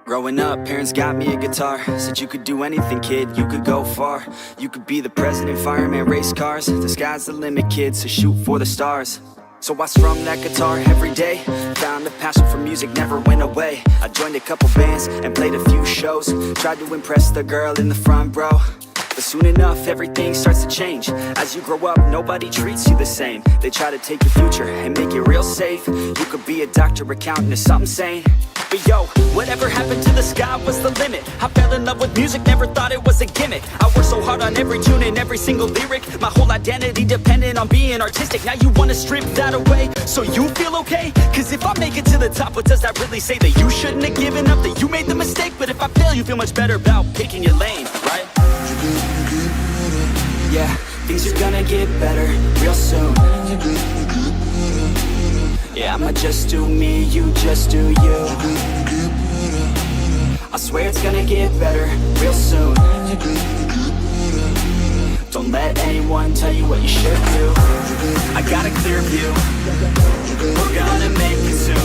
Growing up, parents got me a guitar. Said you could do anything, kid, you could go far. You could be the president, fireman, race cars. The sky's the limit, kid, so shoot for the stars. So I strummed that guitar every day. Found a passion for music, never went away. I joined a couple bands and played a few shows. Tried to impress the girl in the front row. But soon enough, everything starts to change. As you grow up, nobody treats you the same. They try to take your future and make it real safe. You could be a doctor, accountant, or something sane. But yo, whatever happened to the sky was the limit. I fell in love with music, never thought it was a gimmick. I worked so hard on every tune and every single lyric. My whole identity depended on being artistic. Now you wanna strip that away, so you feel okay? Cause if I make it to the top, what does that really say? That you shouldn't have given up, that you made the mistake? But if I fail, you feel much better about picking your lane, right? Yeah, things are gonna get better real soon. Yeah, I'ma just do me, you just do you. I swear it's gonna get better real soon. Don't let anyone tell you what you should do. I got a clear view, we're gonna make it soon.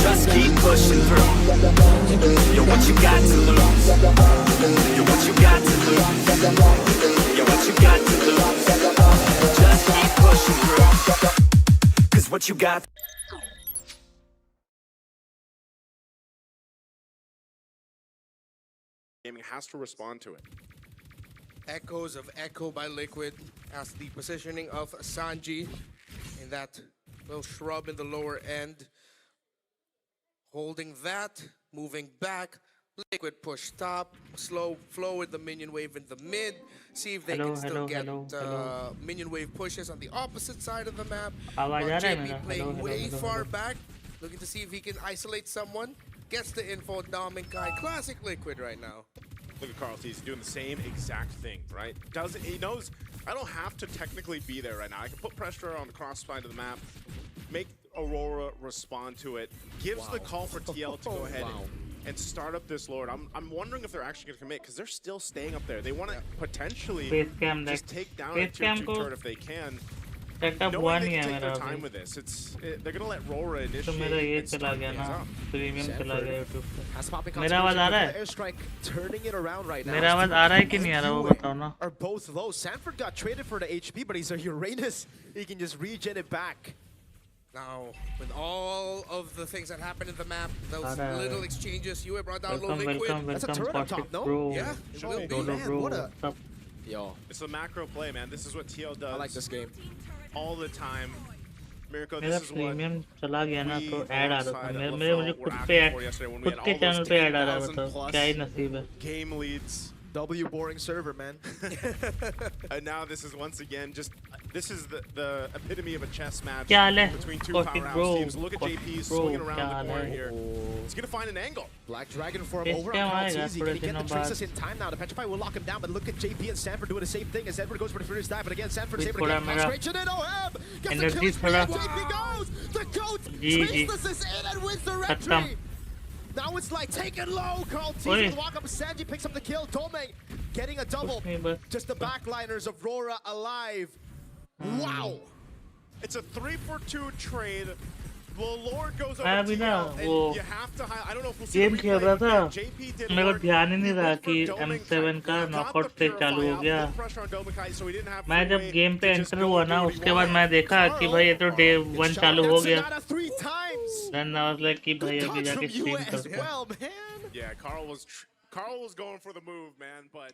Just keep pushing through. Yo, what you got to lose? Yo, what you got to lose? Yo, what you got to lose? Just keep pushing through. Cause what you got. Gaming has to respond to it. Echoes of Echo by Liquid as the positioning of Sanji in that little shrub in the lower end. Holding that, moving back. Liquid push top, slow flow with the minion wave in the mid. See if they can still get minion wave pushes on the opposite side of the map. While JP playing way far back, looking to see if he can isolate someone. Gets the info, Dom and Kai. Classic Liquid right now. Look at Carl, he's doing the same exact thing, right? He knows I don't have to technically be there right now. I can put pressure on the cross spine of the map, make Aurora respond to it, gives the call for TL to go ahead and start up this Lord. I'm wondering if they're actually going to commit because they're still staying up there. They want to potentially just take down a tier 2 turret if they can. Knowing they can take their time with this, they're going to let Aurora initiate and start things up. मेरा आवाज आ रहा है? Turning it around right now. मेरा आवाज आ रहा है कि नहीं आ रहा वो बताओ ना. Are both low. Sanford got traded for the HP, but he's a Uranus. He can just regen it back. Now, with all of the things that happened in the map, those little exchanges, you have brought down low Liquid. That's a turret up top, no? Yeah, it will be. Man, what a... Yo. It's a macro play, man. This is what TL does. I like this game. All the time. Mirko, मेरा this is what premium चला गया ना तो add आ रहा था मेरे मुझे खुद के चैनल पे ऐड आ रहा था क्या ही नसीब है game leads W boring server, man. And now this is once again just this is the epitome of a chess match between two powerhouse teams. Look at JP swinging around the corner here. He's gonna find an angle. Black Dragon for him over on Cal's easy. Can he get the traces in time now? The Petrify will lock him down, but look at JP and Sanford doing the same thing as Edward goes for the furious dive. But again, Sanford's able to get back straight to OM. Gets the kill. JP goes. The goat traceless is in and wins the retry. Now it's like taken low. Carl T will walk up. Sanji picks up the kill. Tome getting a double. Just the backliners of Aurora alive. Wow. It's a 3-for-2 trade. Well, Lord goes over TL, and you have to I don't know if we'll see the replay. JP did मेरे को ध्यान ही नहीं रहा कि M7 का knockout से चालू हो गया मैं जब गेम पे एंटर हुआ ना उसके बाद मैं देखा कि भाई ये तो डे 1 चालू हो गया then I was like कि भाई अभी जाके स्ट्रीम करते हैं Yeah, Carl was going for the move, man, but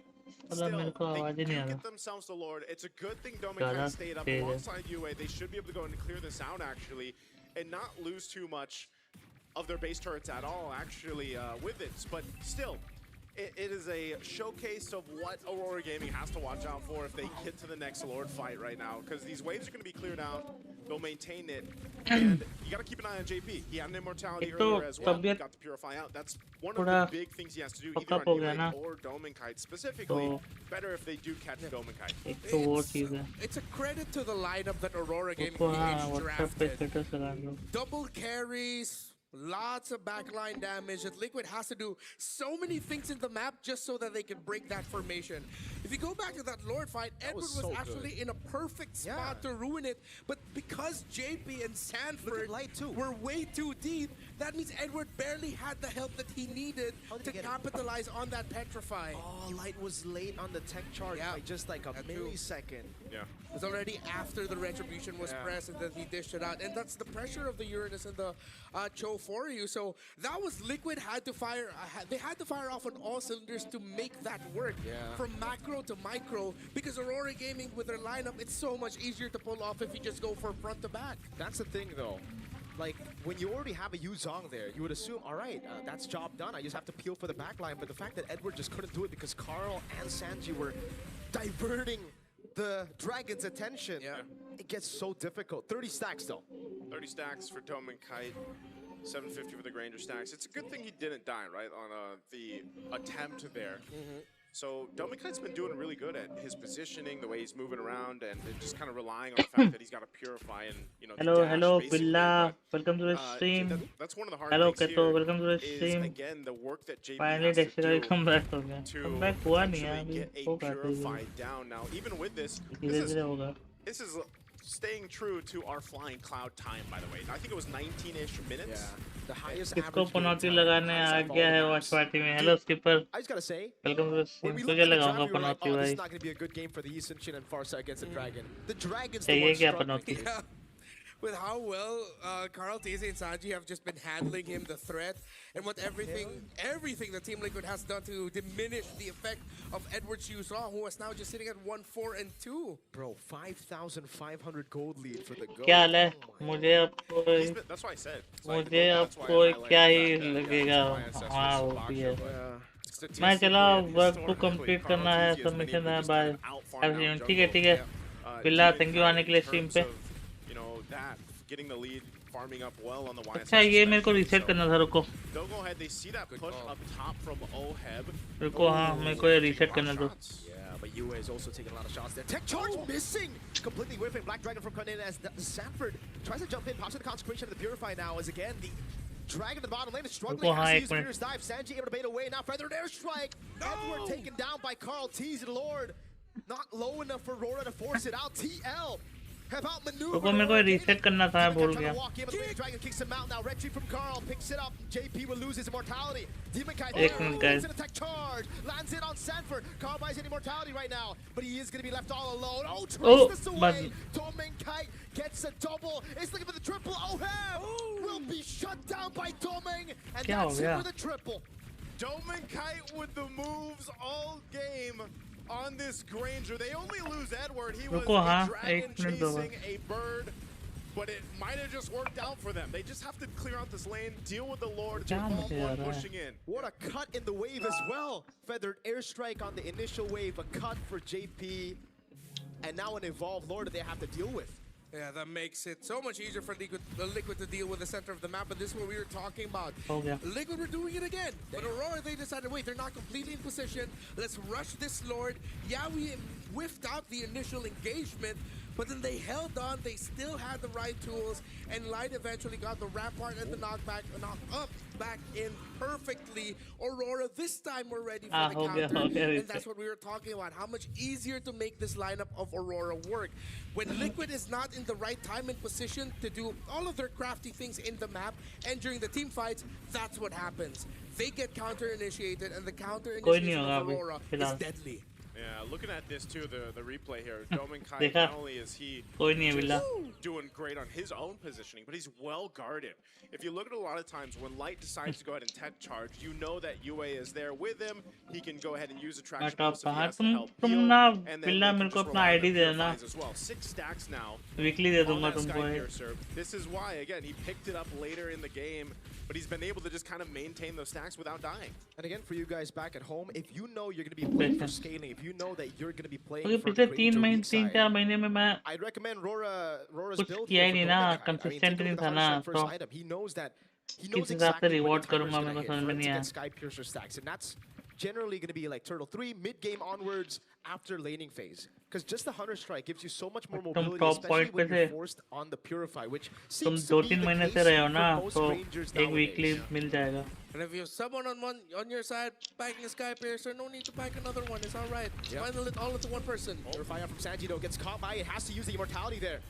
still, they do get themselves to Lord. It's a good thing Dominkai stayed up alongside UA. They should be able to go and clear this out, actually, and not lose too much of their base turrets at all, actually, with it. But still, it is a showcase of what Aurora Gaming has to watch out for if they get to the next Lord fight right now, because these waves are going to be cleared out. They'll maintain it, and you got to keep an eye on JP. He had an immortality earlier as well. Got to purify out. That's one of the big things he has to do, either on UA or Dominkite specifically. Better if they do catch Dominkite. It's a credit to the lineup that Aurora Gaming drafted. Double carries. Lots of backline damage that Liquid has to do so many things in the map just so that they can break that formation. If you go back to that Lord fight, Edward was actually in a perfect spot to ruin it, but because JP and Sanford were way too deep, That means Edward barely had the help that he needed to capitalize on that petrify. Oh, Light was late on the tech charge by just like a millisecond. Yeah. It was already after the retribution was pressed and then he dished it out. And that's the pressure of the Uranus and the Cho for you. So that was Liquid had to fire. They had to fire off on all cylinders to make that work. From macro to micro. Because Aurora Gaming with their lineup, it's so much easier to pull off if you just go for front to back. That's the thing though. Like, when you already have a Yuzong there, you would assume, all right, that's job done. I just have to peel for the backline. But the fact that Edward just couldn't do it because Carl and Sanji were diverting the Dragon's attention, it gets so difficult. 30 stacks, though. 30 stacks for Dome and Kite. 750 for the Granger stacks. It's a good thing he didn't die, right, on the attempt there. So Dome and Kite's been doing really good at his positioning, the way he's moving around, and just kind of relying on the fact that he's got to purify and, you know, hello, Billa. Welcome to the stream. That's one of the hard hello, things Keto. here Welcome to the is, stream. again, the work that JP Finally, has to do come back हो गया. to Come back हुआ नहीं eventually यार. get a होगा तो purified down. Now, even with this, धीरे-धीरे होगा. this is staying true to our flying cloud time, by the way. I think it was 19-ish minutes. The highest किसको average पनौती game लगाने time uh of all गया है the watch maps. Party में. Hello skipper. I just gotta say, welcome to the when stream. we तुझे looked at the लगाऊंगा draft, we were like, Panauti oh, this भाई. is not gonna be a good game for the Eastern Shin and Farsa against the Dragon. The Dragon's the चाहिए one क्या struggling. Panauti? Yeah. With how well Carl, TZ, and Sanji have just been handling him, the threat, and what everything that Team Liquid has done to diminish the effect of Edward Yuzong, who is now just sitting at 1-4-2. Bro, 5,500 gold lead for the goal. क्या हाल है? मुझे अब That's why I said. मुझे अब कोई क्या ही लगेगा. हाँ वो भी है. मैं चला वर्क को कंप्लीट करना है. सबमिशन है बाय. ठीक है. बिल्ला थैंक यू आने के लिए स्ट्रीम पे. That getting the lead, farming up well on the YSS. अच्छा ये मेरे को रीसेट करना था. रुको. They'll go ahead. They see that push up top from Oheb. रुको हाँ मेरे को ये रीसेट करना दो. Yeah, but UA is also taking a lot of shots there. Tech charge missing! Completely whiffing. Black Dragon from coming in as Sanford tries to jump in, pops in the consecration of the Purify now as again the Dragon in the bottom lane is struggling as he uses Fierce Dive. Sanji able to bait away. Now Feathered Airstrike. Edward taken down by Carl. Tease the Lord. Not low enough for Aurora to force it out. TL. रुको मेरे को reset करना था. भूल गया. Dragon kicks him out now. Retreat from Carl picks it up. JP will lose his immortality. Demon Kite lands an attack charge. Lands it on Sanford. Carl buys an immortality right now, but he is going to be left all alone. Oh, trace this away. Demon Kite gets a double. It's looking for the triple. Oheb will be shut down by Doming, and that's it for the triple. Doming Kite with the moves all game. On this Granger, they only lose Edward. He was a dragon chasing a bird, but it might have just worked out for them. They just have to clear out this lane, deal with the Lord, one pushing in. What a cut in the wave as well. Feathered Airstrike on the initial wave, a cut for JP, and now an evolved Lord that they have to deal with. Yeah, that makes it so much easier for Liquid to deal with the center of the map, but this is what we were talking about. Liquid were doing it again, but Aurora, they decided, wait, they're not completely in position. Let's rush this Lord. Yeah, we whiffed out the initial engagement, but then they held on. They still had the right tools, and Light eventually got the Rampart and the knock up back in perfectly. Aurora, this time we're ready for the counter, and that's what we were talking about. How much easier to make this lineup of Aurora work. When Liquid is not in the right time and position to do all of their crafty things in the map and during the team fights, that's what happens. They get counter-initiated, and the counter-initiation of Aurora is deadly. Yeah, looking at this too, the replay here, Doming Kite, not only is he doing great on his own positioning, but he's well guarded. If you look at a lot of times when Light decides to go ahead and tech charge, you know that UA is there with him. He can go ahead and use attraction pulse if he has to help heal, and then they can just rely on the purifies as well. 6 stacks now on that Sky Piercer. This is why, again, he picked it up later in the game, but he's been able to just kind of maintain those stacks without dying. And again, for you guys back at home, if you know you're going to be playing for scaling, if you know that you're going to be playing for I'd recommend Rora's build here for Doming Kite. I mean, first item. He knows exactly what the timers going to hit for it to get Sky Piercer stacks, and that's generally going to be like Turtle 3, mid-game onwards after laning phase. Because just the Hunter Strike gives you so much more mobility, especially when you're forced on the Purify, which seems to be the case for most Rangers nowadays. And if you have someone on your side packing a Sky Piercer, no need to pack another one. It's all right. Final it all into one person. Purify from Sanji though gets caught by it. Has to use the immortality there.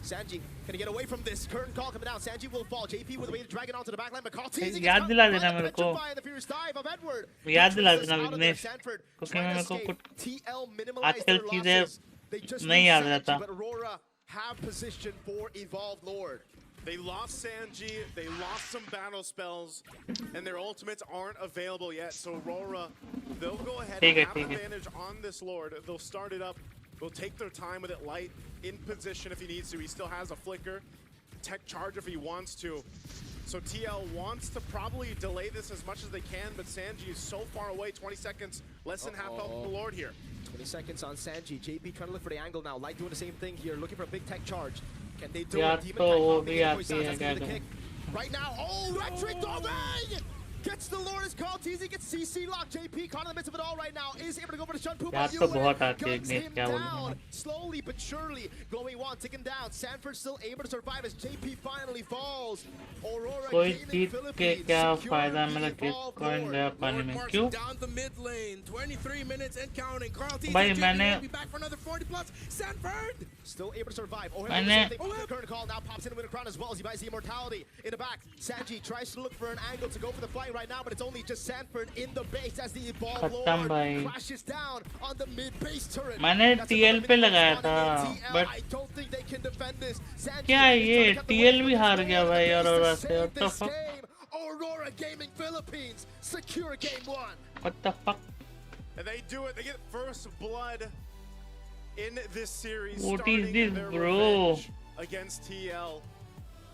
Sanji, can he get away from this? Curtain call coming down. Sanji will fall. JP with a way to drag it onto the backline, but Carl teasing याद दिला देना मेरे को याद दिला देना विघ्नेश क्योंकि मेरे को कुछ आजकल चीजें नहीं याद रहता have position for Evolved Lord. They lost Sanji, they lost some battle spells, and their ultimates aren't available yet. So Aurora, they'll go ahead and have an advantage on this Lord. They'll start it up. They'll take their time with it. Light in position if he needs to. He still has a flicker. Tech charge if he wants to. So TL wants to probably delay this as much as they can, but Sanji is so far away. 20 seconds, less than half health of the Lord here. 20 seconds on Sanji. JP trying to look for the angle now. Light doing the same thing here, looking for a big tech charge. Can they do it? Demon right now. Oh, electric domain! Gets the Lord as called. TZ gets CC locked. JP caught in the midst of it all right now. Is able to go for the shun. Guns him down. Slowly but surely. Glowing one, taken down. Sanford still able to survive as JP finally falls. Aurora Gaming Philippines down the mid lane. 23 minutes and counting. Carl TZ will be back for another 40 plus. Sanford still able to survive. The current call now pops in with a crown as well as he buys the immortality in the back. Sanji tries to look for an angle to go for the fight right now, but it's only just Sanford in the base as the Evolved Lord crashes down on the mid base turret. मैंने TL पे लगाया था, but I don't think they can defend this. क्या ये TL भी हार गया भाई Aurora से? What the fuck? Aurora Gaming Philippines secure game 1. What the fuck? And they do it. They get first blood in this series. What is this, bro? Against TL.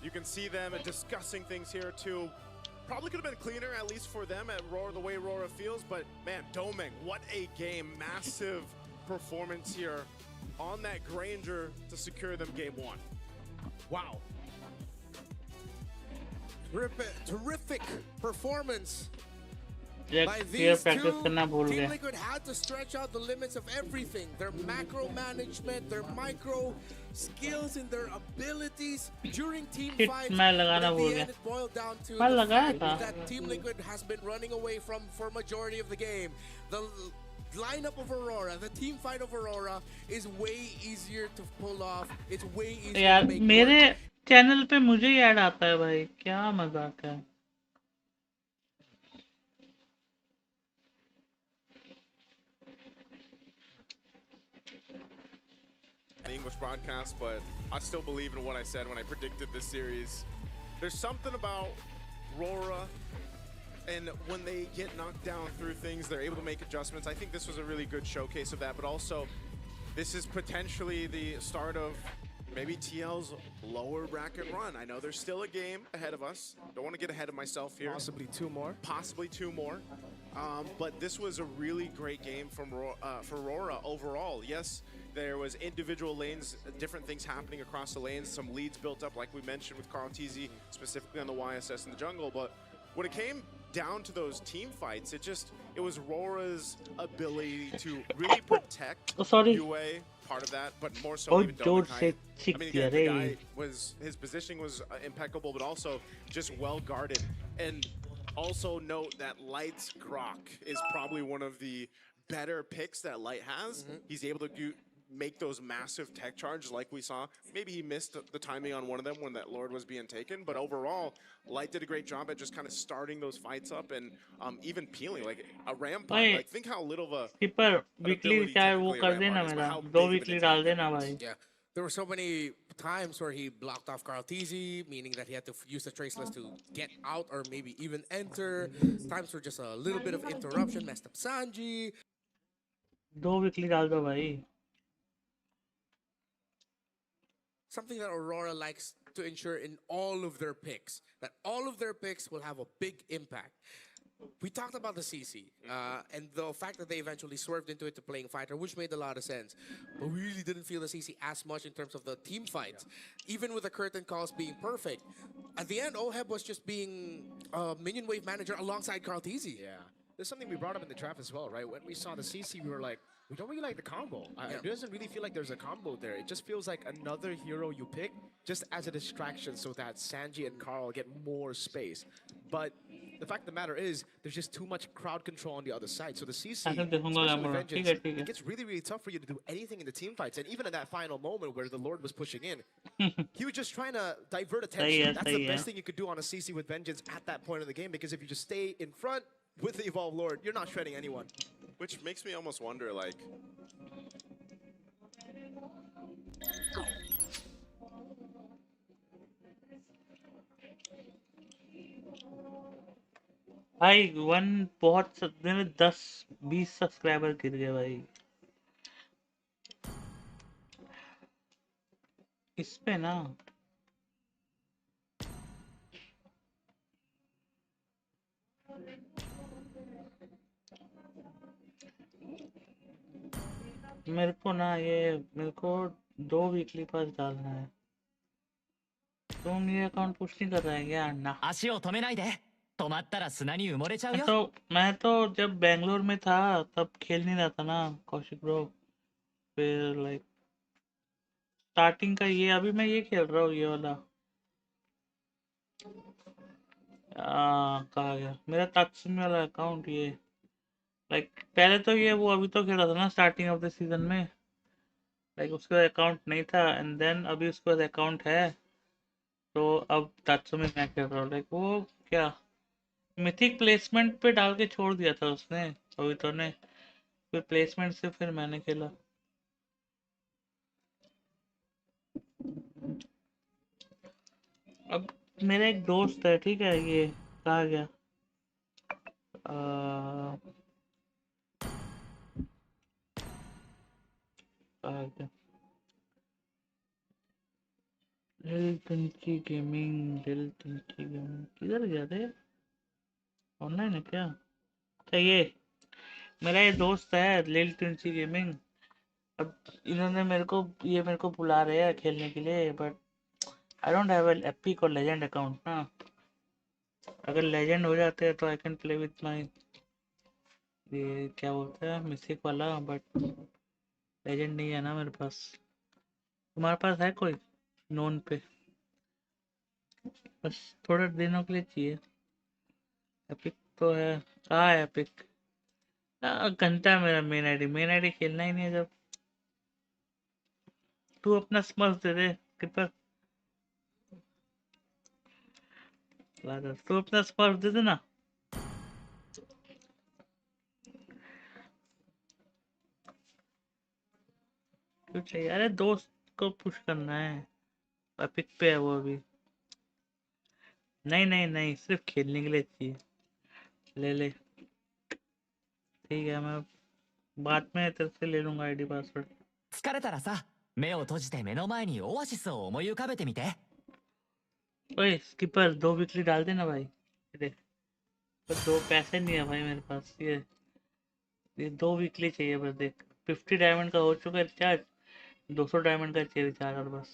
You can see them discussing things here too. Probably could have been cleaner, at least for them, at Roar, the way Roar feels, but man, Domeng, what a game. Massive performance here on that Granger to secure them game 1. Wow. Terrific performance. By these two, Team Liquid had to stretch out the limits of everything. Their macro management, their micro skills and their abilities during team fights. But at the end, it boiled down to the fact that Team Liquid has been running away from for majority of the game. The lineup of Aurora, the team fight of Aurora is way easier to pull off. It's way easier to make मेरे channel पे मुझे याद आता है भाई, क्या मजाक है. English broadcast, but I still believe in what I said when I predicted this series. There's something about Rora, and when they get knocked down through things, they're able to make adjustments. I think this was a really good showcase of that, but also this is potentially the start of maybe TL's lower bracket run. I know there's still a game ahead of us. Don't want to get ahead of myself here. Possibly two more. Possibly two more. But this was a really great game from for Rora overall. Yes, there was individual lanes, different things happening across the lanes, some leads built up like we mentioned with Carl TZ, specifically on the YSS in the jungle. But when it came down to those team fights, it was Rora's ability to really protect UA, part of that, but more so even Domikai. I mean, again, the guy his positioning was impeccable, but also just well guarded. And also note that Light's Croc is probably one of the better picks that Light has. He's able to make those massive tech charges like we saw. Maybe he missed the timing on one of them when that Lord was being taken, but overall, Light did a great job at just kind of starting those fights up and even peeling, like a rampart. Like, think how little of a... weekly वो कर देना मेरा, 2 weekly डाल देना भाई. Yeah, there were so many times where he blocked off Carl TZ, meaning that he had to use the traceless to get out or maybe even enter. Times were just a little bit of interruption, messed up Sanji. 2 weekly डाल दो भाई. Something that Aurora likes to ensure in all of their picks, that all of their picks will have a big impact. We talked about the CC and the fact that they eventually swerved into it to playing fighter, which made a lot of sense. But we really didn't feel the CC as much in terms of the team fights, even with the curtain calls being perfect. At the end, Oheb was just being a minion wave manager alongside Carl TZ. Yeah, there's something we brought up in the draft as well, right? When we saw the CC, we were like, we don't really like the combo. It doesn't really feel like there's a combo there. It just feels like another hero you pick just as a distraction so that Sanji and Carl get more space. But the fact of the matter is, there's just too much crowd control on the other side. So the CC, आखिर देखूंगा especially camera with ठीक Vengeance, है it gets really, really tough for you to do anything in the team fights. And even in that final moment where the Lord was pushing in, he was just trying to divert attention. That's the best thing you could do on a CC with Vengeance at that point of the game, because if you just stay in front with the Evolved Lord, you're not shredding anyone. Which makes me almost wonder, like... भाई बहुत मेरे 10-20 subscriber गिर गए भाई इस पे ना मेरे को 2 वीकली पास डालना है तुम ये अकाउंट पुश नहीं कर रहा है क्या अन्ना मैं तो जब बेंगलोर में था तब खेल नहीं रहा था ना कौशिक ब्रो फिर लाइक स्टार्टिंग का ये अभी मैं ये खेल रहा हूँ ये वाला कहा गया मेरा तात्सुमी वाला अकाउंट ये लाइक पहले तो ये वो अभी तो खेल रहा था ना स्टार्टिंग ऑफ द सीजन में लाइक उसका अकाउंट नहीं था एंड देन अभी उसके पास अकाउंट है तो अब तात्सुमी मैं खेल रहा हूँ लाइक वो क्या मिथिक प्लेसमेंट पे डाल के छोड़ दिया था उसने अभी तो ने फिर प्लेसमेंट से फिर मैंने खेला अब मेरा एक दोस्त है ठीक है ये कहा गया गेमिंग किधर गया थे ऑनलाइन है क्या अच्छा ये मेरा ये दोस्त है लिल टुंची गेमिंग अब इन्होंने मेरे को बुला रहे हैं खेलने के लिए but I don't have an epic और लेजेंड अकाउंट ना अगर लेजेंड हो जाते हैं तो I can play with my ये क्या बोलते हैं मिथिक वाला बट लेजेंड नहीं है ना मेरे पास तुम्हारे पास है कोई नोन पे बस थोड़े दिनों के लिए चाहिए एपिक तो है कहाँ है एपिक घंटा मेरा मेन आईडी खेलना ही नहीं है जब तू अपना स्मर्फ दे दे कृपया तू अपना स्मर्फ दे देना क्यों चाहिए अरे दोस्त को पुश करना है एपिक पे है वो अभी नहीं सिर्फ खेलने के लिए चाहिए ले ठीक है मैं बाद में तेरे से ले लूंगा आईडी पासवर्ड 疲れたらさ、目を閉じて目の前にオアシスを思い浮かべてみて。 ओए स्किपर 2 वीकली डाल देना भाई देख पर 2 पैसे नहीं है भाई मेरे पास ये 2 वीकली चाहिए बस देख 50 डायमंड का हो चुका है रिचार्ज 200 डायमंड का चाहिए रिचार्ज और बस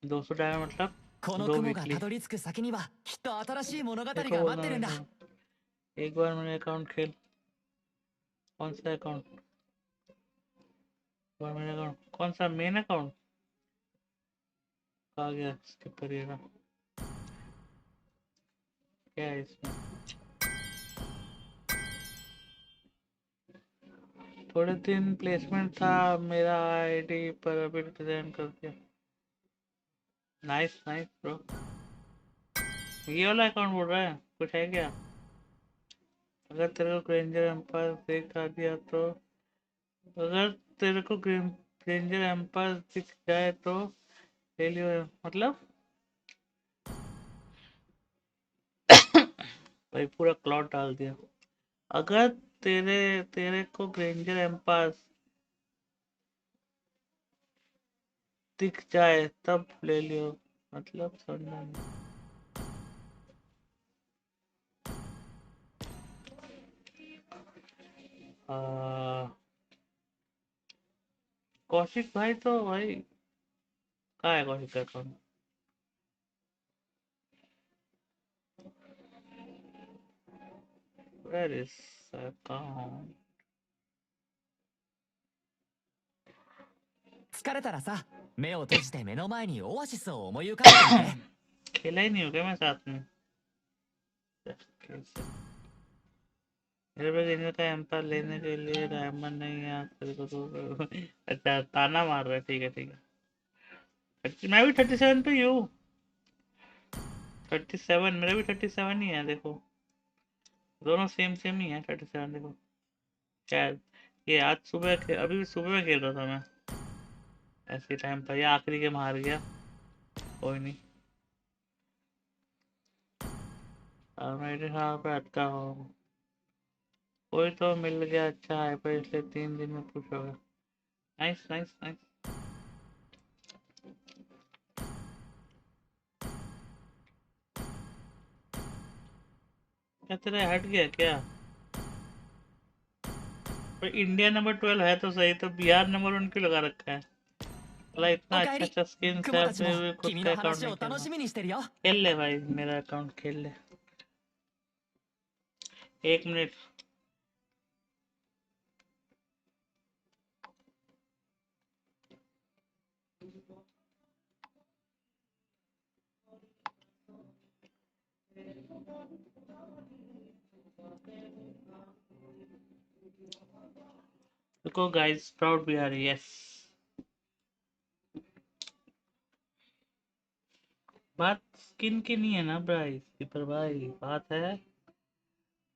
200 डायमंड मतलब この 2 雲が वीकली たどり着く先にはきっと新しい物語が देखो 待ってるんだ。 एक बार मैंने अकाउंट खेल कौन सा अकाउंट मेरा अकाउंट कौन सा मेन अकाउंट आ गया स्किपर ये रहा क्या है इसमें थोड़े दिन प्लेसमेंट था मेरा आईडी पर अभी डिजाइन कर दिया नाइस ब्रो ये वाला अकाउंट बोल रहा है कुछ है क्या अगर तेरे को ग्रेंजर एम्पायर दिखा दिया तो अगर तेरे को ग्रेंजर एम्पायर दिख जाए तो ले लियो मतलब भाई पूरा क्लॉट डाल दिया अगर तेरे को ग्रेंजर एम्पायर दिख जाए तब ले लियो मतलब समझना नहीं कौशिक भाई तो भाई कहाँ है कौशिक का अकाउंट Where is account 疲れたらさ、目を閉じて目の前にオアシスを思い浮かべてみて。 खेला ही नहीं हो गया मैं साथ में मेरे पास इनका का एम्पायर लेने के लिए डायमंड नहीं है तेरे को तो अच्छा ताना मार रहा है ठीक है मैं भी 37 पे ही हूँ 37 मेरा भी 37 ही है देखो दोनों सेम ही है 37 देखो शायद ये आज सुबह अभी सुबह में खेल रहा था मैं ऐसे टाइम पर ये आखिरी गेम हार गया कोई नहीं मेरे हाथ पे अटका हो कोई तो मिल गया अच्छा है पर इसलिए 3 दिन में पुश होगा नाइस क्या तेरा हट गया क्या पर इंडिया नंबर 12 है तो सही तो बिहार नंबर 1 क्यों लगा रखा है मतलब इतना अच्छा स्किन से अपने हुए खुद का अकाउंट नहीं खेलना खेल ले भाई मेरा अकाउंट खेल ले 1 मिनट देखो गाइस प्राउड बिहारी यस बात स्किन की नहीं है ना भाई पर भाई बात है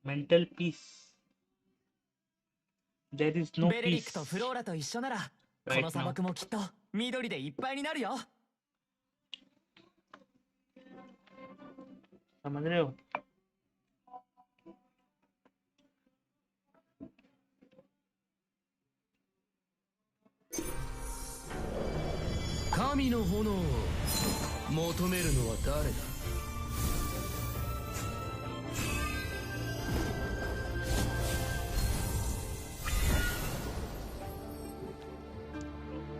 mental peace there is no peace とフローラと一緒ならこの砂漠もきっと緑でいっぱいになるよ समझ रहे हो神の炎を求めるのは誰だ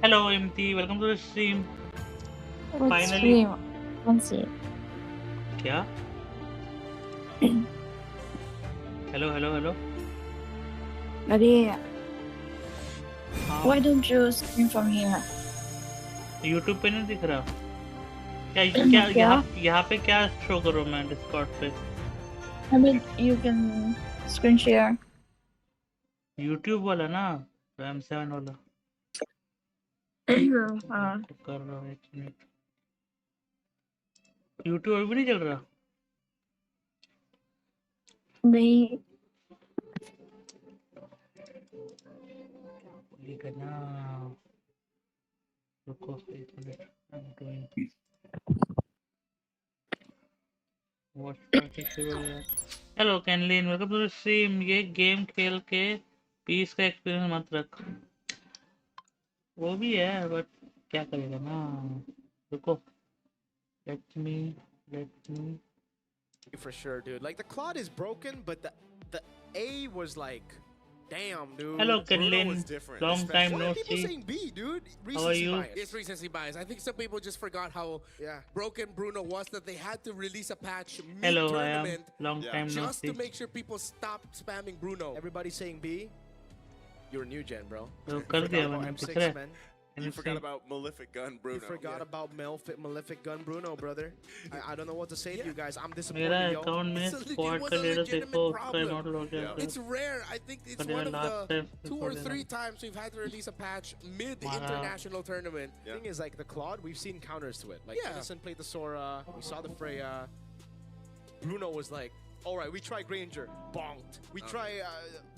Hello MT, welcome to the stream. What Finally. stream? Let's see. क्या? Hello. Maria. Why don't you stream from here? YouTube पे नहीं दिख रहा क्या यहाँ पे क्या शो करूँ मैं Discord पे I mean, you can screen share. YouTube वाला ना M7 वाला कर रहा हूँ 1 मिनट YouTube अभी भी नहीं चल रहा नहीं ठीक है ना रुको 1 मिनट I'm doing WATCHPARTY शुरू हो हेलो कैनलिन वेलकम टू द स्ट्रीम ये गेम खेल के पीस का एक्सपीरियंस मत रख वो भी है बट क्या करेगा ना रुको let me For sure, dude. Like the Claude is broken, but the A was like, damn, dude. hello Bruno Kenlin was different, long time Why no are people see saying B, dude? How are you? Bias. It's recency bias. I think some people just forgot how broken Bruno was that they had to release a patch hello I am mid-tournament long time no just see to make sure people stopped spamming Bruno. Everybody's saying B. You're new gen, bro. तो कर दिया मैंने दिख रहा है You forgot about Malefic Gun Bruno. You forgot about Malefic Gun Bruno, brother. I don't know what to say to you guys. I'm मेरा disappointed, yo. Account में squad का लीडर देखो उसका मॉडल हो गया It's rare. I think it's one of the 2 or 3 times we've had to release a patch mid-international tournament. The thing is, like, the Claude, we've seen counters to it. Like, Edison played the Sora, we saw the Freya. Bruno was like, all right, we try Granger, bonked. We try,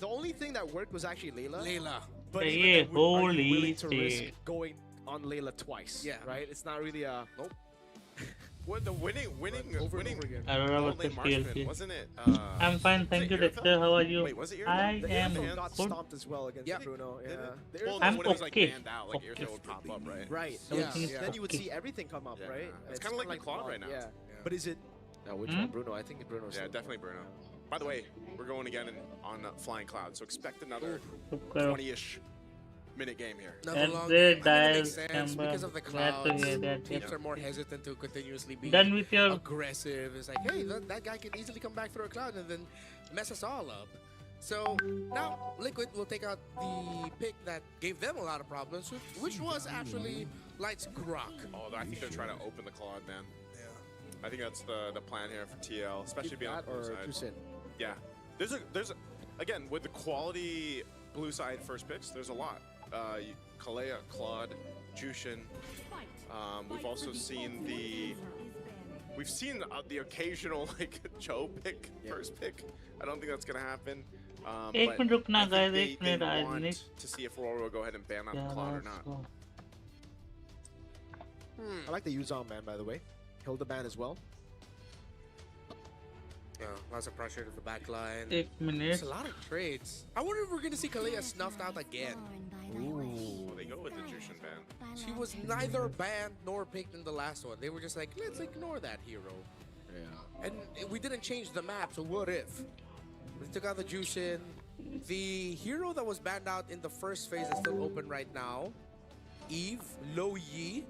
the only thing that worked was actually Layla. But Yeah, even then, are you holy willing to shit. risk going on Layla twice? Yeah. Right? It's not really a... Nope. When the winning Over and over again. I don't know what only the marksman, PLC wasn't it? I'm fine thank you Dexter how are you Wait, was it your I The am Airfield got good stomped as well against Bruno. Yeah. The Well, Airfield- I'm when it was like okay. banned out, like Okay. Airfield would pop up, right? Right. Yeah. Then you would see everything come up, Yeah. right? It's kinda like the Claude right now. Yeah. Yeah. But is it... which Hmm? one? Bruno? I think Bruno's Yeah, still- definitely Bruno. By the way, we're going again on Flying Cloud, so expect another चुप करो 20-ish minute game here. Another long Every game. I mean, it makes dial sense number. because of the Glad to clouds. hear that, Teams yeah. are more hesitant to continuously be done with your aggressive. It's like, hey, that guy can easily come back through a cloud and then mess us all up. So now Liquid will take out the pick that gave them a lot of problems, which was actually Light's Grok. Oh, I think they're trying to open the Claude, man. I think that's the plan here for TL, especially beyond blue side. Yeah, there's again with the quality blue side first picks, there's a lot. Kalea, Claude, Jushin. We've also seen the occasional like Cho pick first pick. I don't think that's gonna happen. But I think they want to see if Aurora will go ahead and ban out Claude or not. I like the Yuzong ban, by the way. Hilda ban as well. Lots of pressure to the back line. 1 minute. There's a lot of trades. I wonder if we're going to see Kalea snuffed out again. Ooh, they go with the Jushin ban. She was neither banned nor picked in the last one. They were just like, let's ignore that hero. Yeah. And we didn't change the map, so what if? We took out the Jushin. The hero that was banned out in the first phase is still open right now. Eve, Lo Yi.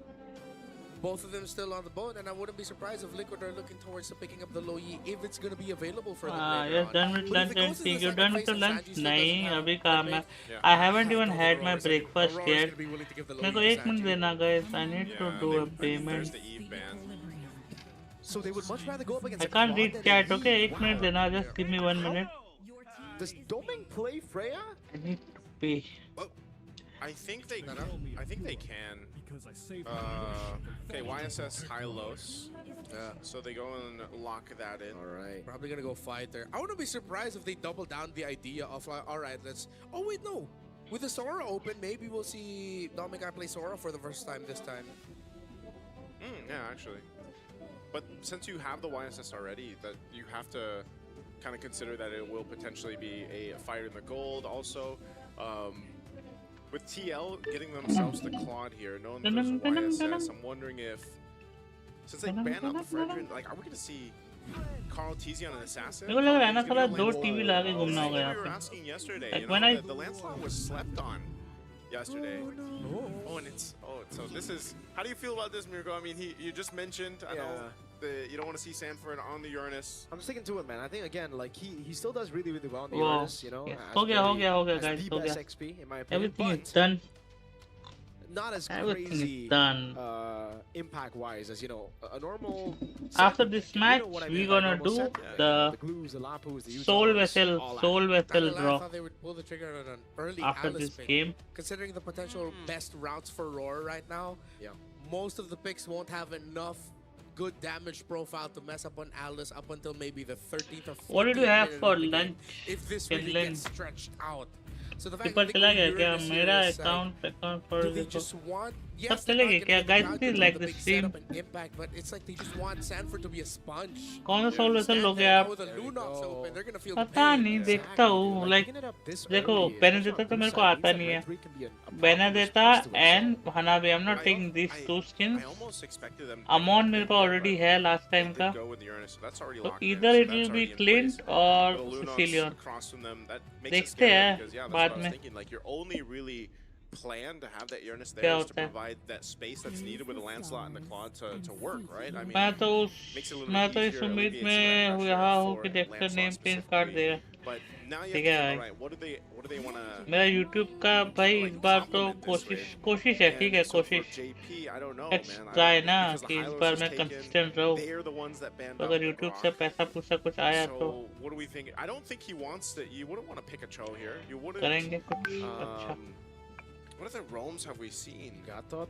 Both of them still on the boat, and I wouldn't be surprised if Liquid are looking towards picking up the Lo Yi if it's going to be available for them later you're done with lunch and tea. You're done with the lunch? नहीं, अभी काम है. I haven't even had my breakfast yet. मेरे को 1 minute देना, guys. I need to do a payment. So they would much rather go up against. I can't read chat. Okay, 1 minute देना. Just give me 1 minute. Does Doming play Freya? I need to pay. I think they can. Okay, YSS Hylos. So they go and lock that in. Alright. Probably gonna go fight there. I wouldn't be surprised if they double down the idea of like, alright, let's. Oh wait, no. With the Sora open, maybe we'll see Dominica play Sora for the first time this time. Yeah, actually. But since you have the YSS already, that you have to kind of consider that it will potentially be a fight in the gold. Also, with TL getting themselves the Claude here, knowing that there's a YSS, I'm wondering if, since they ban out the Fredrin, like, are we going to see Carl Tizian and Assassin? मेरे को लग रहा है ना साला 2 TV लाके घूमना होगा यहाँ We were पे. asking yesterday, Like you when know, the Lancelot was slept on yesterday. Oh, and so this is, how do you feel about this, Mirko? I mean, you just mentioned, I know, you don't want to see Sanford on the Uranus. I'm sticking to it, man. I think again, like he still does really well on the Uranus, you know. हो गया guys, हो गया. XP, in my opinion. Everything is done. Not as Everything crazy is done. impact-wise as, you know, a normal After this match, we're gonna do the glues, the lapus, the Soul Vessel draw. I thought they would pull the trigger on an early after Alice this pick. game. Considering the potential best routes for Roar right now, most of the picks won't have enough good damage profile to mess up on Alice up until maybe the 13th or 14th. What did you have for lunch? If this really gets stretched out. So the fact ऊपर that चला they गया go क्या Uranus मेरा here is, account पर do they देखो just want सब चले गए क्या guys please like the stream impact, but it's like they just want Sanford to be a sponge. कौन सा Soul Vessel लोगे आप पता नहीं देखता हूँ like देखो Benedetta तो मेरे को आता नहीं है Benedetta and Hanabi. I'm not taking these two skins. Amon मेरे पास already है last time का तो either it will be Clint or Cecilion देखते हैं बाद में plan to have that Uranus there is to provide that space that's needed with the Lancelot and the Claude to work, right? I mean, मैं तो इस उम्मीद में यहाँ हूँ कि देखकर नेम चेंज कर देगा. ठीक है भाई. मेरा YouTube का भाई इस बार तो कोशिश है ठीक है कोशिश. Let's try ना कि इस बार मैं consistent रहूँ. अगर YouTube से पैसा कुछ आया तो करेंगे कुछ अच्छा. What other roams have we seen? Gatot?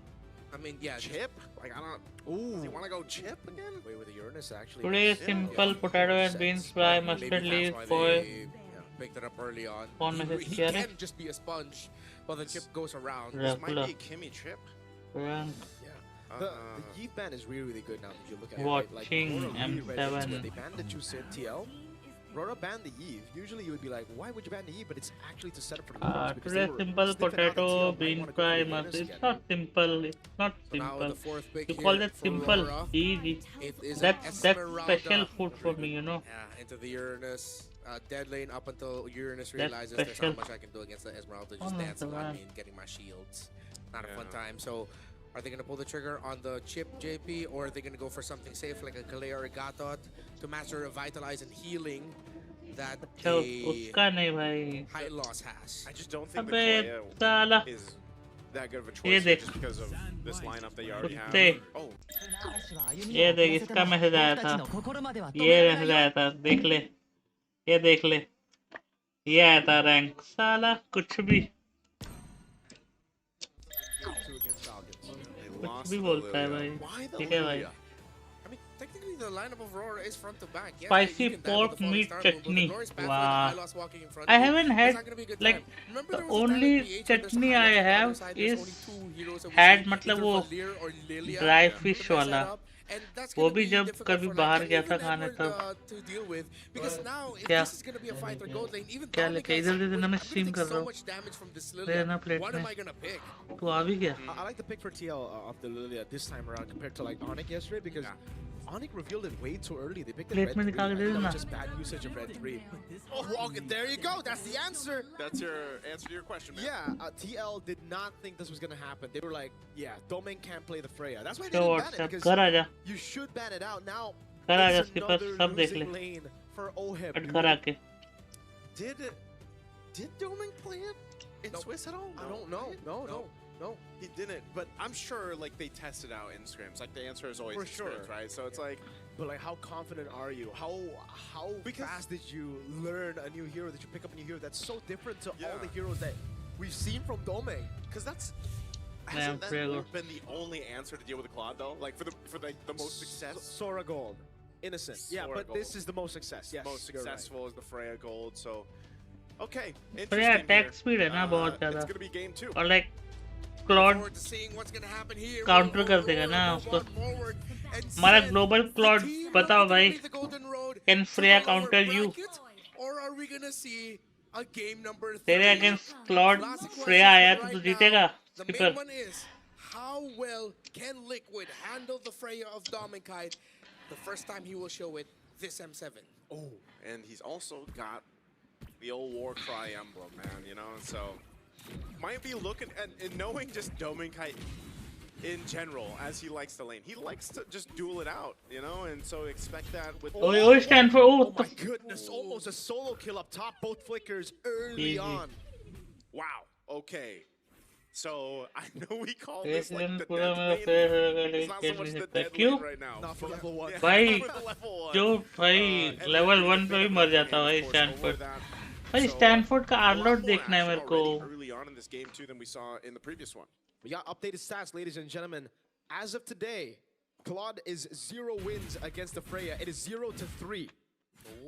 I mean, yeah. Chip? Like, I don't... Ooh. Does he want to go Chip again? Wait, with the Uranus, actually. Today, simple potato and beans fry, mustard leaf, foil. Picked it up early on. He can't just be a sponge while the chip goes around. This might be Kimmy Chip. Rank. The Yeet ban is really good now if you look at Watching it. Like, M7. when they banned the Chusin TL, Rora banned the Eve. Usually you would be like, why would you ban the Eve? But it's actually to set up for the Rora. Today simple potato, bean fry, mustard. It's not simple. It's not simple. You call that simple? Easy. That's special food for me, you know. Yeah, into the Uranus. Dead lane up until Uranus realizes there's not much I can do against the Esmeralda. Just dancing on me and getting my shields. Not a fun time. So, are they going to pull the trigger on the chip, JP, or are they going to go for something safe like a Kalea or a Gatot to master Revitalize and healing that a high loss has? I just don't think the Kalea is that good of a choice here just because of this lineup that you already have. Oh. ये देख इसका message आया था, ये message आया था, देख ले, ये देख ले, ये आया था रैंक, साला कुछ भी बोलता है भाई, ठीक है भाई। Technically, the lineup of Aurora is front to back. Yeah, Spicy pork meat chutney. Wow. I haven't had, like, the only chutney I have is had मतलब वो dry fish वाला, वो भी जब कभी बाहर गया था खाने तब। क्या क्या लेके इधर इधर मैं स्ट्रीम कर रहा हूँ, मेरा ना प्लेट में तो आ भी गया। I like the pick for TL of the Lilia this time around compared to like Onyx yesterday because Onyx revealed it way too early. They picked the red 3. That was just bad usage of red 3. Oh, okay, there you go. That's the answer. That's your answer to your question, man. Yeah, TL did not think this was going to happen. They were like, yeah, Domain can't play the Freya. That's why they didn't ban it, because you should ban it out. Now, it's another losing lane for OHIP. Did Domain play it in Swiss at all? I don't know. No, he didn't. But I'm sure like they tested out in scrims. Like the answer is always scrims, right? So it's like, but like, how confident are you? How fast did you learn a new hero? Did you pick up a new hero that's so different to all the heroes that we've seen from Domain? Because hasn't that been the only answer to deal with the Claude though? Like for the most success. Sora Gold, innocent. Yeah, but this is the most success. Yes, most successful is the Freya Gold. So okay, interesting. Yeah, attack speed है ना बहुत ज़्यादा. It's gonna be game 2. Or like Claude counter कर देगा ना उसको। हमारा global Claude बताओ भाई, कैन फ्रेया काउंटर यू? तेरे अगेंस्ट क्लॉड फ्रेया आया तो तू जीतेगा skipper. How well can Liquid handle the Freya of Dominkite the first time he will show it this M7? Oh, and he's also got the old war cry emblem, man, you know, so might be looking at and knowing just Dominkite in general as he likes to lane. He likes to just duel it out, you know, and so expect that with stand for oh my goodness, almost a solo kill up top, both flickers early on. Wow, okay. So I know we call this like the dead lane. It's not so much the dead lane right now. Not for level 1. भाई जो भाई level 1 पे भी मर जाता भाई Stanford. भाई Stanford का आरलोड देखना है मेरे को। Early on in this game too than we saw in the previous one. We got updated stats, ladies and gentlemen. As of today, Claude is 0 wins against the Freya. It is 0-3.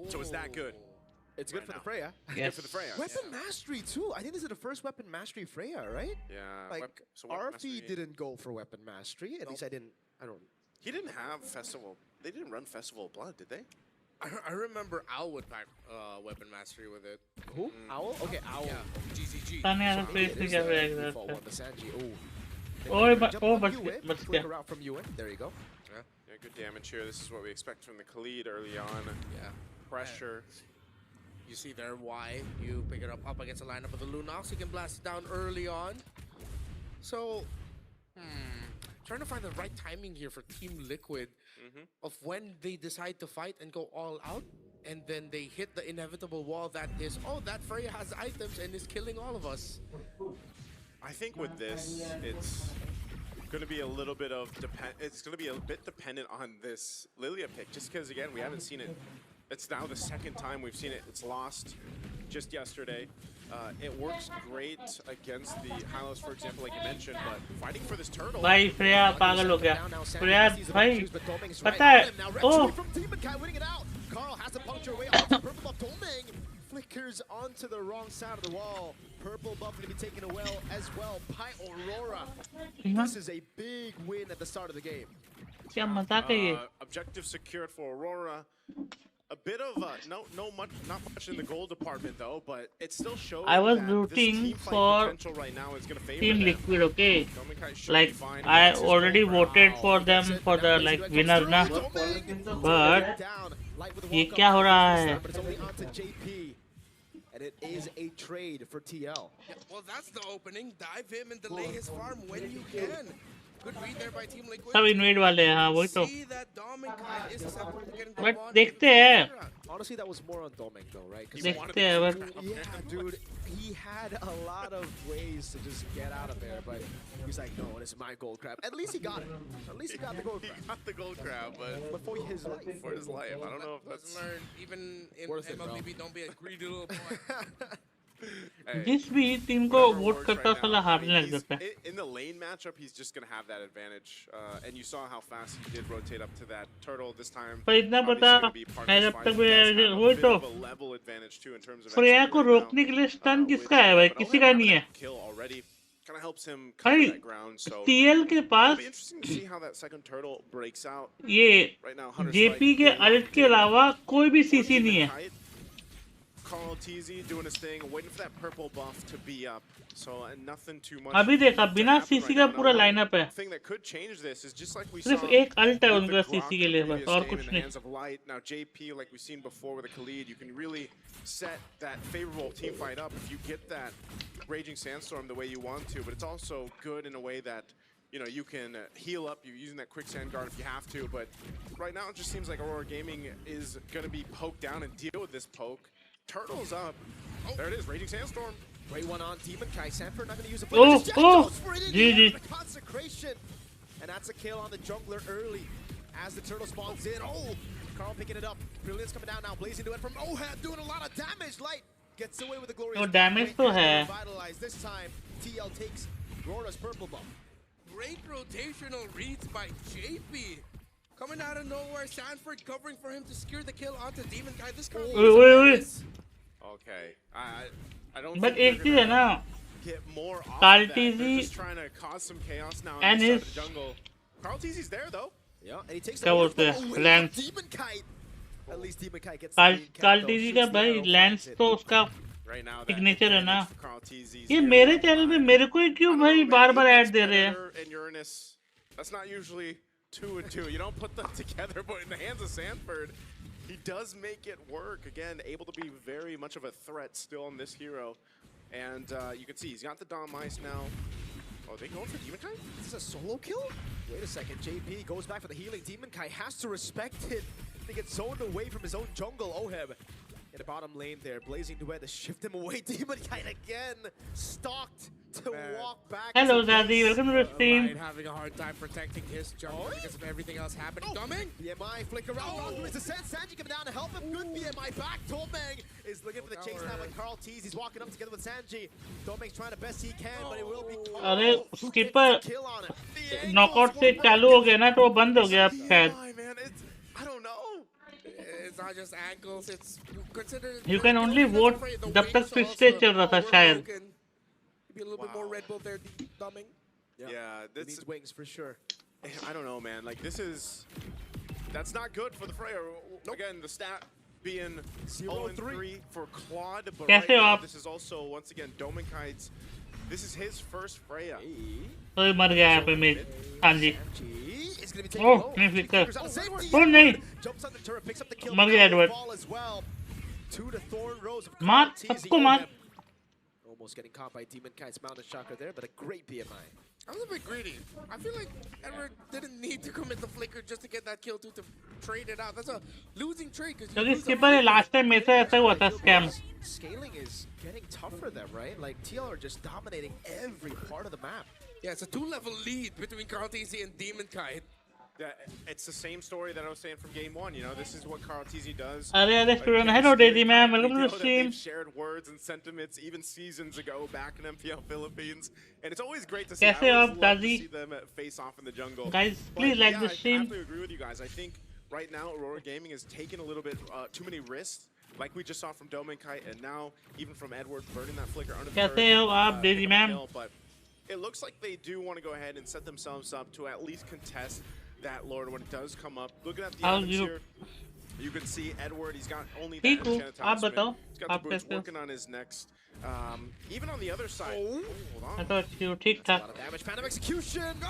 So is that good? It's good for the Freya. Yes. Good for the Freya. Weapon mastery too. I think this is the first weapon mastery Freya, right? Yeah. Like RFD didn't go for weapon mastery. At least I don't. He didn't have festival. They didn't run Festival of Blood, did they? I remember Owl would pack weapon mastery with it. Who? Owl? Okay, Owl. Yeah. GCG. Flicker out from Ewan. There you go. Yeah, good damage here. This is what we expect from the Khalid early on. Yeah. Pressure. You see there why you pick it up against the lineup of the Lunox. You can blast it down early on. So, trying to find the right timing here for Team Liquid of when they decide to fight and go all out, and then they hit the inevitable wall that is, oh, that Freya has items and is killing all of us. I think with this, it's going to be a little bit of it's going to be a bit dependent on this Lilia pick, just because again we haven't seen it. It's now the second time we've seen it. It's lost just yesterday. It works great against the Hylos, for example, like you mentioned, but fighting for this turtle. भाई Freya पागल हो गया। Freya भाई पता है? Oh. Carl has to puncture away onto purple buff. Doming flickers onto the wrong side of the wall. Purple buff going to be taken away as well by Aurora. This is a big win at the start of the game. क्या मजाक है ये? Objective secured for Aurora. A bit of not much in the gold department though, but it still shows. I was rooting for right now is going to favor Team Liquid, okay? Like I already voted for them for the like winner na. But ये क्या हो रहा है? And it is a trade for TL. Yeah, well, that's the opening. Dive him and delay his farm when you can. Good read there by Team Liquid. सब invade वाले हैं, हाँ वही तो. See that Dom and Kyle is susceptible to getting But involved देखते in the हैं. second round. Honestly, that was more on Dominic though, right? 'Cause देखते हैं बस. yeah, dude, he had a lot of ways to just get out of there, but he's like, no, it's my gold crab. At least he got it. At least he got the gold crab. He got the gold crab, But for his life. for his life, I don't know if that's Lesson learned, even in worth it, bro. MLBB, don't be a greedy little boy. Hey, जिस भी team को whatever vote works करता right है साला now. I हारने mean, लग जाता है. in the lane matchup, he's just gonna have that advantage, and you saw how fast he did rotate up to that turtle this time. पर इतना पता Obviously gonna be part of है this जब fight. तक He does मैं have a वही bit तो of a level advantage too in terms of Freya XP को right रोकने के लिए स्टन किसका है भाई, but किसी Owen का having नहीं है. that kill already kind of helps him cover भाई that ground. So टीएल के it'll pass be interesting to see how that second turtle breaks out. ये Right now, Hunter JP Strike के getting alt locked के in. अलावा कोई भी Or CC even नहीं है. Kite. Carl TZ doing his thing, waiting for that purple buff to be up. So nothing too much. अभी देखा to बिना happen सीसी right का now. पूरा Now, लाइनअप है. thing that could change this is just like we सिर्फ saw एक alt है with उनका the सीसी Glock के in लिए the बस previous और game कुछ in the नहीं. hands of Light. Now JP, like we've seen before with the Khalid, you can really set that favorable team fight up if you get that Raging Sandstorm the way you want to, but it's also good in a way that you can heal up. You're using that quicksand guard if you have to, but right now it just seems like Aurora Gaming is going to be poked down and deal with this poke. Turtle's up. Oh, there it is, Raging Sandstorm. Great one on Demon Kai. Sanford not going to use a Oh, Just oh, goes for it in GG. the end, the consecration. And that's a kill on the jungler early as the turtle spawns in. Oh, Carl picking it up. Brilliant's coming down now. Blazing to it from Ohad, doing a lot of damage. Light gets away with the glorious. तो damage तो है. Revitalized. This time, TL takes Rora's purple buff. Great rotational reads by JP. Coming out of nowhere, Sanford covering for him to secure the kill onto Demon Kai. This guy wait. Okay. I don't But think एक चीज है ना, get more off Carl of that. They're TZ just trying to cause some chaos now and on this side his- of the jungle. Carl TZ's there though. Yeah, and he takes क्या बोलते the हैं, away Lance. from Demon Kite. At least Demon Kite gets Carl the clean Carl cap, TG though. का Shoots the भाई arrow, Lance finds it. तो उसका Right now, that signature है ना. advantage for Carl TZ 's ये here मेरे on channel पे high. मेरे को ही क्यों I don't भाई know, man. बार बार Apex ऐड दे रहे हैं. Predator and Uranus, that's not usually 2 and 2. You don't put them together, but in the hands of Sanford, he does make it work. Again, able to be very much of a threat still on this hero. And you can see he's got the Dom Ice now. Oh, are they going for Demon Kai? Is this a solo kill? Wait a second, JP goes back for the healing. Demon Kai has to respect it. They get zoned away from his own jungle. Oheb in the bottom lane there. Blazing Duet to shift him away. Demon Kai again stalked to walk back. Hello to Zaddy, base. welcome to the stream. Light having a hard time protecting his jungle because of everything else happening. Coming! BMI flicker around. Oh. It's a Sanji coming down to help him. Good BMI back. Domeng is looking for the chase now with Carl Tease. He's walking up together with Sanji. Domeng's trying the best he can, but it will be अरे who skipper gets the kill on it. Knockout से चालू हो गया ना तो वो बंद हो गया शायद. Why, man? I don't know. It's not just ankles, it's considered. You can only vote जब तक twisted चल रहा था शायद. Maybe a little bit more Red Bull there, Doming. Yeah, He this needs wings for sure. I don't know, man. Like that's not good for the Freya. Again, the stat being 0-3 for Claude, but right कैसे हो now आप? this is also once again Dominkite's. This is his first Freya. तो मर गया यहाँ पे मेज. हाँ जी. Sanji is going to be taken Oh, low. नहीं flicker. Flickers out of safety. Oh नहीं. Jumps on the turret, picks up the kill. मर गया Edward. Ball as well. To the thorn rows of मार, Carl Tease. सबको मार. Almost getting caught by Demon Kite's mounted chakra there, but a great BMI. I was a bit greedy. I feel like Edward didn't need to commit the flicker just to get that kill to trade it out. That's a losing trade because क्योंकि skipper ने last time मेरे साथ ऐसा हुआ था scam. Scaling is getting tough for them, right? Like TL are just dominating every part of the map. Yeah, it's a 2-level lead between Carl TZ and Demon Kite. Yeah, it's the same story that I was saying from game one. You know, this is what Carl TZ does. अरे student Against hello Daisy Demon ma'am, Kite. We welcome to know the that stream. they've shared words and sentiments even seasons ago back in MPL Philippines, and it's always great to see. कैसे I हो always आप, love to दादी? see them face off in the jungle. Guys, But please like yeah, the stream. I have to agree with you guys. I think right now Aurora Gaming is taking a little bit too many risks, like we just saw from Dominkite, and now even from Edward burning that flicker under the कैसे turret, हो आप, Daisy picking up ma'am? the kill, but it looks like they do want to go ahead and set themselves up to at least contest that Lord when it does come up. Looking at the How's items you? here, you can see Edward. He's got only that ठीक हूँ, enchanted आप talisman. बताओ, He's got the आप boots कैसे हो? working on his next. Even on the other side. Oh, hold मैं on. तो अच्छी हूँ, ठीक A ठाक. lot of damage. Phantom execution.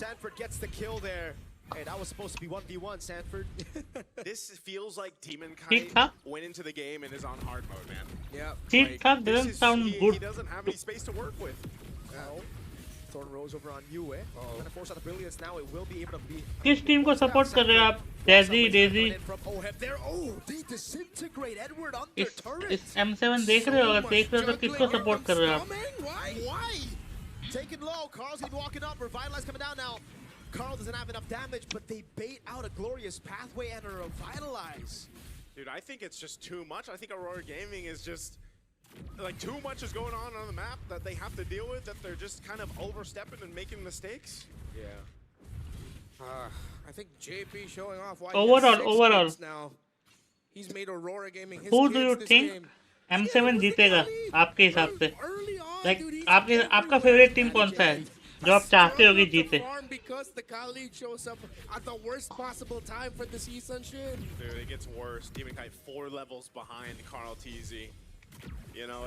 Sanford gets the kill there. Hey, that was supposed to be 1v1, Sanford. This feels like Demon ठीक Kite ठाक. went into the game and is on hard mode, man. Yeah. ठीक ठाक This doesn't is, sound he good. doesn't have any space to work with. किस team को support कर रहे हो आप? डेजी डेजी इस M7 देख रहे हो? अगर देख रहे हो तो किसको सपोर्ट कर रहे हो आप? Taken low, Carl's gonna be walking up, Revitalize coming down now. Carl doesn't have enough damage, but they bait out a glorious pathway and a Revitalize. Dude, I think it's just too much. I think Aurora Gaming is just, like, too much is going on the map that they have to deal with, that they're just kind of overstepping and making mistakes. Yeah. I think JP showing off why overall now. He's made Aurora Gaming his who do you this think game. M7 जीतेगा आपके हिसाब से? Like आपका favourite team कौन सा है जो आप चाहते हो कि जीते? Because the Khalid shows up at the worst possible time for the season shit. Dude, it gets worse. Demon Kite 4 levels behind Carl TZ. You know,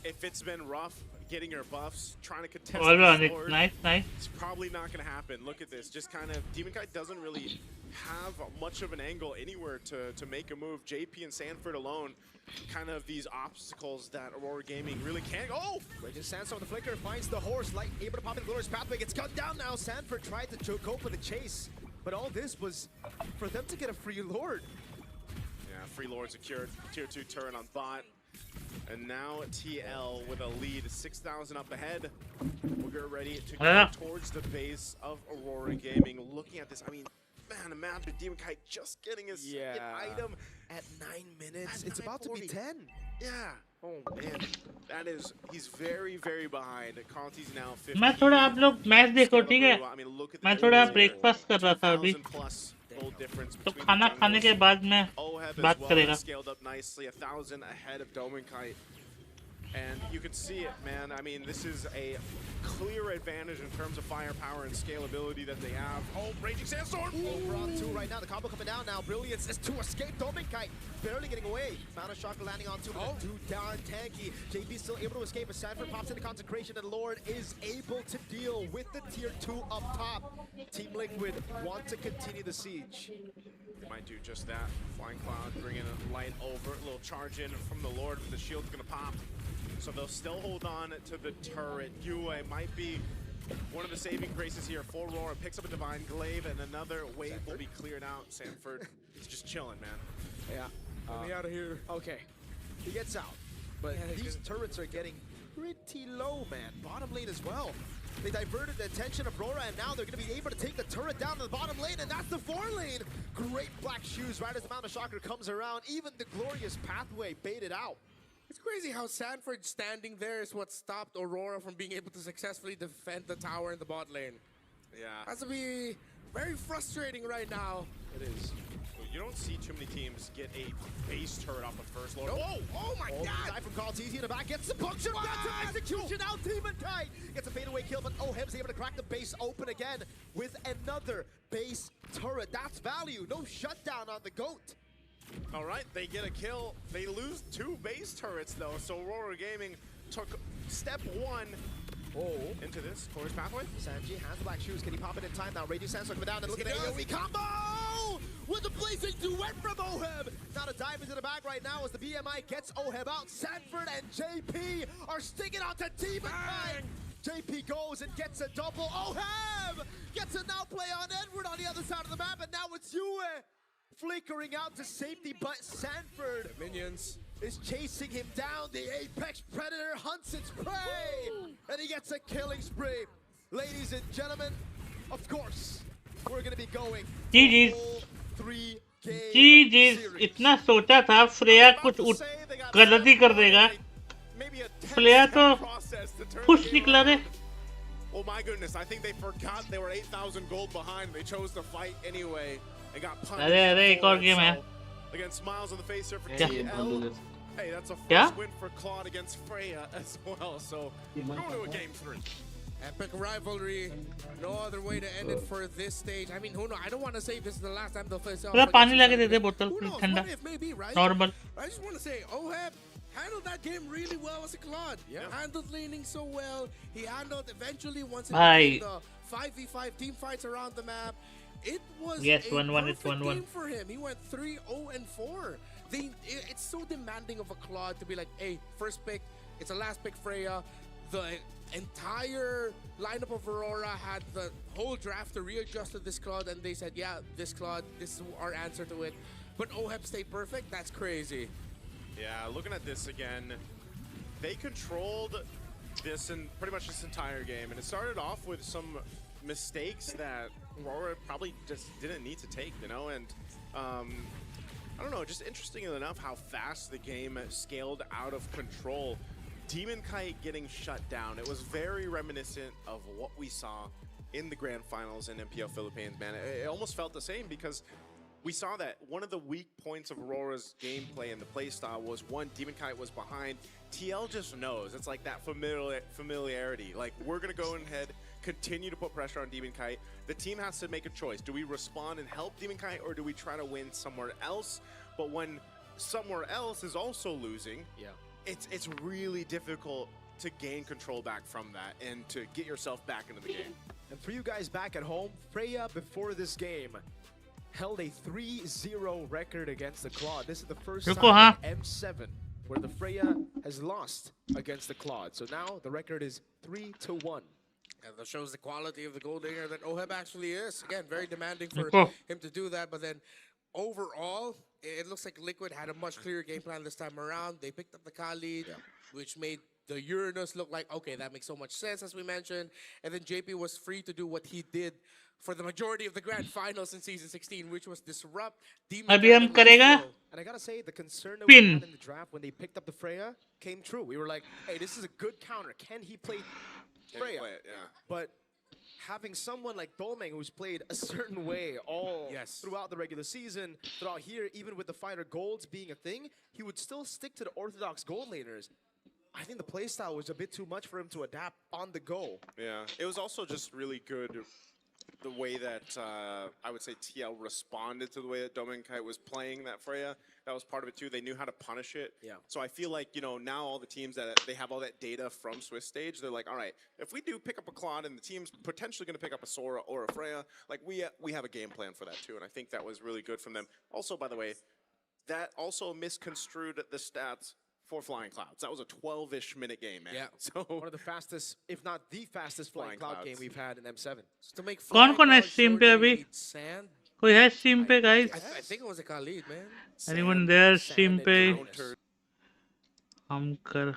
if it's been rough getting your buffs, trying to contest all around the it. Lord, Nice. it's probably not going to happen. Look at this. Just kind of, Demon Kite doesn't really have much of an angle anywhere to make a move. JP and Sanford alone, kind of these obstacles that Aurora Gaming really can't. Oh! Raging Sandstorm, the flicker finds the horse, light able to pop in the glorious pathway, gets gunned down now. Sanford tried to go for the chase, but all this was for them to get a free Lord. Yeah, free Lord secured. Tier 2 turret on bot. And now TL with a lead, 6,000 up ahead. We'll get ready to go towards the base of Aurora Gaming. Looking at this, I mean, man, imagine Demon Kite just getting his second item at 9 minutes. It's about to be 10. Yeah. Oh man, that is, he's very, very behind. Conti's now 50. मैं थोड़ा आप लोग match देखो, ठीक है? मैं थोड़ा breakfast कर रहा था अभी, तो खाना खाने के बाद मैं बात करेगा. Scaled up nicely, 1,000 ahead of Demon Kite. And you can see it, man. I mean, this is a clear advantage in terms of firepower and scalability that they have. Oh, Raging Sandstorm! Over on 2 right now. The combo coming down now. Brilliance is to escape. Dominkite barely getting away. Found a shocker landing on 2, but too darn tanky. JB still able to escape, but Sanford pops into Consecration, and Lord is able to deal with the tier 2 up top. Team Liquid want to continue the siege. They might do just that. Flying Cloud bringing a light over. A little charge in from the Lord, but the shield's gonna pop. So they'll still hold on to the turret. Yue might be one of the saving graces here for Aurora. Picks up a Divine Glaive, and another wave will be cleared out. Sanford is just chilling, man. Yeah. Get me out of here. Okay. He gets out. But these turrets are getting pretty low, man. Bottom lane as well. They diverted the attention of Aurora, and now they're going to be able to take the turret down to the bottom lane, and that's the 4 lane. Great black shoes right as the Mount of Shocker comes around. Even the glorious pathway baited out. It's crazy how Sanford standing there is what stopped Aurora from being able to successfully defend the tower in the bot lane. Yeah. Has to be very frustrating right now. It is. Well, you don't see too many teams get a base turret off the first Lord. Nope. Whoa! Oh my God! Die from Carl TZ in the back, gets the puncture, gets an execution out, Demon Kite! Gets a fadeaway kill, but Oheb's able to crack the base open again with another base turret. That's value. No shutdown on the GOAT. All right, they get a kill. They lose 2 base turrets, though, so Aurora Gaming took step 1 into this Chorus pathway. Sanji has the black shoes. Can he pop it in time now? Radiant Sandstorm coming down and look at the AoE combo! With a blazing duet from Oheb! Now to dive into the back right now as the BGMI gets Oheb out. Sanford and JP are sticking out to Demon Kite! JP goes and gets a double. Oheb gets an outplay on Edward on the other side of the map, and now it's Yue flickering out to safety, but Sanford Minions is chasing him down. The Apex Predator hunts its prey, and he gets a killing spree. Ladies and gentlemen, of course, we're going to be going GG's. 3-game GG's. इतना सोचा था Freya कुछ गलती कर देगा. Freya तो खुश निकला रे. Oh my goodness, I think they forgot they were 8,000 gold behind. They chose to fight anyway. They got punished. एक और गेम है. Against Smiles on the face here for TL. Hey, that's a first win for Claude against Freya as well. So, going to a game 3. Epic rivalry. No other way to end it for this stage. I mean, who knows? I don't want to say this is the last time they'll face off. पानी लगे दे दे बोतल ठंडा. Maybe, right? Normal. I just want to say, Oheb handled that game really well as a Claude. Yeah. Handled laning so well. He handled eventually once it became the 5v5 team fights around the map. It was a perfect game for him. He went 3-0-4. It's so demanding of a Claude to be like, hey, first pick, it's a last pick Freya. the entire lineup of Aurora had the whole draft to readjust to this Claude, and they said, yeah, this Claude, this is our answer to it. But OHEB stayed perfect. That's crazy. Yeah, looking at this again, they controlled this in pretty much this entire game, and it started off with some mistakes that Aurora probably just didn't need to take, you know, and I don't know, just interesting enough how fast the game scaled out of control. Demon Kite getting shut down, it was very reminiscent of what we saw in the grand finals in MPL Philippines, man. It almost felt the same because we saw that one of the weak points of Aurora's gameplay and the playstyle was, one, Demon Kite was behind. TL just knows. It's like that familiarity. Like, we're going to go ahead, continue to put pressure on Demon Kite. The team has to make a choice. Do we respond and help Demon Kite, or do we try to win somewhere else? But when somewhere else is also losing, it's really difficult to gain control back from that and to get yourself back into the game. And for you guys back at home, Freya, before this game, held a 3-0 record against the Claude. This is the first time in M7 where the Freya has lost against the Claude. So now the record is 3-1. And that shows the quality of the gold digger that OHEB actually is. Again, very demanding for him to do that. But then overall, it looks like Liquid had a much clearer game plan this time around. They picked up the Khalid, which made the Uranus look like, okay, that makes so much sense, as we mentioned. And then JP was free to do what he did for the majority of the grand finals in season 16, which was disrupt. अभी हम करेगा And I gotta say, the concern that we had in the draft when they picked up the Freya came true. We were like, hey, this is a good counter. Can he play Freya? But having someone like Dolmeng, who's played a certain way all throughout the regular season, throughout here, even with the fighter golds being a thing, he would still stick to the orthodox gold laners. I think the playstyle was a bit too much for him to adapt on the go. Yeah, it was also just really good the way that I would say TL responded to the way that Domenkite was playing that Freya. That was part of it too. They knew how to punish it. Yeah. So I feel like, you know, now all the teams that they have all that data from Swiss stage, they're like, all right, if we do pick up a Claude and the team's potentially going to pick up a Sora or a Freya, like we have a game plan for that too. And I think that was really good from them. Also, by the way, that also misconstrued the stats for Flying Clouds. That was a 12-ish minute game, man. Yeah. So one of the fastest, if not the fastest Flying Cloud game we've had in M7. So to make कौन है stream पे अभी? कोई है stream पे, guys? I think it was a Khalid, man. Anyone there stream पे? हम कर.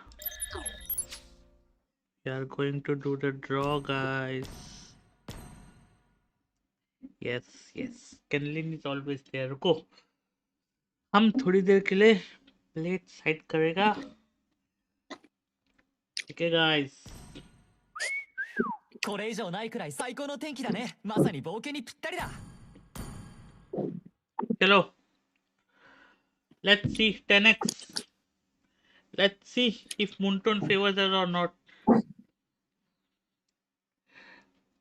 We are going to do the draw, guys. Yes, yes. Kenlin is always there. रुको. हम थोड़ी देर के लिए प्लेट साइड करेगा. ठीक है guys. これ以上ないくらい最高の天気だね。まさに冒険にぴったりだ。चलो. Let's see 10x. Let's see if Moonton favors us or not.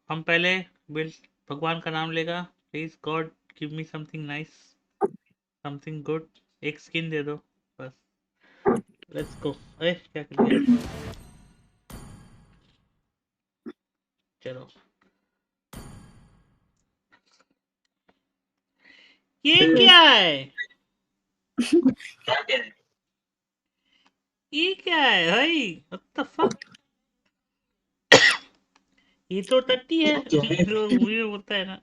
हम पहले बिल भगवान का नाम लेगा. Please God give me something nice, something good. एक स्किन दे दो बस. Let's go. अरे क्या कर दिया? चलो. ये क्या है? ये क्या है भाई? What the fuck? ये तो टट्टी है जो मुझे होता है ना.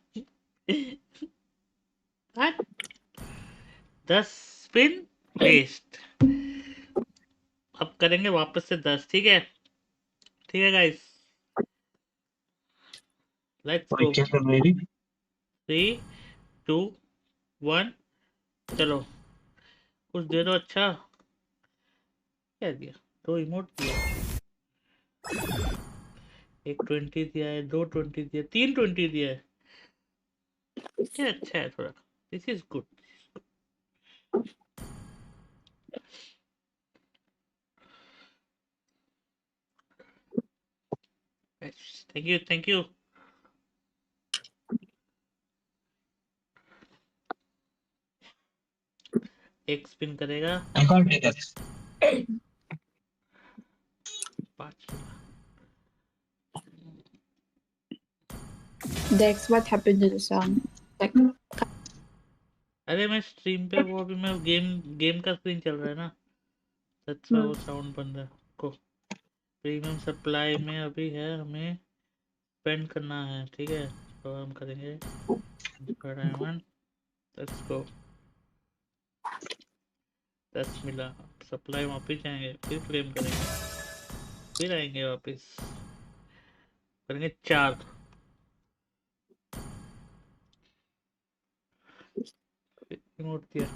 10 स्पिन वेस्ट. अब करेंगे वापस से 10. ठीक है, ठीक है गाइस. Let's go. 3 2 1 चलो. कुछ दे दो. अच्छा क्या दिया? 2 इमोट दिया. एक 20 दिया है, 2 20 दिया, 3 20 दिया है. क्या अच्छा है थोड़ा. This is good. Thank you, thank you. एक स्पिन करेगा. 5. Dex, what happened to the sound? Like, अरे मैं स्ट्रीम पे वो अभी मैं गेम का स्क्रीन चल रहा है ना. That's why वो साउंड बंद है. को प्रीमियम सप्लाई में अभी है, हमें स्पेंड करना है, ठीक है। तो हम करेंगे डायमंड, लेट्स गो। 10 मिला, सप्लाई वापस जाएंगे, फिर क्लेम करेंगे, फिर आएंगे वापस, करेंगे 4। रिमोट दिया,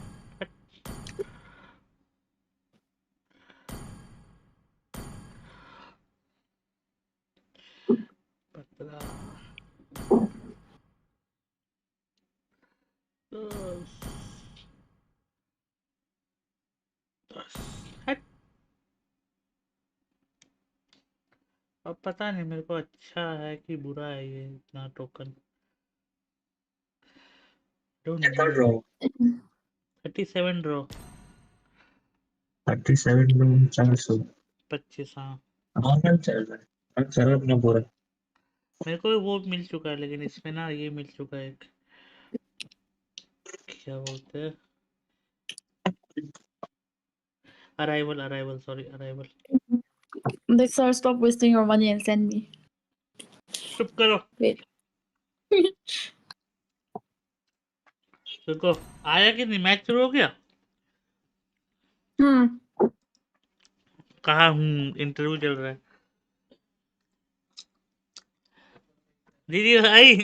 पतला 10। हट, अब पता नहीं मेरे को अच्छा है कि बुरा है ये इतना टोकन। Don't know. 37 ड्रॉ, 37 में 400 25। हाँ नॉर्मल चल रहा है। अब चलो अपना पूरा मेरे को वो मिल चुका है, लेकिन इसमें ना ये मिल चुका है एक, क्या बोलते हैं, arrival, arrival, sorry arrival. Next, sir, stop wasting your money and send me. चुप करो, Wait. देखो आया कि नहीं, मैच शुरू हो गया। कहा इंटरव्यू चल रहा है। दीदी भाई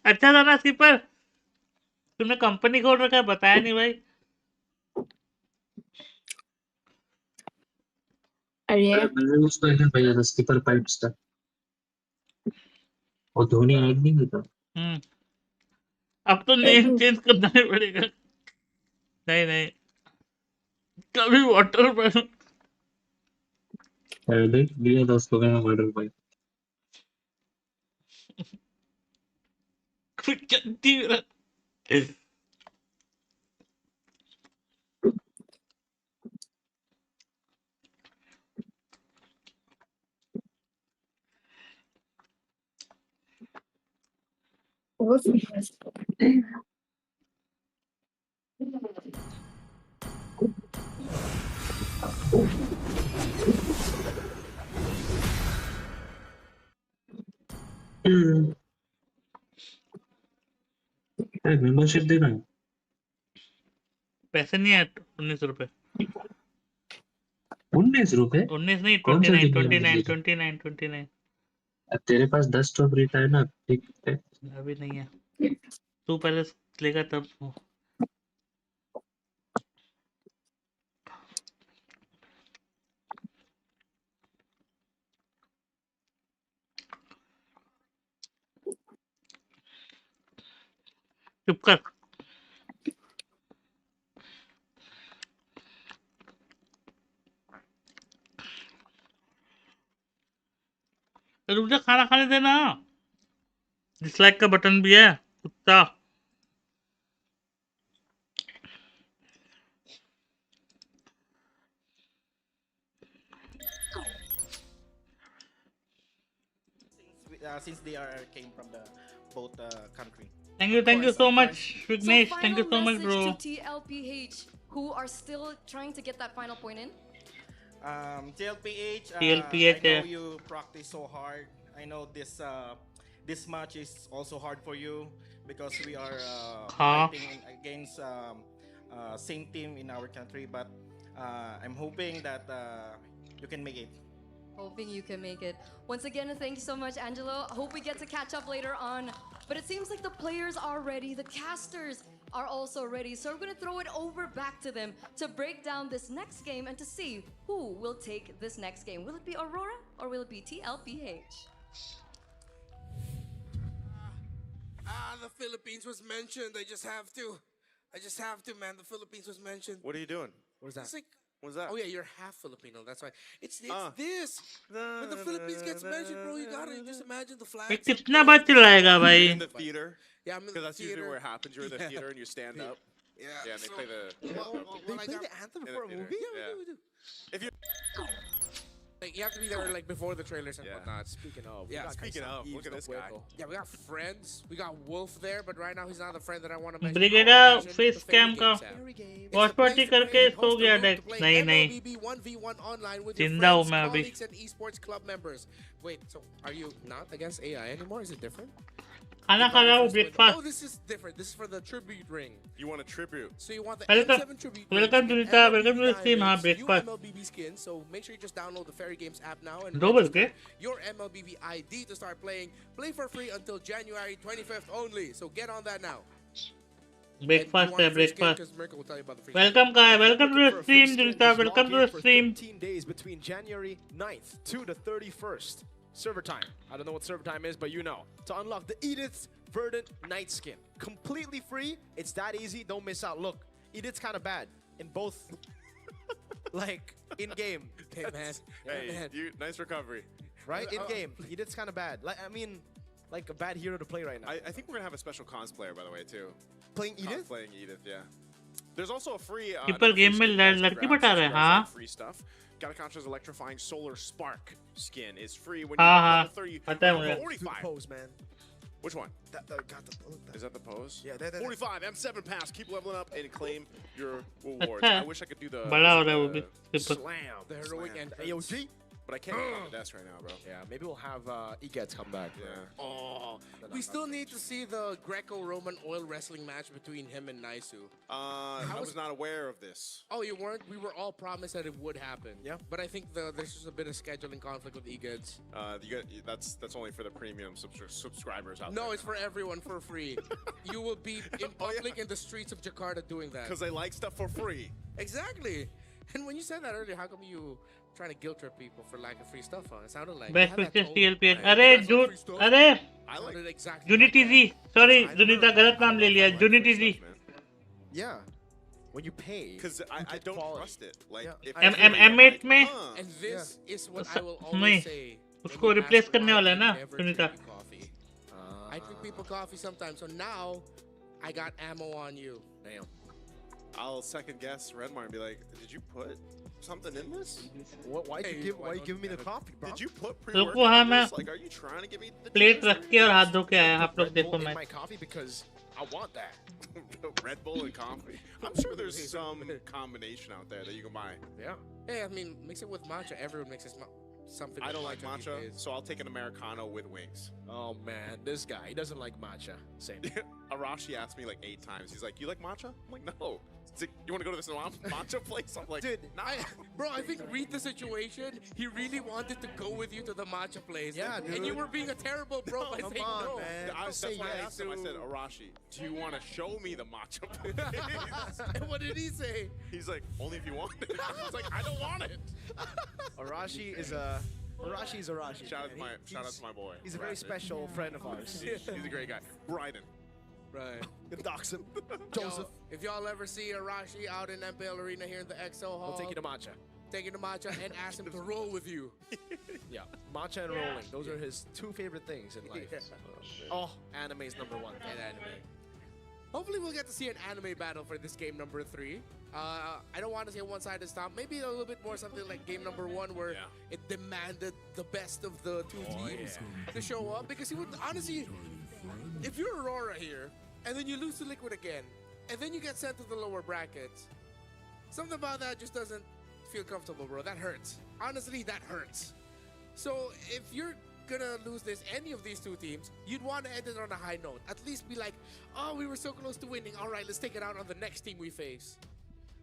अच्छा था ना स्कीपर, तुमने कंपनी खोल रखा है, बताया नहीं भाई। अरे मैंने उसको है भैया था स्कीपर पाइप्स का, और धोनी ऐड नहीं होता। अब तो नेम चेंज करना ही पड़ेगा। नहीं नहीं, कभी वाटर पर पहले दिया था उसको मैंने वाटर पाइप। चलती मेरा। what's this? मेंबरशिप देना है। पैसे नहीं है, 19 रुपए। 19 रुपए 19 नहीं, कौन सा 29 जीनियस 29 मिलेगा? 29 29। अब तेरे पास 10 स्टॉक रहता है ना, ठीक है। अभी नहीं है, तू पहले लेगा तब। चुप कर, रुक जा, खाना खाने देना। डिसलाइक का बटन भी है कुत्ता। Since they are came from the both country. Thank you so much, Vignesh. Thank you so much, bro. To TLPH, who are still trying to get that final point in. TLPH, TLPH, I know you practice so hard. I know this match is also hard for you because we are fighting against same team in our country. But I'm hoping that you can make it. Hoping you can make it. Once again, thank you so much, Angelo. I hope we get to catch up later on. But it seems like the players are ready. The casters are also ready. So we're going to throw it over back to them to break down this next game and to see who will take this next game. Will it be Aurora or will it be TLPH? The Philippines was mentioned. I just have to, man. The Philippines was mentioned. What are you doing? What is that? It's like, what's that? Oh yeah, you're half Filipino. That's why. It's this. When the Philippines gets mentioned, bro, you just imagine the flags. कितना बार चिल्लाएगा भाई? In the theater. Yeah, I'm in the Because that's theater. usually where it happens. You're in the theater and you stand up. Yeah, and they play the. They play the anthem in for a the theater. movie? Yeah. we do. If you. Like, you have to be there like before the trailers and whatnot. Speaking of, look at this guy. Yeah, we got friends. We got Wolf there, but right now he's not the friend that I want to mention. ब्रिगेडा face cam का watch party करके सो गया deck नहीं नहीं जिंदा हूँ मैं अभी esports club members. Wait, so are you not against AI anymore? Is it different? खाना खा रहा हूँ breakfast Oh, this is different. This is for the tribute ring. You want a tribute? So you want the Welcome. M7 tribute Welcome ring, to the MLBB welcome to the stream, हाँ, diamonds, breakfast. new MLBB skin. So make sure you just download the Fairy Games app now and दो बज गए your MLBB ID to start playing. Play for free until January 25th only. So get on that now. Breakfast है breakfast welcome का है welcome to the stream Juanita welcome to the stream 13 days between January 9th to the 31st. Server time. I don't know what server time is, but you know. To unlock the Edith's Verdant Night Skin. Completely free. It's that easy. Don't miss out. Look, Edith's kind of bad in both, like, in-game. Hey, man. Hey, you, nice recovery. Right? In-game. Edith's kind of bad. Like, I mean, like a bad hero to play right now. I think we're going to have a special cons player, by the way, too. Playing Edith? Playing Edith, yeah. There's also a free... people game में लड़की बता रहे हैं हाँ free stuff. Galacontra's electrifying solar spark skin is free when you हाँ 30 पता है मुझे 45. Pose, man. Which one? Got the Is that the pose? Yeah, that. 45 M7 pass. Keep leveling up and claim your rewards. I wish I could do the बड़ा हो रहा है वो भी Slam. The heroic Slam. entrance. AOG. But I can't get on the desk right now, bro. Yeah, maybe we'll have Egets come back. Yeah. Oh, we still need to see the Greco-Roman oil wrestling match between him and Naisu. I was not aware of this. Oh, you weren't? We were all promised that it would happen. Yeah. But I think there's just a bit of scheduling conflict with Egeds. That's only for the premium subscribers out there. No, it's for everyone for free. You will be in public in the streets of Jakarta doing that. Because they like stuff for free. Exactly. And when you said that earlier, how come you trying to guilt trip people for lack of free stuff? Huh? It sounded like best pictures TLPH अरे अरे Unity Z sorry जुनिता गलत नाम ले लिया Unity Z Yeah. When you pay. Because I don't trust it. Like M8 में and this is what I will always say. उसको replace करने वाला है ना जुनिता I drink people coffee sometimes, so now I got ammo on you. Damn. I'll second guess Redmar and be like, did you put something in this? Why you giving me the coffee, bro? Did you put रुको हाँ मैं like, are you trying to give me the plate रख के और हाथ धो के आया आप लोग देखो मैं my coffee because I want that. Red Bull and coffee. I'm sure there's some combination out there that you can buy. Yeah. Hey, I mean, mix it with matcha. Everyone mixes something. I don't like matcha, so I'll take an Americano with wings. Oh man, this guy, he doesn't like matcha. Same. Arashi asked me like 8 times. He's like, you like matcha? I'm like, no. He's like, you want to go to this matcha place? I'm like, dude, bro, I think read the situation. He really wanted to go with you to the matcha place. Yeah, dude. And you were being a terrible bro by saying no. Man. That's why I asked him. I said, Arashi, do you want to show me the matcha place? And what did he say? He's like, only if you want it. I was like, I don't want it. Arashi is Arashi. Shout out to my boy. He's a very special friend of ours. He's a great guy. Bryden. Right. Dox him. Joseph. Yo, if y'all ever see Arashi out in MPL Arena here in the XO Hall, We'll take you to matcha. Take you to matcha and ask him to roll with you. Yeah, matcha and rolling. Those are his 2 favorite things in life. Oh, anime is number 1. And anime. Hopefully we'll get to see an anime battle for this game number 3. I don't want to say one-sided stomp. Maybe a little bit more something like game number 1 where it demanded the best of the 2 teams to show up. Because you would honestly, if you're Aurora here and then you lose to Liquid again and then you get sent to the lower brackets, something about that just doesn't feel comfortable, bro. That hurts. Honestly, that hurts. So if you're gonna lose any of these 2 teams, you'd want to end it on a high note. At least be like, oh, we were so close to winning. All right, let's take it out on the next team we face.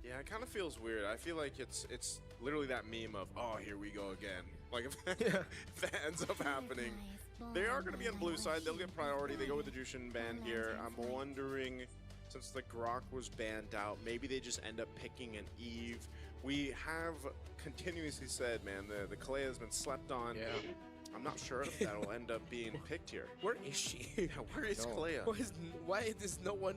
Yeah, it kind of feels weird. I feel like it's literally that meme of, oh, here we go again. Like, if that ends up happening, they are going to be on blue side. They'll get priority. They go with the Jushin ban here. I'm wondering, since the Grok was banned out, maybe they just end up picking an Eve. We have continuously said, man, the Kalea has been slept on. Yeah. I'm not sure if that'll end up being picked here. Where is she? Where is Kalea? Why is no one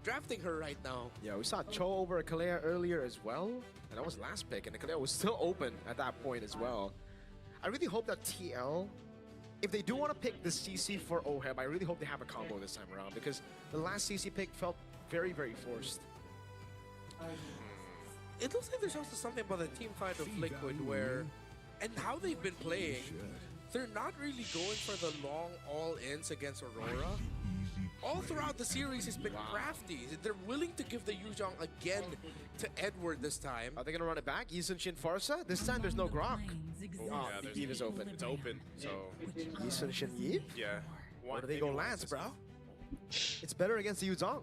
drafting her right now? Yeah, we saw Cho over Kalea earlier as well. And that was last pick, and the Kalea was still open at that point as well. I really hope that TL, if they do want to pick the CC for OHEB, I really hope they have a combo this time around, because the last CC pick felt very, very forced. It looks like there's also something about the team fight of Liquid where And how they've been playing, they're not really going for the long all-ins against Aurora. All throughout the series, it's been crafty. They're willing to give the Yuzhong again to Edward this time. Are they going to run it back? Yisun Shin Farsa? This time there's no Grok. Oh, the Eve is open. It's open, so... Yisun Shin Eve? Yeah. Why do they go Lance, bro? It's better against the Yuzhong.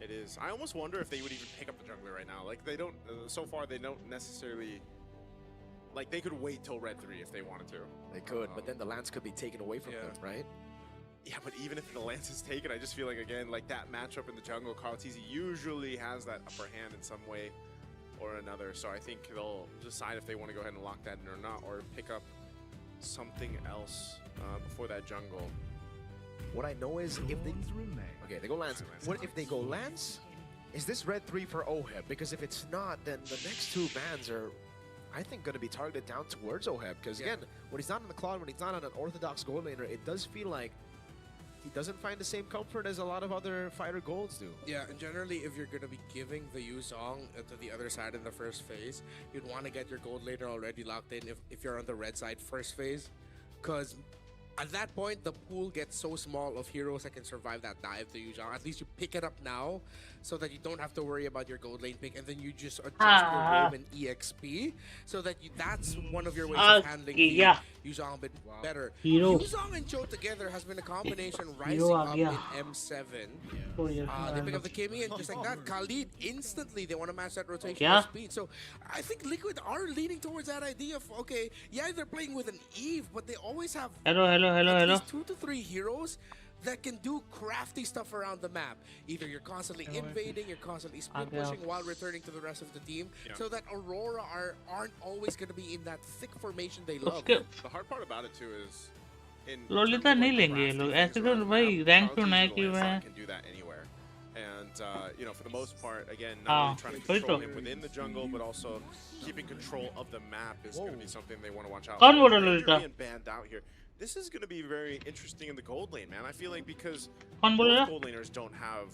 It is. I almost wonder if they would even pick up the jungler right now. Like, they don't... so far, they don't necessarily... Like, they could wait till Red 3 if they wanted to. They could, but then the Lance could be taken away from them, right? Yeah, but even if the Lance is taken, I just feel like, again, like that matchup in the jungle, Karl'Teze usually has that upper hand in some way or another. So I think they'll decide if they want to go ahead and lock that in or not, or pick up something else before that jungle. What I know is if they... Okay, they go Lance. What if they go Lance? Is this Red 3 for OHEB? Because if it's not, then the next two bans are, I think, going to be targeted down towards OHEB. Because again, when he's not on the Claude, when he's not on an orthodox gold laner, it does feel like he doesn't find the same comfort as a lot of other fighter golds do. Yeah, and generally, if you're going to be giving the Yuzhong to the other side in the first phase, you'd want to get your gold laner already locked in if you're on the red side first phase. Because at that point, the pool gets so small of heroes that can survive that dive to Yuzhong. At least you pick it up now so that you don't have to worry about your gold lane pick, and then you just adjust your roam and EXP so that that's one of your ways of handling the Yuzhong a bit better. Yuzhong and Cho together has been a combination rising up in M7. They pick up the Kimmy, and just like that, Khalid instantly, they want to match that rotational speed. So I think Liquid are leaning towards that idea of, okay, yeah, they're playing with an Eve, but they always have at least 2 to 3 heroes that can do crafty stuff around the map. Either you're constantly invading, you're constantly split pushing while returning to the rest of the team, so that Aurora aren't always going to be in that thick formation they love. The hard part about it too is, Lolita नहीं लेंगे ये लोग ऐसे तो भाई rank तो नहीं कि मैं can do that anywhere. And you know, for the most part, again, not only trying to control him within the jungle, but also keeping control of the map is going to be something they want to watch out for. Being banned out here. This is going to be very interesting in the gold lane, man. I feel like because most gold laners don't have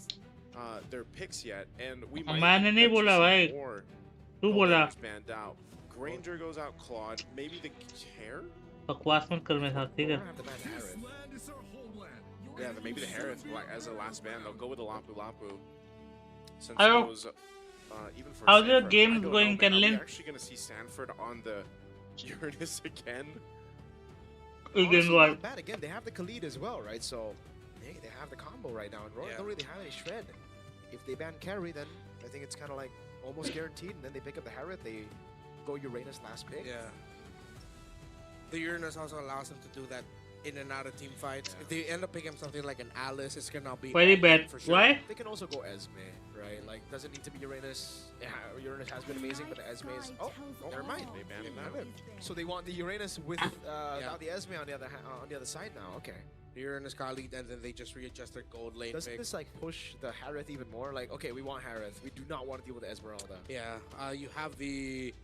their picks yet, and we might see more gold laners banned out. Granger goes out, Claude, maybe the Hair? Yeah, maybe the Harith, like, as a last ban, they'll go with the Lapu Lapu. Since those, even for how's your game going, Kenlin? Are we actually going to see Sanford on the Uranus again? Not bad. Again, they have the Khalid as well, right? So they have the combo right now, and Roy don't really have any shred. If they ban carry, then I think it's kind of like almost guaranteed. And then they pick up the Harith, they go Uranus last pick. Yeah. The Uranus also allows them to do that in and out of team fights. If they end up picking something like an Alice, it's gonna be very bad for sure. Why? They can also go Esme, right? Like, doesn't need to be Uranus. Yeah, Uranus has been amazing, but the Esme is... Oh, never mind. They banned him. So they want the Uranus with the Esme on the other side now. Okay. Uranus, Khalid, and then they just readjust their gold lane. Doesn't this like push the Harith even more? Like, okay, we want Harith. We do not want to deal with Esmeralda. Yeah. You have the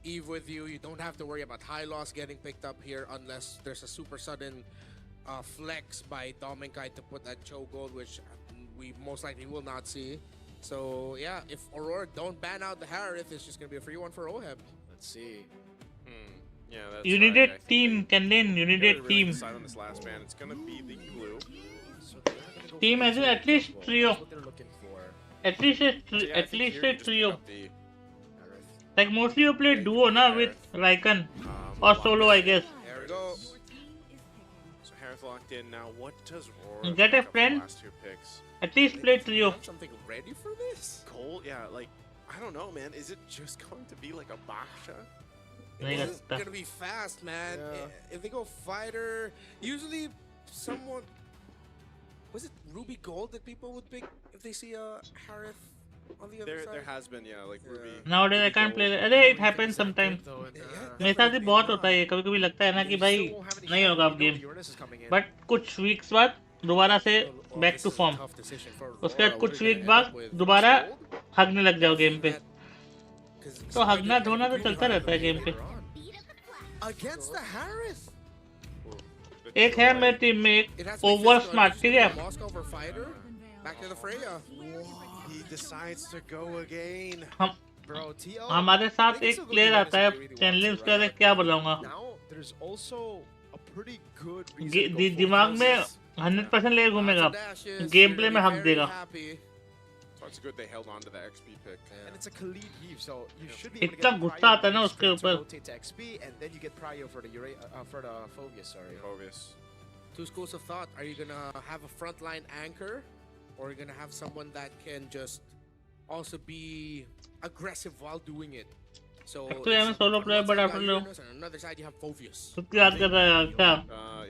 Eve with you. You don't have to worry about high loss getting picked up here unless there's a super sudden flex by Dominkai to put that Cho gold, which we most likely will not see. So yeah, if Aurora don't ban out the Harith, it's just gonna be a free one for OHEB. Let's see. Yeah, that's you need a team, Kenlin. You need a team. Decide on this last ban. It's gonna be the glue. Team as at least trio. At least a trio. Like mostly you play duo na with Raikon or solo, I guess. There we go. So Harith locked in now. What does Aurora get a friend? Last 2 picks? At least play trio. Something ready for this? Cole, yeah, like I don't know, man. Is it just going to be like a Baksha? It's gonna be fast, man. Yeah. If they go fighter, usually someone was it Ruby Gold that people would pick if they see a Harith on the other side? There has been, yeah, like Ruby. Nowadays I can't play. अरे it happens sometimes. मेरे साथ भी बहुत होता है. कभी-कभी लगता है ना कि भाई नहीं होगा अब गेम. But कुछ weeks बाद दोबारा से back to form. उसके बाद कुछ week बाद दोबारा हगने लग जाओ गेम पे. तो हगना धोना तो चलता रहता है गेम पे. Against the Harith. एक है मेरी टीम में एक ओवर स्मार्ट, ठीक है? Back to the Freya. He decides to go again. हमारे साथ एक प्लेयर आता है चैनल उसके बाद क्या बताऊंगा दिमाग में 100% ले घूमेगा गेम प्ले में हक देगा इतना गुस्सा आता है ना उसके ऊपर Two schools of thought. Are you gonna have a frontline anchor, or are you gonna have someone that can just also be aggressive while doing it? So actually I'm a solo player, but after on another side you have Phovius. खुद याद कर रहा है क्या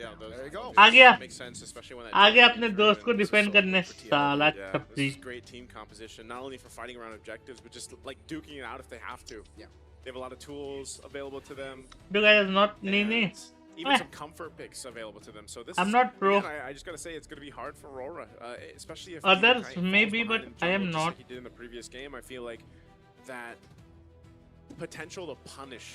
Yeah, there you go. आ गया Makes sense, especially when आ गया अपने दोस्त को डिफेंड करने साला छपरी great team composition, not only for fighting around objectives, but just like duking it out if they have to. Yeah, they have a lot of tools available to them. You guys are not Nini. Even some comfort picks available to them. So this I'm not pro. I just gotta say it's gonna be hard for Aurora, especially if others maybe, but I am not. Like he did in the previous game. I feel like that potential to punish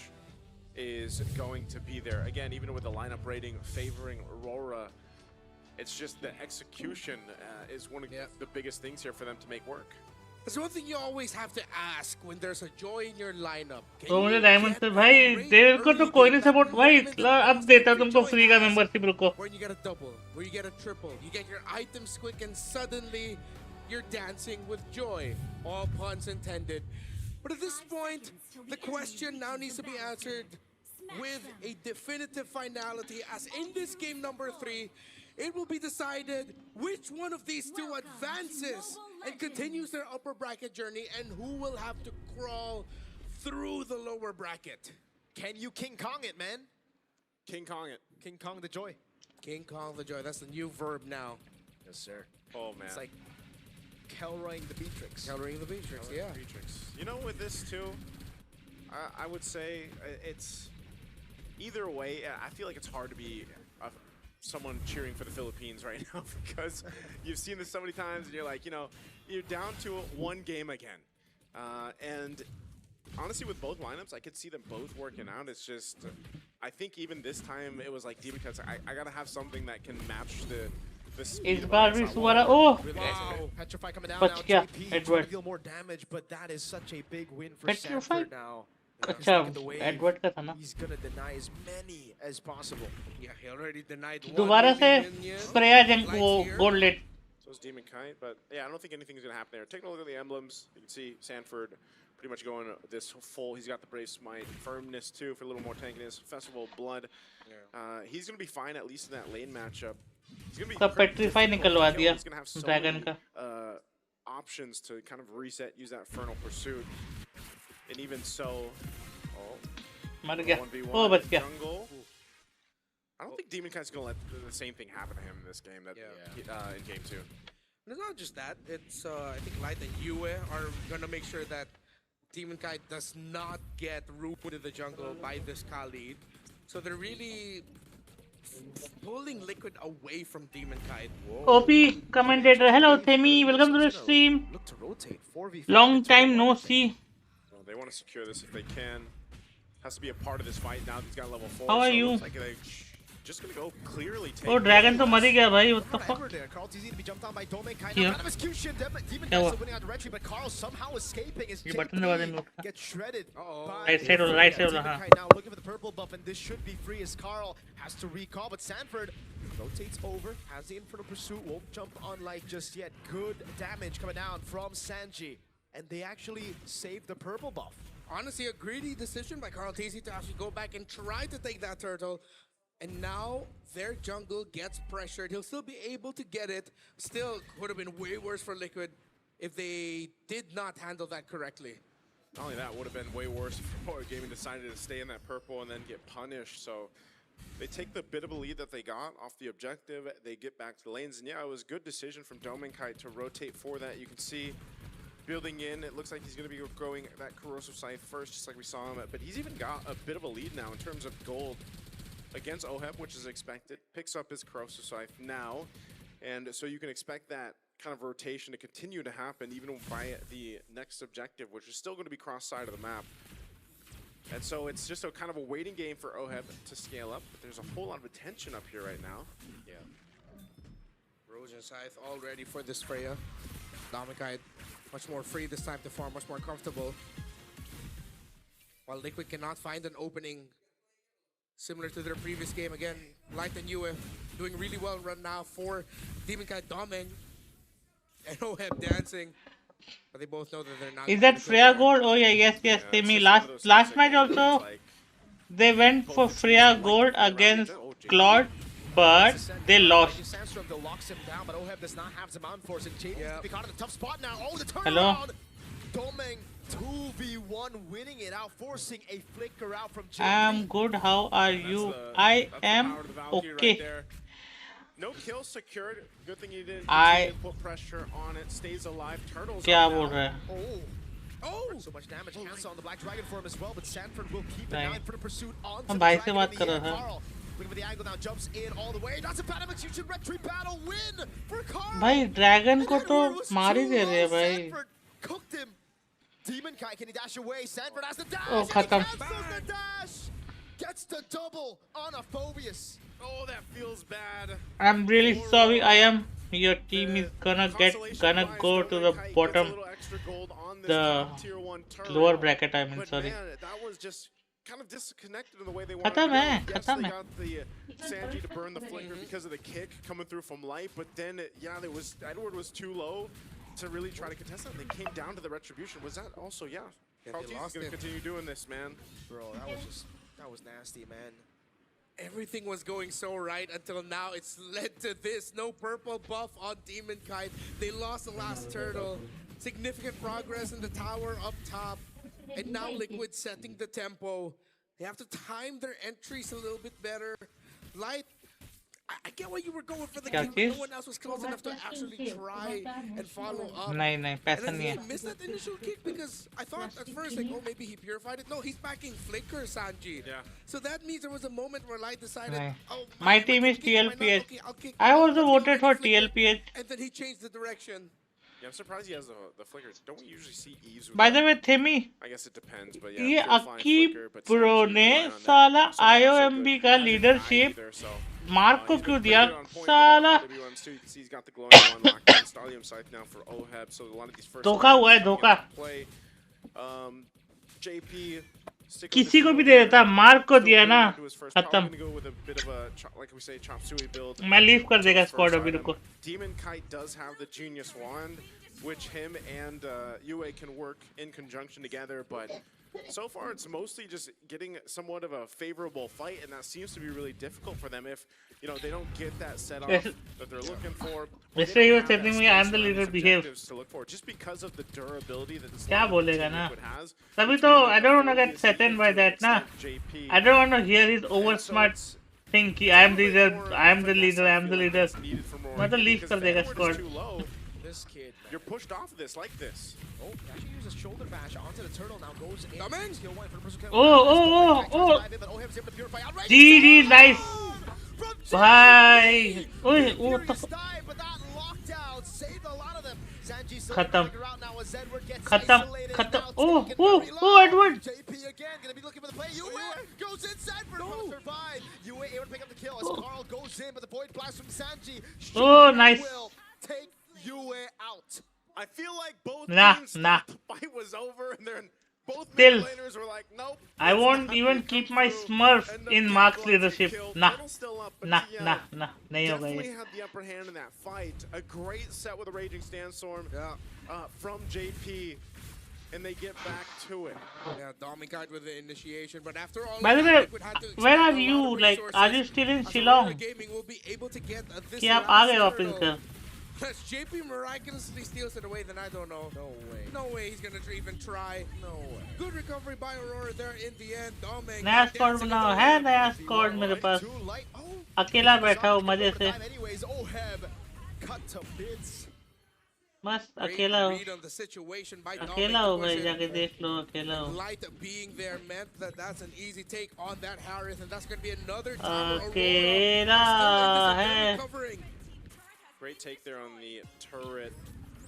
is going to be there again, even with the lineup rating favoring Aurora. It's just the execution is one of the biggest things here for them to make work. There's one thing you always have to ask when there's a joy in your lineup. तो मुझे diamond से भाई तेरे को तो कोई नहीं support भाई अब देता तुमको फ्री का मेंबरशिप रुको When you get a double, where you get a triple, you get your items quick and suddenly you're dancing with joy. All puns intended. But at this point, the question now needs to be answered with a definitive finality, as in this game number 3, it will be decided which one of these two advances and continues their upper bracket journey, and who will have to crawl through the lower bracket. Can you King Kong it, man? King Kong it. King Kong the joy. King Kong the joy. That's the new verb now. Yes, sir. Oh, man. It's like Kelroying the Beatrix. Kelroying the Beatrix, yeah. Beatrix. You know, with this too, I would say it's either way. I feel like it's hard to be someone cheering for the Philippines right now because you've seen this so many times and you're like, you know, you're down to one game again. And honestly, with both lineups, I could see them both working out. It's just, I think even this time it was like Demon Cuts. I gotta have something that can match the speed. इस बार भी सुवारा Wow. Petrify coming down now. JP trying to deal more damage, but that is such a big win for Sanford now. अच्छा Edward का था ना He's gonna deny as many as possible. Yeah, he already denied one. दोबारा से स्प्रेया जंग को gold let So it's Demon Kite, but yeah, I don't think anything's gonna happen there. Taking a look at the emblems, you can see Sanford pretty much going this full. He's got the Brave Smite, Firmness too for a little more tankiness, Festival of Blood. He's gonna be fine at least in that lane matchup. He's gonna be Petrify निकलवा दिया He's gonna have so dragon many, का options to kind of reset, use that Infernal Pursuit. And even so, मर गया ओ बच गया jungle. I don't think Demon Kite's gonna let the same thing happen to him in this game that in game 2. And it's not just that. It's I think Light and Yue are gonna make sure that Demon Kite does not get rooted in the jungle by this Khalid. So they're really pulling Liquid away from Demon Kite. OP commentator, hello Themi, welcome to the stream. Look to rotate 4v4. Long time no see. Well, they want to secure this if they can. Has to be a part of this fight now. He's got level 4. How are so you? Looks like they're just gonna go clearly take. Oh, dragon तो मर ही गया भाई. What the fuck? Carl TZ to be jumped on by Domain. Kind of execution. Demon Kite still winning out directly, but Carl somehow escaping. His JP gets shredded. Right side वाला, right side वाला. Now looking for the purple buff, and this should be free as Carl has to recall, but Sanford rotates over, has the Infernal Pursuit, won't jump on like just yet. Good damage coming down from Sanji, and they actually save the purple buff. Honestly, a greedy decision by Carl TZ to actually go back and try to take that turtle. And now their jungle gets pressured. He'll still be able to get it. Still would have been way worse for Liquid if they did not handle that correctly. Not only that, would have been way worse if Gaming decided to stay in that purple and then get punished. So they take the bit of a lead that they got off the objective. They get back to the lanes. And yeah, it was a good decision from Domain Kite to rotate for that. You can see building in, it looks like he's going to be growing that Corrosive Scythe first, just like we saw him. But he's even got a bit of a lead now in terms of gold against Oheb, which is expected. Picks up his Corrosive Scythe now. And so you can expect that kind of rotation to continue to happen even by the next objective, which is still going to be cross side of the map. And so it's just a kind of a waiting game for Oheb to scale up, but there's a whole lot of attention up here right now. Yeah. Erosion Scythe all ready for this Freya. Dominicide much more free this time to farm, much more comfortable. While Liquid cannot find an opening similar to their previous game. Again, Light and UF doing really well right now for Demon Kai Domeng and OHEB dancing. But they both know that they're not. Is that Freya Gold? Oh yeah, yes. Timmy. Last match also, they went for Freya Gold against Claude, but they lost. Hello. Domeng 2v1 winning it out, forcing a flicker out from JP. I'm good. How are you? I am okay. No kill secured. Good thing you didn't put pressure on it. Stays alive. Turtles. क्या बोल रहा है? Oh! So much damage. Cancel on the Black Dragon for him as well, but Sanford will keep an eye for the pursuit on the भाई से Dragon बात in कर the रहा air. था. Carl, looking for the angle now, jumps in all the way. That's a bad execution. Retry battle win for Carl. भाई dragon को तो मार ही दे रहे हैं भाई. Sanford cooked him. Demon Kai, can he dash away? Sanford has the dash. Oh, खत्म. The dash. Gets the double on a Phobius. Oh, that feels bad. I'm really sorry. Your team is gonna go to the bottom, the lower bracket. I mean, sorry. That was just kind of disconnected in the way they wanted to go. Yes, they got the Sanji to burn the flicker because of the kick coming through from Light, but then Edward was too low to really try to contest that. They came down to the retribution. Was that also Carl T's gonna continue doing this, man. Bro, that was nasty, man. Everything was going so right until now. It's led to this. No purple buff on Demon Kite. They lost the last turtle. Significant progress in the tower up top. And now Liquid setting the tempo. They have to time their entries a little bit better. Light, I get why you were going for the kick. No one else was close enough to actually try and follow up. नहीं पैसा नहीं है. I missed that initial kick because I thought at first like, oh, maybe he purified it. No, he's backing Flicker, Sanji. Yeah. So that means there was a moment where Light decided, oh, my team is TLPH. Okay, I also voted for TLPH. And then he changed the direction. Yeah, I'm surprised he has the flickers. Don't we usually see Eves? By the way, Timmy, I guess it depends, but ये Aqib pro ने साला IOMB का leadership mark को क्यों दिया साला? धोखा हुआ है धोखा. किसी को भी दे देता, मार्क को दिया ना, खत्म. मैं लीव कर देगा स्क्वाड अभी रुको. Demon Kite does have the genius wand, which him and UA can work in conjunction together, but so far it's mostly just getting somewhat of a favorable fight, and that seems to be really difficult for them if they don't get that set off that they're looking for. Yesterday you were telling me I am the leader, behave. Just because of the durability that this क्या बोलेगा ना? has. तभी तो I don't want to get threatened by that ना. I don't want to hear his over smart thing कि I am the leader. मैं तो leave कर देगा squad. This kid, you're pushed off of this like this. Oh, actually uses shoulder bash onto the turtle. Now goes in. Skill 1 for the person. Oh. GG, nice. भाई. ओए खत्म. Oh, Edward. JP again gonna be looking for the play. Goes in. Sanford will survive. UA able to pick up the kill as Carl goes in, but the void blast from Sanji. Oh, nice. Will take UA out. I feel like both teams the fight was over, and then both Still, mid-laners were like, nope. I won't even keep my Smurf in Mark's leadership. Nah, नहीं होगा Definitely ये. had the upper hand in that fight. A great set with a Raging Sandstorm from JP, and they get back to it. Yeah, Dominic with the initiation, but after all, by the way, where are you? Like, are you still in Shillong? कि आप आ गए वापस घर? Unless JP miraculously steals it away, then I don't know. No way he's gonna even try. No way. Good recovery by Aurora there in the end. Dominic. नया squad बनाओ है, नया squad मेरे पास. अकेला बैठा हूँ मजे से. मस्त अकेला हो. अकेला हो भाई, जाके देख लो अकेला हो. Light being there meant that that's an easy take on that Harris, and that's gonna be another अकेला है. Great take there on the turret.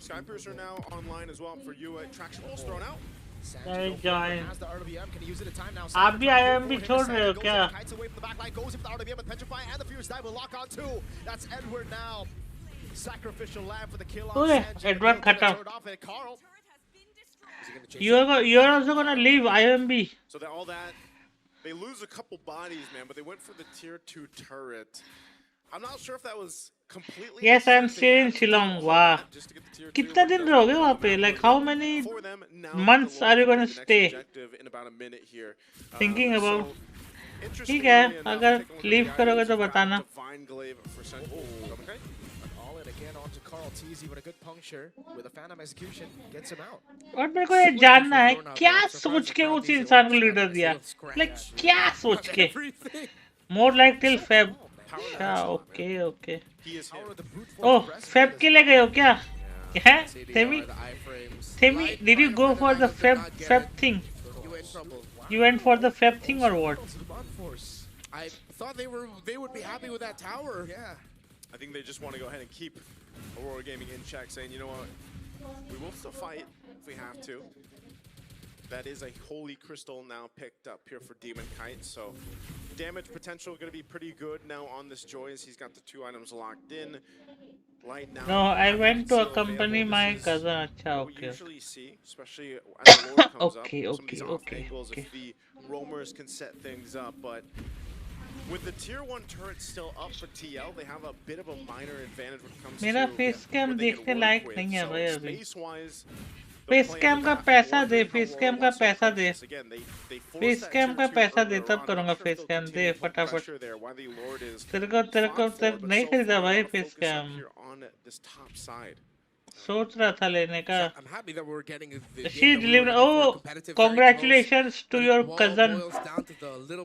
Skypiercer now online as well for UA. Traction balls thrown out. आप भी IOMB छोड़ रहे हो क्या? Sacrificial lamb for the kill on Edward खत्म. You're also gonna leave IMB. So that all that, they lose a couple bodies, man, but they went for the tier 2 turret. I'm not sure if that was completely. Yes, I'm still in Shillong. Wow. कितना दिन रहोगे वहाँ पे? Like how many months are you gonna stay? Thinking about. ठीक है, अगर leave करोगे तो बताना. और मेरे को ये जानना है क्या सोच के उस इंसान को लीडर दिया? Like क्या सोच के? More like till Feb. Okay, okay. Oh, Feb के लिए गए हो क्या? हैं? Themi, did you go for the Feb thing? You went for the Feb thing or what? I thought they would be happy with that tower. Yeah. I think they just want to go ahead and keep Aurora Gaming in check, saying, you know what, we will still fight if we have to. That is a Holy Crystal now picked up here for Demon Kite, so damage potential going to be pretty good now on this Joy as he's got the 2 items locked in. Light now. No, I went to accompany my cousin. Achha, okay. Usually see, especially as the Lord comes okay, up, okay, some of these okay, angles, okay. if the roamers can set things up, but with the tier 1 turret still up for TL, they have a bit of a minor advantage when it comes मेरा to face cam देखने लायक नहीं है भाई अभी. space-wise. Face cam का पैसा दे, face cam का पैसा दे, फेस कैम का पैसा दे तब करूँगा फेस कैम दे फटाफट. तेरे को नहीं खरीदा भाई फेस कैम. सोच रहा था लेने का. She delivered. Oh, congratulations to your cousin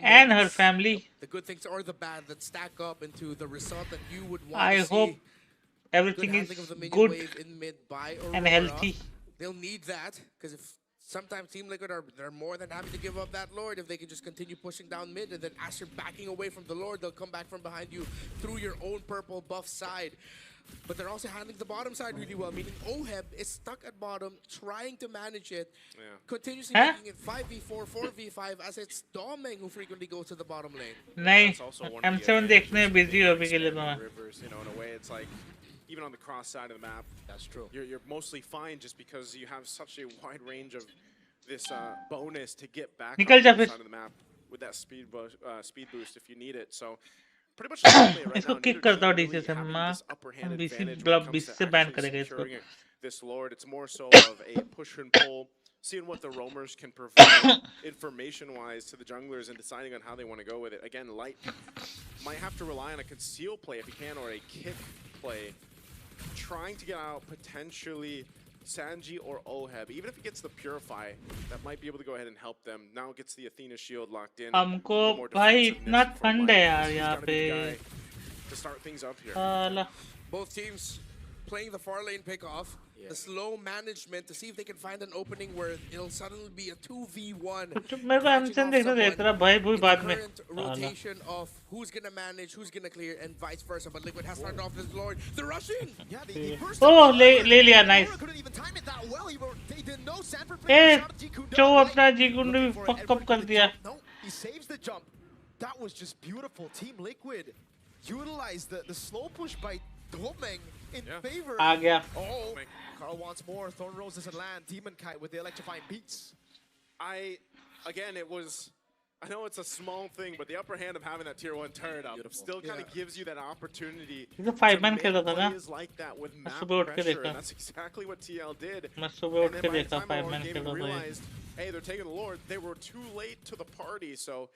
and her family. The good things or the bad that stack up into the result that you would want I to see. hope everything is good and healthy. They'll need that because if sometimes Team Liquid they're more than happy to give up that Lord if they can just continue pushing down mid, and then as you're backing away from the Lord, they'll come back from behind you through your own purple buff side. But they're also handling the bottom side really well, meaning Oheb is stuck at bottom, trying to manage it, continuously making it 5v4, 4v5, as it's Domeng who frequently goes to the bottom lane. नहीं, M7 देखने busy हो अभी के लिए तो मैं. You know, in a way, it's like even on the cross side of the map, that's true. You're mostly fine just because you have such a wide range of this bonus to get back on the side of the map with that speed boost if you need it. So pretty much इसको kick करता हूँ DC से माँ. हम BC से ban करेंगे इसको. This Lord, it's more so of a push and pull, seeing what the roamers can provide information-wise to the junglers and deciding on how they want to go with it. Again, Light might have to rely on a conceal play if he can, or a kick play, trying to get out potentially Sanji or Oheb. Even if he gets the Purify, that might be able to go ahead and help them. Now gets the Athena shield locked in. हमको भाई इतना ठंड है यार यहाँ पे. To start things up here. Both teams playing the far lane pick-off. The slow management to see if they can find an opening where it'll suddenly be a 2v1. मेरे को M7 देखना देख रहा भाई भूल बाद में. Rotation of who's gonna manage, who's gonna clear, and vice versa. But Liquid has started off this Lord. They're rushing. Oh, ले लिया, nice. ए, जो अपना G-Kundu भी fuck up कर दिया. No, he saves the jump. That was just beautiful. Team Liquid utilized the slow push by Domeng in favor. आ गया. Oh, Carl wants more. Thorn Rose doesn't land. Demon Kite with the electrifying beats. Again, it was, I know it's a small thing, but the upper hand of having that tier 1 turret up still kind of gives you that opportunity to make plays like that with map pressure, and that's exactly what TL did. And then by the time Aurora Gaming realized, hey, they're taking the Lord, they were too late to the party, so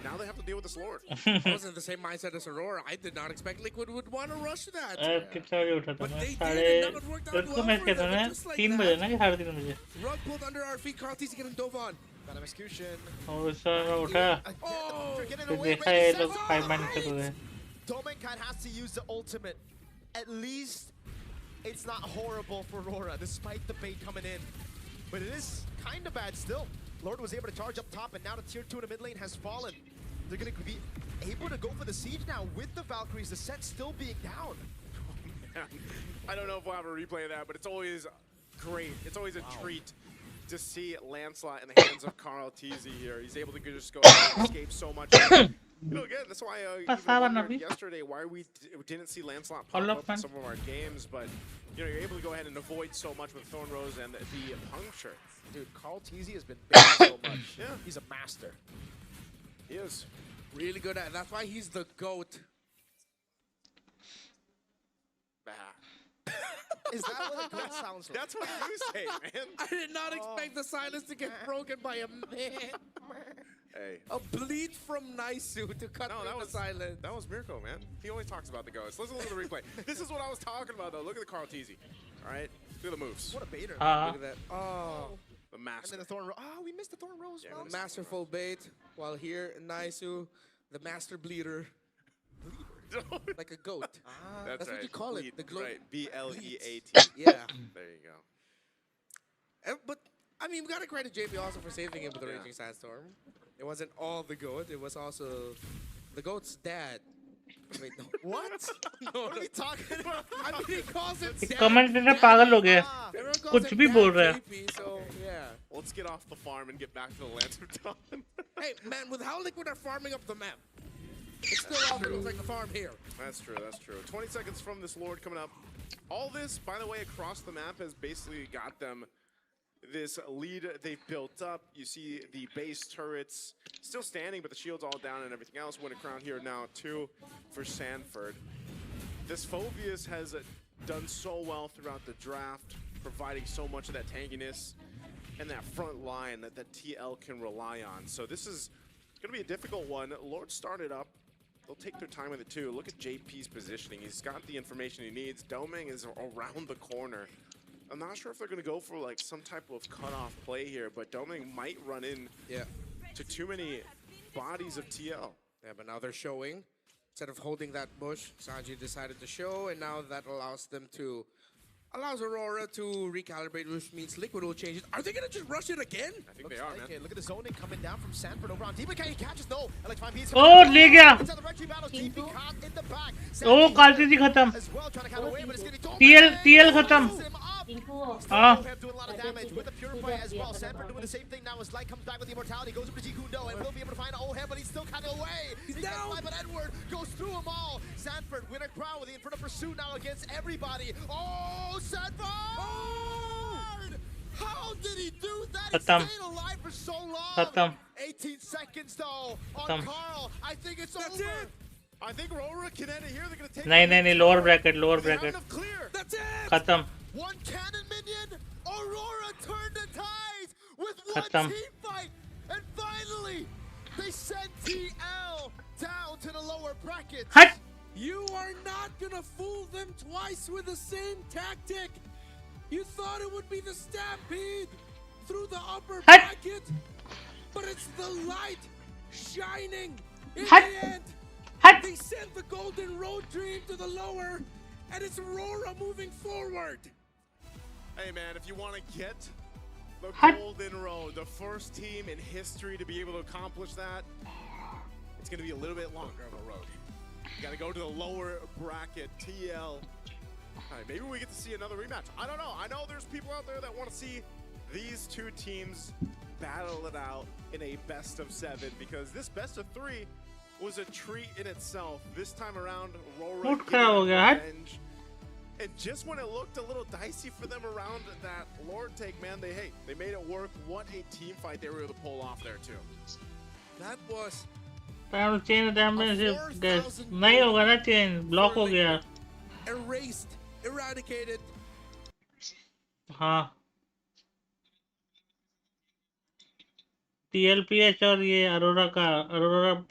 now they have to deal with this Lord. I was in the same mindset as Aurora. I did not expect Liquid would want to rush that. But they did, and now it worked out well for them. Just like that. Rug pulled under our feet. Carl TC getting dove on. That execution. उठा. देखा ये लोग 5 minutes तक हुए. Domenkai has to use the ultimate. At least it's not horrible for Aurora, despite the bait coming in. But it is kind of bad still. Lord was able to charge up top, and now the tier 2 in the mid lane has fallen. They're going to be able to go for the siege now with the Valkyries, the set still being down. I don't know if we'll have a replay of that, but it's always great. It's always a treat to see Lancelot in the hands of Carl TZ here. He's able to just go and escape so much You know, again, that's why I Passaban even na wondered भी. yesterday why we didn't see Lancelot pop up in some of our games, but you know, you're able to go ahead and avoid so much with Thorn Rose and the puncture. Dude, CarlTeezy has been banned so much. Yeah. He's a master. He is. Really good at it. That's why he's the GOAT. Is that what a goat sounds like? That's what you say, man. I did not expect the silence to get broken by a man. Hey. A bleed from Naisu to cut through the silence. That was Mirko, man. He always talks about the goats. Listen to the replay. This is what I was talking about, though. Look at the CarlTeezy. All right? Look at the moves. What a baiter. Look at that. Oh. The master. And then the Thorn Rose. Oh, we missed the Thorn Rose. Yeah, the masterful bait. While here, Naisu, the master bleeder. Like a goat. That's right. what you call Bleed, it. The goat. right. B-L-E-A-T. Yeah. There you go. But, I mean, we got to credit JP also for saving him with the Raging Sandstorm. It wasn't all the goat. It was also the goat's dad. Wait, no. What? What are we talking about? I mean, he calls it dad. Comment पागल हो गया कुछ भी बोल रहा है. So, yeah. Let's get off the farm and get back to the Lantern Dawn. Hey, man, with how Liquid are farming up the map, it still also looks like a farm here. That's true, that's true. 20 seconds from this Lord coming up. All this, by the way, across the map has basically got them this lead they've built up. You see the base turrets still standing, but the shield's all down and everything else. Win a crown here now, too, for Sanford. This Phobius has done so well throughout the draft, providing so much of that tankiness and that front line that the TL can rely on. So this is going to be a difficult one. Lord started up. They'll take their time with it, too. Look at JP's positioning. He's got the information he needs. Doming is around the corner. I'm not sure if they're going to go for like some type of cutoff play here, but Doming might run in to too many bodies of TL. Yeah, but now they're showing. Instead of holding that bush, Sanji decided to show, and now that allows Aurora to recalibrate, which means Liquid will change it. Are they going to just rush it again? I think they are, man. Look at the zoning coming down from Sanford over on DB. He catches no. Electrifying piece. Oh, ले गया. Oh, CarlTeezy खत्म. TL खत्म. Doing a lot of damage with the Purify as well. Sanford doing the same thing now as Light comes back with the Immortality, goes over to Jikundo, and will be able to find Ohem, but he's still kind of away. He's down, but Edward goes through them all. Sanford win a crown with the Inferno Pursuit now against everybody. Oh, Sanford! How did he do that? He stayed alive for so long. 18 seconds though on Carl. I think it's over. I think Aurora can end it here. They're going to take नहीं lower bracket That's it. खत्म. One cannon minion. Aurora turned the tides with one team fight. And finally, they sent TL down to the lower bracket. You are not going to fool them twice with the same tactic. You thought it would be the Stampede through the upper bracket, but it's the light shining in the end. They sent the Golden Road Dream to the lower, and it's Aurora moving forward. Hey, man, if you want to get the Golden Road, the first team in history to be able to accomplish that, it's going to be a little bit longer of a road. You got to go to the lower bracket, TL. Right, maybe we get to see another rematch. I don't know. I know there's people out there that want to see these two teams battle it out in a best of 7, because this best of 3 was a treat in itself. This time around, Aurora revenge. And just when it looked a little dicey for them around that Lord take, man, they made it work. What a team fight they were able to pull off there too. That was chain damage नहीं होगा ना, chain block हो गया. Erased, eradicated. हाँ. TLPH और ये Arora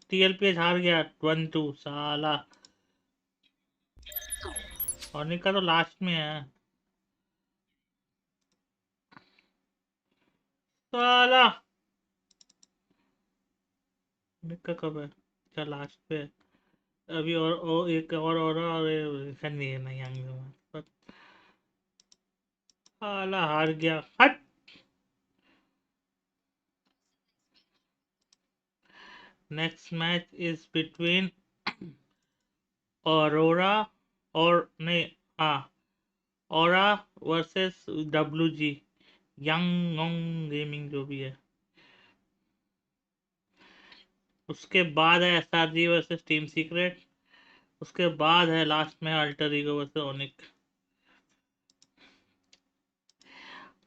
TLPH हार गया 1-2 साला. और निका तो लास्ट में है साला. निका कब है? अच्छा लास्ट पे अभी और एक और नहीं आएंगे. साला हार गया. हट. Next match is between Aurora Aura versus WG Young Gaming जो भी है. उसके बाद है SRG वर्सेस टीम सीक्रेट, उसके बाद है लास्ट में अल्टर ईगो वर्सेस ओनिक।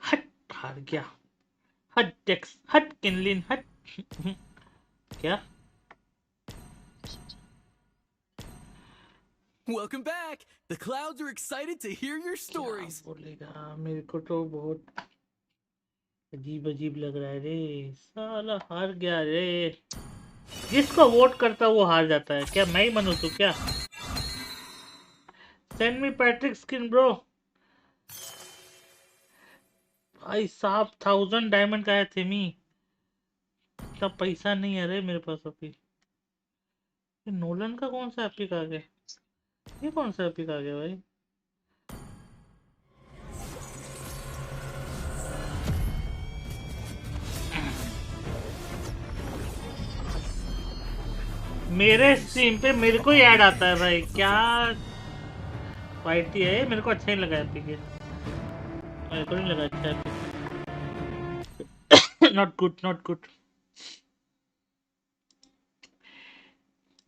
हट, हार गया। हट डेक्स, हट किनलिन, हट। क्या? Welcome back. The clouds are excited to hear your stories. क्या बोलेगा, मेरे को तो बहुत अजीब अजीब लग रहा है रे। साला हार गया रे। जिसको वोट करता वो हार जाता है क्या? मैं ही मनुष्य हूँ क्या? Send me Patrick skin bro. भाई साहब 1000 डायमंड का है थेमी, इतना पैसा नहीं है रे मेरे पास अभी। ये नोलन का कौन सा एपिक आ गया? ये कौन सा एपिक आ गया भाई? मेरे स्ट्रीम पे मेरे को ही ऐड आता है भाई, क्या फाइटी है? मेरे को अच्छा ही लगा एपिक है, मेरे को नहीं लगा अच्छा epic. Not good, not good,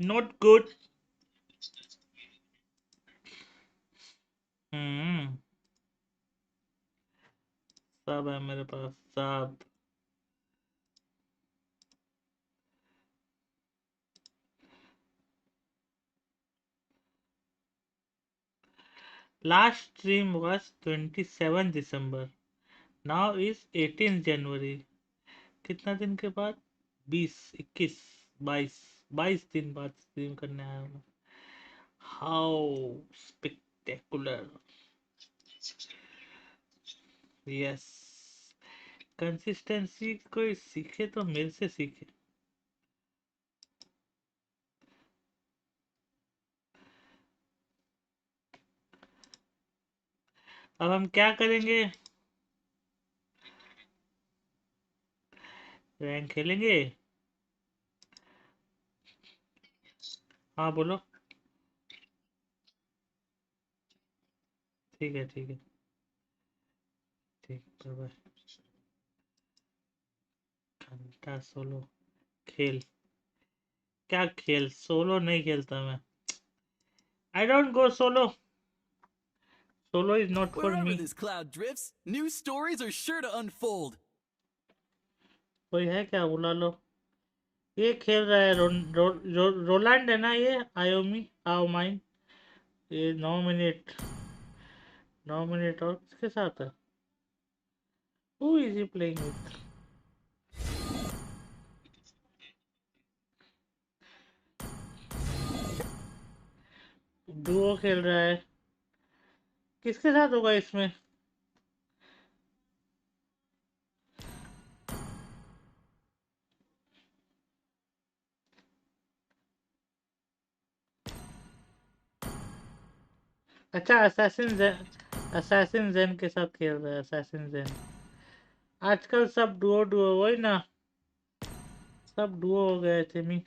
not good. सब है मेरे पास, सब। Last stream was 27 December. Now is 18 January. कितना दिन के बाद? 20, 21, 22 दिन बाद स्ट्रीम करने आया हूँ। How spectacular! Yes. कंसिस्टेंसी कोई सीखे तो मेरे से सीखे। अब हम क्या करेंगे? रैंक खेलेंगे? हाँ बोलो। ठीक है, ठीक है, ठीक, बाय। घंटा सोलो खेल? क्या खेल? सोलो नहीं खेलता मैं। I don't go solo. Solo is not for Wherever me. this cloud drifts, new stories are sure to unfold. कोई है क्या? बुला लो। ये खेल रहा है रोलैंड है ना ये? आयोमी आओ माइन। ये 9 मिनट, 9 मिनट और किसके साथ है? Who is he playing with? Duo खेल रहा है, किसके साथ होगा इसमें? अच्छा, असैसिन जेन के साथ खेल रहा है। असैसिन जेन आजकल सब डुओ डुओ, वही ना, सब डुओ हो गए थे। मी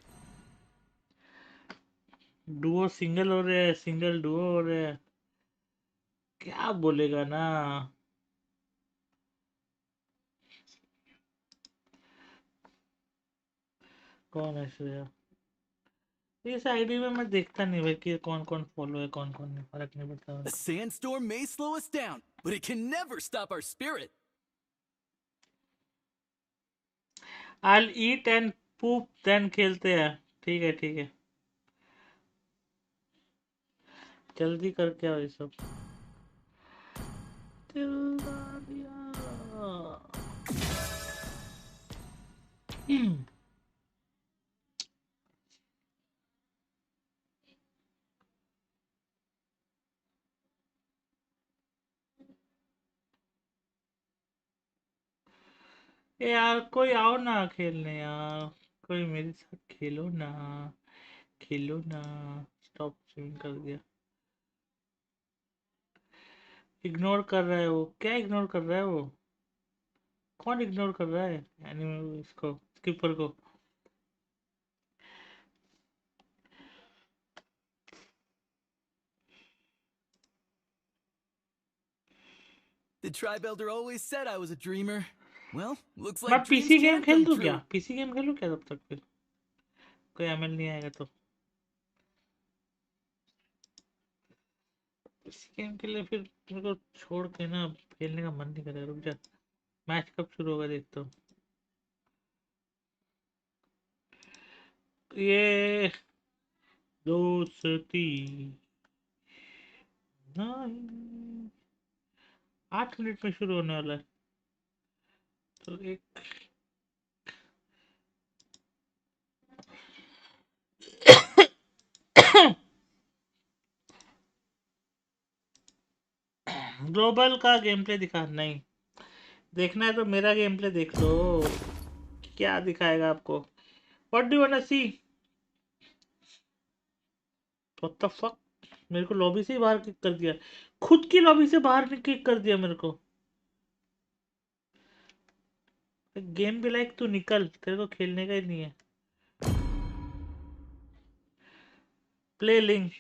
डुओ सिंगल हो रहे हैं, सिंगल डुओ हो रहे हैं, क्या बोलेगा ना। कौन है श्रेया? इस आईडी में मैं देखता नहीं भाई कि कौन कौन फॉलो है, कौन कौन नहीं, फर्क नहीं पड़ता। A sandstorm may slow us down, but it can never stop our spirit. I'll eat and poop then खेलते हैं। ठीक है, ठीक है, जल्दी करके आओ ये सब। यार कोई आओ ना खेलने यार, कोई मेरे साथ खेलो ना, खेलो ना। स्टॉप स्विंग कर दिया। इग्नोर कर रहा है वो, क्या इग्नोर कर रहा है वो? कौन इग्नोर कर रहा है? यानी इसको स्किपर को? The tribe elder always said I was a dreamer. Well, looks मैं like PC dreams game can खेल come दूं true. क्या? पीसी गेम खेलूं क्या तब तक? फिर कोई एमएल नहीं आएगा तो इस गेम के लिए फिर मेरे को छोड़ के ना खेलने का मन नहीं करेगा। रुक जा, मैच कब शुरू होगा देखता हूँ। ये दोस्ती नहीं 8 मिनट में शुरू होने वाला है तो एक ग्लोबल का गेम प्ले दिखा नहीं देखना है तो मेरा गेम प्ले देख लो। क्या दिखाएगा आपको? What do you want to see? What the fuck, मेरे को लॉबी से ही बाहर किक कर दिया। खुद की लॉबी से बाहर किक कर दिया मेरे को। गेम भी लाइक तू निकल, तेरे को खेलने का ही नहीं है। प्ले लिंक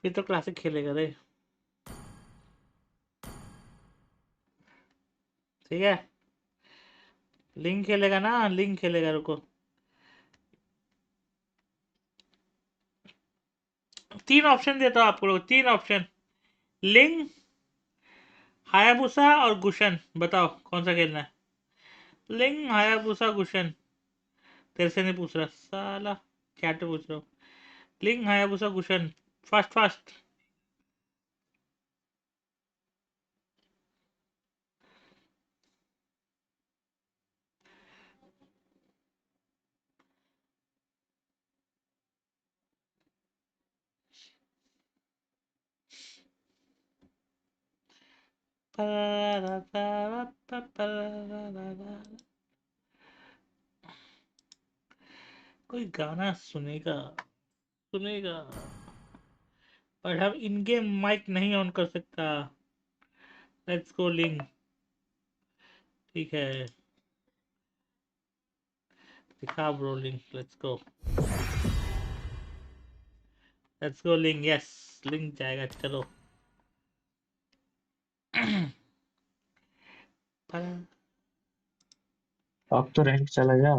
ये तो क्लासिक खेलेगा रे। ठीक है लिंक खेलेगा ना, लिंक खेलेगा। रुको 3 ऑप्शन देता हूँ आपको, 3 ऑप्शन, लिंक, हायाबुसा और गुशन। बताओ कौन सा खेलना है? Link, Hayabusa, Gusion. तेरे से नहीं पूछ रहा साला, चैट पे पूछ रहा हूँ। Link, Hayabusa, Gusion, fast fast. कोई गाना सुनेगा सुनेगा, पर हम इन गेम माइक नहीं ऑन कर सकता। Let's go Link. ठीक है दिखा bro Link. Let's go Link. Yes Link जाएगा। चलो अब तो रैंक चला जा।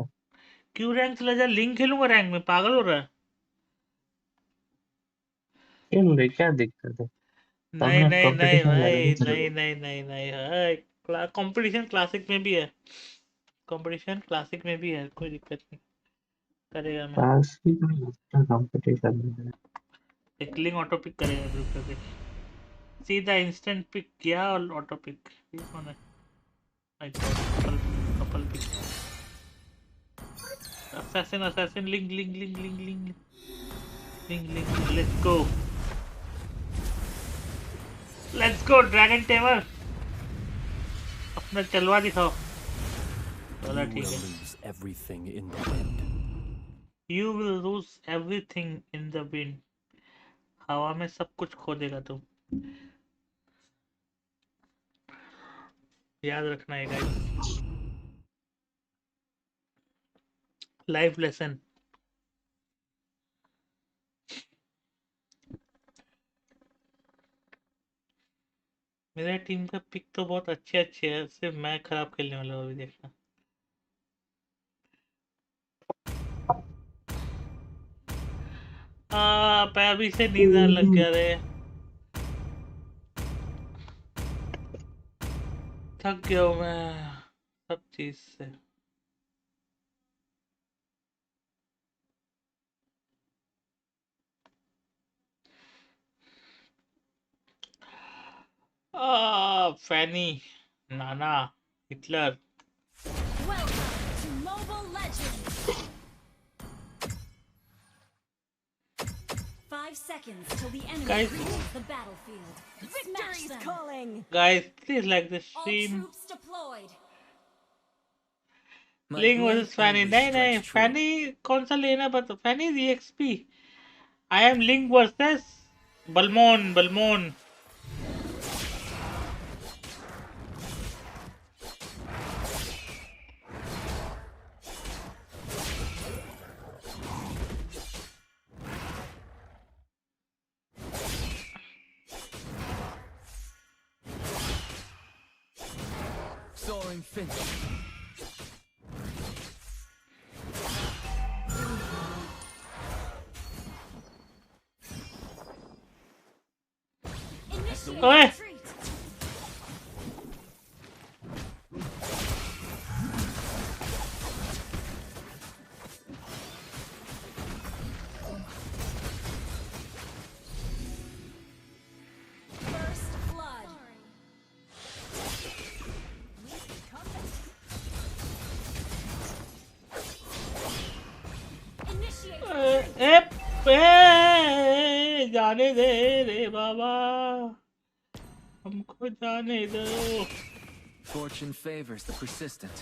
क्यों रैंक चला जा? लिंक खेलूंगा रैंक में, पागल हो रहा है? खेल ले, क्या दिक्कत है? नहीं नहीं नहीं कंपटीशन भाई, लड़ने नहीं चलो। नहीं नहीं नहीं है। कंपटीशन क्लासिक में भी है, कंपटीशन क्लासिक में भी है, कोई दिक्कत नहीं, करेगा। मैं क्लासिक में लगता कंपटीशन में है। एक लिंक ऑटो पिक करेगा ग्रुप करके, सीधा इंस्टेंट पिक किया और ऑटो पिक। ये कौन है? Couple pic. Assassin assassin link link link link link link link. Let's go dragon tamer. अपना चलवा दिखाओ। चलो ठीक है। You will lose everything in the wind. हवा में सब कुछ खो देगा तुम, याद रखना है गाइस। Life lesson. मेरे टीम का पिक तो बहुत अच्छे अच्छे है, सिर्फ मैं खराब खेलने वाला हूँ। अभी देखना। अभी से नींद आने लग गया रे, थक गया हूँ मैं सब चीज से। फैनी, नाना, Hitler. Welcome to Mobile Legends. 5 seconds till the enemy reaches the battlefield. Victory is calling. Guys, please like this All stream. troops deployed. Link versus Fanny. नहीं फैनी कौन सा लेना बता। Fanny EXP। I am Link versus Balmond. Soaring finish. ओए जाने दे रे बाबा हमको जाने दो Fortune favors the persistent.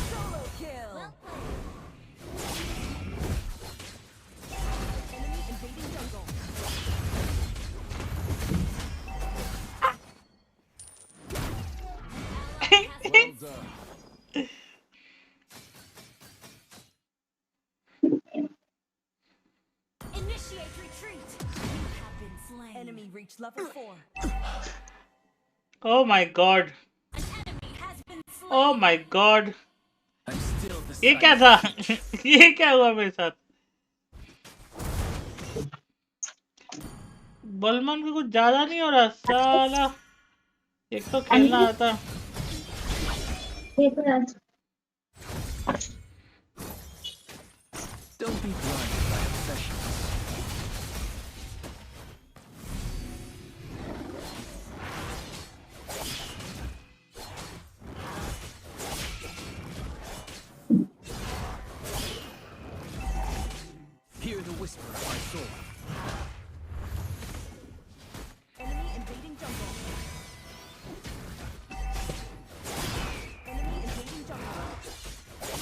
Solo kill. Enemy invading jungle. Well done. Initiate retreat. You have been slain. Enemy reached level 4. Oh my god An enemy has been slain. oh my god I'm still the ये क्या था ये क्या हुआ मेरे साथ बलमान को कुछ ज्यादा नहीं हो रहा साला एक तो खेलना आता Don't be blinded by obsessions. Hear the whisper of my soul. Enemy invading jungle. Enemy invading jungle.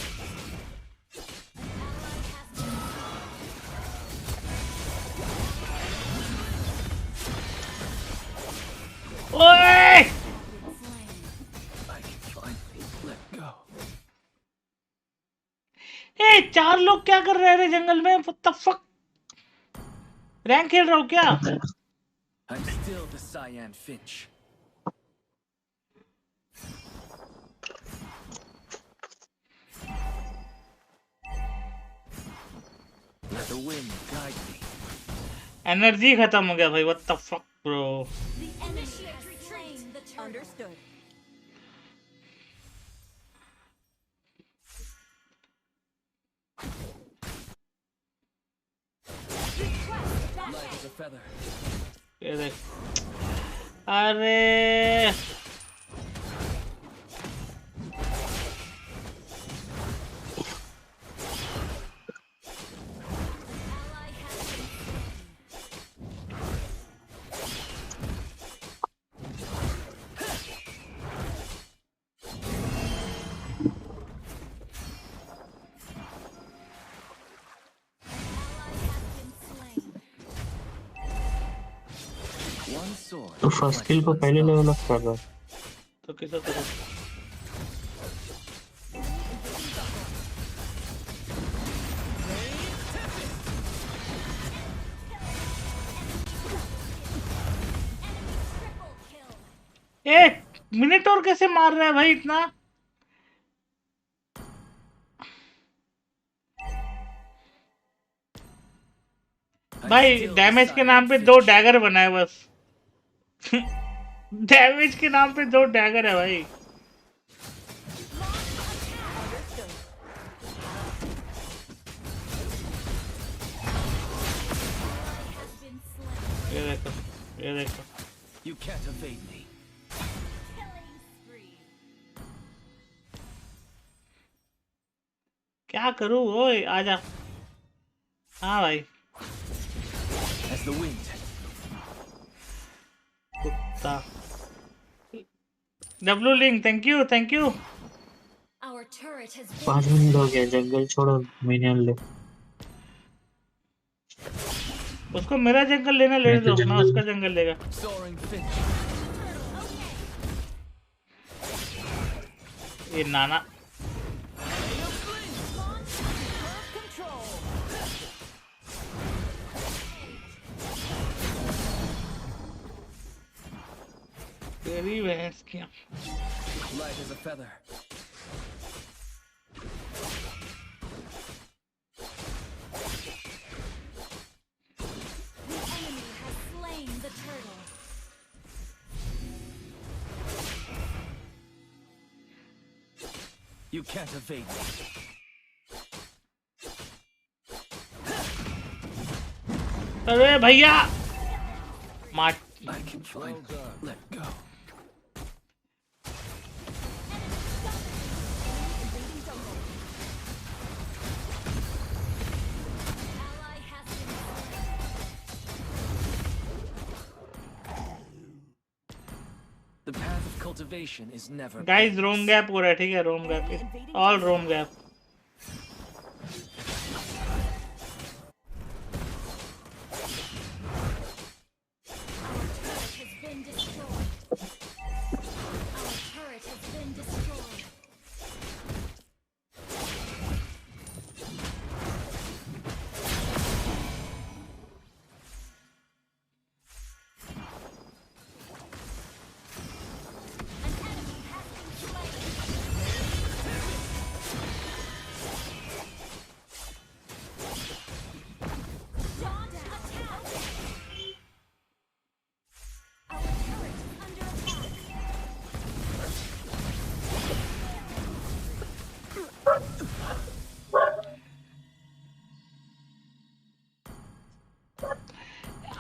ओए I can finally let go. ए चार लोग क्या कर रहे हैं जंगल में what the fuck रैंक खेल रहा हूँ क्या I'm still the cyan finch. Let the wind guide me. Energy खत्म हो गया भाई what the fuck bro The enemy has slain the turtle. Understood. Light as a feather. ये देख अरे Ally has been slain. One sword. तो first kill को पहले लेवल अप कर रहा तो किसा तो ए मिनट और कैसे मार रहा है भाई इतना भाई डैमेज के नाम पे 2 डैगर बनाए बस डैमेज के नाम पे 2 डैगर है भाई ये देखो ये देखो You can't evade me. Killing spree. क्या करूं ओए आजा हाँ भाई As the wind. कुत्ता W link thank you Our turret has been 5 minute हो गया जंगल छोड़ो मिनियन ले उसको मेरा जंगल लेने ले दो मैं उसका जंगल लेगा Soaring finch. ये नाना तेरी भैंस की Light as a feather. You can't evade me. अरे भैया मार I can finally let go. The path of cultivation is never. Guys, roam gap हो रहा है, ठीक है? roam gap, all roam gap.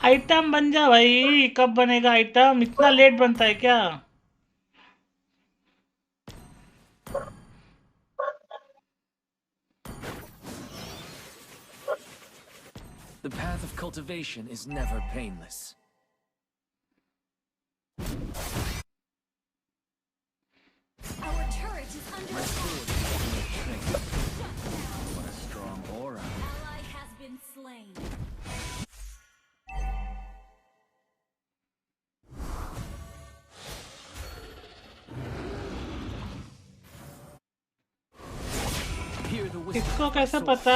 Item बन जा भाई, कब बनेगा आइटम? इतना लेट बनता है क्या? The path of cultivation is never painless. Our turret is under attack. What a strong aura. Ally has been slain. इसको कैसे पता?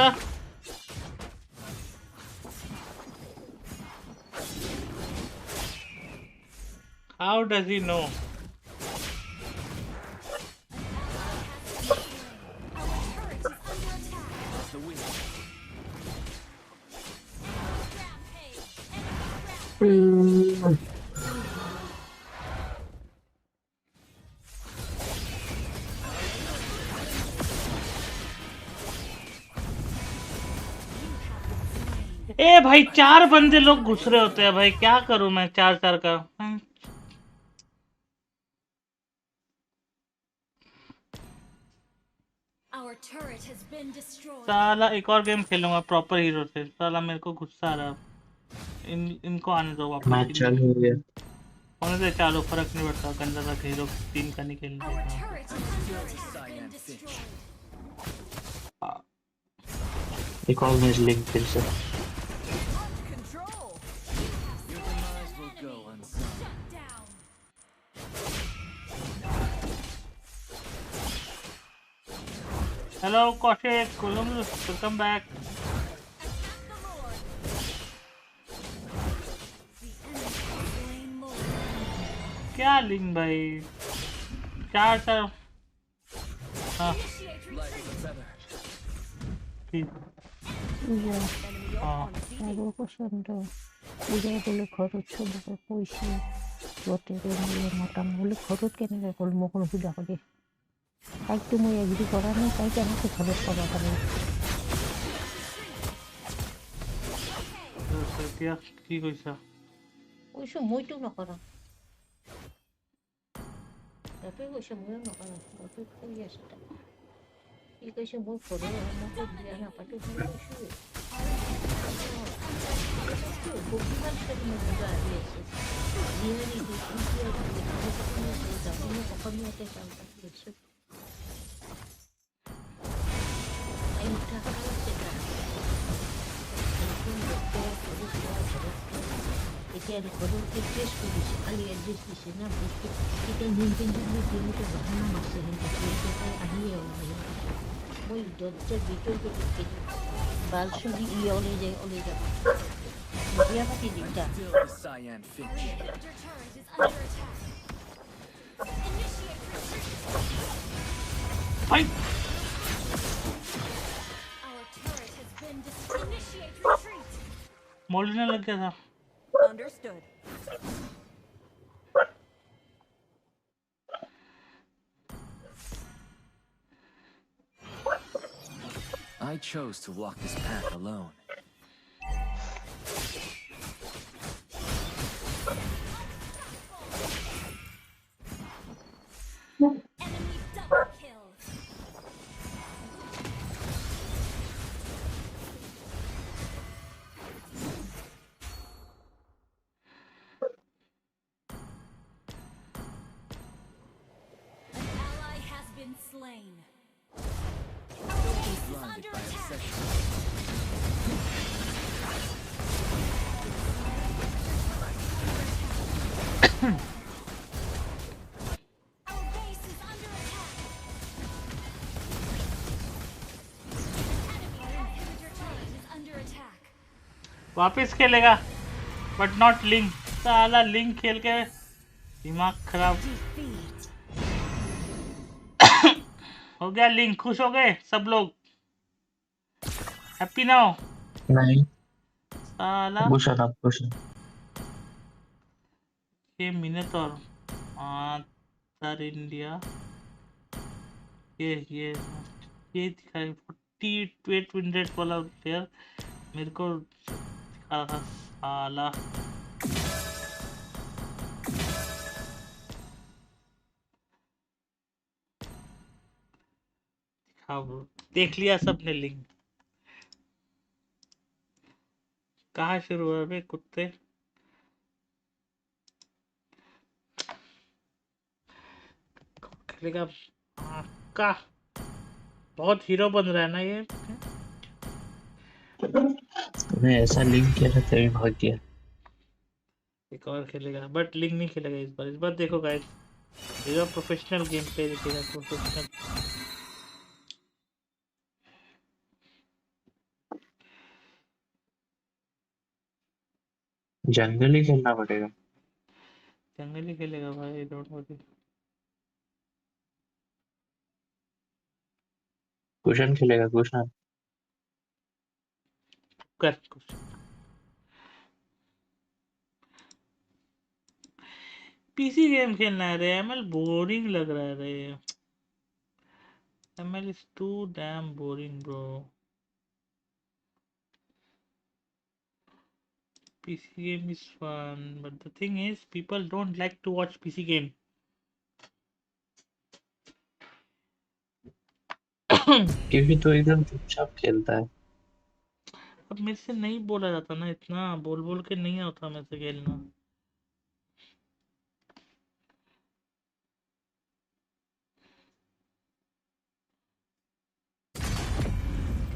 How does he know? ए भाई 4 बंदे लोग घुस रहे होते हैं भाई, क्या करूं मैं 4-4 का? Our turret has been destroyed. साला एक और गेम खेलूंगा प्रॉपर हीरो से। साला मेरे को गुस्सा आ रहा। इनको आने दो वापस। मैच चालू हो गया। होने दे चालू, फर्क नहीं पड़ता। गंदा सा हीरो टीम का नहीं खेलना। एक और मैच लिंक फिर से। Hello, Kaushik. Welcome back. क्या लिंक भाई? 4 हाँ ठीक हाँ বলে খরচ সবাই পয়সা গটের মোটা বলে খরচ কেন করল মকন পূজা করে তাই তো মই এগ্রি করা নেই তাই কেন তো খরচ করা করে क्या की কইছা ওইসব মইতো না করা তাতে ওইসব মই না করা তাতে কই আছে এই কইছে মই করে মতো দিয়া না পাতে দিয়ে শুয়ে বুকিমান করে মজা আছে দিয়ারি দিয়ে আপনি কখনোতে চালতা আছে এই টাকা সেটা এটা রেকর্ড কে টেস্ট করেছি খালি অ্যাড্রেস দিছে না এটা নিনটেন্ডো দিয়ে বাহানা মারছে এটা আহিয়ে ওই দরজা ভিতর থেকে বালসুরি ওলে যায় দিয়া পাতি দিটা ফাইট मोलने लग गया था। Understood. I chose to walk this path alone. Enemy double kill. An ally has been slain. Our base is under attack. Our base is under attack. Enemy inhibitor turret is under attack. वापस खेलेगा but not link. साला link खेल के दिमाग खराब हो गया। Link खुश हो गए सब लोग, हैप्पी नाउ? नहीं साला कुछ ये मिनटोर आतर इंडिया ये दिखाई 48 वाला प्लेयर मेरे को दिखा था साला। देख लिया सबने लिंक। कहाँ शुरू हुआ बे कुत्ते? खेलेगा का बहुत हीरो बन रहा है ना ये। मैं ऐसा लिंक किया था तभी भाग गया। एक और खेलेगा बट लिंक नहीं खेलेगा इस बार। इस बार देखो गाइस, ये प्रोफेशनल गेम प्ले दिखेगा। प्रोफेशनल जंगल ही खेलना पड़ेगा। जंगल ही खेलेगा भाई, डोंट वरी। कुशन खेलेगा कुशन। कर पीसी गेम खेलना है रे। एमएल बोरिंग लग रहा है रे। ML is too damn boring bro. PC game is fun, but the thing is, people don't like to watch PC game. क्योंकि तो एकदम चुपचाप खेलता है। अब मेरे से नहीं बोला जाता ना, इतना बोल बोल के नहीं आता मेरे से खेलना।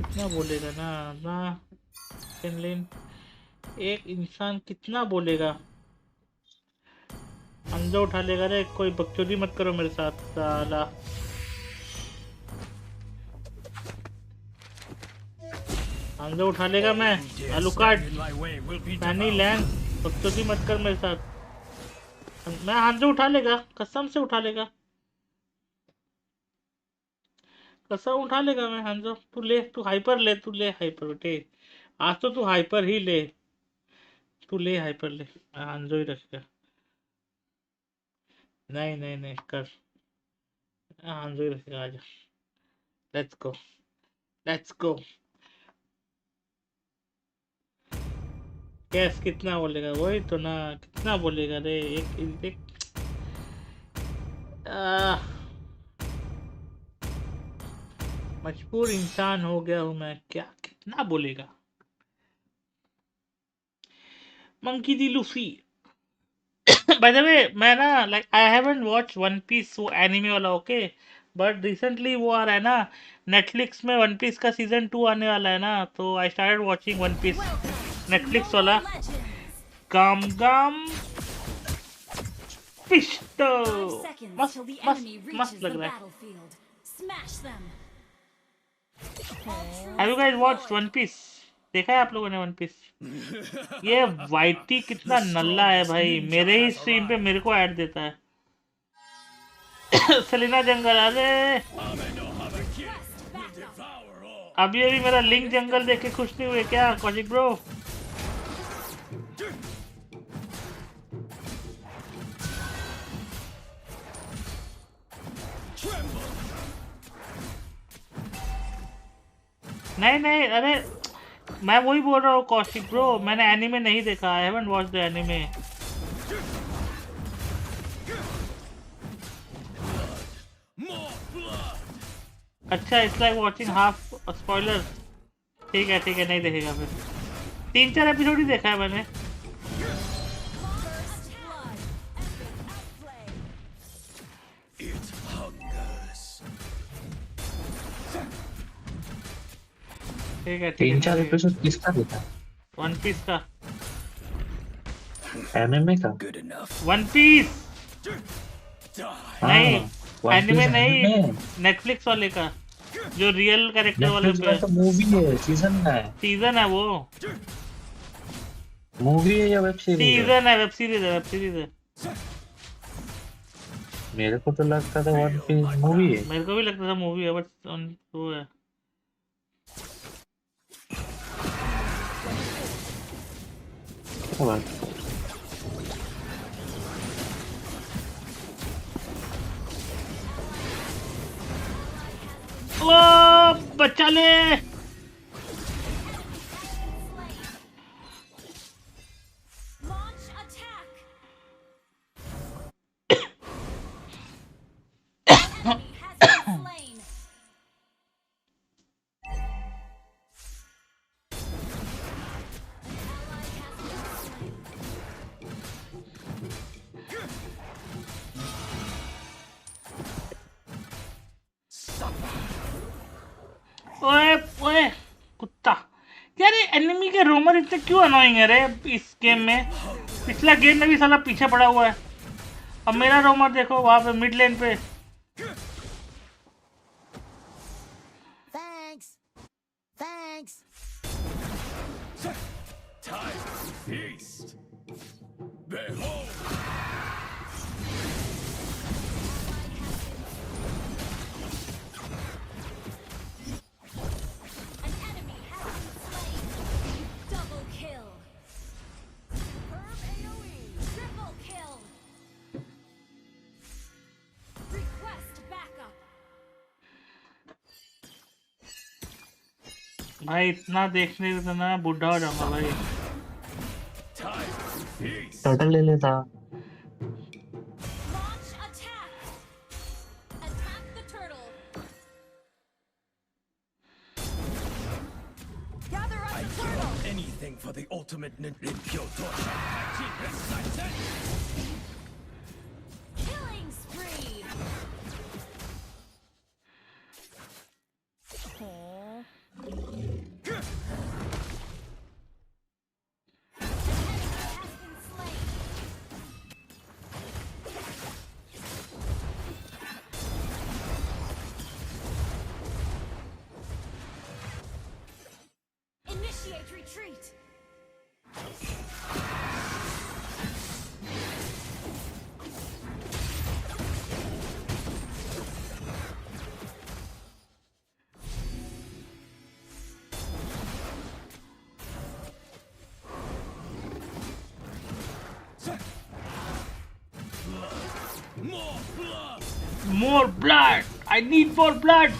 कितना बोलेगा ना लेन एक इंसान कितना बोलेगा। अंदर उठा लेगा रे। कोई बकचोदी मत करो मेरे साथ साला। अंदर उठा लेगा मैं आलूकाट पैनी लैंड। बकचोदी मत कर मेरे साथ। मैं अंदर उठा लेगा, कसम से उठा लेगा, कसम उठा लेगा मैं हांजो। तू ले, तू हाइपर ले, तू ले हाइपर बेटे। आज तो तू हाइपर ही ले, तू ले हाइपर ले। हांजो ही रखेगा। नहीं नहीं नहीं कर, हांजो ही रखेगा। आजा लेट्स गो, लेट्स गो। कैस कितना बोलेगा? वही तो ना, कितना बोलेगा रे। एक मजबूर इंसान हो गया हूँ मैं। क्या कितना बोलेगा? Monkey the Luffy. By the way, मैं ना like I haven't watched One Piece वो एनिमे वाला, ओके, बट रिसेंटली वो आ रहा है ना नेटफ्लिक्स में। वन पीस का सीजन 2 आने वाला है ना, तो I started watching One Piece Netflix वाला। गाम गाम पिस्टो मस्त मस्त मस्त लग रहा है। Have you guys watched One Piece? देखा है आप लोगों ने वन पीस? ये वाइटी कितना नल्ला है भाई। मेरे ही स्ट्रीम पे मेरे को ऐड देता है। सेलिना जंगल, अरे अभी मेरा लिंक जंगल देख के खुश नहीं हुए क्या कौशिक ब्रो? नहीं नहीं, अरे मैं वही बोल रहा हूँ कौशिक ब्रो, मैंने एनिमे नहीं देखा, I haven't watched the anime. अच्छा, it's like watching half spoiler. ठीक है नहीं देखेगा फिर। 3-4 एपिसोड ही देखा है मैंने। ठीक है 3-4 एपिसोड किसका देखा? वन पीस का। एनिमे का? वन पीस नहीं, एनिमे नहीं, नेटफ्लिक्स वाले का, जो रियल कैरेक्टर वाले पे। तो मूवी है, सीजन है। सीजन है वो। मूवी है या वेब सीरीज? सीजन है, वेब सीरीज है, वेब सीरीज है। मेरे को तो लगता था वन पीस मूवी है। मेरे को भी लगता था मूवी है, बट वो है। क्या बात? ओ बच्चा ले। ओए ओए कुत्ता यार, ये एनिमी के रोमर इतने क्यों अनोइंग है रे इस गेम में। पिछला गेम में भी साला पीछे पड़ा हुआ है। अब मेरा रोमर देखो वहां पे मिड लेन पे। Thanks. Time to feast. Behold. भाई इतना देखने से ना बुढ़ा हो जाऊंगा भाई। टर्टल ले लेता। Anything for the ultimate Ninkyo Tosha. Killing spree. Initiate retreat. More blood! I need more blood!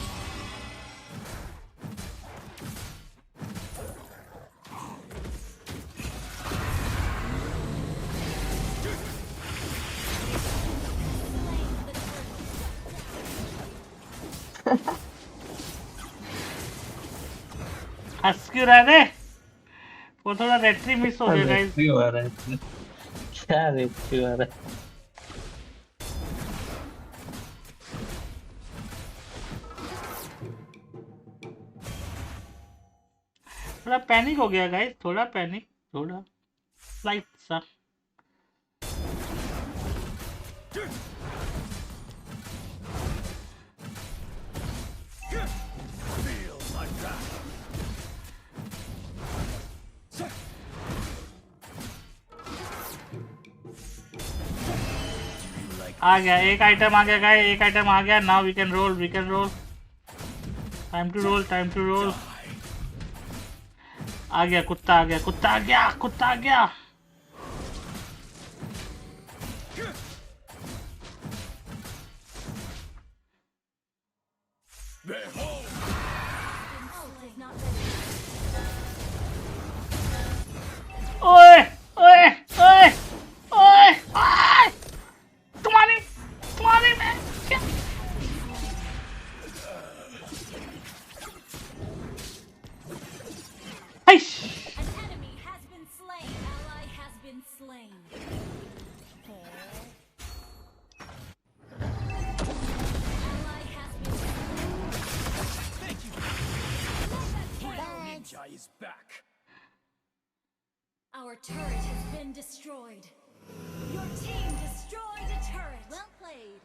हंस क्यों रहा है? वो थोड़ा रेट्री मिस हो गया गाइस। क्या रेट्री हो रहा है? थोड़ा पैनिक हो गया गाइस, थोड़ा पैनिक, थोड़ा स्लाइट सा। आ गया एक आइटम, आ गया गाइस, एक आइटम आ गया। Now we can roll, time to roll. आ गया कुत्ता, आ गया कुत्ता, आ गया कुत्ता, आ गया। ninja is back. Our turret has been destroyed. Your team destroyed a turret. Well played.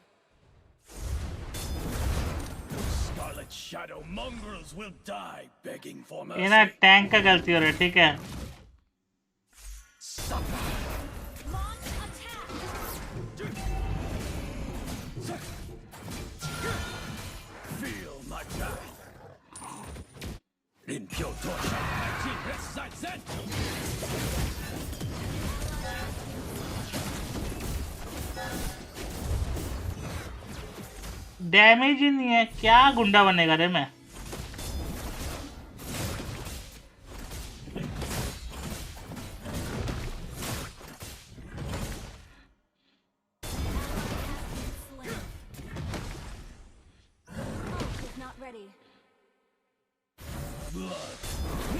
Scarlet Shadow mongrels will die begging for mercy. ये ना टैंक का गलती हो रहा है, ठीक है? Launch attack. Feel my wrath. In Kyoto, damage ही नहीं है, क्या गुंडा बनेगा रे मैं?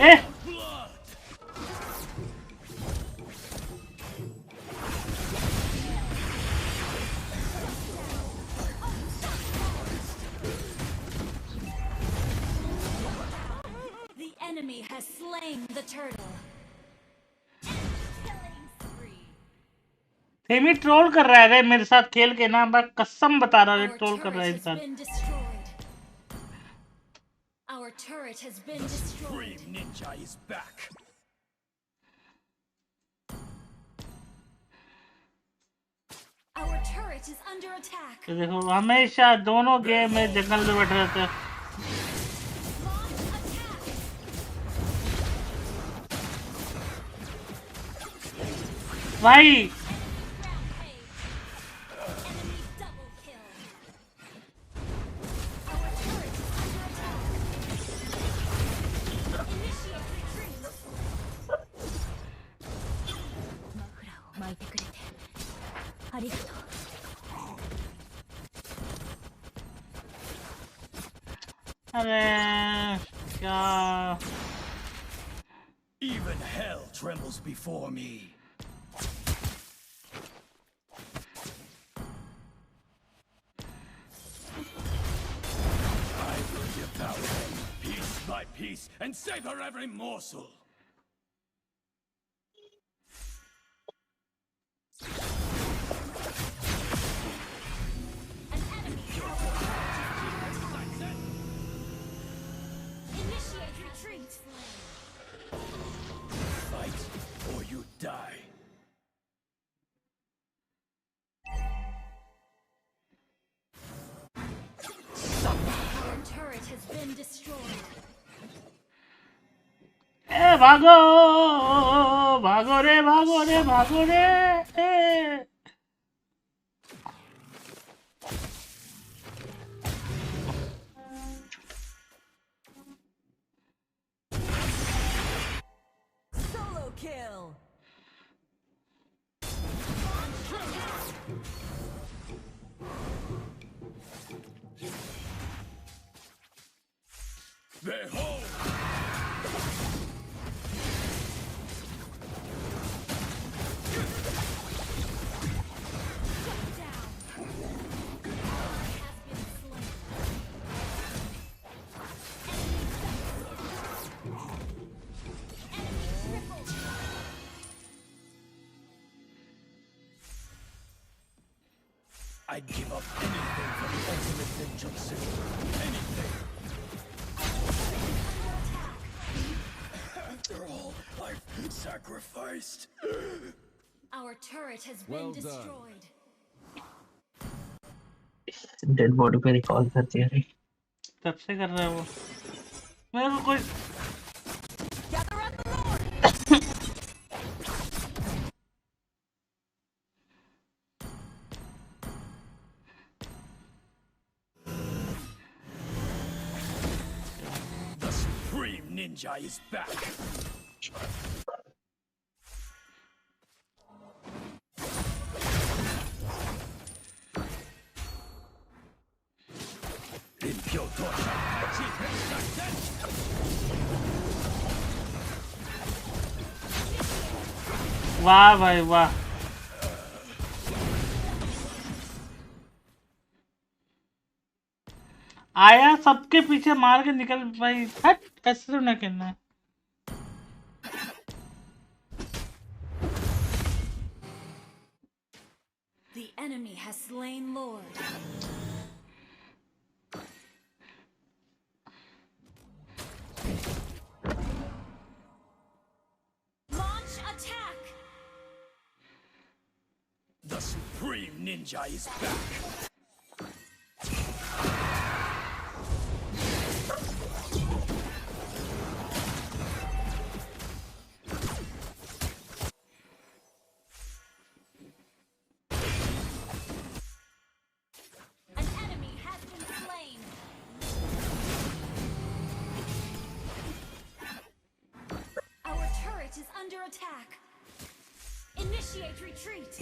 Eh! The enemy has slain the turtle. थेमी ट्रोल कर रहा है रे मेरे साथ खेल के ना, मैं कसम बता रहा हूँ, ट्रोल कर रहा है इंसान। Our turret has been destroyed. Supreme Ninja is back. Our turret is under attack. देखो हमेशा दोनों गेम में जंगल में बैठे रहते हैं। भाई अरे क्या? Even hell trembles before me. I will devour them piece by piece and savor every morsel. Initiate retreat. Fight or you die. Our turret has been destroyed. ए भागो भागो रे भागो रे भागो रे। Solo kill. Behold! I'd give up anything for the ultimate ninjutsu. Anything. After all I've sacrificed. Our turret has been destroyed. Dead body पे recall करती है रे। कब से कर रहा है वो? मेरे को कोई The Supreme Ninja is back. In Kyoto, वाह भाई वाह। आया सबके पीछे मार के निकल भाई, हट ऐसे तो ना खेलना है। enemy has slain Lord. Launch attack. The Supreme Ninja is back. An enemy has been slain. Our turret is under attack. Initiate retreat.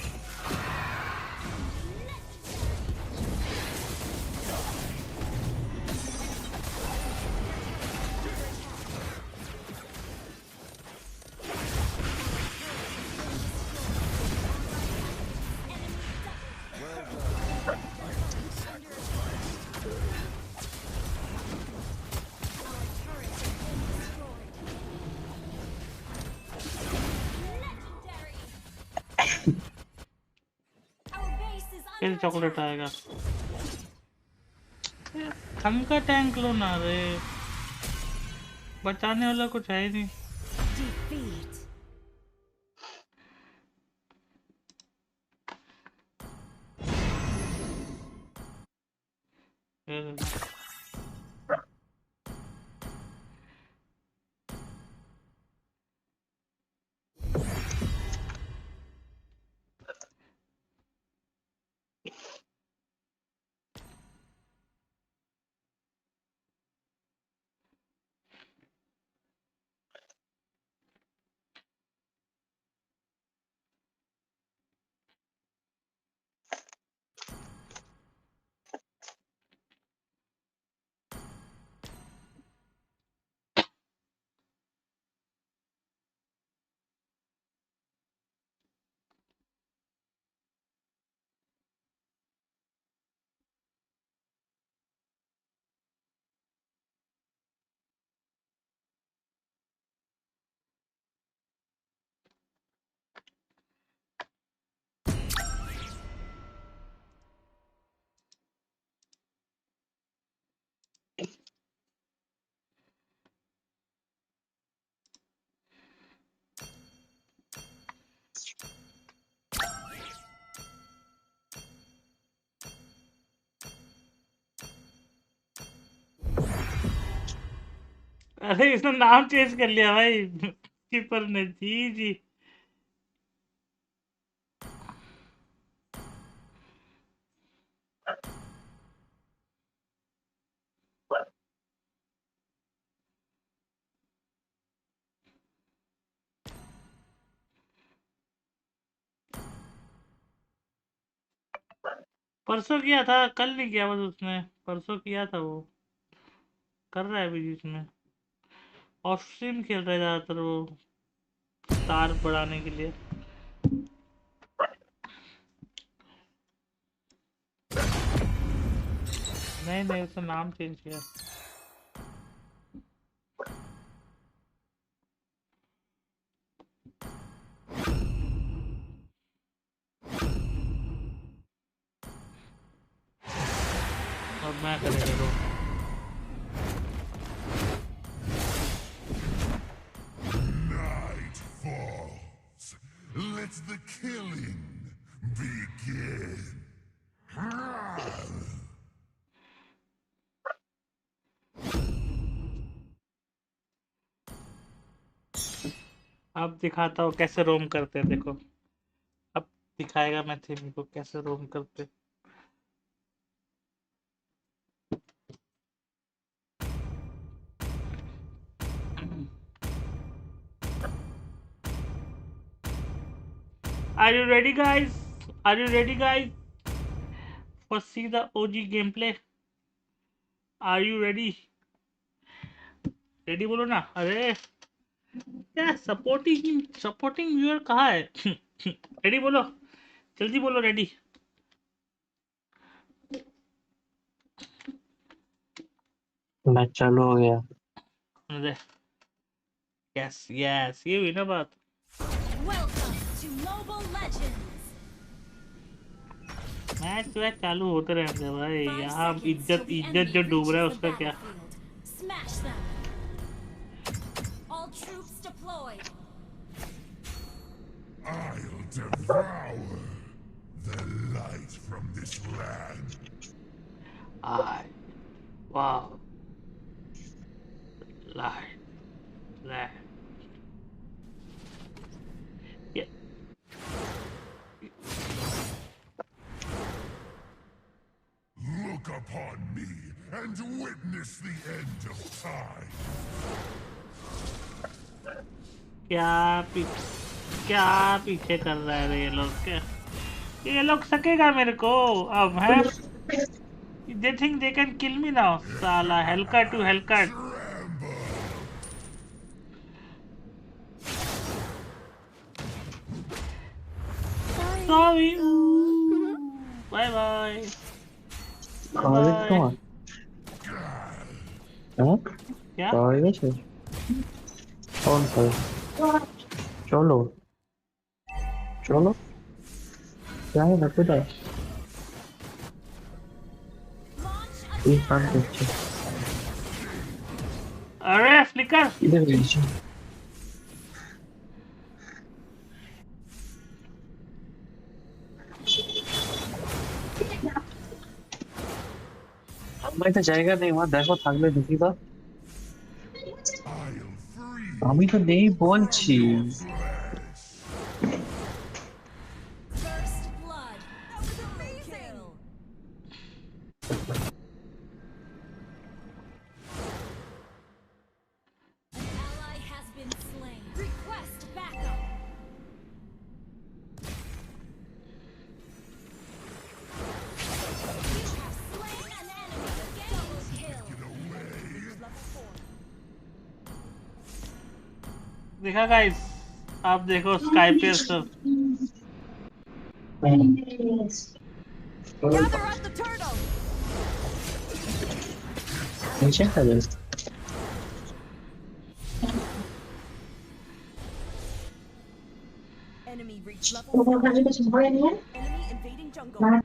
फिर चॉकलेट आएगा। थंग का टैंक लो ना रे, बचाने वाला कुछ है ही नहीं। अरे इसने नाम चेंज कर लिया भाई कीपर ने। जी जी परसों किया था, कल नहीं किया, बस उसने परसों किया था। वो कर रहा है अभी बीच में, ऑफ स्ट्रीम खेल रहा है ज़्यादातर वो, स्टार बढ़ाने के लिए। नहीं नहीं, उसने नाम चेंज किया। अब मैं करेगा तो Night falls. Let the killing begin. अब दिखाता हूँ कैसे रोम करते हैं। देखो अब दिखाएगा मैं थीमी को कैसे रोम करते। Are you ready guys? Are you ready guys for see the OG gameplay? Are you ready? Ready बोलो ना। अरे क्या सपोर्टिंग व्यूअर कहाँ है? रेडी बोलो, जल्दी बोलो रेडी। मैच चालू हो गया। यस यस, ये हुई ना बात। Welcome to Mobile Legends. Match वैच चालू होते रहेंगे भाई, यहाँ इज्जत जो डूब रहा है उसका क्या। All troops deployed. I'll devour the light from this land. Wow. Light. Yeah. Look upon me and witness the end of time. क्या पीछे कर रहा है ये लोग, क्या ये लोग सकेगा मेरे को अब है। They think they can kill me now, साला hellcat to hellcat. Sorry. Bye bye. Bye. क्या? कौन था? चलो क्या है ना कुछ अरे फ्लिकर इधर मैं तो जाएगा नहीं वहाँ, देखो থাকলে দেখি তো আমি তো নেই বলছি। देखा गाइस, आप देखो स्काई पे सब नीचे आ जाओ। Enemy reach level 4. Enemy invading jungle.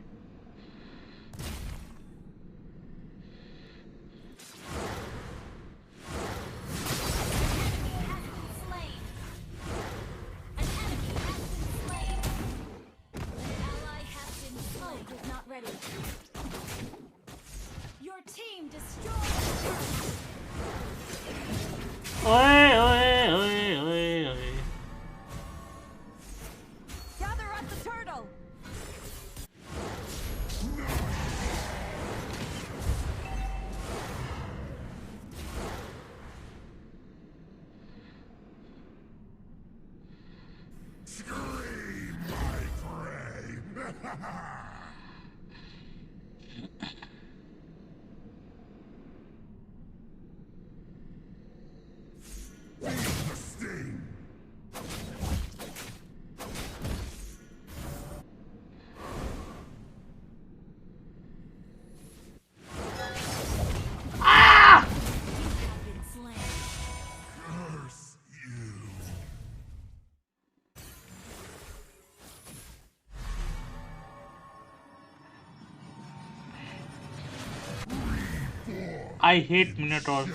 I hate Minotaur.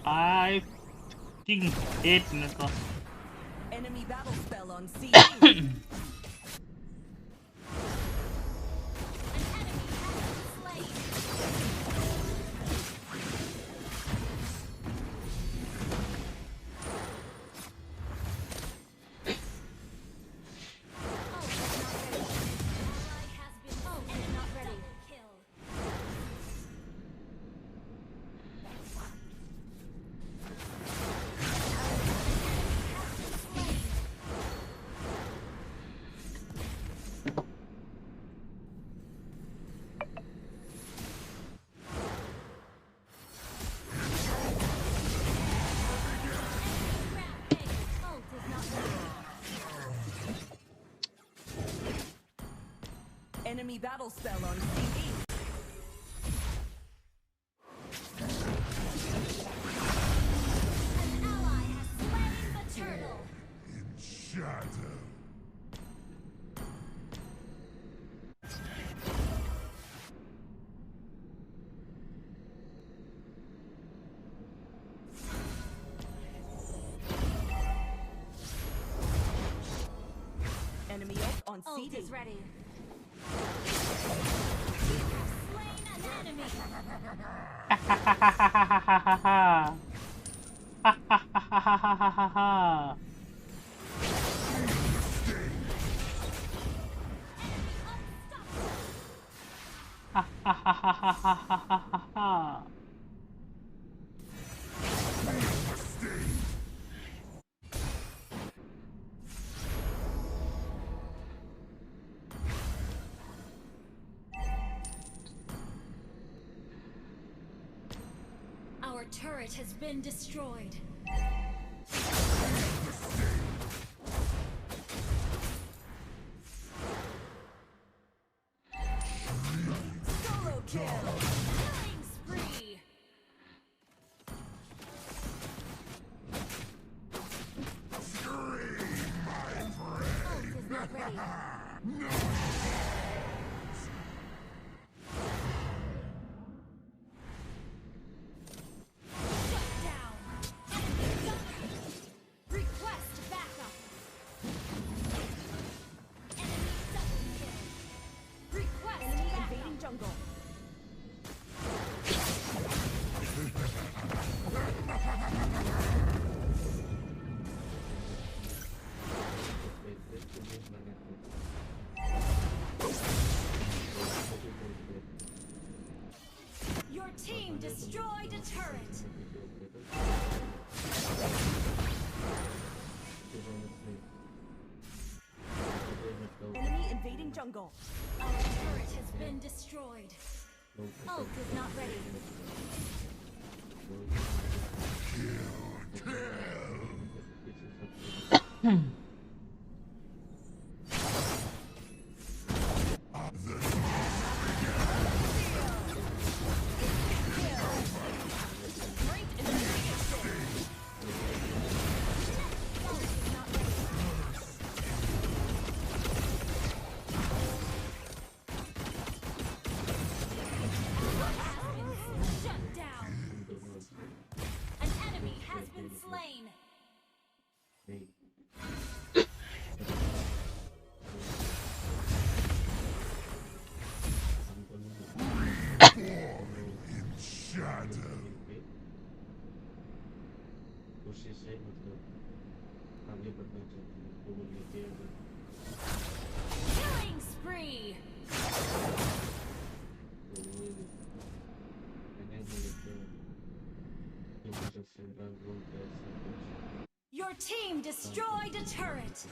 I fucking hate Minotaur. Enemy battle spell on CD. Enemy battle spell on CD. An ally has slain the turtle. In shadow. on CD. Is ready. Slain an enemy. Our turret has been destroyed. Solo kill. Killing spree. Your team destroyed a turret. Enemy invading jungle. Our turret has been destroyed. Ult is not ready. Killing spree. Your team destroyed a turret.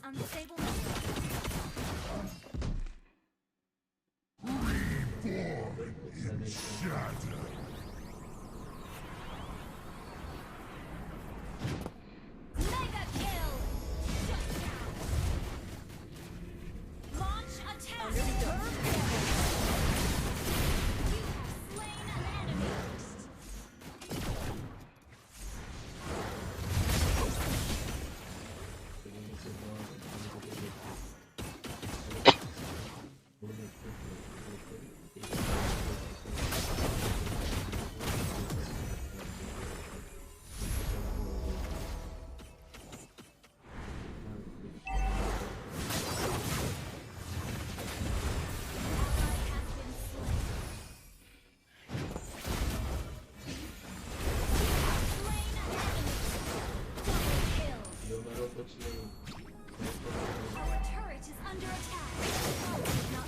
Unstable. Reborn in shadow. Mega kill. Shut down. Launch attack. You have slain an enemy. Our turret is under attack. Oh, it's not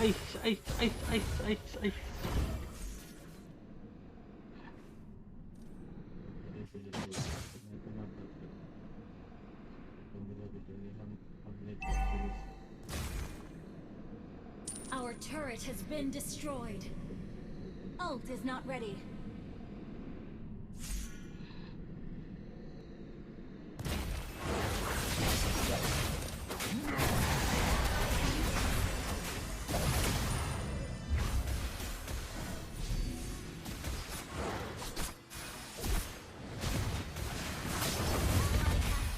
Ice. Our turret has been destroyed. Ult is not ready.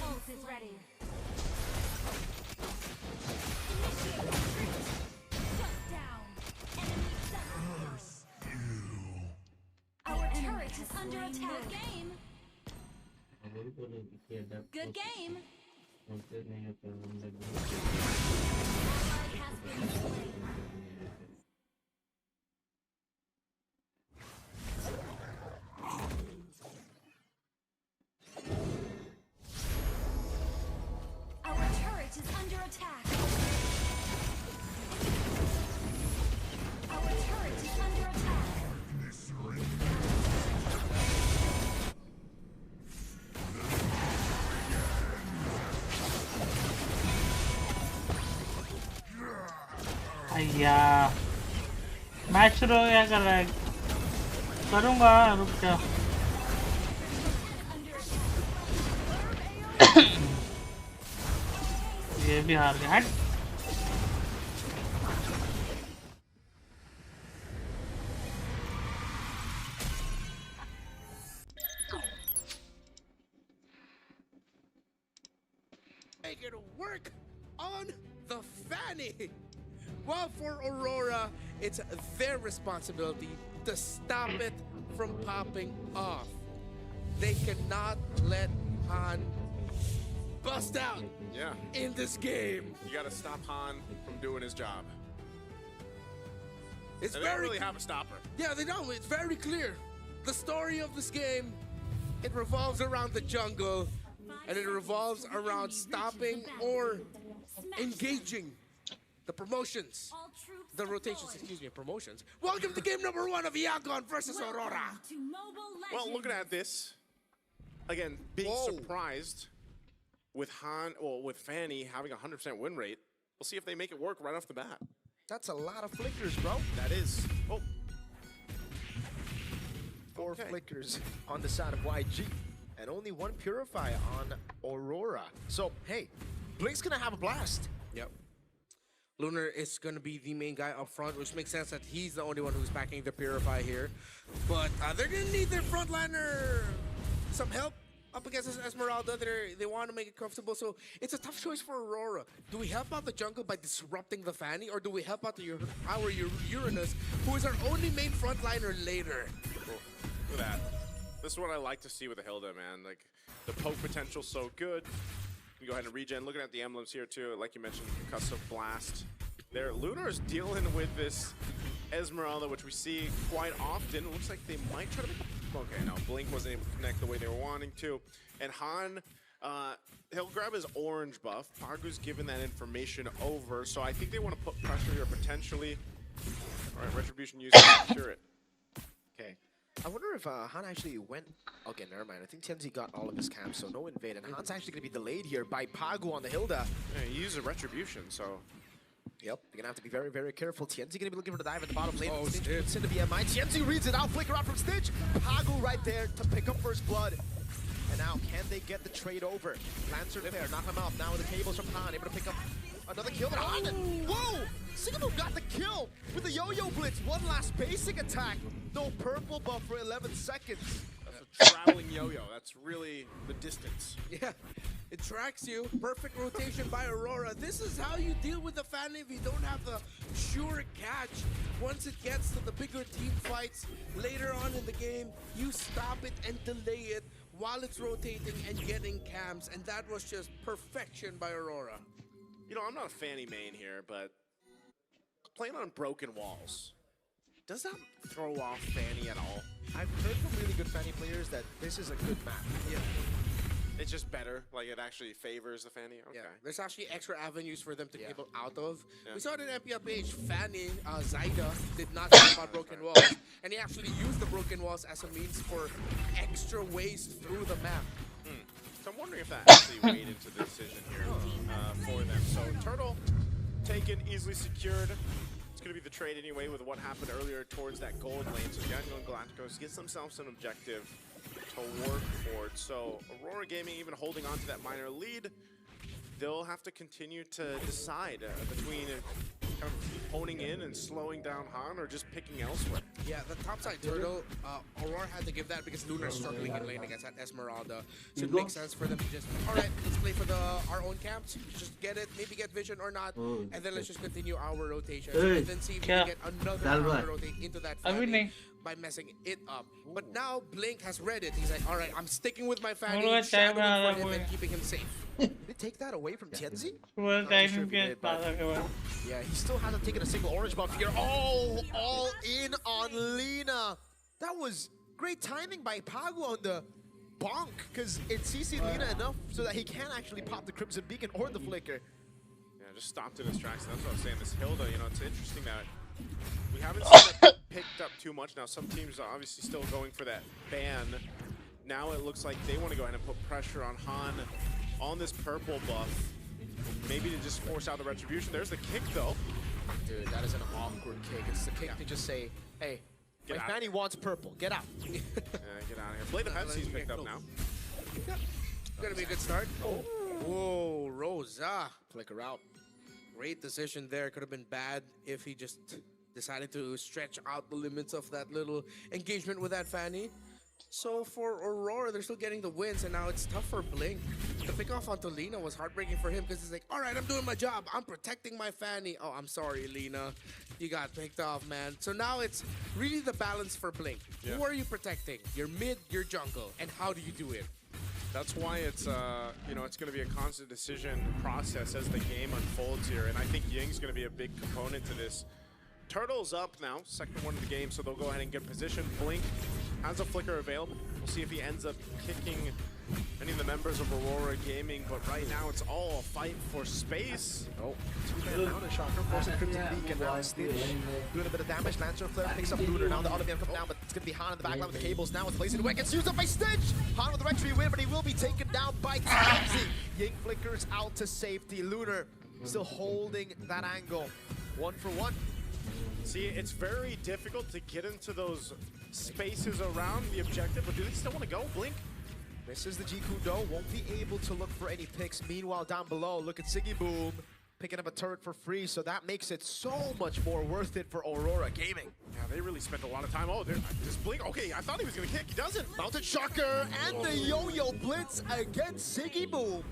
Ult is ready. Our turret is under attack. Good game. Our turret is under attack. Our turret is under attack. अय्या match शुरू हो गया कर रहा है करूँगा रुक जा ये भी हार गया हट Make it work on the fanny. Well, for Aurora, it's their responsibility to stop it from popping off. They cannot let Han bust out in this game. You gotta stop Han from doing his job. It's they very don't really have a stopper. Yeah, they don't. It's very clear. The story of this game, it revolves around the jungle, and it revolves around stopping or engaging the promotions. The rotations, excuse me, promotions. Welcome to game number 1 of Yagon versus Aurora. Well, looking at this, again, being surprised with with Fanny having a 100% win rate. We'll see if they make it work right off the bat. That's a lot of flickers, bro. That is. Oh. 4 flickers on the side of YG, and only 1 Purify on Aurora. So, hey, Blink's gonna have a blast. Yep. Lunar is going to be the main guy up front, which makes sense that he's the only one who's backing the Purify here. But they're going to need their frontliner some help up against Esmeralda. They want to make it comfortable, so it's a tough choice for Aurora. Do we help out the jungle by disrupting the Fanny, or do we help out our Uranus, who is our only main frontliner later? Cool. Look at that. This is what I like to see with the Hilda, man. Like, the poke potential's so good. You can go ahead and regen. Looking at the emblems here too, like you mentioned, concussive blast. There, Lunar is dealing with this Esmeralda, which we see quite often. Looks like they might try to make. Okay, no, Blink wasn't able to connect the way they were wanting to, and Han, he'll grab his orange buff. Pargu's given that information over, so I think they want to put pressure here potentially. All right, Retribution using to cure it. Okay. I wonder if Han actually went... Okay, never mind. I think TNZ got all of his camps, so no invade. And Han's actually going to be delayed here by Pagu on the Hilda. Yeah, he used a Retribution, so... Yep, they're going to have to be very, very careful. TNZ going to be looking for the dive at the bottom lane. Oh, Stitch into VMI. TNZ reads it out. Flicker out from Stitch. Pagu right there to pick up first blood. And now, can they get the trade over? Lancer there, knock him out. Now the cables from Han, able to pick up another kill. But Han, whoa! Sigamo got the kill with the yo-yo blitz. One last basic attack. No purple buff for 11 seconds. That's a traveling yo-yo. That's really the distance. Yeah, it tracks you. Perfect rotation by Aurora. This is how you deal with the Fanny if you don't have the sure catch. Once it gets to the bigger team fights later on in the game, you stop it and delay it while it's rotating and getting cams, and that was just perfection by Aurora. You know, I'm not a Fanny main here, but playing on broken walls, does that throw off Fanny at all? I've heard from really good Fanny players that this is a good map. Yeah. It's just better. Like it actually favors the Fanny. Okay. Yeah, there's actually extra avenues for them to cable out of. Yeah. We saw it in MPLPH. Fanny Zaida did not talk about broken walls, and he actually used the broken walls as a means for extra ways through the map. So I'm wondering if that actually weighed into the decision here for them. So Turtle taken, easily secured. It's going to be the trade anyway with what happened earlier towards that gold lane. So Daniel and Galacticos gets themselves an objective to work towards. So Aurora Gaming even holding on to that minor lead. They'll have to continue to decide between kind of honing in and slowing down Han or just picking elsewhere. Yeah, the topside Turtle, Aurora had to give that because Lunar's struggling in lane against that Esmeralda. So it makes sense for them to just, all right, let's play for our own camps. Just get it, maybe get vision or not, and then let's just continue our rotation. And then see if we can get another counter rotate into that Fanny by messing it up. But now Blink has read it. He's like, all right, I'm sticking with my Fanny, shadowing for him and keeping him safe. Did they take that away from TNZ? Yeah, he still hasn't taken a single orange buff here. Oh, all in on Lina. That was great timing by Pagu on the bonk, because it CC'd Lina enough so that he can actually pop the Crimson Beacon or the Flicker. Yeah, just stopped in his tracks. That's what I was saying. This Hilda, you know, it's interesting that we haven't seen it picked up too much. Now, some teams are obviously still going for that ban. Now it looks like they want to go ahead and put pressure on Han on this purple buff. Maybe to just force out the retribution. There's the kick, though. Dude, that is an awkward kick. It's the kick to just say, hey, my Fanny wants purple. Get out. Yeah, get out of here. Blade of Pepsi's picked up now. Yeah. Gonna be a good start. Oh. Whoa, Rosa. Flicker out. Great decision there. Could have been bad if he just decided to stretch out the limits of that little engagement with that Fanny. So for Aurora, they're still getting the wins, and now it's tough for Blink. The pick off onto Lina was heartbreaking for him because he's like, all right, I'm doing my job. I'm protecting my Fanny. Oh, I'm sorry, Lina. You got picked off, man. So now it's really the balance for Blink. Yeah. Who are you protecting? Your mid, your jungle, and how do you do it? That's why it's, you know, it's going to be a constant decision process as the game unfolds here, and I think Ying's going to be a big component to this. Turtle's up now, second one of the game, so they'll go ahead and get position. Blink has a Flicker available. We'll see if he ends up kicking any of the members of Aurora Gaming, but right now it's all a fight for space. Oh, two-man down, and Shocker forcing Cryptic Beacon now. Stitch doing a bit of damage. Lancer Flare picks up Lunar. Now the automatic coming down, but it's going to be Han in the backline with the cables. Now it's placing the gets used up by Stitch. Han with the retry win, but he will be taken down by thcDEXY. Ying flickers out to safety. Lunar still holding that angle. 1 for 1. See, it's very difficult to get into those spaces around the objective, but do they still want to go? Blink misses the G-Kundo, won't be able to look for any picks. Meanwhile, down below, look at Boom picking up a turret for free, so that makes it so much more worth it for Aurora Gaming. Yeah, they really spent a lot of time. Oh, this Blink, okay, I thought he was going to kick, he doesn't. Mounted Shocker and the Yo-Yo Blitz against Boom.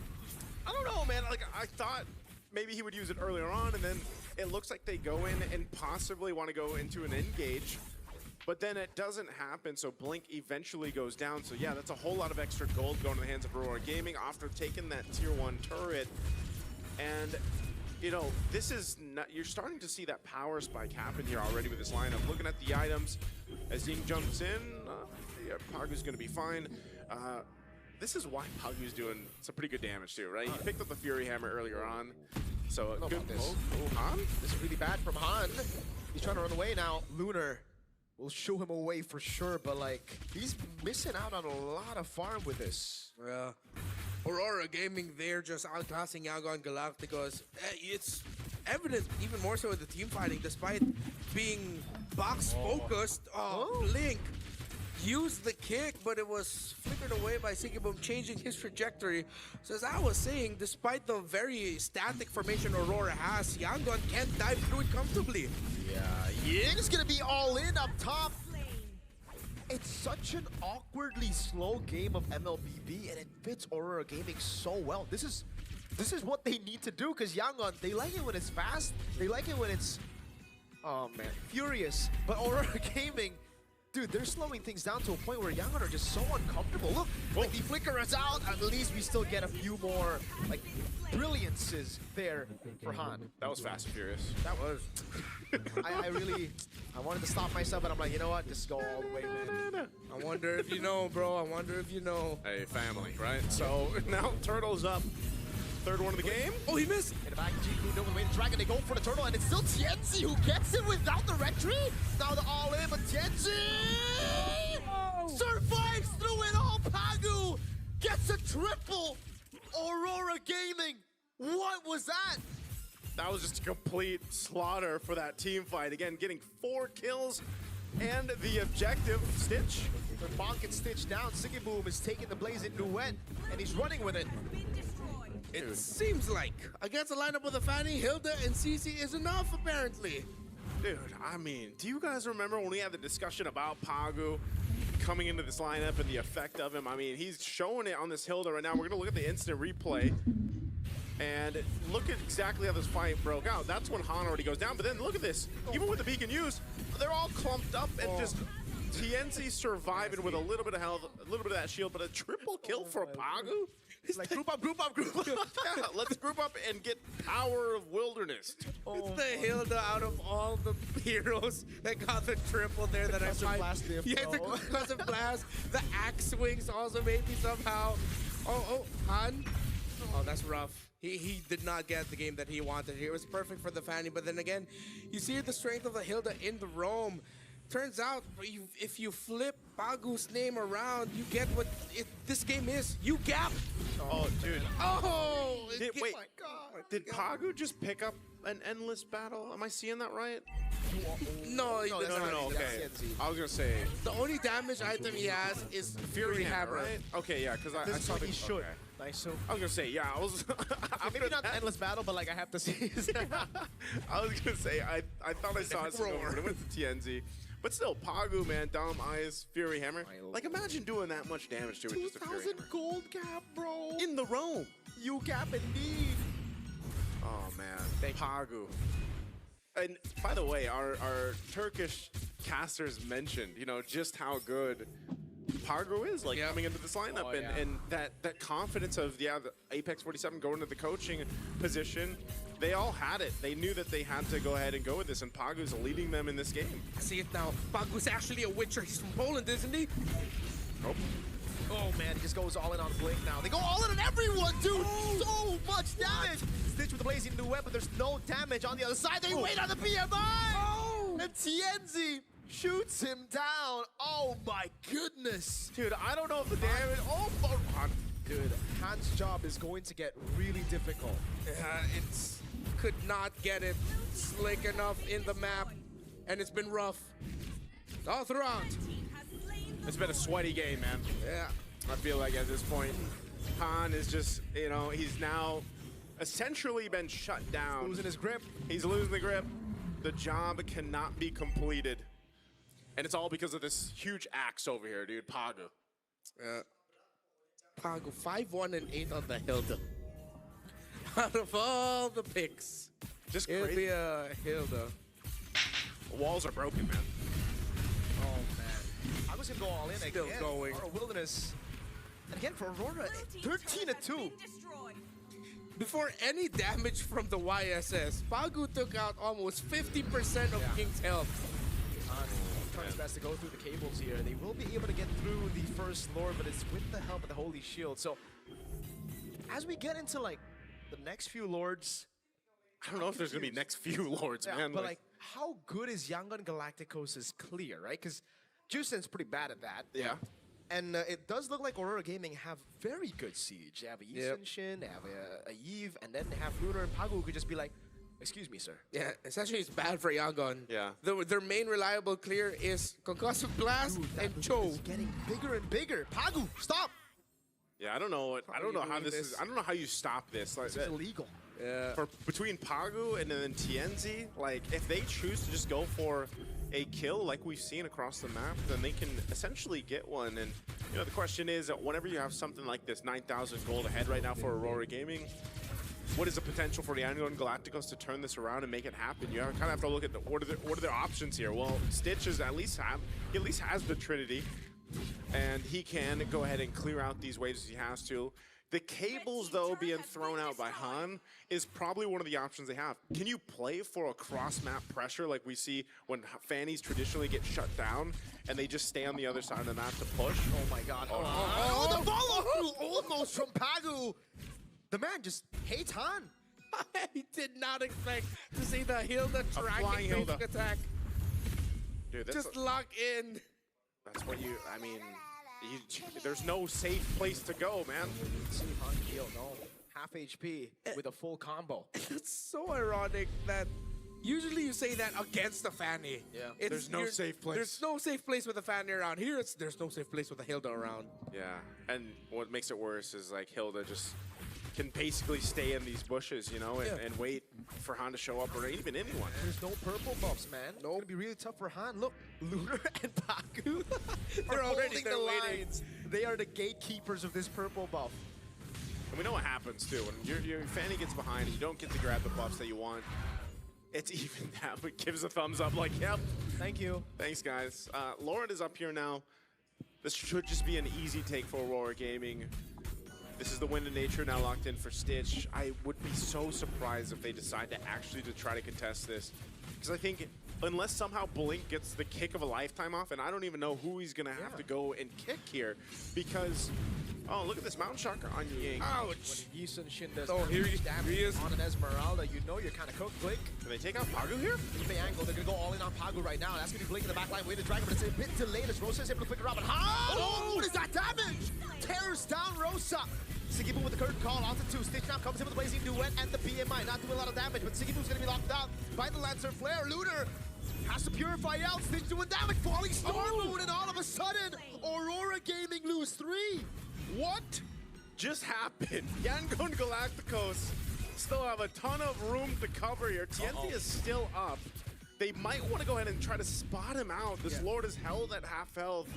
I don't know, man, like, I thought maybe he would use it earlier on, and then it looks like they go in and possibly want to go into an engage, but then it doesn't happen, so Blink eventually goes down. So yeah, that's a whole lot of extra gold going to the hands of Aurora Gaming after taking that tier 1 turret. And, you know, this is not, you're starting to see that power spike happen here already with this lineup. Looking at the items, as Ying jumps in, yeah, Pagu's going to be fine. This is why Pagu's doing some pretty good damage too, right? He picked up the Fury Hammer earlier on. So a good this. Oh, Han? This is really bad from Han. He's trying to run away now. Lunar will show him away for sure, but like, he's missing out on a lot of farm with this. Yeah. Aurora Gaming, they're just outclassing Yago and Galacticos. It's evident even more so in the team fighting, despite being box focused. Blink used the kick, but it was flickered away by thcDEXY, changing his trajectory. So as I was saying, despite the very static formation Aurora has, Yangon can't dive through it comfortably. Yeah, Ying's gonna be all in up top. It's such an awkwardly slow game of MLBB, and it fits Aurora Gaming so well. This is what they need to do, because Yangon, they like it when it's fast, they like it when it's, oh man, furious. But Aurora Gaming, dude, they're slowing things down to a point where Yangon are just so uncomfortable. Look, like the flicker is out. At least we still get a few more like brilliances there for Han. That was fast and furious. That was. I really I wanted to stop myself, but I'm like, you know what? Just go all the way, man. I wonder if you know, bro. I wonder if you know. Hey, family, right? So now Turtle's up. Third one of the game. Oh, he missed. In the back, G2 don't win the Dragon. They go for the Turtle, and it's still thcDEXY who gets it without the Rectory. Now they're all in, but thcDEXY survives through it all. Pagu gets a triple. Aurora Gaming. What was that? That was just a complete slaughter for that team fight. Again, getting 4 kills and the objective, Stitch. They're bonking Stitch down. Sigiboom is taking the Blazing Duet, and he's running with it. It seems like against a lineup with a Fanny, Hilda, and CC is enough, apparently. Dude, I mean, do you guys remember when we had the discussion about Pagu coming into this lineup and the effect of him? I mean, he's showing it on this Hilda right now. We're going to look at the instant replay. And look at exactly how this fight broke out. That's when Han already goes down. But then look at this. Even with the beacon used, they're all clumped up and just thcDEXY surviving with a little bit of health, a little bit of that shield, but a triple kill for Pagu? It's like group up, group up, group up. Yeah, let's group up and get Power of Wilderness. It's the Hilda out of all the heroes that got the triple there that I find. Yeah, the concussive blast. The axe swings also maybe somehow. Oh, Han. Oh, that's rough. He did not get the game that he wanted here. It was perfect for the Fanny, but then again, you see the strength of the Hilda in the roam. Turns out, if you flip Pagu's name around, you get what this game is. You gap. Oh, dude. Oh! Wait, my God. Did Pagu just pick up an endless battle? Am I seeing that right? No, okay. I was gonna say the only damage item he has is Fury Hammer, right? Okay, yeah, because I saw he should. Okay. Nice. So I was gonna say, yeah, I was. maybe not the endless battle, but like I have to see. I was gonna say, I thought I saw it when it went to thcDEXY. But still, Pagu, man, Dom, Eyes, Fury Hammer. Like, imagine doing that much damage to it just a Fury Hammer. 2,000 gold cap, bro. In the roam. You cap indeed. Oh, man. Pagu. And by the way, our Turkish casters mentioned, you know, just how good Pagu is, like, coming into this lineup. And that confidence of, the Apex 47 going to the coaching position, they all had it. They knew that they had to go ahead and go with this, and Pagu's leading them in this game. I see it now. Pagu's actually a Witcher. He's from Poland, isn't he? Nope. Oh, man, he just goes all in on Blink now. They go all in on everyone, dude! So much damage! Stitch with the Blazing Duet, but there's no damage on the other side. They wait on the BGMI! And thcDEXY shoots him down. Oh, my goodness. Dude, I don't know if the damage... Oh, dude, Han's job is going to get really difficult. It's could not get it slick enough in the map, and it's been rough all throughout. It's been a sweaty game, man. Yeah. I feel like at this point, Han is just, you know, he's now essentially been shut down. Losing his grip. He's losing the grip. The job cannot be completed. And it's all because of this huge axe over here, dude, Pagu. Pagu, 5-1-8 on the Hilda. Out of all the picks, just it'll crazy. be a Hilda. The walls are broken, man. Oh, man. I was going to go all in Still again. going. Aurora Wilderness. And again, for Aurora, 13-2. Before any damage from the YSS, Pagu took out almost 50% of King's health. Trying his best to go through the cables here. They will be able to get through the first Lord, but it's with the help of the Holy Shield. So, as we get into, like, the next few Lords... I don't know if there's going to be next few Lords, man. But, like, how good is Yangon Galacticos' clear, right? Because Jusen's pretty bad at that. Yeah. And it does look like Aurora Gaming have very good siege. They have a Yi Sun-Shin, they have a Yves, and then they have Lunar and Pagu who could just be like, excuse me, sir. Yeah, essentially it's bad for Yangon. Yeah. Their main reliable clear is Concussive Blast and Cho. It's getting bigger and bigger. Pagu, stop! Yeah, I don't know how this is. I don't know how you stop this. Like, This is illegal. Yeah. Between Pagu and then thcDEXY, like, if they choose to just go for a kill like we've seen across the map, then they can essentially get one. And, you know, the question is that whenever you have something like this, 9,000 gold ahead right now for Aurora Gaming, what is the potential for the Yangon Galacticos to turn this around and make it happen? You kind of have to look at what are their options here. Well, Stitch is at least has the Trinity, and he can go ahead and clear out these waves as he has to. The cables, though, being thrown out by Han is probably one of the options they have. Can you play for a cross-map pressure like we see when Fannies traditionally get shut down and they just stay on the other side of the map to push? Oh my god. Oh, the follow-through almost from Pagu. The man just hates Han. He did not expect to see the Hilda tracking basic attack. Dude, just lock in. That's what you, I mean, there's no safe place to go, man. See Han heal, no. Half HP with a full combo. It's so ironic that usually you say that against a Fanny. Yeah. There's no safe place. There's no safe place with a Fanny around. Here, there's no safe place with a Hilda around. Yeah, and what makes it worse is like Hilda just can basically stay in these bushes, you know, and wait for Han to show up or even anyone. There's no purple buffs, man. It's gonna be really tough for Han. Look, Lunar and Pagu are holding the lines. They are the gatekeepers of this purple buff. And we know what happens too. When your Fanny gets behind and you don't get to grab the buffs that you want, it's even that, but gives a thumbs up like, yep. Thank you. Thanks, guys. Lauren is up here now. This should just be an easy take for Aurora Gaming. This is the Wind of Nature now locked in for Stitch. I would be so surprised if they decide to actually try to contest this. Because I think unless somehow Blink gets the kick of a lifetime off, and I don't even know who he's going to have to go and kick here. Because, oh, look at this Mountain Shocker on Ying. Ouch! When Yisun Shin does damage on an Esmeralda, you know you're kind of cooked, Blink. Can they take out Pagu here? Ipe angle, they're going to go all in on Pagu right now. That's going to be Blink in the back line, way to drag him, but it's a bit delayed as Rosa is able to pick her up. And oh, what is that damage? Tears down Rosa. Sigibu with the curtain call, onto 2. Stitch now comes in with the Blazing Duet and the BMI. Not doing a lot of damage, but Sigibu's going to be locked out by the Lancer Flare. Lunar has to purify out. Stitch doing damage, falling Storm Moon, and all of a sudden, Aurora Gaming lose 3. What just happened? Yangon Galacticos still have a ton of room to cover here. TNT is still up. They might want to go ahead and try to spot him out. This Lord is held at half health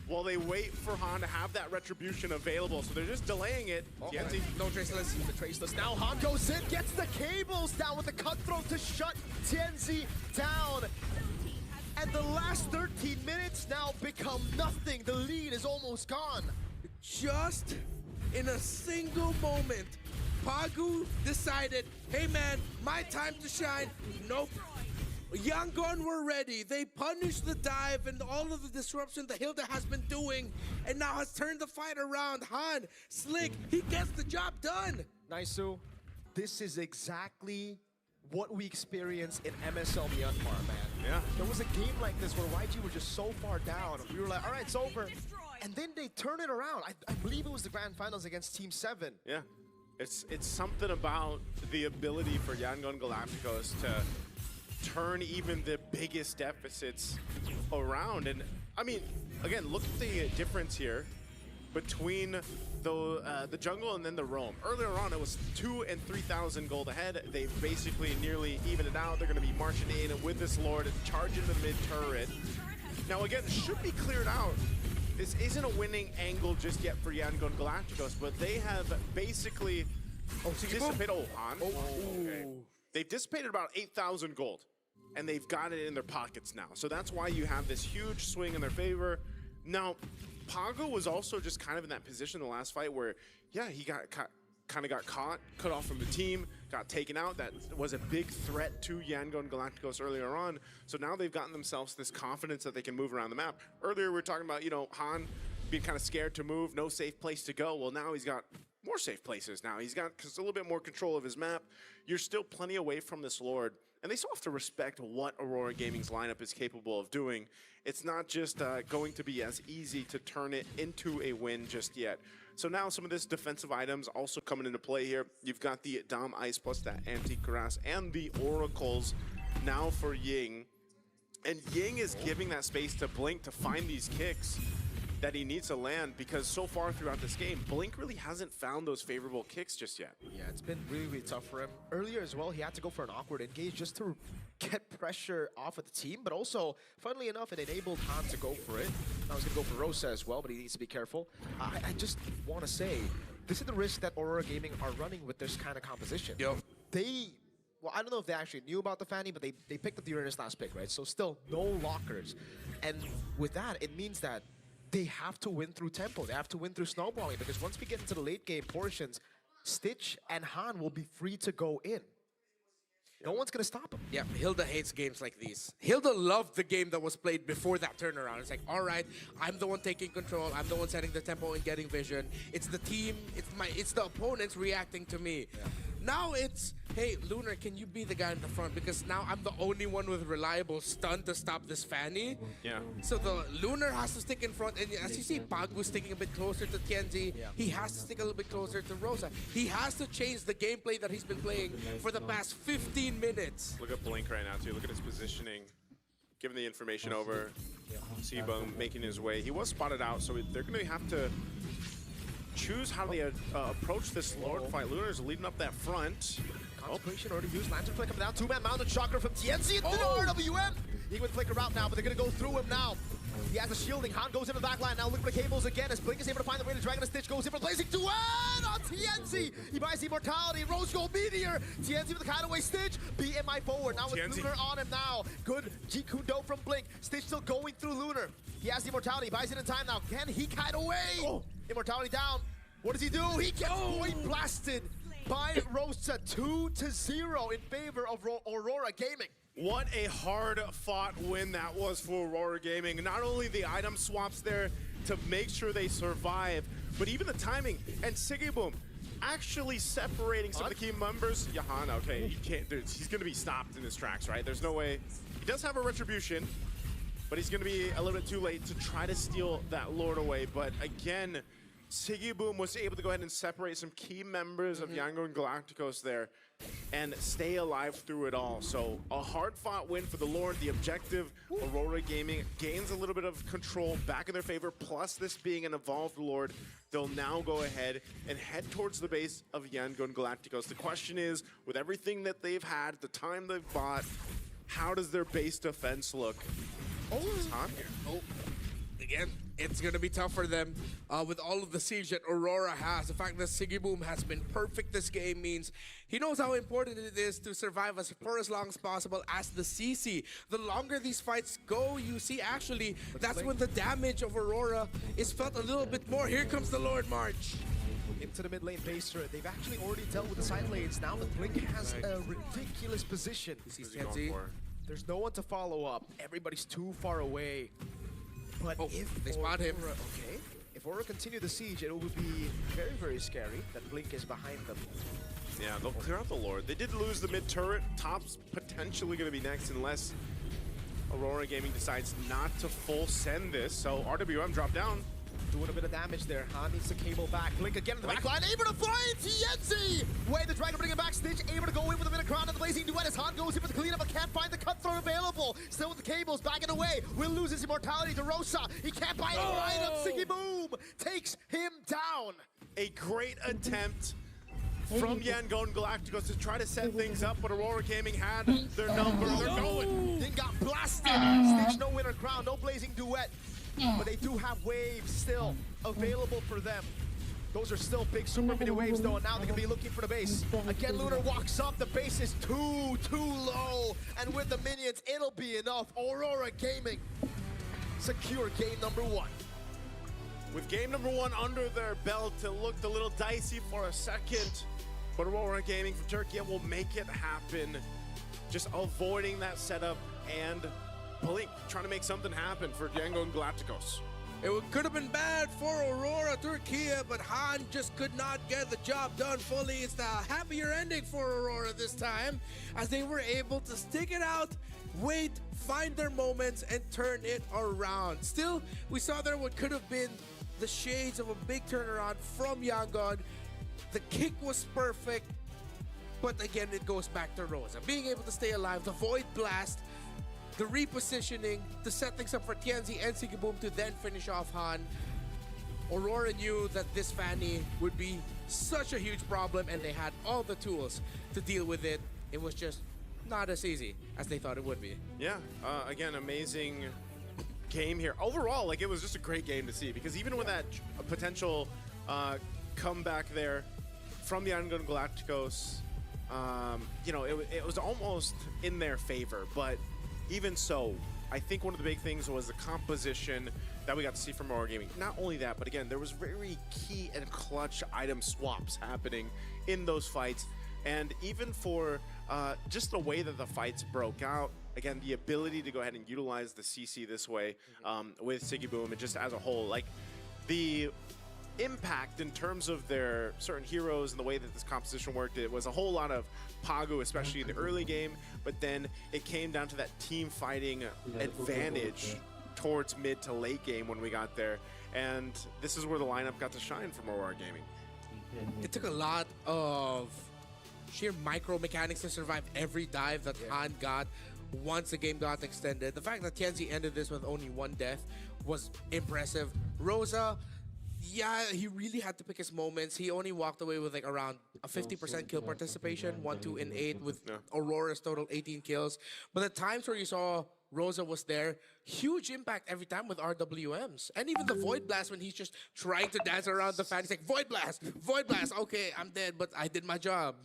while they wait for Han to have that retribution available. So they're just delaying it. TNT, no Traceless. The Traceless now. Han goes in, gets the cables down with the Cutthroat to shut TNZ down. And the last 13 minutes now become nothing. The lead is almost gone. Just in a single moment, Pagu decided, hey man, my time to shine. Nope. Yangon were ready. They punished the dive and all of the disruption that Hilda has been doing and now has turned the fight around. Han, slick, he gets the job done. Naisu, this is exactly what we experienced in MSL Myanmar, man. Yeah. There was a game like this where YG were just so far down. We were like, all right, it's over. And then they turn it around. I believe it was the grand finals against Team 7. Yeah. It's something about the ability for Yangon Galacticos to turn even the biggest deficits around. And I mean, again, look at the difference here between the jungle and then the roam. Earlier on, it was 2,000 and 3,000 gold ahead. They've basically nearly evened it out. They're going to be marching in with this Lord and charging the mid turret. Now again, should be cleared out. This isn't a winning angle just yet for Yangon Galacticos, but they have basically dissipated. Oh, Han. Okay. They've dissipated about 8,000 gold, and they've got it in their pockets now. So that's why you have this huge swing in their favor. Now, Pagu was also just kind of in that position in the last fight where, yeah, he got kind of got caught, cut off from the team, got taken out. That was a big threat to Yangon Galacticos earlier on. So now they've gotten themselves this confidence that they can move around the map. Earlier we were talking about, you know, Han being kind of scared to move, no safe place to go. Well, now he's got more safe places now. He's got a little bit more control of his map. You're still plenty away from this Lord. And they still have to respect what Aurora Gaming's lineup is capable of doing. It's not just going to be as easy to turn it into a win just yet. So now some of this defensive items also coming into play here. You've got the Dom Ice plus that Anti-Cuirass and the Oracles now for Ying. And Ying is giving that space to Blink to find these kicks that he needs to land, because so far throughout this game, Blink really hasn't found those favorable kicks just yet. Yeah, it's been really, really tough for him. Earlier as well, he had to go for an awkward engage just to get pressure off of the team, but also, funnily enough, it enabled Han to go for it. Now he's going to go for Rosa as well, but he needs to be careful. I just want to say, this is the risk that Aurora Gaming are running with this kind of composition. Yep. Well, I don't know if they actually knew about the Fanny, but they picked up the Uranus last pick, right? So still no lockers. And with that, it means that they have to win through tempo. They have to win through snowballing, because once we get into the late game portions, Stitch and Han will be free to go in. No one's gonna stop him. Yeah, Hilda hates games like these. Hilda loved the game that was played before that turnaround. It's like, all right, I'm the one taking control. I'm the one setting the tempo and getting vision. It's the team. It's the opponents reacting to me. Yeah. Now it's, hey, Lunar, can you be the guy in the front? Because now I'm the only one with reliable stun to stop this Fanny. Yeah. So the Lunar has to stick in front. And as you see, Pagu's sticking a bit closer to TNZ. Yeah. He has to stick a little bit closer to Rosa. He has to change the gameplay that he's been playing for the past 15 minutes. Look at Blink right now, too. Look at his positioning. Giving the information over. SO-DIMM making his way. He was spotted out, so they're going to have to choose how they approach this Lord fight. Lunar's leading up that front. Consecration already used. Lantern Flick coming down. Two-man mounted shocker from TNC into the RWM. He would flicker out now, but they're going to go through him now. He has a shielding. Han goes into the back line now. Look for the cables again as Blink is able to find the way to Dragon. Stitch goes in for Blazing Duet on TNC. He buys the Immortality. Rose Gold Meteor. TNC with the Hideaway Stitch. BMI forward. Now with TNC. Lunar on him now. Good G Kudo from Blink. Stitch still going through Lunar. He has the Immortality. Buys it in time now. Can he kite away? Immortality down. What does he do? He gets void blasted by Rosa 2-0 in favor of Aurora Gaming. What a hard-fought win that was for Aurora Gaming. Not only the item swaps there to make sure they survive, but even the timing. And thcDEXY actually separating some of the key members. Jahan, okay, he can't. He's going to be stopped in his tracks, right? There's no way. He does have a retribution, but he's going to be a little bit too late to try to steal that Lord away. But again, thcDEXY was able to go ahead and separate some key members of Yangon Galacticos there and stay alive through it all. So a hard-fought win for the Lord. The objective, Aurora Gaming, gains a little bit of control back in their favor, plus this being an evolved Lord, they'll now go ahead and head towards the base of Yangon Galacticos. The question is, with everything that they've had, the time they've bought, how does their base defense look? It's hot here. Again, it's going to be tough for them with all of the siege that Aurora has. The fact that thcDEXY has been perfect this game means he knows how important it is to survive for as long as possible as the CC. The longer these fights go, you see actually that's when the damage of Aurora is felt a little bit more. Here comes the Lord March. Into the mid lane base turret. They've actually already dealt with the side lanes. Now the Blink has a ridiculous position. There's no one to follow up. Everybody's too far away. But if they spot him. Okay. If Aurora continue the siege, it would be very, very scary that Blink is behind them. Yeah, they'll clear out the Lord. They did lose the mid turret. Top's potentially going to be next unless Aurora Gaming decides not to full send this. So RWM dropped down. Doing a bit of damage there. Han needs to cable back. Blink again in the back line. Able to find TNC! Way the Dragon bringing back Stitch. Able to go in with a bit of crown and the Blazing Duet as Han goes in with the cleanup but can't find the Cutthroat available. Still with the cables, backing away. Will lose his immortality to Rosa. He can't buy it right up. thcDEXY takes him down. A great attempt from Yangon Galacticos to try to set things up, but Aurora Gaming had their number. They're going. Then got blasted. Stitch, no winner crown, no Blazing Duet. But they do have waves still available for them. Those are still big super mini waves though, and now they're gonna be looking for the base. Again, Lunar walks up, the base is too low. And with the minions, it'll be enough. Aurora Gaming secure game number 1. With game number 1 under their belt, it looked a little dicey for a second, but Aurora Gaming from Turkey will make it happen. Just avoiding that setup and Blink trying to make something happen for Yangon Galacticos. It could have been bad for Aurora Turkey, but Han just could not get the job done fully. It's the happier ending for Aurora this time, as they were able to stick it out, wait, find their moments, and turn it around. Still, we saw there what could have been the shades of a big turnaround from Yangon. The kick was perfect, but again, it goes back to Rosa. Being able to stay alive, the Void Blast, the repositioning to set things up for TNZ and thcDEXY to then finish off Han. Aurora knew that this Fanny would be such a huge problem, and they had all the tools to deal with it. It was just not as easy as they thought it would be. Yeah, again, amazing game here. Overall, like, it was just a great game to see, because even with that potential comeback there from the Yangon Galacticos, you know, it was almost in their favor, but even so, I think one of the big things was the composition that we got to see from Aurora Gaming. Not only that, but again, there was very key and clutch item swaps happening in those fights. And even for just the way that the fights broke out, again, the ability to go ahead and utilize the CC this way with SO-DIMM and just as a whole, like the impact in terms of their certain heroes and the way that this composition worked, it was a whole lot of Pagu, especially in the early game, but then it came down to that team fighting advantage towards mid to late game when we got there. And this is where the lineup got to shine from Aurora Gaming. It took a lot of sheer micro mechanics to survive every dive that Han got once the game got extended. The fact that thcDEXY ended this with only 1 death was impressive. Rosa, yeah, he really had to pick his moments. He only walked away with like around a 50% kill participation, 1, 2, and 8, with Aurora's total 18 kills. But the times where you saw Rosa was there, huge impact every time with RWMs. And even the Void Blast when he's just trying to dance around the fan. He's like, Void Blast, okay, I'm dead, but I did my job.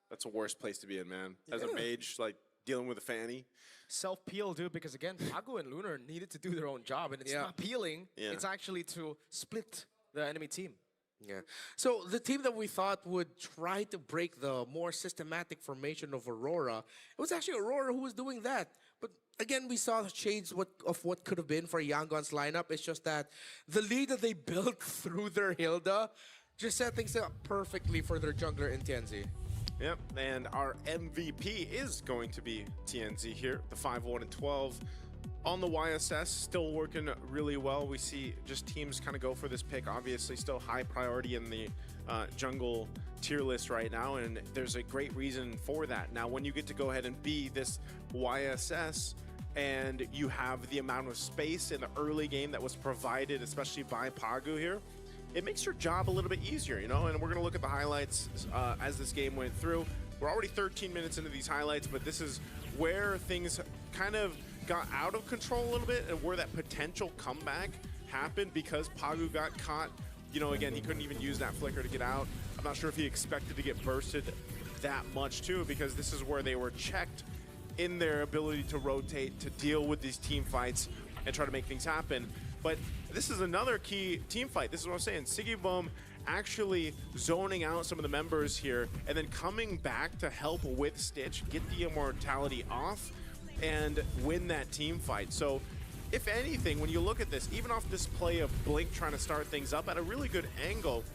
That's the worst place to be in, man. As a mage, like dealing with a fanny. Self-peel, dude, because again, Pagu and Lunar needed to do their own job, and it's not peeling, it's actually to split the enemy team. Yeah. So the team that we thought would try to break the more systematic formation of Aurora, it was actually Aurora who was doing that. But again, we saw the shades of what could have been for Yangon's lineup. It's just that the lead that they built through their Hilda just set things up perfectly for their jungler in thcDEXY. Yep, and our MVP is going to be thcDEXY here, the 5-1-12 on the YSS, still working really well. We see just teams kind of go for this pick. Obviously, still high priority in the jungle tier list right now, and there's a great reason for that. Now, when you get to go ahead and be this YSS, and you have the amount of space in the early game that was provided, especially by Pagu here, it makes your job a little bit easier, you know? And we're going to look at the highlights as this game went through. We're already 13 minutes into these highlights, but this is where things kind of got out of control a little bit and where that potential comeback happened because Pagu got caught. You know, again, he couldn't even use that flicker to get out. I'm not sure if he expected to get bursted that much too, because this is where they were checked in their ability to rotate, to deal with these team fights and try to make things happen. But this is another key team fight. This is what I'm saying. SO-DIMM actually zoning out some of the members here and then coming back to help with Stitch, get the immortality off, and win that team fight. So, if anything, when you look at this, even off this play of Blink trying to start things up at a really good angle,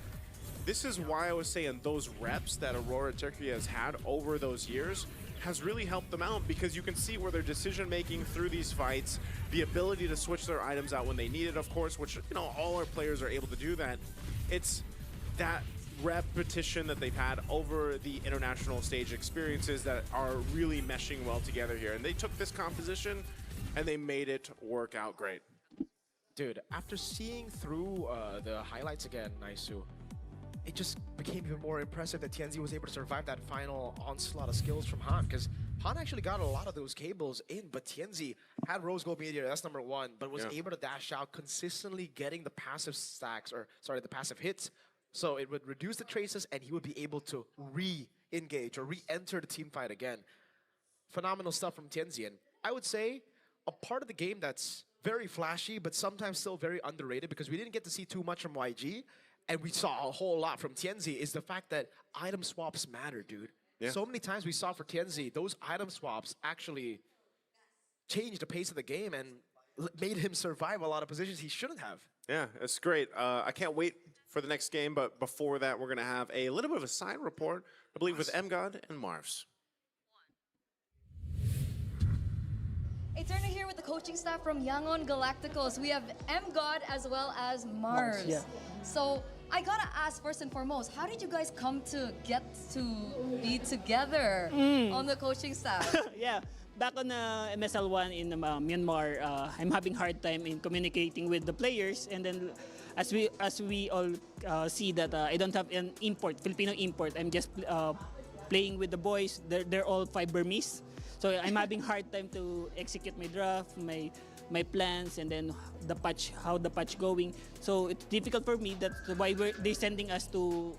this is why I was saying those reps that Aurora Turkey has had over those years has really helped them out, because you can see where their decision making through these fights, the ability to switch their items out when they need it, of course, which, you know, all our players are able to do that. It's that repetition that they've had over the international stage experiences that are really meshing well together here. And they took this composition and they made it work out great. Dude, after seeing through the highlights again, Naisu, it just became even more impressive that thcDEXY was able to survive that final onslaught of skills from Han, because Han actually got a lot of those cables in, but thcDEXY had Rose Gold Meteor, that's number one, but was able to dash out, consistently getting the passive stacks, or sorry, the passive hits, so it would reduce the traces and he would be able to re-engage or re-enter the team fight again. Phenomenal stuff from thcDEXY, and I would say a part of the game that's very flashy, but sometimes still very underrated, because we didn't get to see too much from YG, and we saw a whole lot from thcDEXY, is the fact that item swaps matter, dude. Yeah. So many times we saw for thcDEXY, those item swaps actually changed the pace of the game and made him survive a lot of positions he shouldn't have. Yeah, it's great. I can't wait for the next game, but before that, we're going to have a little bit of a side report, I believe, with MGod and Marvs. Hey, Turner here with the coaching staff from Yangon Galacticos. We have MGod as well as Mars. Yeah. So I gotta ask first and foremost, how did you guys come to get to be together on the coaching staff? Yeah, back on MSL1 in Myanmar, I'm having hard time in communicating with the players, and then as we all see that I don't have an Filipino import. I'm just playing with the boys. They're all 5 Burmese. So I'm having hard time to execute my draft, my plans, and then how the patch going. So it's difficult for me. That's why they're sending us to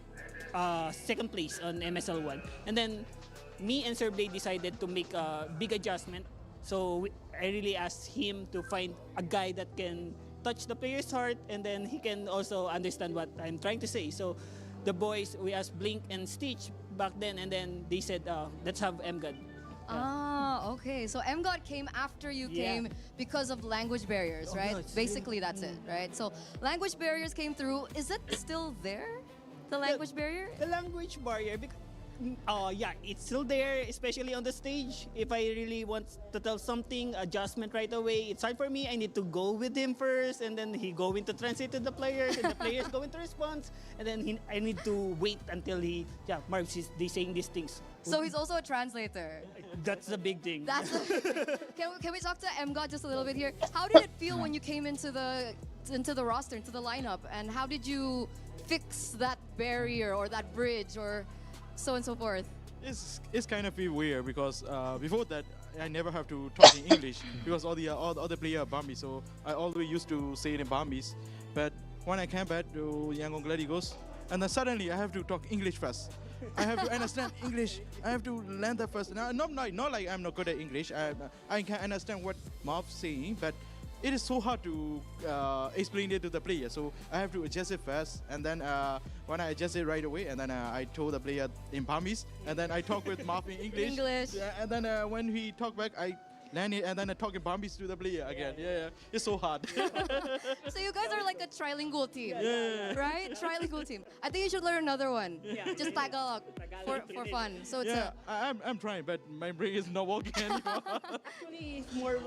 second place on MSL1. And then me and Sir Blade decided to make a big adjustment. So I really asked him to find a guy that can touch the player's heart, and then he can also understand what I'm trying to say. So the boys, we asked Blink and Stitch back then, and then they said, let's have MGod. Ah, okay. So MGod came after you came because of language barriers, right? no, Basically, that's it, right? So language barriers came through. Is it still there? The language barrier? The language barrier, yeah, it's still there, especially on the stage. If I really want to tell something, adjustment right away, it's hard for me. I need to go with him first, and then he go into translate to the players, and the players go into response, and then I need to wait until Marv, they saying these things. So he's also a translator. That's the big thing. Can we talk to MGod just a little bit here? How did it feel when you came into the roster, into the lineup, and how did you fix that barrier or that bridge or so and so forth? It's kind of weird because before that I never have to talk in English because all the other players are Burmese, so I always used to say it in Burmese. But when I came back to Yangon Gladiators, and then suddenly I have to talk English first. I have to understand English. I have to learn that first. Now, not like I'm not good at English. I can understand what Marv's saying, but it is so hard to explain it to the player. So I have to adjust it first, and then when I adjust it right away, and then I told the player in Burmese, and then I talk with Marv in English. And then when he talk back, I learn it, and then I talk in Burmese to the player again. Yeah, it's so hard. So you guys are like a trilingual team, right? Trilingual team. I think you should learn another one. Just Tagalog for fun. So it's I'm trying, but my brain is not working anymore. Actually, he's more,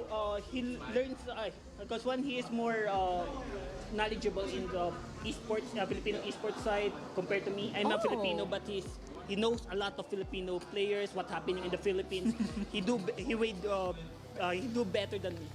he learns, because when he is more knowledgeable in the esports, Filipino esports side compared to me. I'm a Filipino, but he knows a lot of Filipino players, what's happening in the Philippines. he do better than me.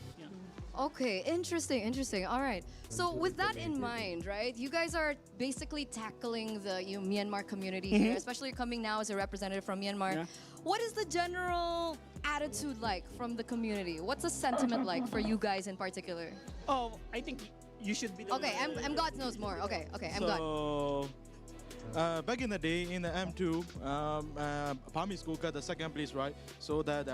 Okay, interesting. All right. So with that in mind, right, you guys are basically tackling the Myanmar community here, especially coming now as a representative from Myanmar. Yeah. What is the general attitude like from the community? What's the sentiment like for you guys in particular? Oh, I think you should be the Okay, MGod knows more. Okay, MGod. Back in the day, in the M2, Palmy School got the second place, right? So that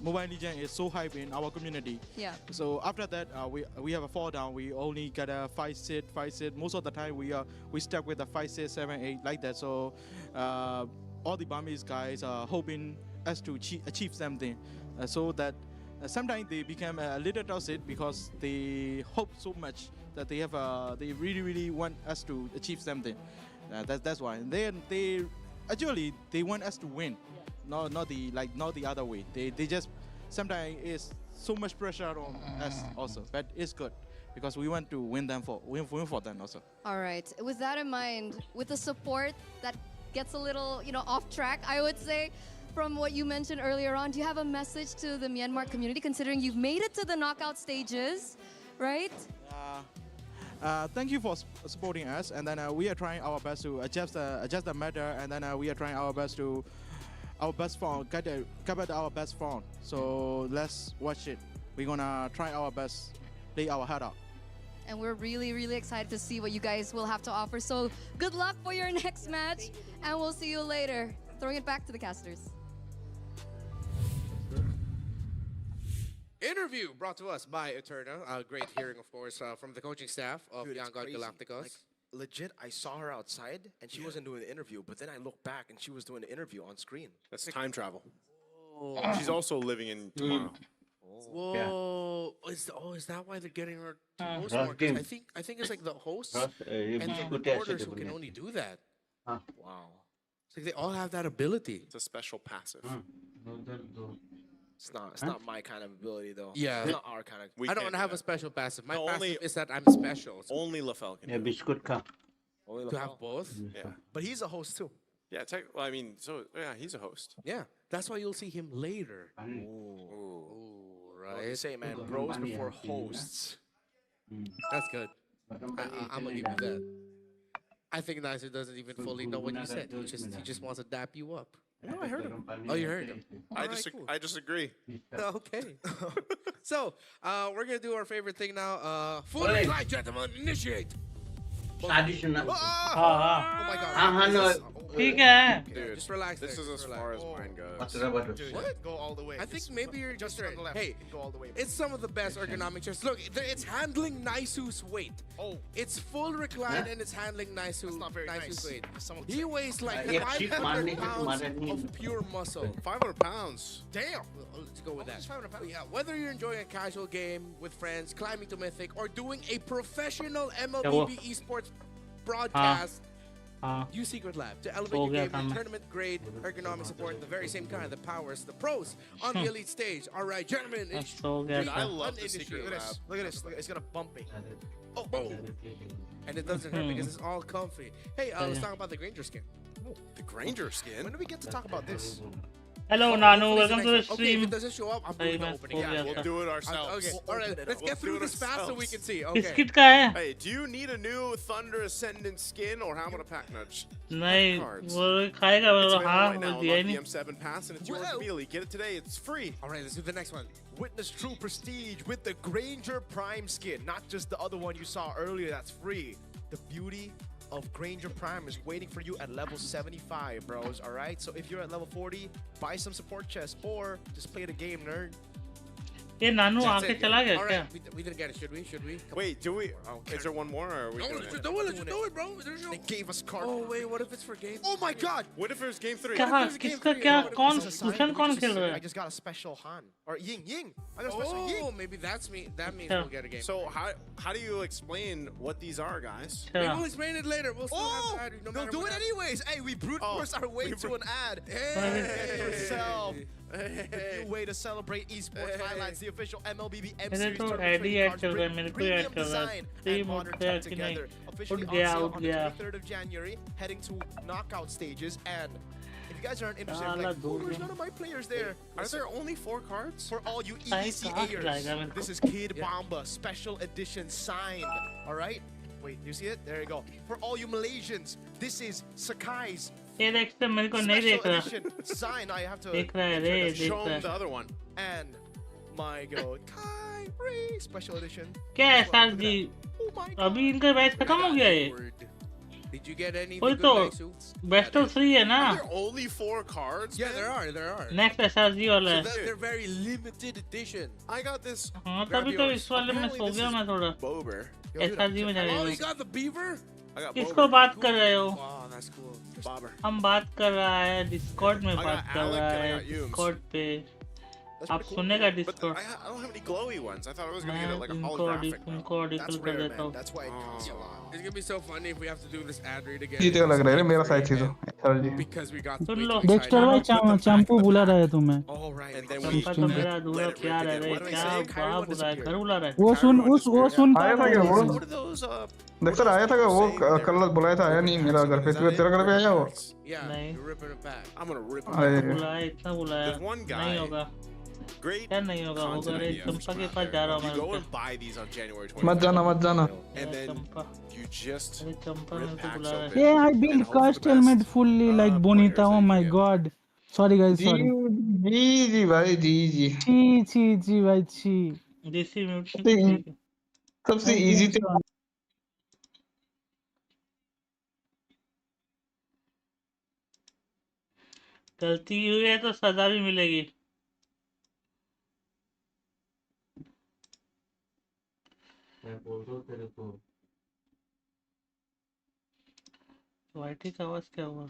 Mobile Legends is so hype in our community. Yeah. So after that, we have a fall down. We only got a 5 seed. Most of the time, we stuck with a 5, 6, 7, 8 like that. So all the Burmese guys are hoping us to achieve something, so that sometimes they become a little toxic because they hope so much that they really want us to achieve something. That's why. And then they want us to win, not the other way. They just sometimes it's so much pressure on us also, but it's good because we want to win for them also. All right. With that in mind, with the support that gets a little off track, I would say, from what you mentioned earlier on, do you have a message to the Myanmar community, considering you've made it to the knockout stages, right? Thank you for supporting us, and then we are trying our best to adjust the matter, and then we are trying our best to cover our best front. So let's watch it. We're gonna try our best, play our heart out. And we're really excited to see what you guys will have to offer. So good luck for your next match, and we'll see you later. Throwing it back to the casters. Interview brought to us by Eterna. Great hearing, of course, from the coaching staff of Yangon Galacticos. Like, legit, I saw her outside, and she wasn't doing the interview, but then I looked back, and she was doing the interview on screen. That's time travel. She's also living in tomorrow. Whoa! Yeah. Is that why they're getting her to host more? I think it's like the hosts and the reporters who can only do that. Wow! It's like they all have that ability. It's a special passive. It's not my kind of ability though. Yeah, it's not our kind of. I don't have a special passive. My passive is that I'm special. So only LaFell can. Yeah, biscuit ka. To have both. Yeah, but he's a host too. Yeah, well, I mean, he's a host. Yeah, that's why you'll see him later. Ooh, right. Well, they say, man, bros before hosts. That's good. I'm gonna give you that. I think Nicer doesn't even fully know what you said. He just wants to dap you up. No, I heard him. Oh, you heard him? I disagree. Okay. So, we're going to do our favorite thing now. Full reply, gentlemen. Initiate. Additional. Oh my God. ठीक है. Dude, just relax. This is as far as mine goes. Dude, What? Go all the way. I think maybe you're just just on the left. Hey, Go all the way. it's some of the best ergonomic chairs. Look, it's handling Naisu's weight. Oh, it's full recline and it's handling Naisu's not very nice. weight. Someone He weighs like Yeah, 500 cheap pounds money. of pure muscle. 500 pounds. Damn. Let's go with that. 500 pounds. Yeah, whether you're enjoying a casual game with friends, climbing to Mythic, or doing a professional MLBB esports broadcast, use Secret Lab to elevate your game with tournament-grade ergonomic support, the very same kind that powers the pros on the elite stage. All right, gentlemen. Dude, I love the Secret Lab. Look at this. Look, it's gonna bump me. Oh, boom. And it doesn't hurt because it's all comfy. Hey, let's talk about the Granger skin. The Granger skin? When do we get to talk about this? Hello, Nanu. Welcome to the Okay, if stream. it doesn't show up, I'm doing the opening. Yeah, We'll do it ourselves. Okay, all right. Let's get through this fast so we can see. Okay. Biscuit का है? Hey, do you need a new Thunder Ascendant skin, or how about a pack nudge? नहीं, Cards. वो खाएगा It's वो available हाँ right now वो on दिया ही the नहीं. M7 pass, and it's yours immediately. Get it today. It's free. All right, let's do the next one. Witness true prestige with the Granger Prime skin, not just the other one you saw earlier that's free. The beauty of Granger Prime is waiting for you at level 75, bros, all right? So if you're at level 40, buy some support chests or just play the game, nerd. ये नानू That's आके it. चला गया All क्या? right, we didn't get it. Should we? Should we? Come Wait, do we? Is there one more, or are we on. doing Let's it? do it. Let's do it, bro. There's no... They gave us card. Oh, wait, what if it's for game? Oh my god! What if there's game 3? क्या किसका क्या कौन This is a sign. Cushion कौन खेल रहा I है? just got a special Han. Or Ying. I got a special Ying. Oh, maybe that's me. That means we'll get a game. So how do you explain what these are, guys? We will explain it later. We'll still have ad, no They'll matter do what it anyways. Hey, we brute force our way to an ad. Hey, yourself. The new way to celebrate esports highlights the official MLBB M मेरे Series तो tournament add ही trading add cards चल रहा है bring मेरे को ही add premium चल रहा है design सही and मूड modern पे है tech कि नहीं together. उठ Officially on गया sale उठ on the गया 23rd of January, heading to knockout stages. And if you guys aren't interested, साला like, दूर where's गया none of my players there? Are there only 4 cards? For all you Sai कहाँ से लाएगा मेरे EDCAers, को? this is Kid Bomba, special edition signed. All right? Wait, you see it? There you go. For all you Malaysians, this is Sakai's ये देख तो मेरे को नहीं देख special रहा. edition sign. I have to देख रहा है रे देख Show रहा them है. the other one. and my god, Kyrie special edition. क्या है सर जी? अभी इनका बैच खत्म हो गया ये. Did you get any? वही तो बेस्ट ऑफ 3 है ना? Are there only 4 cards? Yeah, there are. Next SRG वाला है. So they're very limited edition. I got this. हाँ तभी तो इस वाले में सो गया मैं थोड़ा. Bober. एसआरजी में Oh, जाएगा. you got the beaver? I got किसको Bober. बात कर रहे हो? Wow, that's cool. Bobber. हम बात कर रहा है डिस्कॉर्ड में I got बात कर Alec रहा and I है got Yums. डिस्कॉर्ड पे. That's आप pretty cool. सुनेगा But Discord. I don't have any glowy ones. I thought I was gonna मैं get like a इनको holographic. उनको ऑडिकल कर rare, देता man. हूँ. That's why it costs a lot. It's gonna be so funny if we have to do this ad read again. जीते लग रहा है मेरा साइज थी तो sir ji. Because we got सुन लो. डेक्स्टर भाई चंपू बुला रहा है तुम्हें. All right. And then चंपा तो मेरा अधूरा प्यार है रे. क्या बाप बुला है घर बुला रहा है. वो सुन आया था क्या वो? What are those? देख सर आया था क्या वो कल बुलाया था आया नहीं मेरा घर पे. तेरा घर पे आया वो? Yeah, नहीं. you're ripping it back. I'm gonna rip. अरे बुलाया इतना बुलाया. There's one guy. नहीं होगा. Great. क्या नहीं होगा? होगा content रे. idea from चंपा के Smurf पास there. जा रहा हूँ You मैं. go and buy these on January 20th. मत जाना. And then Champa. you just अरे चंपा rip मेरे को packs बुला रहा है. open. Yeah, I and built hope for the cast best. helmet fully like Bonita. players Oh that my you get. god. Sorry guys, ji sorry. जी भाई जी. छी भाई छी. DC mute. सबसे इजी थे. गलती हुई है तो सजा भी मिलेगी. मैं बोल रहा हूँ तेरे को. वाईटी का आवाज क्या हुआ?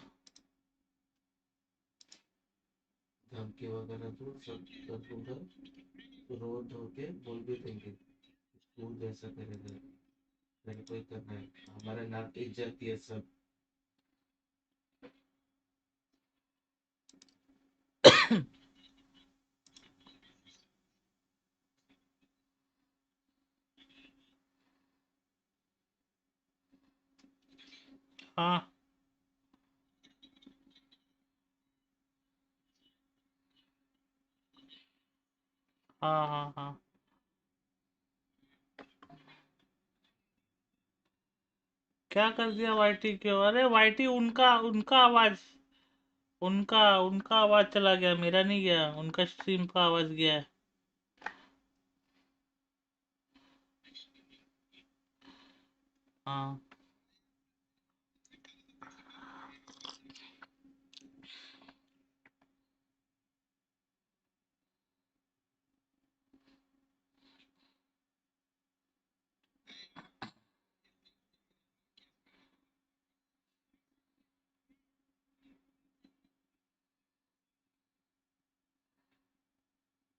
धमकी वगैरह तो सब कर दूंगा. रो धो के बोल भी देंगे. स्कूल जैसा करेगा. मेरे को ही करना है. हमारा नाम इज्जत ये सब. हाँ हाँ. क्या कर दिया वाईटी क्यों? अरे वाईटी उनका आवाज चला गया. मेरा नहीं गया. उनका स्ट्रीम का आवाज गया है. हाँ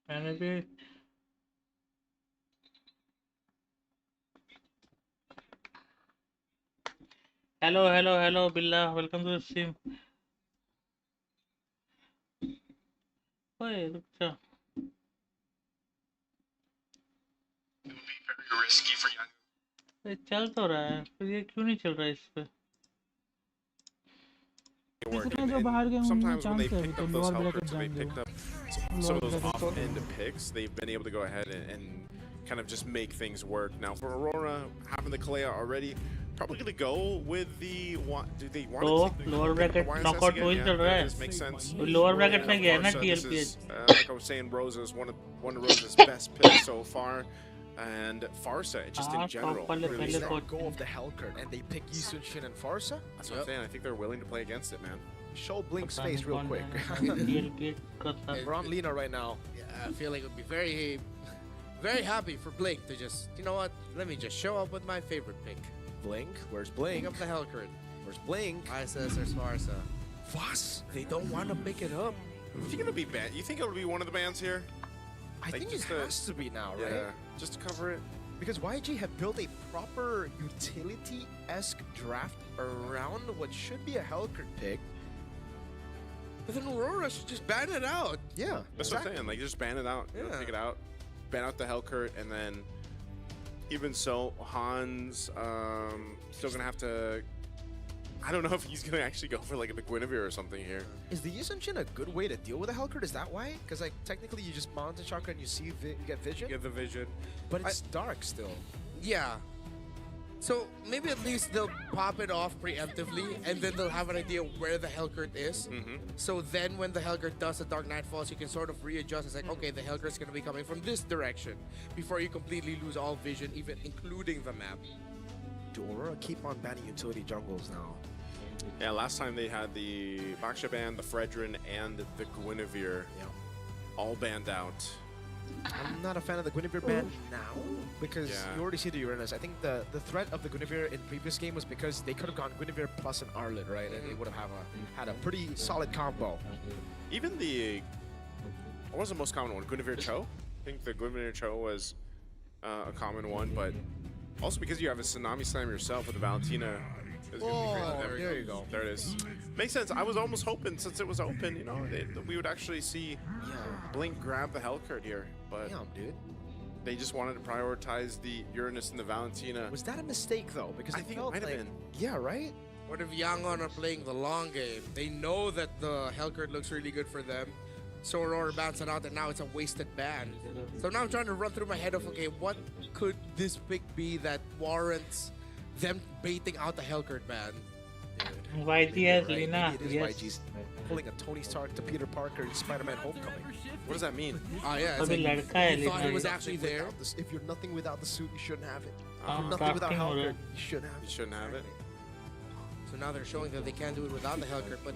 मैंने भी hello बिल्ला, welcome to the stream. ओए रुक जा. Risky for young. ये चल तो रहा है, फिर ये क्यों नहीं चल रहा है इस पे? Sometimes when they picked up those helpers, they picked up some of those off-end picks, they've been able to go ahead and kind of just make things work. Now for Aurora, having the Kalea already, probably going to go with the do they want to lower bracket knockout again? वही चल रहा है. This makes sense. Lower bracket में गया है ना This TLP. is, like I was saying, Rosa is one of Rosa's best picks so far. And Farsa, just in general. Really let go of the Hellcurt and they pick Yi Sun-shin and Farsa? That's what I'm saying. I think they're willing to play against it, man. Show Blink's face real quick. We're on Lina right now. Yeah, I feel like it would be very, very happy for Blink to just, you know what? Let me just show up with my favorite pick. Blink? Where's Blink? Pick up the Hellcurt. Where's Blink? I says there's Farsa. What? They don't want to pick it up. You think it'll be banned? You think it'll be one of the bans here? I think it has to be now, right? Yeah, just to cover it. Because YG have built a proper utility-esque draft around what should be a Hellcurt pick. But then Aurora should just ban it out. Yeah, that's what I'm saying. Like, just ban it out. Yeah. Take it out. Ban out the Hellcurt, and then even so, Han's still gonna have to. I don't know if he's gonna actually go for like the Guinevere or something here. Is the Yi Sun-shin a good way to deal with a Hellcurt? Is that why? Because like technically you just mount the chakra and you get vision. You get the vision, but it's dark still. Yeah. So maybe at least they'll pop it off preemptively, and then they'll have an idea where the Hellcurt is. So then when the Hellcurt does the Dark Night Falls, you can sort of readjust. It's like, okay, the Hellcurt's gonna be coming from this direction before you completely lose all vision, even including the map. Do Aurora keep on banning utility jungles now? Yeah, last time they had the Baksha ban, the Fredrin, and the Guinevere all banned out. I'm not a fan of the Guinevere ban now because you already see the Uranus. I think the threat of the Guinevere in previous game was because they could have gone Guinevere plus an Arlet, right? And they would have had a pretty solid combo. Even what was the most common one? Guinevere Cho? I think the Guinevere Cho was a common one, but also because you have a Tsunami Slam yourself with the Valentina. There you go. There it is. Makes sense. I was almost hoping, since it was open, you know, we would actually see Blink grab the Hellcurt here, but dude. They just wanted to prioritize the Uranus and the Valentina. Was that a mistake though? Because I think it might have been. Yeah, right? What if Yangon are playing the long game? They know that the Hellcurt looks really good for them. So Aurora bans it out, and now it's a wasted ban. So now I'm trying to run through my head of, okay, what could this pick be that warrants them baiting out the Hellcurt ban? YG has Lina. Yes. YG's pulling a Tony Stark to Peter Parker in Spider-Man Homecoming. What does that mean? Oh yeah, it's like, you thought it was actually there. If you're nothing without the suit, you shouldn't have it. If Ah, you're nothing without Hellcurt, you shouldn't have it. You shouldn't have it. So now they're showing that they can do it without the Hellcurt, but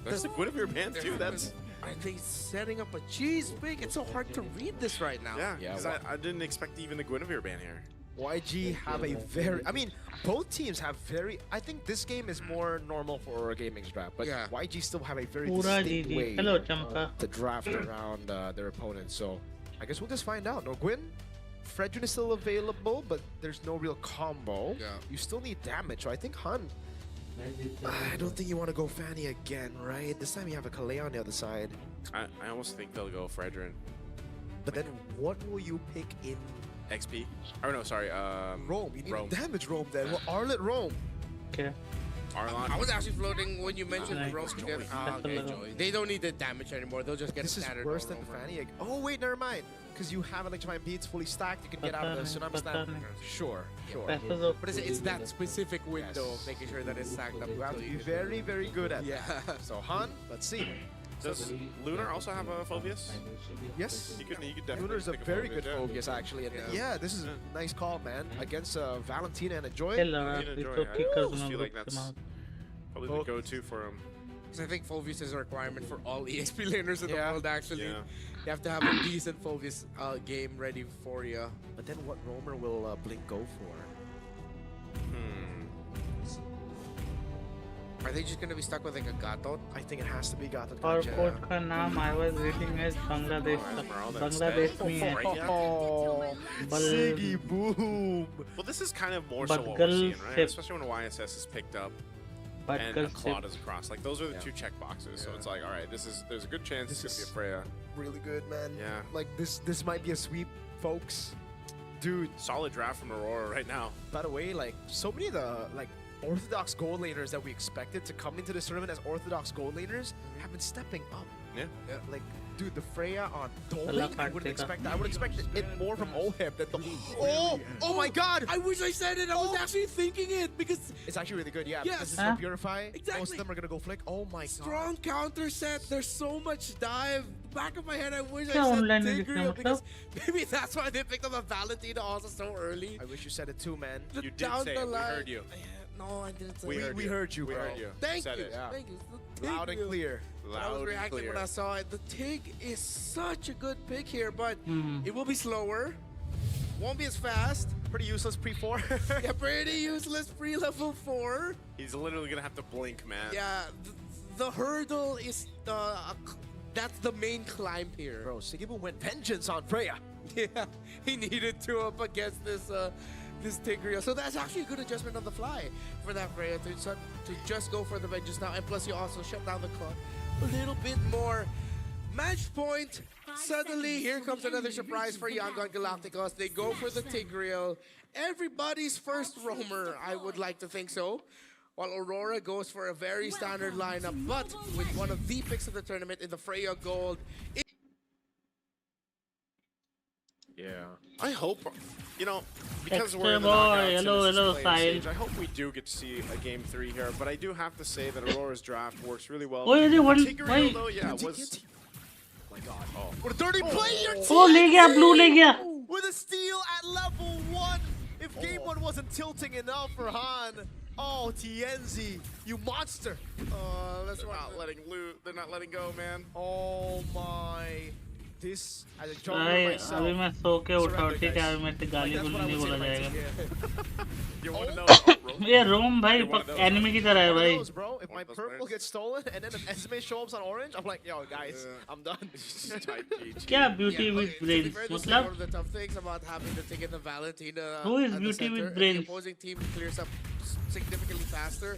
That's the Guinevere ban too. That's. Are they setting up a cheese pig? It's so hard to read this right now. Yeah, because I didn't expect even the Guinevere ban here. YG have a very, I mean, both teams have very, I think this game is more normal for Aurora Gaming's draft, but YG still have a very distinct way to draft around their opponents. So I guess we'll just find out. No, Gwyn, Fredrin is still available, but there's no real combo. Yeah. You still need damage, so I think Han, I don't think you want to go Fanny again, right? This time you have a Kalea on the other side. I almost think they'll go Fredrin. But then what will you pick in XP? Or no, sorry, Rome. You need Rome. damage Rome then. Well, Arlet Rome. Okay. Arlon. I was actually floating when you mentioned Rome. Okay, they don't need the damage anymore. They'll just get this standard. This is worse than Fanny. Oh wait, never mind. Because you have Electrifying Beats fully stacked, you can get out of the Tsunami Slam. Sure. But it's that specific window of making sure that it's stacked up. You have to be very, very good at that. So Han, let's see. Does Lunar also have a Phobius? Yes. He could definitely Lunar's a pick very good Phobius, Phobius, actually. And yeah, this is a nice call, man. Against Valentina and a Joy. I almost feel like that's probably the go-to for him. Because I think Phobius is a requirement for all EXP laners in the world, actually. You have to have a decent Phobius game ready for you. But then what roamer will Blink go for? Are they just gonna be stuck with like a gatot? I think it has to be gatot. और code का नाम I was reading as Bangladesh में है. Siggy boom. Well, this is kind of more so what we're seeing, right? Especially when YSS is picked up and a Claude is across. Like those are the two check boxes. So it's like, all right, there's a good chance this is gonna be a Freya. Really good, man. Yeah. Like this might be a sweep, folks. Dude, solid draft from Aurora right now. By the way, like so many of the orthodox gold laners that we expected to come into this tournament as orthodox gold laners have been stepping up. Yeah. Like, dude, the Freya on Dolin, I wouldn't expect that. I would expect it more from Oheb than the... Oh my god! I wish I said it! I was actually thinking it, because... It's actually really good, yeah. Yes. Because this is a Purify. Exactly. Most of them are gonna go flick. Oh my god. Strong counter set. There's so much dive. Back of my head, I wish I said Tigreal, because maybe that's why they picked up a Valentina also so early. I wish you said it too, man. You did say it. We heard you. No, I didn't say it. We heard you, bro. We heard you. Thank you. Yeah. Thank you. Loud and clear. I was reacting when I saw it. The Tig is such a good pick here, but it will be slower. Won't be as fast. Pretty useless pre-4. Yeah, pretty useless pre-level 4. He's literally gonna have to blink, man. Yeah, the hurdle is that's the main climb here. Bro, Sigibu went vengeance on Freya. Yeah, he needed to up against this Tigreal. So that's actually a good adjustment on the fly for that Freya to just go for the vengeance now. And plus you also shut down the clock a little bit more. Match point. Suddenly, here comes another surprise for Yangon Galacticos. They go for the Tigreal. Everybody's first roamer, I would like to think so. While Aurora goes for a very standard lineup, but with one of the picks of the tournament in the Freya Gold. Yeah. I hope, you know, because Extra we're in the boy, knockouts hello, and this hello, is player Sahil. stage, I hope we do get to see a game 3 here, but I do have to say that Aurora's draft works really well. Oh, is it one? Tigreal, though, yeah, was... My god. Oh. What a dirty play here! Oh, ले गया, blue ले गया. With a steal at level 1. If game 1 wasn't tilting enough for Han. Oh, TNZ, you monster. They're not letting loot. They're not letting go, man. Oh my. This, as a jungler myself. अभी मैं सो के उठा ठीक है अभी मैं तो गाली नहीं बोला जाएगा. ये रोम भाई एनिमी की तरह है भाई. Bro, if my purple gets stolen and then an Esme shows up on orange, I'm like, yo guys, I'm done. क्या beauty with brains? मतलब? One of the tough things about having to take in the Valentina. Who is beauty with brains? The opposing team clears up significantly faster.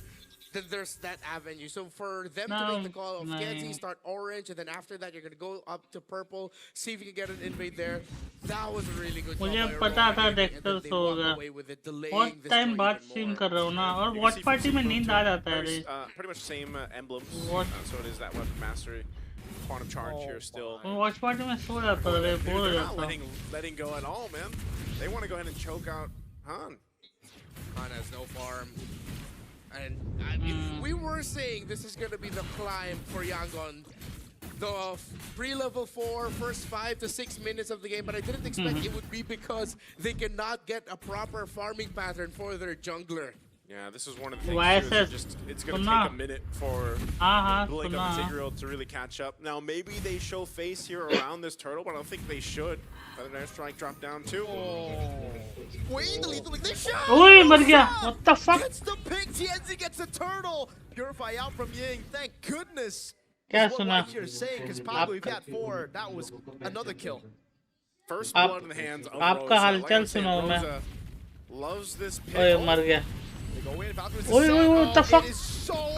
Then there's that avenue. So for them to make the call of Genji, start orange, and then after that you're gonna go up to purple, see if you can get an invade there. That was a really good call. मुझे पता था डेक्टर सोगा. बहुत time बाद stream कर रहा हूँ ना और वॉच पार्टी में नींद आ जाता है रे. Pretty much same emblems. So it is that weapon mastery. Quantum charge here still. Watch party में सो जाता है रे. बोर हो They're not जाता. letting go at all, man. They want to go ahead and choke out Han. Han has no farm. And I mean, we were saying this is going to be the climb for Yangon. The pre-level 4, first 5 to 6 minutes of the game, but I didn't expect it would be because they cannot get a proper farming pattern for their jungler. Yeah, this is one of the things too, it's going to take a minute for Blake of Tigreal to really catch up. Now, maybe they show face here around this turtle, but I don't think they should. Another airstrike drop down too. Wait, the lethal they shot! ओए मर गया. What the fuck? Gets the pick, TNZ gets the turtle! Purify out from Ying, thank goodness! क्या What सुना? you're saying, because Pablo, if you had 4, that was another kill. First blood in the hands of आपका हालचाल सुनाओ मैं. Loves this pick. ओए मर गया. ओए ओए what the fuck?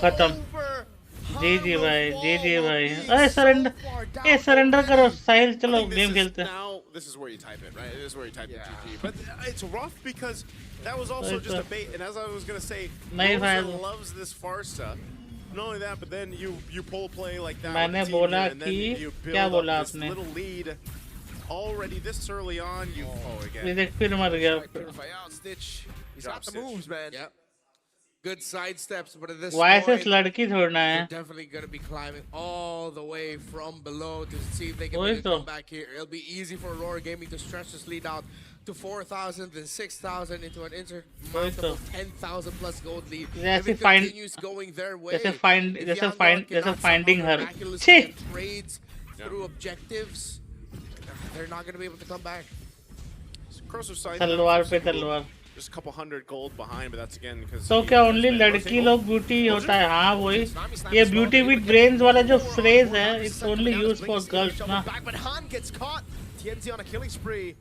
खत्म. जी भाई. अरे सरेंडर करो साहिल चलो गेम खेलते हैं. Now this is where you type it, right? This is where you type the GG. But it's rough because that was also just a bait. And as I was gonna say, Rosa loves this Farsa. Not only that, but then you pull play like that. मैंने बोला and then कि you क्या build बोला up this आपने? little lead already this early on. You again. ये देख फिर मर गया. Purify out, Stitch. He's got the moves, man. Yep. Good side steps, but at this YSS point, लड़की छोड़ना है. they're definitely going to be climbing all the way from below to see if they can make a comeback here. It'll be easy for Aurora Gaming to stretch this lead out to 4,000, then 6,000 into an insurmountable 10,000 plus gold lead. If it continues going their way, जैसे finding her. Trades through objectives, they're not going to be able to come back. Cross's side. तलवार पे तलवार. just a couple hundred gold behind, but that's again because. तो क्या only लड़की लोग beauty होता है? हाँ वही ये beauty with brains वाला जो phrase है, it's only used for girls ना. But Han gets caught. TNZ on a killing spree,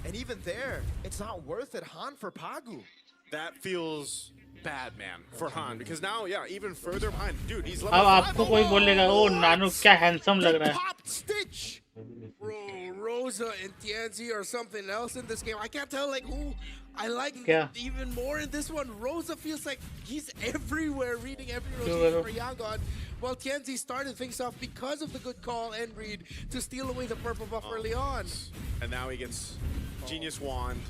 and even there, it's not worth it. Han for Pagu. That feels bad, man, for Han, because now, yeah, even further behind, dude, he's level 5. अब आपको कोई बोलेगा, ओ नानू क्या handsome लग रहा है. Stitch. Bro, Rosa and Tianzi or something else in this game. I can't tell like who I like even more in this one. Rosa feels like he's everywhere, reading every rotation for Yangon. While Tianzi started things off because of the good call and read to steal away the purple buff early on. And now he gets Genius Wand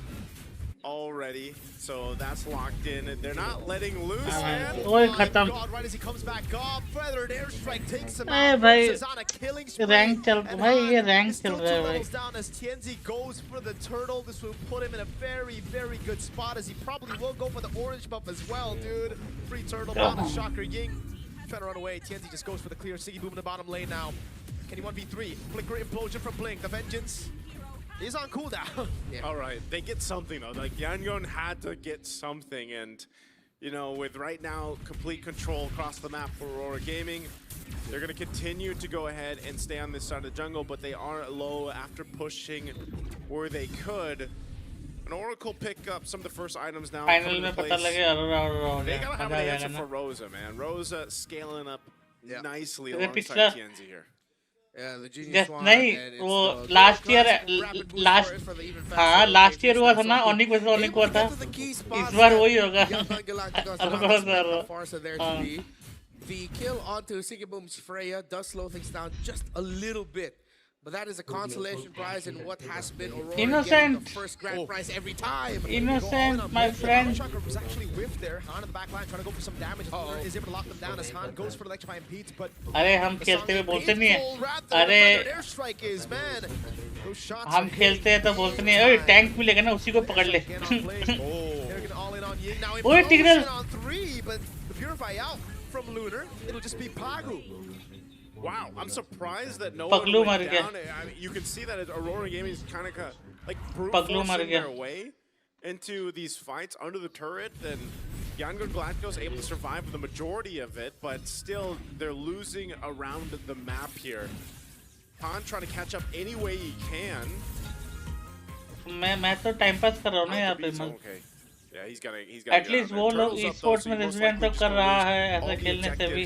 already, so that's locked in, and they're not letting loose, man. Oh खत्म. Right as he comes back up, feathered airstrike takes him out. भाई rank चल भाई ये rank चल रहा है भाई. Down as TNZ goes for the turtle. This will put him in a very, very good spot, as he probably will go for the orange buff as well, dude. Free turtle, bottom shocker Ying. Trying to run away. TNZ just goes for the clear. Siggy boom in the bottom lane now. Can he 1v3? Flicker implosion from Blink. The vengeance is on cooldown. All right, they get something though. Like Yangon had to get something, and you know, with right now complete control across the map for Aurora Gaming, they're going to continue to go ahead and stay on this side of the jungle, but they are low after pushing where they could. And Oracle pick up some of the first items now. They gotta have an answer for Rosa, man. Rosa scaling up nicely alongside TNZ here. Yeah, the genius one. नहीं वो last year हुआ था ना Onyx versus Onyx हुआ था इस बार वही होगा. The kill onto Sigiboom's Freya does slow things down just a little bit, but that is a consolation prize in what has been Aurora getting the first grand prize every time. Innocent, my friend. Shocker was actually whiffed there. Han in the back line trying to go for some damage. Is able to lock them down as Han goes for the electrifying beats, but अरे हम खेलते हुए बोलते नहीं है. अरे हम खेलते हैं तो बोलते नहीं है. अरे टैंक मिलेगा ना उसी को पकड़ ले. ओए टिग्रल. From Lunar, it'll just be Pagu. Wow, I'm surprised that no one went down. I mean, you can see that Aurora Gaming is kind of like brute forcing their way into these fights under the turret. And Yangon Gladko is able to survive the majority of it, but still they're losing around the map here. Han trying to catch up any way he can. मैं तो time pass कर रहा हूँ ना यहाँ पे. Yeah, he's got. At least वो लोग e-sports में resident तो कर रहा है ऐसा खेलने से भी.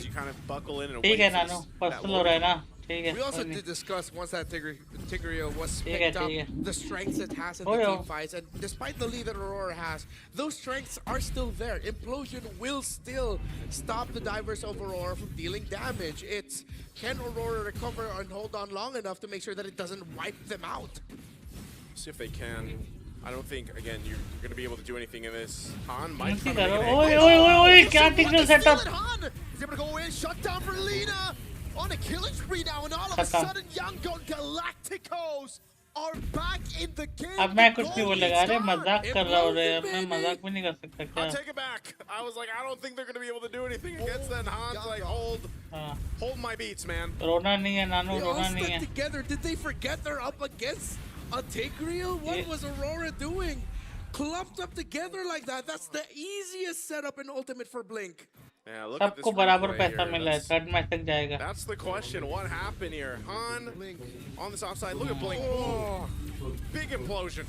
ठीक है नानू, personal हो रहा है ना. ठीक है. We also did discuss once that Tigreal was picked up the strengths it has in the team fights, and despite the lead that Aurora has, those strengths are still there. Implosion will still stop the divers of Aurora from dealing damage. It's can Aurora recover and hold on long enough to make sure that it doesn't wipe them out? See if they can. I don't think, again, you're going to be able to do anything in this. Han might come and oi, क्या tackle setup. He's able to go in, shut down for Lina on a killing spree now, and all of a sudden, Yangon Galacticos are back in the game. अब मैं कुछ नहीं बोलेगा. अरे मजाक कर रहा हूँ रे. अब मैं मजाक भी नहीं कर सकता क्या? I'll take it back. I was like, I don't think they're going to be able to do anything against that. Han's like, hold my beats, man. रोना नहीं है नानू, रोना नहीं है. Together, did they forget they're up against a Tigreal? What was Aurora doing? Clumped up together like that. That's the easiest setup in Ultimate for Blink. Yeah, look at this replay here. That's the question. What happened here? Han on this offside. Look at Blink. Oh, big implosion.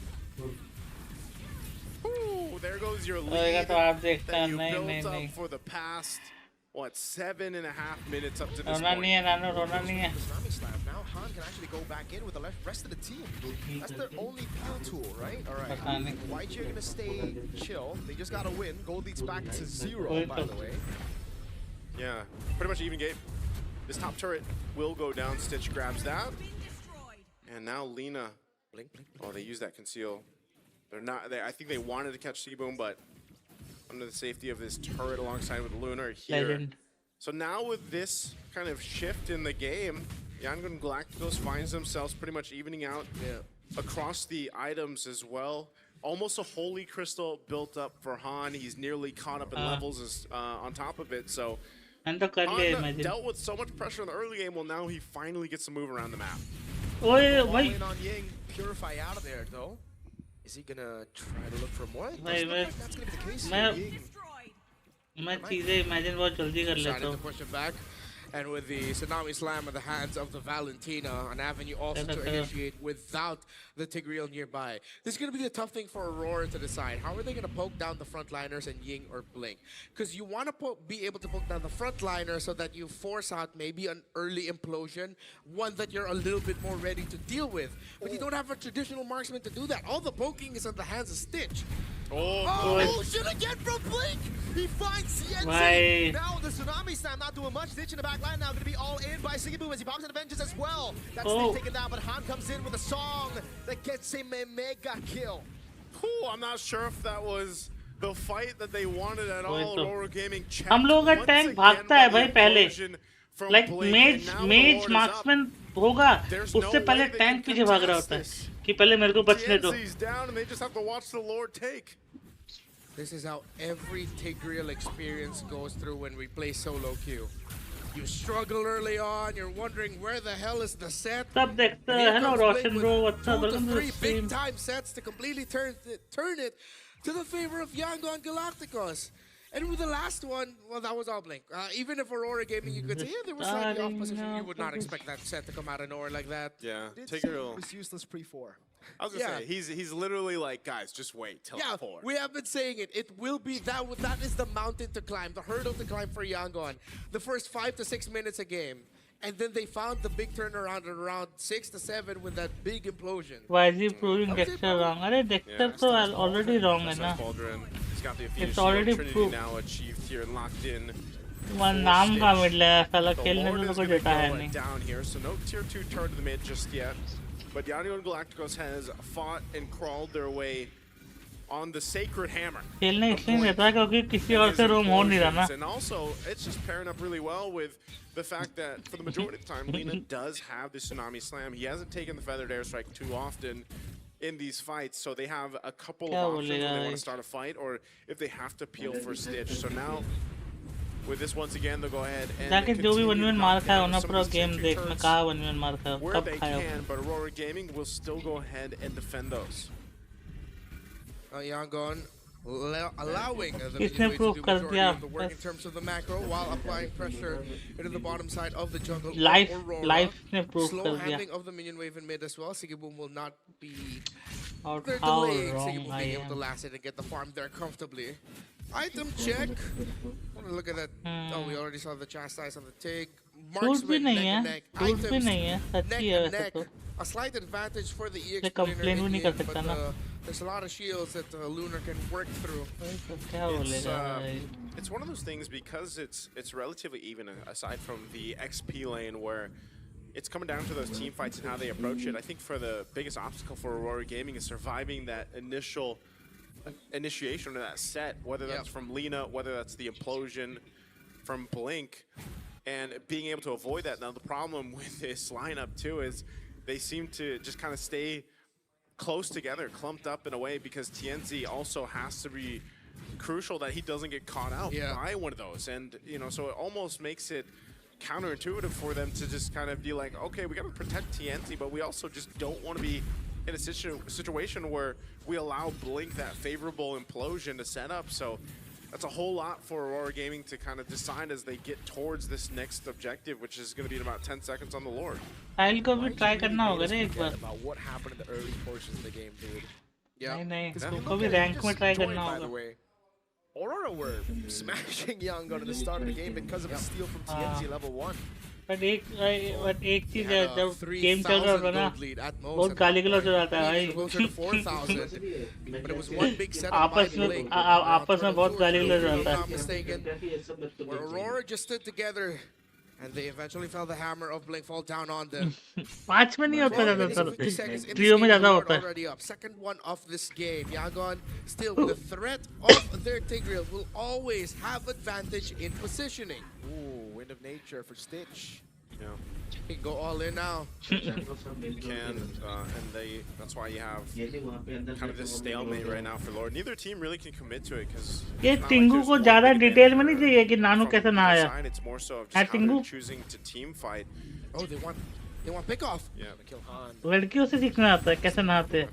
Ooh, there goes your lead that you built up for the past, what, 7.5 minutes up to this point. Now Han can actually go back in with the rest of the team. That's their only peel tool, right? All right. YG are going to stay chill. They just got to win. Gold leads back to 0, by the way. Yeah, pretty much even game. This top turret will go down. Stitch grabs that. And now Lina. Oh, they use that conceal. They're not. I think they wanted to catch Seaboom, but under the safety of this turret alongside with Lunar here. Legend. So now with this kind of shift in the game, Yangon Galacticos finds themselves pretty much evening out across the items as well. Almost a holy crystal built up for Han. He's nearly caught up in levels on top of it. So Han dealt with so much pressure in the early game. Well, now he finally gets to move around the map. On Ying, Purify out of there though. Is he gonna try to look for more? भाई मैं चीजें imagine बहुत जल्दी कर लेता हूँ. Push him back. And with the Tsunami Slam in the hands of the Valentina, an avenue also to initiate without the Tigreal nearby. This is going to be the tough thing for Aurora to decide. How are they going to poke down the frontliners and Ying or Blink? Because you want to be able to poke down the frontliner so that you force out maybe an early implosion, one that you're a little bit more ready to deal with. But you don't have a traditional marksman to do that. All the poking is in the hands of Stitch. Oh, shit again from Blink! He finds CNC! Now the Tsunami Slam not doing much. Stitch in the back line now, going to be all in by Sigibu as he pops into Vengeance as well. That's taken down, but Han comes in with a song that gets him a mega kill. I'm not sure if that was the fight that they wanted at all. Aurora Gaming हम लोगों का tank भागता है भाई पहले. Like mage marksman होगा, उससे पहले टैंक पीछे भाग रहा होता है कि पहले मेरे को बचने दो. This is how every Tigreal experience goes through when we play solo queue. You struggle early on, you're wondering where the hell is the set. Hello Roshan bro, what's up? 2 to 3 big time sets to completely turn it to the favor of Yangon Galacticos. And with the last one, well, that was all Blink. Even if Aurora Gaming, you could say, yeah, they were slightly off position. You would not expect that set to come out of nowhere like that. Yeah, Tigreal was useless pre-4. I was gonna say he's literally like, guys, just wait till 4. We have been saying it. It will be that is the mountain to climb, the hurdle to climb for Yangon. The first 5 to 6 minutes a game, and then they found the big turnaround at around 6 to 7 with that big implosion. Why is he proving Dexter wrong? Arey Dexter so already wrong है ना. It's already proved now achieved here and locked in. One नाम का मिल है साला खेलने में कोई data है नहीं. Down here, so no tier 2 turn to the mid just yet. But Yangon Galacticos has fought and crawled their way on the Sacred Hammer. खेलने इसलिए नहीं देता क्योंकि किसी और से रोम हो नहीं रहा ना. And also, it's just pairing up really well with the fact that for the majority of the time, Lina does have the Tsunami Slam. He hasn't taken the Feathered Airstrike too often in these fights, so they have a couple of options when they want to start a fight or if they have to peel for Stitch. So now, with this once again, they'll go ahead and जाके जो भी 1v1 मार खाया होना पूरा game देख मैं कहाँ 1v1 मार खाया where they can, but Aurora Gaming will still go ahead and defend those. Yangon allowing the minion to do majority of the work in terms of the macro while applying pressure into the bottom side of the jungle. Life slow handling of the minion wave in mid as well. Sigiboom will not be they're delaying Sigiboom being able to last it and get the farm there comfortably. Item check. Want to look at that? Oh, we already saw the chastise on the take. Marksman neck and neck. Items neck and neck. A slight advantage for the EX player, but there's a lot of shields that Lunar can work through. It's one of those things because it's relatively even aside from the XP lane where it's coming down to those team fights and how they approach it. I think for the biggest obstacle for Aurora Gaming is surviving that initial initiation of that set, whether that's from Lina, whether that's the implosion from Blink, and being able to avoid that. Now the problem with this lineup too is they seem to just kind of stay close together, clumped up in a way, because TNZ also has to be crucial that he doesn't get caught out by one of those. And, you know, so it almost makes it counterintuitive for them to just kind of be like, okay, we got to protect TNZ, but we also just don't want to be in a situation where we allow Blink that favorable implosion to set up. So that's a whole lot for Aurora Gaming to kind of decide as they get towards this next objective, which is going to be in about 10 seconds on the Lord. I'll go try करना होगा ना एक बार. About what happened in the early portions of the game, dude. नहीं इसको भी rank में try करना होगा. Aurora were smashing Yangon at the start of the game because of a steal from TNZ level 1. But एक चीज है जब गेम चल रहा था ना बहुत गाली गलौज हो जाता है भाई. आपस में बहुत गाली गलौज हो जाता है. Aurora just stood together and they eventually felt the hammer of Blink fall down on them. 5 में नहीं होता था सर. ट्रियो में ज़्यादा होता है. Already up. Second one of this game. Yangon still with the threat of their Tigreal will always have advantage in positioning. Ooh, Wind of Nature for Stitch. Yeah. He can go all in now. And that's why you have kind of this stalemate right now for Lord. Neither team really can commit to it because ये टिंगू को ज़्यादा detail में नहीं चाहिए कि नानू कैसे ना आया. It's more so of just kind of choosing to team fight. Oh, they want pick off. Yeah. Kill Han. लड़कियों से सीखना आता है कैसे नहाते हैं.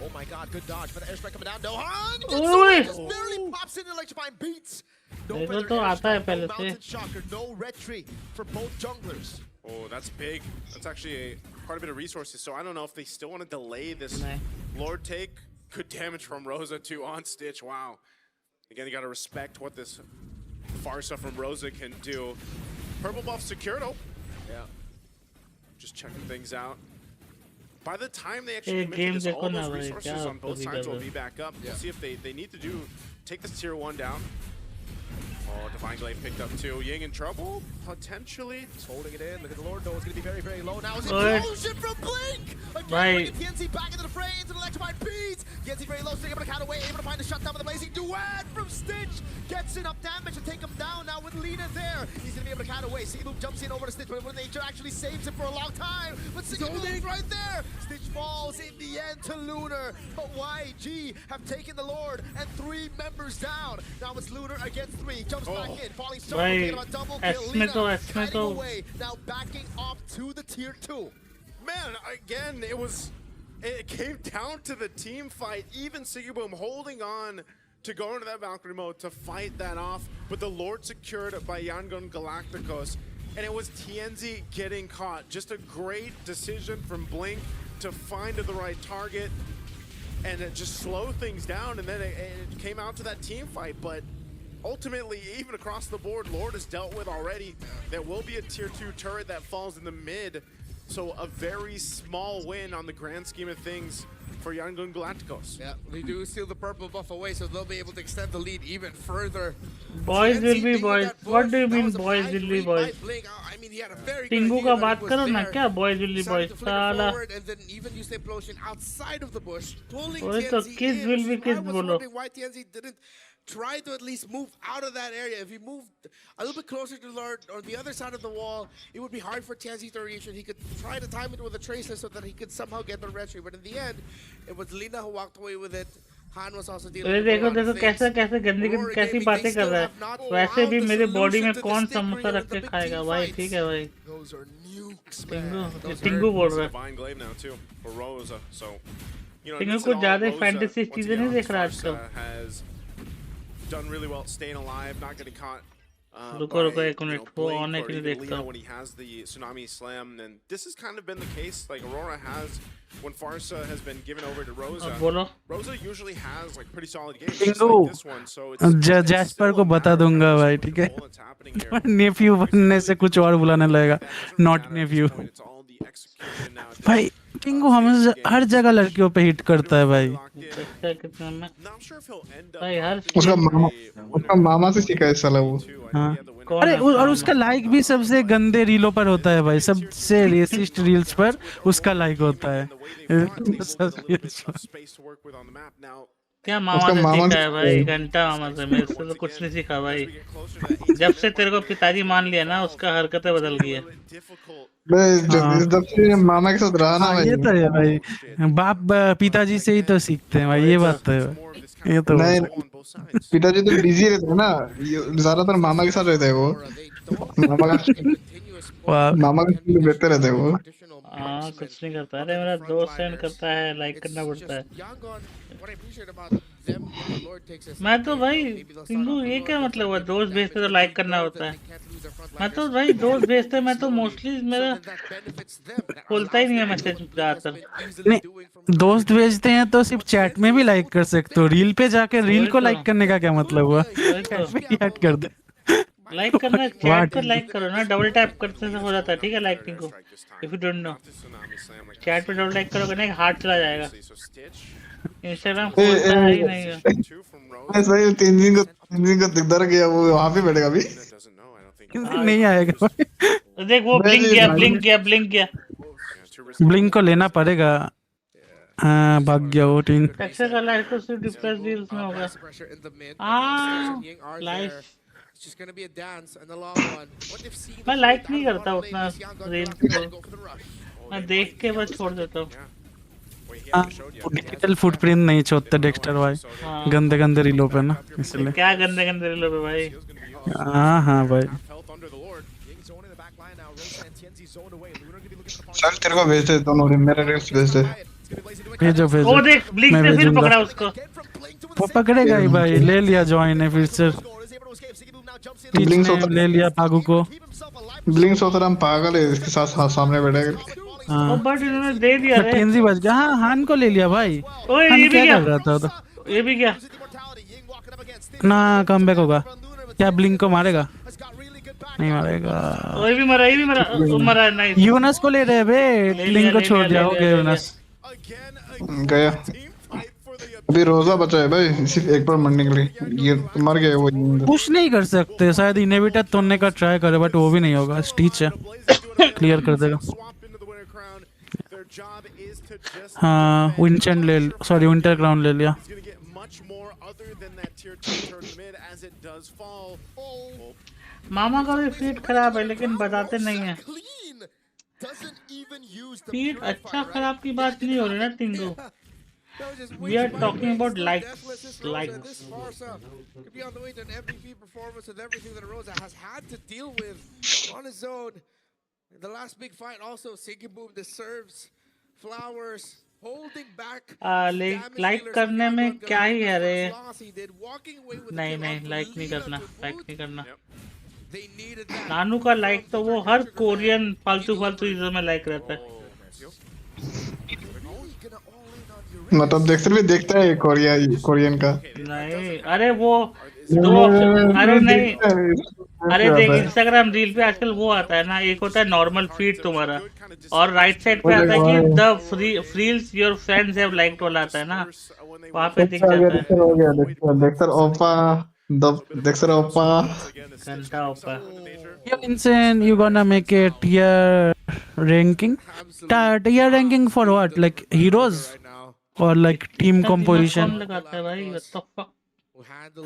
Oh my god, good dodge, but the airstrike coming down. Nohan gets Oi. away, just barely pops in, electrifying beats. No देखो better तो आता है airstrike, पहले no से। mountain shocker, no retreat for both junglers. Oh, that's big. That's actually quite a bit of resources. So I don't know if they still want to delay this Lord take. Good damage from Rosa too on Stitch. Wow. Again, you got to respect what this Farsa from Rosa can do. Purple buff secured. Oh. Yeah. Just checking things out. By the time they actually commit to this, all those resources on both sides will be back up. We'll see if they need to take this tier 1 down. Oh, Divine Glaive picked up too. Ying in trouble? Potentially. He's holding it in. Look at the Lord, though. It's going to be very, very low. Now it's explosion from Blink! Again, bringing TNC back into the fray, into the electrified beats. TNC very low, still able to count away, able to find the shutdown with the blazing duet from Stitch. Gets enough damage to take him down now with Lina there. He's going to be able to count away. C-Loop jumps in over to Stitch, but when nature actually saves him for a long time. But Stitch right there. Stitch falls in the end to Lunar. But YG have taken the Lord and 3 members down. Now it's Lunar against 3. Jumps back in, falling so quickly about double kill. Lina kiting away, now backing off to the tier 2. Man, again, it came down to the team fight. Even Sigiboom holding on to go into that Valkyrie mode to fight that off, but the Lord secured by Yangon Galacticos, and it was TNZ getting caught. Just a great decision from Blink to find the right target and it just slow things down, and then it came out to that team fight. But ultimately, even across the board, Lord is dealt with already. There will be a tier 2 turret that falls in the mid, so a very small win on the grand scheme of things for Yangon Galacticos. Yeah, they do steal the purple buff away, so they'll be able to extend the lead even further. Boys will be boys. What do you mean boys will be boys? I mean, he had a very Tingu का बात करो ना क्या boys will be boys साला. And then even use the implosion outside of the bush, pulling वही तो TNZ kids in. will be kids I was बोलो. wondering why TNZ didn't try to at least move out of that area. If he moved a little bit closer to Lord or the other side of the wall, it would be hard for TNZ to reach, and he could try to time it with a tracer so that he could somehow get the retry. But in the end, it was Lina who walked away with it. Han was also dealing with देखो देखो कैसे कैसे गंदी कैसी बातें कर रहा है. वैसे भी मेरे बॉडी में कौन समोसा रख के खाएगा भाई. ठीक है भाई. टिंगू बोल रहा है. टिंगू को ज्यादा फैंटेसी चीजें नहीं देख रहा आजकल. Done really well staying alive, not getting caught. रुको रुको एक मिनट वो आने के लिए देखता हूँ. When he has the tsunami slam, and this has kind of been the case. Like Aurora has, when Farsa has been given over to Rosa. Rosa usually has like pretty solid games, just like this one. So it's jasper को बता दूंगा भाई. ठीक है. नेफ्यू बनने से कुछ और बुलाने लगेगा. Not nephew. भाई टिंगू हमें हर जगह लड़कियों पे हिट करता है भाई. उसका मामा से सीखा है साला वो. हाँ. अरे और उसका लाइक भी सबसे गंदे रीलों पर होता है भाई. सबसे रेसिस्ट रील्स पर उसका लाइक होता है. क्या मामा से सीखा है भाई. घंटा मामा से. मेरे से तो कुछ नहीं सीखा भाई. जब से तेरे को पिताजी मान लिया ना, उसका हरकतें बदल गई है. जब से मामा के साथ रहा ना भाई. ये तो है भाई. बाप पिताजी से ही तो सीखते हैं भाई. ये बात तो है. ये तो नहीं, पिताजी तो बिजी रहते हैं ना. ज्यादातर मामा के साथ रहते हैं वो. मामा के बेहतर रहते हैं वो. हाँ कुछ नहीं करता. अरे मेरा दोस्त सेंड करता है, लाइक करना पड़ता है. मैं तो भाई टिंगू ये क्या मतलब हुआ. दोस्त भेजते तो लाइक करना होता है. मैं तो भाई दोस्त भेजते मैं तो मोस्टली मेरा खोलता ही नहीं है मैसेज ज्यादातर. नहीं, दोस्त भेजते हैं तो सिर्फ चैट में भी लाइक कर सकते हो. रील पे जाके रील को लाइक करने का क्या मतलब हुआ. ऐड कर दे. लाइक करना चैट पर लाइक करो ना. डबल टैप करने से हो जाता है. ठीक है like Tingu. If you don't know, chat पे डबल टैप करोगे ना हार्ट चला जाएगा. इंस्टाग्राम खोलता ही नहीं है. सही. 3 दिन को दिखदार गया वो वहां पे बैठेगा अभी. नहीं आएगा. देख वो ब्लिंक गया. ब्लिंक को लेना पड़ेगा. हाँ भाग गया वो. टीम टेक्सचर का लाइफ तो सिर्फ डिप्रेस डील्स में होगा. लाइफ मैं लाइक नहीं करता उतना रील को. मैं देख के बस छोड़ देता हूँ. डिजिटल फुटप्रिंट नहीं छोड़ते डेक्स्टर भाई. गंदे गंदे रीलों पे ना, इसलिए. क्या गंदे गंदे रीलों पे भाई. हाँ भाई. चल तेरे को भेज दे दोनों. मेरे रील्स भेज दे. भेजो भेजो। वो देख ब्लिंक मैं ने फिर भेजूंगा। पकड़ा उसको। वो पकड़ेगा ही भाई, ले लिया जॉइन ने फिर से। ब्लिंक्स ने ले लिया पागू को। ब्लिंक्स होता हम पागल है इसके साथ सामने बैठेगा। हाँ बट इन्होंने दे दिया रे। टेंजी बच गया। हाँ हान को ले लिया भाई। ओए हान ये भी क्या क्या कर रहा था तो? ये भी क्या ना कमबैक होगा क्या? ब्लिंक को मारेगा? नहीं मारेगा। ये भी मरा, ये भी मरा, वो मरा नहीं। यूनस को ले रहे बे, ब्लिंक को छोड़ दिया। हो गया यूनस गया। अभी रोजा बचा है भाई, सिर्फ एक बार मरने के लिए। ये मर गया वो। पुश नहीं कर सकते शायद, इनहिबिटर तोड़ने का ट्राई करे बट वो भी नहीं होगा। स्टीच है, क्लियर कर देगा। हाँ विंचन ले, सॉरी विंटर क्राउन ले लिया। मामा का भी फीट खराब है लेकिन बताते नहीं है। फीट अच्छा खराब की बात नहीं हो रही ना Tingu. We are talking about likes. Could be on the way to an MVP performance with everything that Rosa has had to deal with on his own. The last big fight also, Siggy Boom deserves flowers. Holding back. Like करने में क्या ही है रे? नहीं नहीं like नहीं करना, like नहीं करना। नानू का लाइक तो वो हर कोरियन फालतू चीजों में लाइक रहता है। मतलब देखता है कोरियन का। नहीं अरे वो दो ऑप्शन, अरे नहीं, अरे देख इंस्टाग्राम रील पे आजकल वो आता है ना, एक होता है नॉर्मल फीड तुम्हारा और राइट साइड पे आता है कि the reels your friends have liked वाला आता है ना, वहाँ पे दिख जाता है। हो गया देख सर ओपा घंटा ओपा। You're insane. You gonna make a tier ranking? Tier ranking for what? Like heroes or like team composition? कौन लगाता है भाई? What the fuck?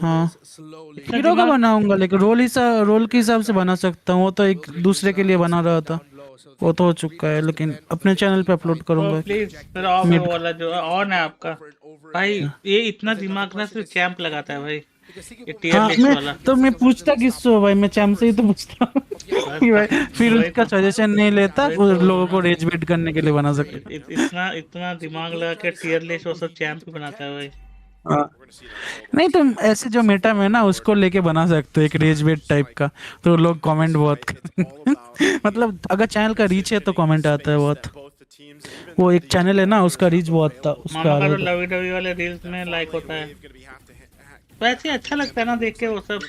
हाँ हीरो का बनाऊंगा लेकिन रोल के हिसाब से बना सकता हूँ। वो तो एक दूसरे के लिए बना रहा था, वो तो हो चुका है, लेकिन अपने चैनल पे अपलोड करूंगा। प्लीज मेरा ऑफ वाला जो ऑन है आपका भाई, ये इतना दिमाग ना सिर्फ चैंप लगाता है भाई। हाँ तो मैं पूछता किससे हो भाई? मैं चैम्प से ही तो पूछता हूँ भाई, फिर उसका सजेशन नहीं लेता, लोगों को रेज बेट करने के लिए बना सकते। इतना दिमाग लगा के टियर लिस्ट वो सब चैंप ही बनाता है भाई। नहीं तुम ऐसे जो मेटा में ना उसको लेके बना सकते हो एक रेज बेट टाइप का, तो लोग कमेंट बहुत करेंगे। मतलब अगर चैनल का रीच है तो कमेंट आता है बहुत। वो एक चैनल है ना उसका रीच बहुत था, उसका लवी डवी वाले रील्स में लाइक होता है, वैसे अच्छा लगता है ना देख के वो सब।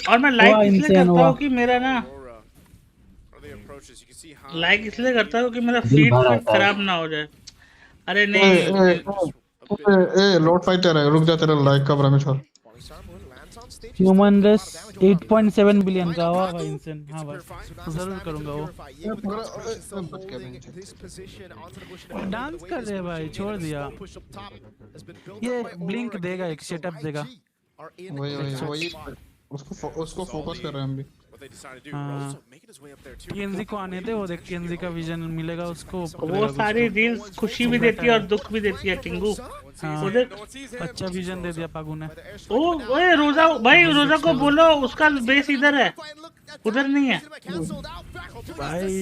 और मैं लाइक इसलिए करता हूँ कि मेरा ना लाइक इसलिए करता हूँ कि मेरा फीड खराब ना हो जाए। अरे नहीं लॉर्ड फाइटर है, रुक जा, तेरा लाइक का प्रॉमिस है। ह्यूमन रेस 8.7 बिलियन का हुआ भाई इंसेन। हाँ भाई जरूर करूंगा वो। डांस कर रहे भाई, छोड़ दिया। ये ब्लिंक देगा, एक सेटअप देगा। वही उसको फोकस कर रहे हैं हम भी। केंजी को आने दे, वो देख केंजी का विजन मिलेगा उसको। वो सारी रील्स खुशी भी देती है और दुख भी देती है टिंगू। अच्छा विजन दे दिया पागू ने। ओए रोजा भाई, रोजा को बोलो उसका बेस इधर है, उधर नहीं है भाई।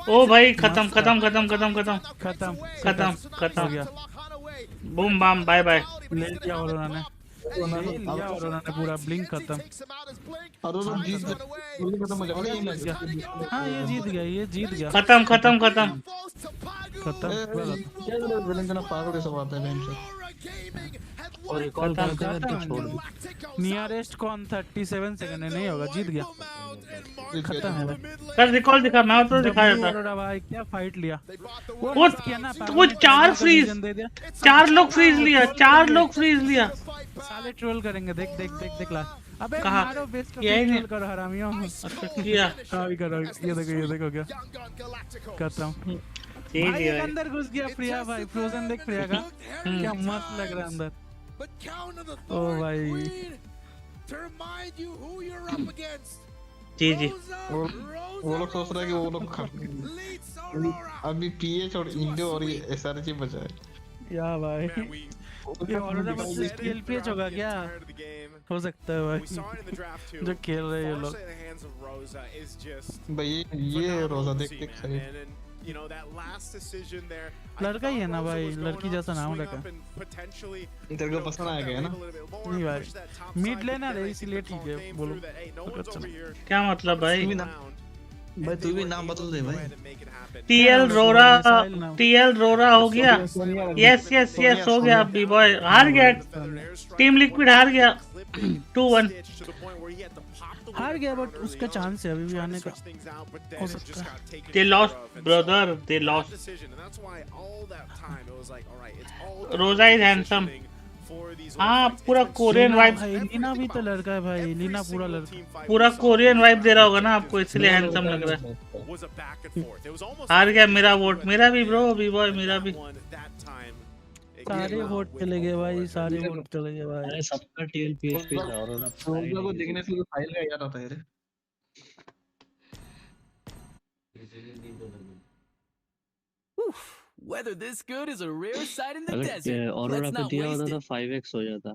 ओ भाई खत्म खत्म खत्म खत्म खत्म खत्म खत्म खत्म। Boom bam bye bye. ले लिया उन्होंने, उन्होंने पूरा ब्लिंक खत्म। हाँ ये जीत गया, ये जीत गया। खत्म खत्म खत्म खत्म। नियरेस्ट कौन 37 सेकंड है, नहीं होगा, जीत गया, खत्म है। कर रिकॉल दिखा, मैं तो दिखाया था भाई। क्या फाइट लिया वो 4 फ्रीज, 4 लोग फ्रीज लिया, 4 लोग फ्रीज लिया। साले ट्रोल करेंगे, देख देख देख देख लास्ट। अबे कहां मारो बेस को, यही नहीं करो हरामियों। अच्छा किया, हां करो, ये देखो क्या खत्म। भाई अंदर घुस गया प्रिया भाई, फ्रोजन देख प्रिया का क्या मस्त लग रहा है अंदर। ओ भाई जी जी वो लोग सोच रहे हैं कि वो लोग अभी पीएच और इंडो और ये एसआरजी बचा है। या भाई ये ऑरोरा मतलब एलपीएच होगा क्या? हो सकता है भाई जो खेल रहे हैं ये लोग। भाई ये रोजा देख सही you know, that last decision there. लड़का ही है ना भाई, लड़की जैसा नाम रखा। तेरे को पसंद आ गया ना? नहीं भाई, मिड लेना रे इसलिए ठीक है बोलो। क्या मतलब भाई? भाई तू भी नाम बदल दे भाई। टीएल रोरा हो गया। यस यस यस हो गया अभी बॉय। हार गया टीम लिक्विड, हार गया 2-1 हार गया, बट उसका चांस है अभी भी आने का, हो सकता है। They lost brother, they lost. रोजा इज हैंडसम। हाँ पूरा कोरियन वाइब। लीना भी तो लड़का है भाई, लीना पूरा लड़का, पूरा कोरियन वाइब दे रहा होगा ना आपको, इसलिए हैंडसम लग रहा है। हार गया मेरा वोट, मेरा भी ब्रो, बी बॉय मेरा भी। सारे वोट चले गए भाई, सारे वोट चले गए भाई। अरे सबका टीएल पीएचपी था और रोजा को देखने से फाइल का याद आता है रे। Weather this good is a rare sight in the desert. अगर ऑरोरा पे दिया होता तो 5x हो जाता।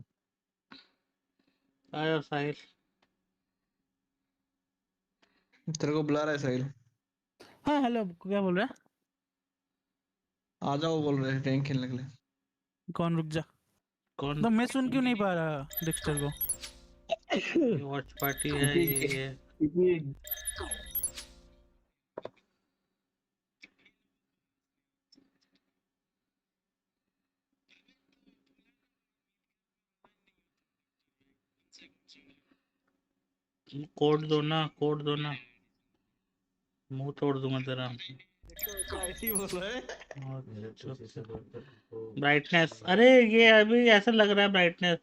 आया साहिल, तेरे को बुला रहा है साहिल। हाँ हेलो, क्या बोल रहा है? आ जाओ बोल रहे हैं रैंक खेलने के लिए। कौन? रुक जा, कौन? तो मैं सुन क्यों नहीं पा रहा डेक्स्टर को? वॉच पार्टी है ये। कोड दो ना, कोड दो ना, मुंह तोड़ दूंगा तेरा। ऐसे ही बोल रहा है। ब्राइटनेस, अरे ये अभी ऐसा लग रहा है ब्राइटनेस,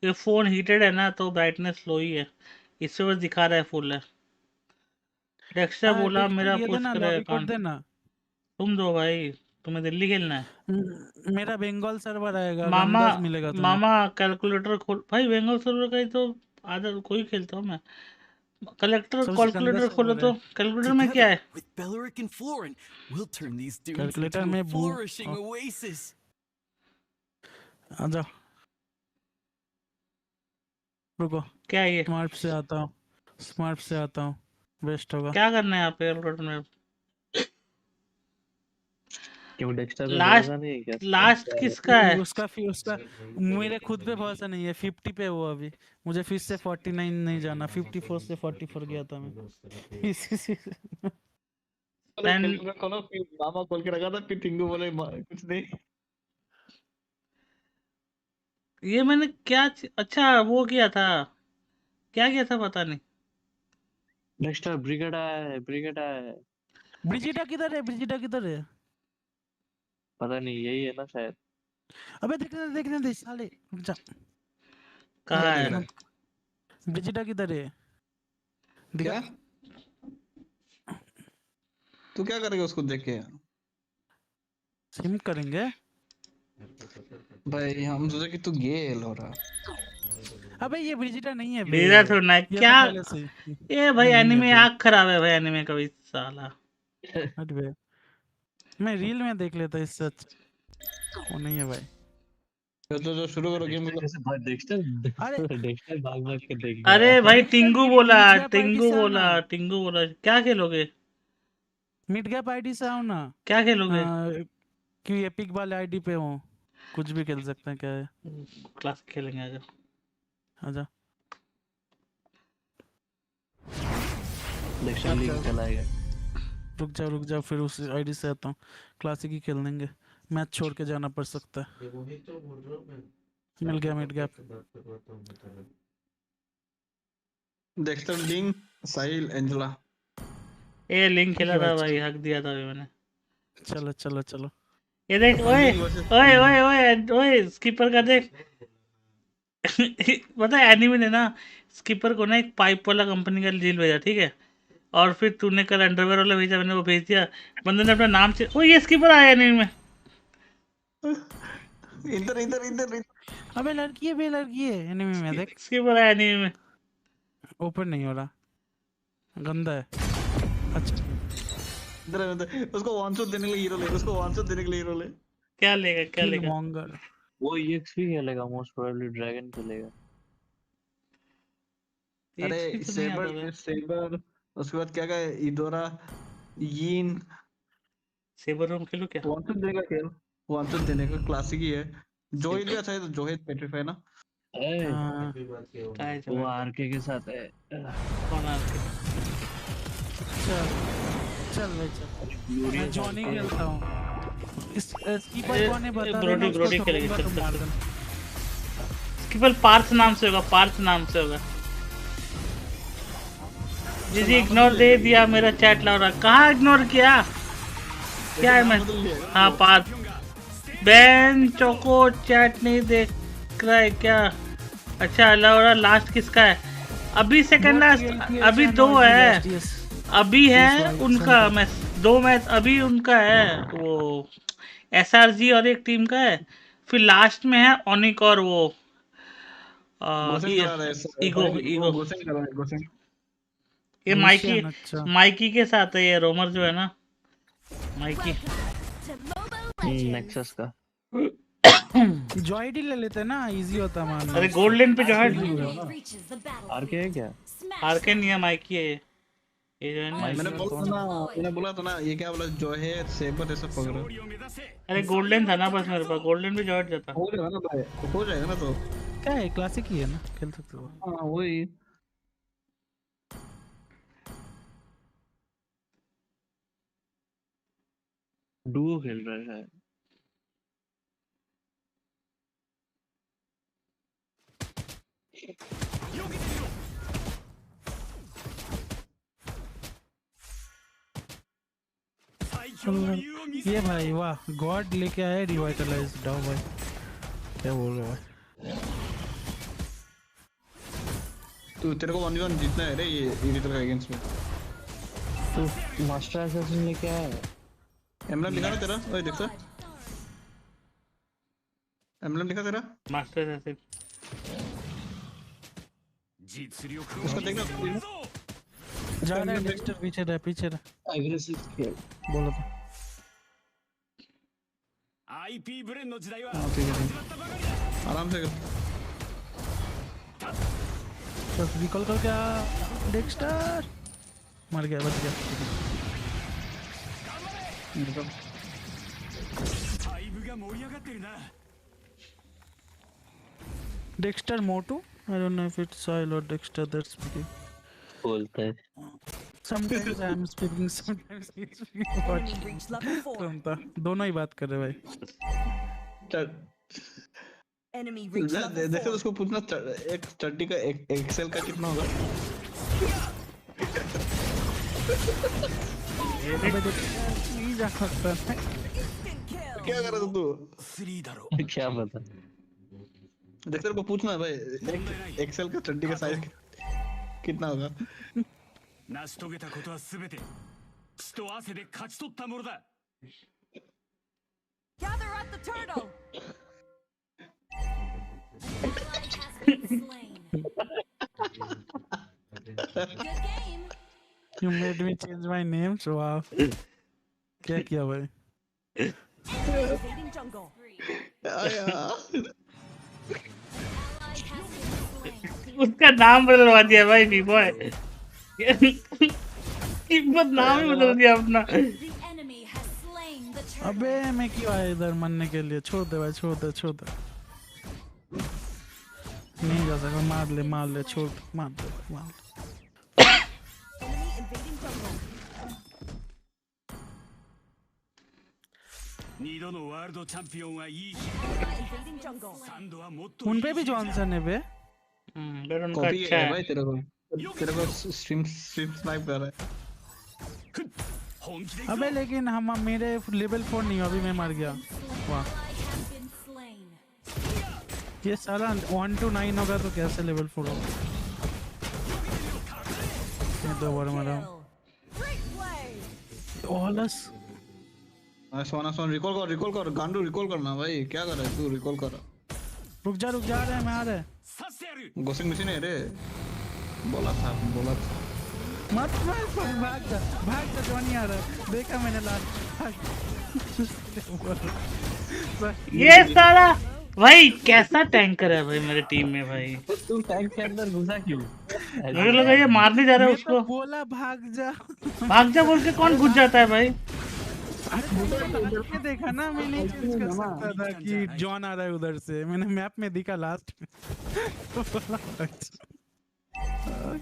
ये फोन हीटेड है ना तो ब्राइटनेस लो ही है, इससे बस दिखा रहा है फुल है। डेक्स्टर बोला मेरा पुश करे अकाउंट। तुम दो भाई, तुम्हें दिल्ली खेलना है। मेरा बंगाल सर्वर आएगा, मामा मिलेगा तुम्हें। मामा कैलकुलेटर खोल भाई, बंगाल सर्वर का ही तो आधा कोई खेलता हूँ मैं। कलेक्टर कैलकुलेटर खोलो तो, कैलकुलेटर में क्या है? कैलकुलेटर में आ जाओ, रुको क्या है ये? स्मार्ट से आता हूँ, स्मार्ट से आता हूँ, बेस्ट होगा। क्या करना है यहाँ पे कैलकुलेटर में? क्यों डेक्स्टर पे भरोसा नहीं है क्या? लास्ट किसका है? उसका मेरे खुद पे भरोसा नहीं है। 50 पे वो अभी, मुझे फिर से 49 नहीं जाना, 54 से 44 गया था मैं। मामा खोल के रखा था, फिर टिंगू बोले कुछ नहीं। ये मैंने क्या अच्छा वो किया था, क्या किया था पता नहीं। डेक्स्टर ब्रिगेड है, ब्रिगेड है। ब्रिजिटा किधर है? ब्रिजिटा किधर है? पता नहीं, यही है ना शायद। अबे देखने दे साले, रुक जा। कहाँ है ब्रिजिटा? किधर है? क्या तू क्या करेगा उसको देख के? सिम करेंगे भाई, हम सोचे कि तू गेल हो रहा। अबे ये ब्रिजिटा नहीं है, ब्रिजिटा थोड़ा ना क्या। ये भाई एनिमे आँख खराब है भाई, एनिमे का भी साला। हट बे, मैं रील में देख लेता इससे अच्छा। वो नहीं है भाई। तो शुरू करो गेम। डेक्स्टर भाग भाग के देख। अरे भाई टिंगू बोला क्या खेलोगे? मिड गैप आईडी से आओ ना। क्या खेलोगे? क्यों एपिक वाले आईडी पे हो, कुछ भी खेल सकते हैं। क्या है? क्लास खेलेंगे, आजा आजा। डेक्स्टर लीग चलाएगा। रुक जाओ फिर उस आईडी से आता हूँ, क्लासिक ही खेल लेंगे। मैच छोड़ के जाना पड़ सकता है। मिल गया मिड गैप। डेक्स्टर लिंक साहिल एंजेला। ये लिंक खेला था भाई, हक दिया था अभी मैंने। चलो ये देख, ओए स्कीपर का देख। पता है एनिमे ने ना स्कीपर को ना एक पाइप वाला कंपनी का डील भेजा, ठीक है, और फिर तूने कल अंडरवेयर वाला भेजा, मैंने वो भेज दिया। बंदे ने अपना नाम ओ ये स्कीपर आया एनिमे में। इधर अबे लड़की है एनिमे में, देख स्कीपर आया एनिमे में। ओपन नहीं हो रहा, गंदा है। अच्छा उसको वन शॉट देने के लिए हीरो ले, क्या लेगा? मॉन्गर वो EXP खेलेगा, मोस्ट प्रोबेबली ड्रैगन खेलेगा। अरे सेबर उसके बाद क्या इडोरा, यीन, सेबर रूम खेलूं क्या? वांचन देगा खेल, वांचन देने का क्लासिक ही है। जोहित भी अच्छा है, तो जोहित पेट्रीफाई ना। वो आरके के साथ है। कौन आरके? चल भाई चल, मैं जॉनी खेलता हूँ। इस स्कीपर कौन है बता देना, ब्रोडी खेलेगी। तो मार देना। स्कीपर पार्थ नाम से होगा, पार्थ नाम से होगा। जी इग्नोर दे दिया मेरा चैट ला रहा। कहाँ इग्नोर किया? क्या है मैं? हाँ पार्थ। बैन चोको चैट नहीं देख रहा है क्या? अच्छा लाउरा लास्ट किसका है? अभी सेकंड लास्ट, अभी 2 है। अभी है उनका मैच, 2 मैच अभी उनका है। वो SRG और एक टीम का है। फिर लास्ट में है ओनिक और वो ईगो। ये माइकी के साथ है, ये रोमर जो है ना, माइकी नेक्सस का। जॉइड ही ले लेते हैं ना, इजी होता है मारना। अरे गोल्डन पे जॉइड आरके है क्या? आरके नहीं है, माइकी है ये जो है ना। मैंने बोला था ना, ये क्या बोला, जो है सेबर ऐसा पकड़ो। अरे गोल्डन था ना बस मेरे पास, गोल्डन पे जॉइड जाता। हो जाएगा ना भाई, हो जाएगा ना। तो क्या है, क्लासिक ही है ना, खेल सकते हो। हाँ वही। डुओ खेल रहा है। ये भाई वाह, गॉड लेके आए रिवाइटलाइज डाउ भाई, क्या बोल रहे हो? तो तेरे को 1v1 जीतना है रे ये इरिटर का अगेंस्ट में। तो मास्टर असैसिन में क्या है? एम्बलम दिखा ना तेरा, ओए देख तो, एम्बलम दिखा तेरा मास्टर असैसिन। उसको देखना जा रहा है नेक्स्ट, पीछे रहा एग्रेसिव खेल बोलो तो। आराम से तो रिकॉल कर क्या, डेक्स्टर मर गया, बच गया। Dexter Motu? I don't know if it's Soil or Dexter that's speaking. बोलता है। Sometimes I am speaking, sometimes he is speaking. दोनों ही बात कर रहे भाई। देखो उसको पूछना, एक स्टडी का एक्सेल का कितना होगा? नहीं जा सकता। क्या कर रहा था तू? क्या पता। देखो को पूछना है भाई, एक्सेल का स्टडी का साइज कितना होगा? Gather at the turtle. You made me change my name, so wow. क्या किया भाई? उसका नाम बदलवा दिया भाई, बॉय हिम्मत नाम ही बदल दिया अपना। अबे मैं क्यों आया इधर मरने के लिए? छोड़ दे भाई, छोड़ दे। नहीं जा सकता, मार ले, छोड़ मार दे। उन पे भी जॉनसन है बे। कॉपी है भाई, तेरे को स्ट्रीम स्नाइप कर रहा है। अबे लेकिन हम मेरे लेवल 4 नहीं, अभी मैं मर गया। वाह, ये साला 1 to 9 होगा तो कैसे लेवल 4 होगा? ये 2 बार मरा। ओलस सोना रिकॉल कर गांडू, रिकॉल करना भाई। क्या कर रहा है तू? रिकॉल कर। रुक जा रहे हैं, मैं आ रहा है। गोसिंग मशीन है रे, बोला था। मत भाग जा, जॉनी आ रहा है, देखा मैंने लास्ट। ये साला भाई कैसा टैंकर है भाई मेरे टीम में भाई। तू टैंक के अंदर घुसा क्यों? मुझे लगा ये मारने जा रहा है उसको। बोला भाग जा बोल के कौन घुस जाता है भाई? मैंने देखा ना, मैं नहीं चेंज कर सकता था कि जॉन आ रहा है उधर से, मैंने मैप में दिखा लास्ट में।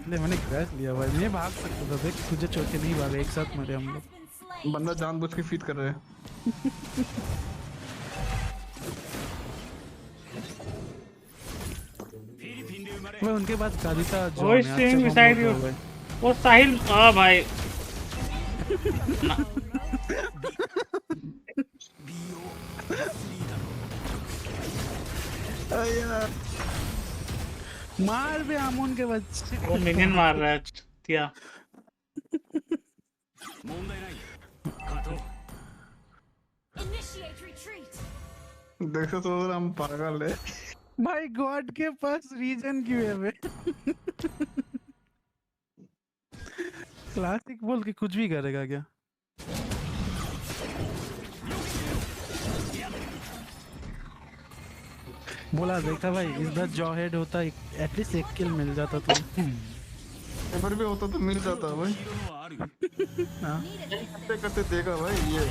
मैंने क्रैश लिया भाई, मैं भाग सकता था, देख तुझे छोड़ के नहीं भागा, एक साथ मरे हम लोग। बंदा जानबूझ के फीड कर रहा है। मैं उनके पास कारिता वो स्ट्रीम बिसाइड यू, वो साहिल। हां भाई मार भी आमोन के बच्चे। वो मिनियन मार रहा है क्या? देखो तो हम पागल है भाई, गॉड के पास रीजन क्यों है बे? क्लासिक बोल के कुछ भी करेगा क्या? बोला देखा भाई, इस बार जॉ हेड होता एटलीस्ट एक किल मिल जाता तो। एवर भी होता तो मिल जाता भाई। हाँ करते करते देखा भाई ये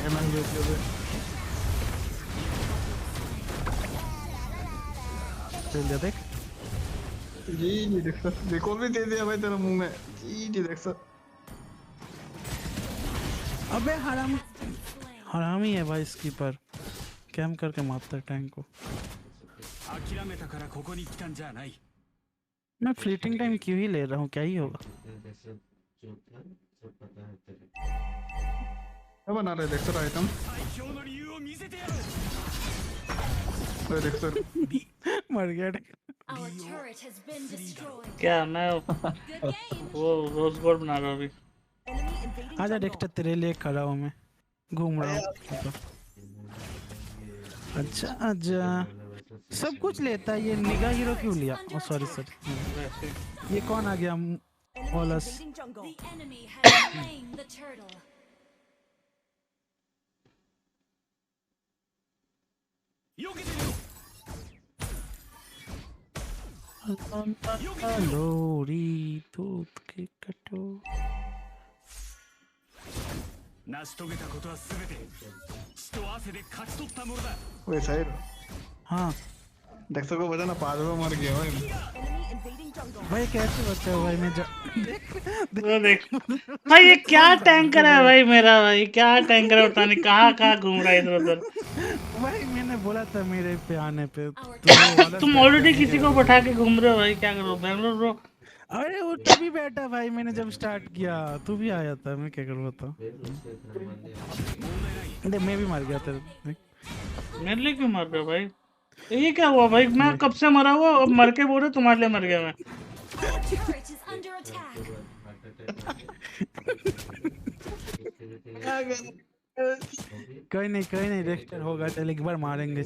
MLBB पे चल जा देख। जी नहीं देख सकता, देखो भी दे दिया भाई तेरे मुंह में। जी नहीं देख सकता। अबे हरामी है भाई, स्कीपर कैम करके मारता है टैंक को। मैं फ्लीटिंग टाइम क्यों ही ले रहा हूँ, क्या ही होगा? क्या बना रहे देख सर आइटम? देख सर मर गया क्या? मैं वो रोज गोल्ड बना रहा हूँ अभी। आजा डेक्स्टर, तेरे लिए खड़ा हूँ मैं, घूम रहा हूँ। अच्छा आजा, सब कुछ लेता है ये। निगाह हीरो क्यों लिया? ओ सॉरी सर, ये कौन आ गया? ओलस लोरी दूध के कटो। ओए साहिब, हाँ डेक्सटर को बचा ना, 5 में मर गया भाई। भाई कैसे बचा भाई? मैं देख भाई, ये क्या टैंकर है भाई मेरा, भाई क्या टैंकर है, पता नहीं कहाँ घूम रहा है इधर उधर। भाई मैंने बोला था मेरे पे आने पे। तुम ऑलरेडी किसी को बैठा के घूम रहे हो भाई, क्या करो? बैंगलोर ब्रो। अरे वो तू भी बैठा भाई, मैंने जब स्टार्ट किया तू भी आया था, मैं क्या करूँ बताओ? मैं भी मर गया था। मेरे लिए क्यों मर रहे हो भाई? ये क्या हुआ भाई? मैं कब से मरा हुआ, अब मर के बोल रहे तुम्हारे लिए मर गया मैं। कोई नहीं रेक्टर होगा, चल एक बार मारेंगे।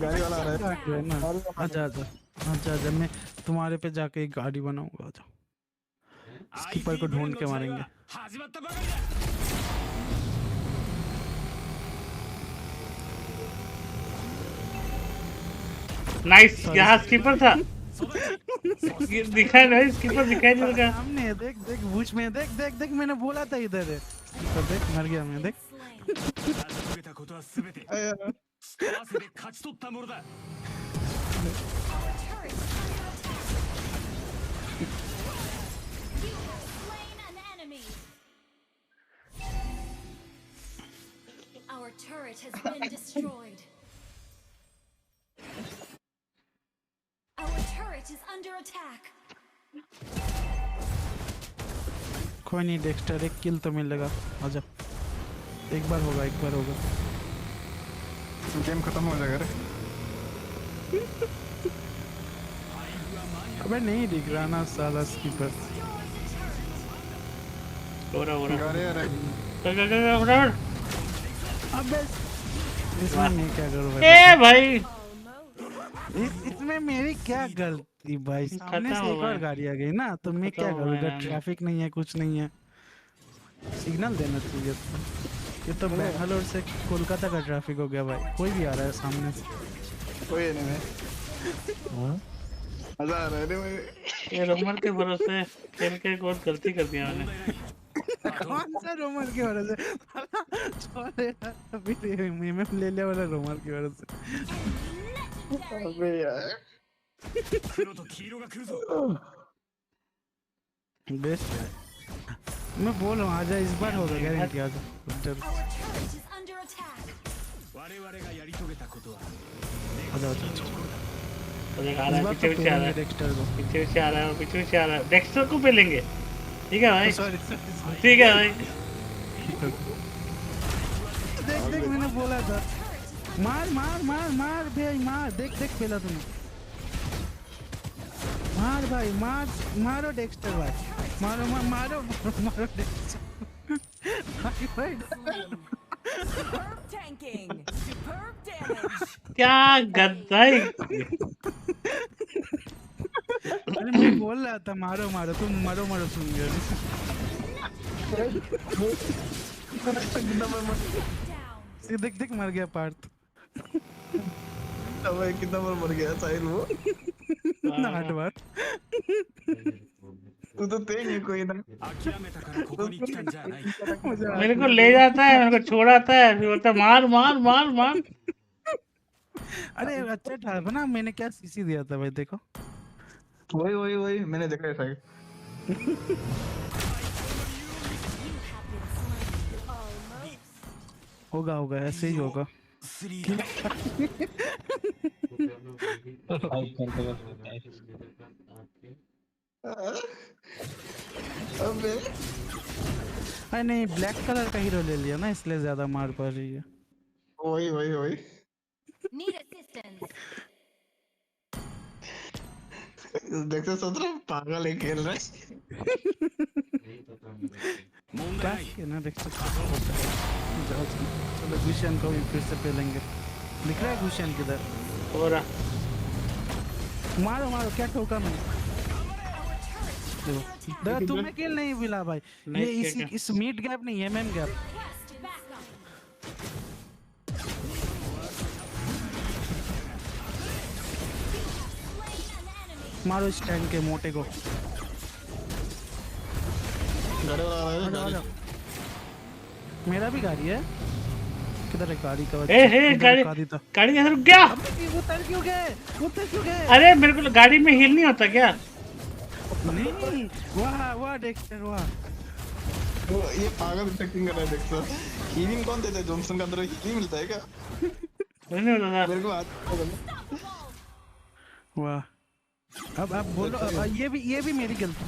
गाड़ी वाला आ रहा है। अच्छा मैं तुम्हारे पे जाके एक गाड़ी बनाऊंगा। आजा, स्कीपर को ढूंढ के मारेंगे। नाइस, यहाँ स्कीपर था। दिखाई नहीं, स्कीपर दिखाई नहीं लगा। सामने देख बुश में देख मैंने बोला था इधर है। तो देख मर गया मैं, देख। Our turret has been destroyed. Our turret is under attack. कोई नहीं डेक्स्टर, एक किल तो मिलेगा। आजा, एक बार होगा। गेम खत्म हो जाएगा रे। अबे नहीं दिख रहा ना साला स्कीपर। अबे इसमें मैं क्या करूँ भाई? इसमें मेरी क्या गलती भाई? सामने से एक और गाड़ी आ गई ना, तो मैं क्या करूँ? इधर ट्रैफिक नहीं है, कुछ नहीं है। सिग्नल देना चाहिए। ये तो बैंगलोर से कोलकाता का ट्रैफिक हो गया भाई। कोई भी आ रहा है सामने से। कोई नहीं, मजा आ रहा है ये रोमर के भरोसे खेल के बहुत गलती कर दिया मैंने। कौन सा रोमर के भरोसे? छोड़े अभी मैं ले लिया वाला रोमर के भरोसे। अबे यार बेस्ट है। मैं बोल रहा हूँ आजा, इस बार होगा गारंटी। आजा पीछे आ रहा है, पीछे आ रहा है। डेक्स्टर को पेलेंगे, ठीक है भाई, ठीक है भाई। देख मैंने बोला था मार मार मार मार भाई मार। देख पेला तूने, मार भाई मार, मारो डेक्स्टर भाई, मारो मारो मारो डेक्स्टर भाई। क्या गद्दाई। अरे मैं बोल रहा था मारो मारो, तुम मारो मारो सुन गए। देख मर गया पार्थ। कितना बार मर गया साहिल वो? 8 बार। तू तो तेज है कोई ना। मेरे को ले जाता है, मेरे को छोड़ाता है, फिर बोलता मार मार मार मार। अरे अच्छा था ना, मैंने क्या सीसी दिया था भाई, देखो वही मैंने देखा है साहिल। होगा ऐसे ही होगा। अबे अरे नहीं, ब्लैक कलर का हीरो ले लिया ना, इसलिए ज्यादा मार पा रही है। वही देख तो सोच रहा पागल है खेल रहा है। ना देख चलो गुशन को भी फिर से पेलेंगे। दिख रहा है गुशन किधर हो रहा? मारो मारो, क्या ठोका मैंने? देखो तुम्हें किल नहीं मिला भाई, ये इस मीट गैप नहीं, एमएम गैप। मारो इस टैंक के मोटे को। मेरा भी गाड़ी है, किधर है गाड़ी का? गाड़ी कैसे रुक गया? उतर क्यों गए? अरे मेरे को गाड़ी में हील नहीं होता क्या? नहीं, वाह डेक्स्टर वाह। ये पागल एक्टिंग कर रहा है डेक्स्टर। हीलिंग कौन देता है? जॉनसन के अंदर हीलिंग मिलता है क्या? नहीं मिलता मेरे को वाह। अब बोलो, ये भी मेरी गलती।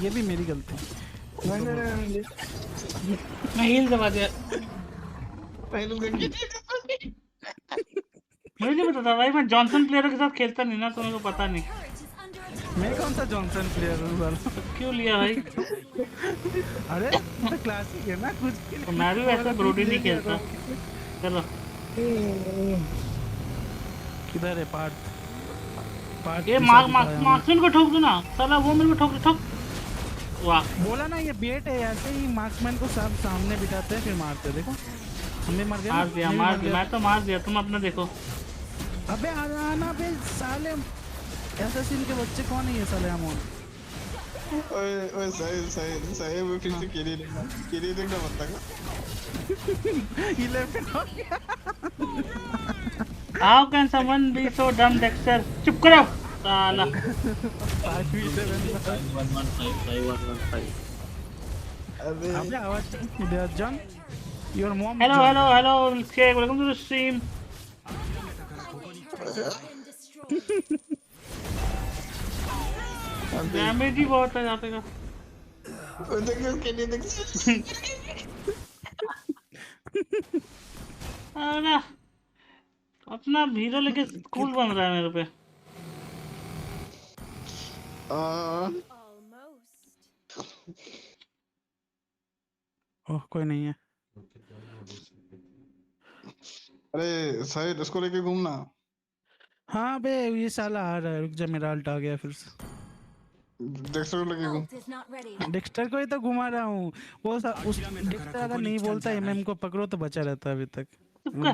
मैं हील दबा दिया। मुझे नहीं पता था भाई, मैं जॉनसन प्लेयर के साथ खेलता नहीं ना, तो मेरे को पता नहीं। मैं कौन सा जॉनसन प्लेयर हूँ? क्यों लिया भाई? अरे तो क्लासिक है ना कुछ। तो मैं भी वैसा ब्रोडी नहीं खेलता। चलो किधर है पार्थ? ये मार्क्समैन को ठोक दो ना साला, वो मेरे को ठोक। वाह, बोला ना ये बेट है, ऐसे ही मार्क्समैन को सब सामने बिठाते हैं फिर मारते हैं। देखो हमें मार दिया, मार दिया। मैं तो मार दिया, तुम अपना देखो। अबे आना बे साले, एसेसिन के बच्चे कौन है ये साले? अमोन ओए साहिल वो फिर से केरी देखना बनता का। 11 हो गया। How can someone be so dumb, Dexter? चुप करो साला। 5115 अबे आवाज John, your mom. Hello, Shake, welcome to the stream. Damage ही बहुत है जाते का। अरे अपना हीरो लेके स्कूल बन रहा है मेरे पे। ओह कोई नहीं है। अरे साहिल इसको लेके घूमना। हाँ बे ये साला आ रहा है, रुक जा, मेरा अल्ट आ गया फिर से। डेक्स्टर को लेके घूम। डेक्स्टर को ही तो घुमा रहा हूँ। वो उस डेक्स्टर अगर नहीं बोलता एमएम को पकड़ो तो बचा रहता अभी तक।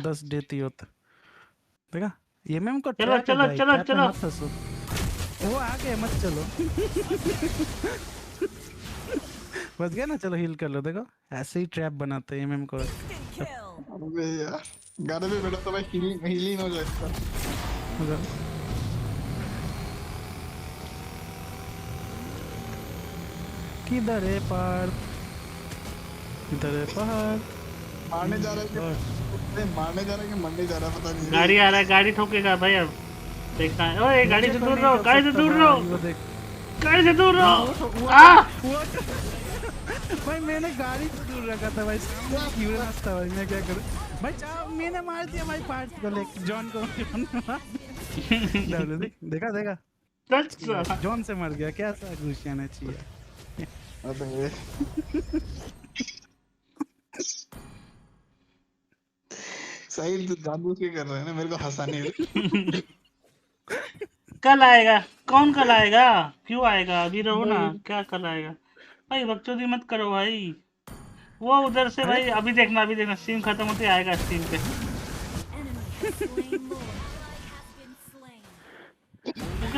10 देती होता। देखा एमएम को। चलो वो आगे मत चलो। बच गया ना, चलो हील कर लो। देखो ऐसे ही ट्रैप बनाते हैं एमएम को। अबे यार गाने पे बैठा तो भाई हीलिंग हो जाएगा। किधर है पहाड़, किधर है पहाड़? मारने जा रहा है कि मारने जा रहा है कि मरने जा रहा है पता नहीं। गाड़ी आ रहा है, गाड़ी ठोकेगा भाई। अब देखना है। ओए गाड़ी से दूर रहो, गाड़ी से दूर रहो, गाड़ी से दूर रहो। भाई मैंने गाड़ी से दूर रखा था भाई, क्यों रास्ता भाई, मैं क्या करूं भाई? चाहो मैंने मार दिया भाई पार्ट्स को लेके, जॉन को। देखा देखा जॉन से मर गया, क्या सा घुसियाना चाहिए। अबे सही तो जादू के कर रहे हैं ना, मेरे को हंसाने। कल आएगा, कौन कल आएगा? क्यों आएगा? अभी रहो ना, क्या कल आएगा भाई? बकचोदी मत करो भाई। वो उधर से भाई, अभी देखना स्ट्रीम खत्म होते आएगा स्ट्रीम पे।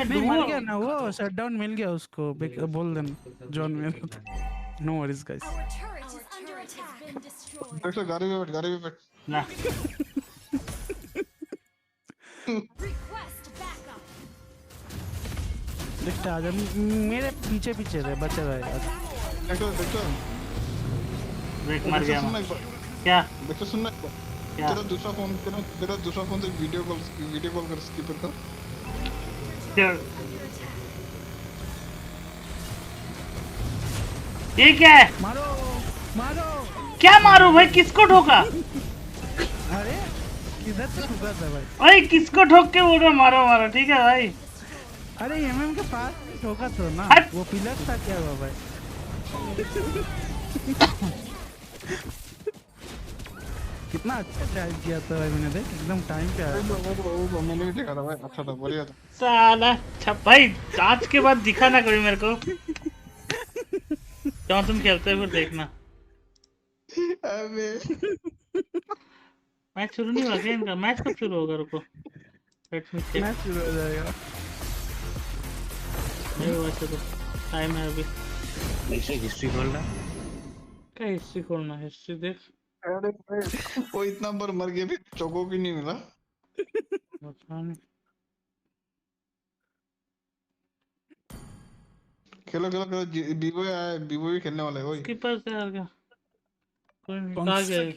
नहीं मर गया ना वो, शटडाउन मिल गया उसको, बोल देना जॉन में। No worries guys. देखो गाड़ी पे बैठ ना। देखता आजा, मेरे पीछे पीछे रहे, बचे रहे यार। देखो ब्रेक मार गया। क्या देखो सुनना, तेरा दूसरा फोन से वीडियो कॉल कर स्कीपर का। ये क्या है? मारो क्या मारो भाई? किसको ठोका? अरे किधर से ठोका था भाई? भाई किसको ठोक के बोल रहा मारो? ठीक है भाई। अरे एमएम के पास ठोका तो ना, वो पिलर था। क्या हुआ भाई? कितना अच्छा ड्राइव किया था भाई मैंने, देख एकदम टाइम पे आया। मैंने भी देखा था भाई, अच्छा था, बढ़िया था साला। अच्छा भाई आज के बाद दिखा ना कभी मेरे को। क्यों तुम खेलते हो फिर देखना। मैच शुरू नहीं हुआ क्या इनका? मैच कब शुरू होगा? रुको मैच शुरू हो जाएगा। नहीं हुआ शुरू, टाइम है अभी। हिस्ट्री खोलना, क्या हिस्ट्री खोलना? हिस्ट्री देख। अरे भाई वो इतना बार मर गया, फिर चौको की नहीं मिला। खेलो बीबो आया, बीबो भी खेलने वाला है। वही स्कीपर से यार, क्या कोई नहीं। कहाँ गया ये?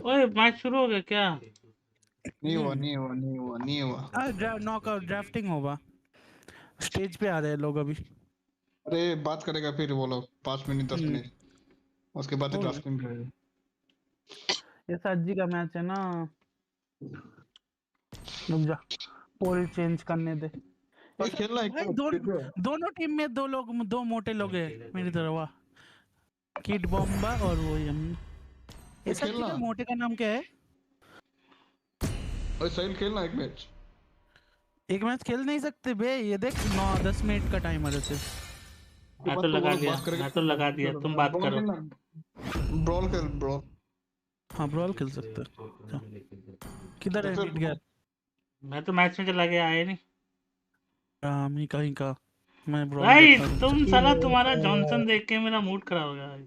ओए मैच शुरू हो गया क्या? नहीं हुआ। नॉकआउट ड्राफ्टिंग होगा, स्टेज पे आ रहे हैं लोग अभी। अरे बात करेगा फिर वो लोग 5 मिनट 10 मिनट, उसके बाद ड्राफ्टिंग करेगा। ये सज्जी का मैच है ना, रुक जा, पोल चेंज करने दे। खेलना है दोनों टीम में दो मोटे लोग हैं मेरी तरह। वाह, किड बॉम्बा और वो ये मोटे का नाम क्या है? ओए साहिल खेलना एक मैच खेल नहीं सकते बे, ये देख 9-10 मिनट का टाइम है। मैं तो लगा दिया, तुम बात करो। ब्रॉल हाँ ब्रॉल खेल सकते हैं। किधर है मिडगर? मैं तो मैच में चला गया, आया नहीं। मैं कहीं का मैं भाई तुम साला, तुम्हारा जॉनसन देख के मेरा मूड खराब हो गया भाई।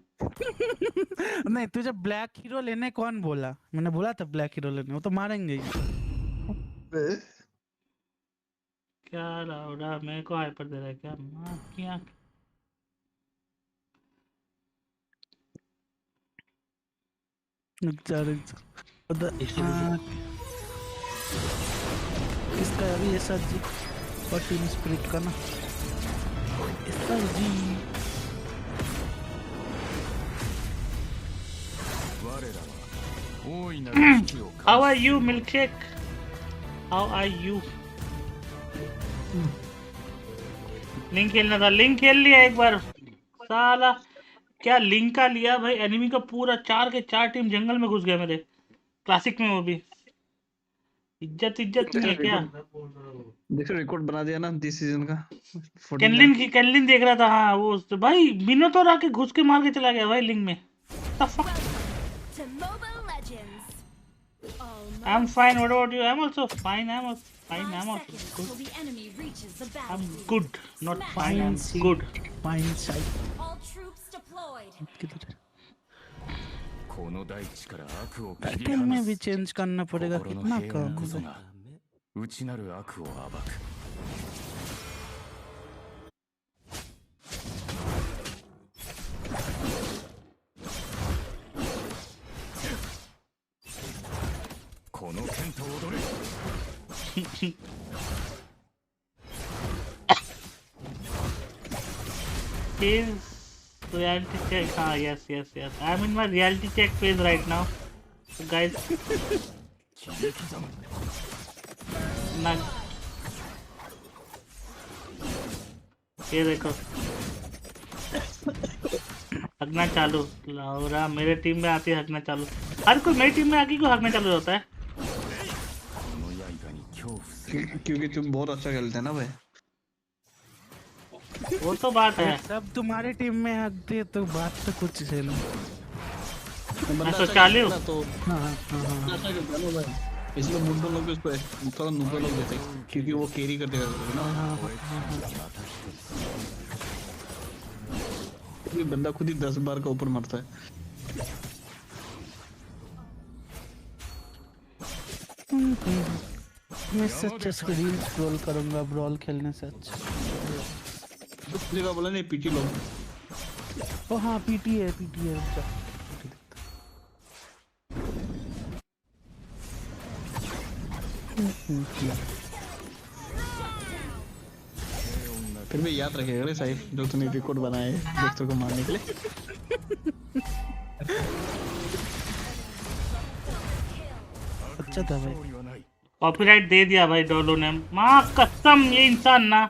नहीं तुझे ब्लैक हीरो लेने कौन बोला? मैंने बोला था ब्लैक हीरो लेने, वो तो मारेंगे ही। क्या लाउडा मेरे को हाइपर दे रहा है क्या? मार किया इसका अभी ऐसा जी और टीम स्पिरिट का ना ऐसा जी। How are you, milkshake? How are you? Link खेलना था, लिंक खेल लिया एक बार। साला क्या लिंक का लिया भाई, एनिमी का पूरा 4 के 4 टीम जंगल में घुस गया मेरे क्लासिक में। वो भी इज्जत है क्या? देखो रिकॉर्ड बना दिया ना दिस सीजन का। कैनलिन देख रहा था। हाँ वो तो भाई मिनोटोर आके घुस के मार के चला गया भाई लिंक में। I'm fine. What about you? I'm also fine. I'm also fine. I'm also good. I'm good, not fine. I'm good. Fine side. All troops deployed. Title में भी चेंज करना पड़ेगा कितना काम है 内なる悪を暴く この剣と踊れ Is reality check. Yes. I'm in my reality check phase right now. So guys, ये देखो हगना चालू लाउरा मेरे टीम में आती है हगना चालू हर कोई मेरी टीम में आके क्यों हगना चालू होता है क्योंकि तुम बहुत अच्छा खेलते हैं ना भाई वो तो बात है सब तुम्हारी टीम में आते हैं तो बात तो कुछ है ना तो चालू तो हाँ इसलिए मुंडो लोग उसको थोड़ा नुबा लोग देते क्योंकि वो कैरी करते रहते ना ये बंदा खुद ही 10 बार का ऊपर मरता है मैं सच स्क्रीन स्क्रॉल करूंगा ब्रॉल खेलने से अच्छा जगह बोला नहीं पीटी लोग ओ हाँ पीटी है फिर भी याद रखेगा रे साहिब जो तूने रिकॉर्ड बनाया है दोस्तों को मारने के लिए अच्छा था भाई कॉपीराइट दे दिया भाई डोलो ने माँ कसम ये इंसान ना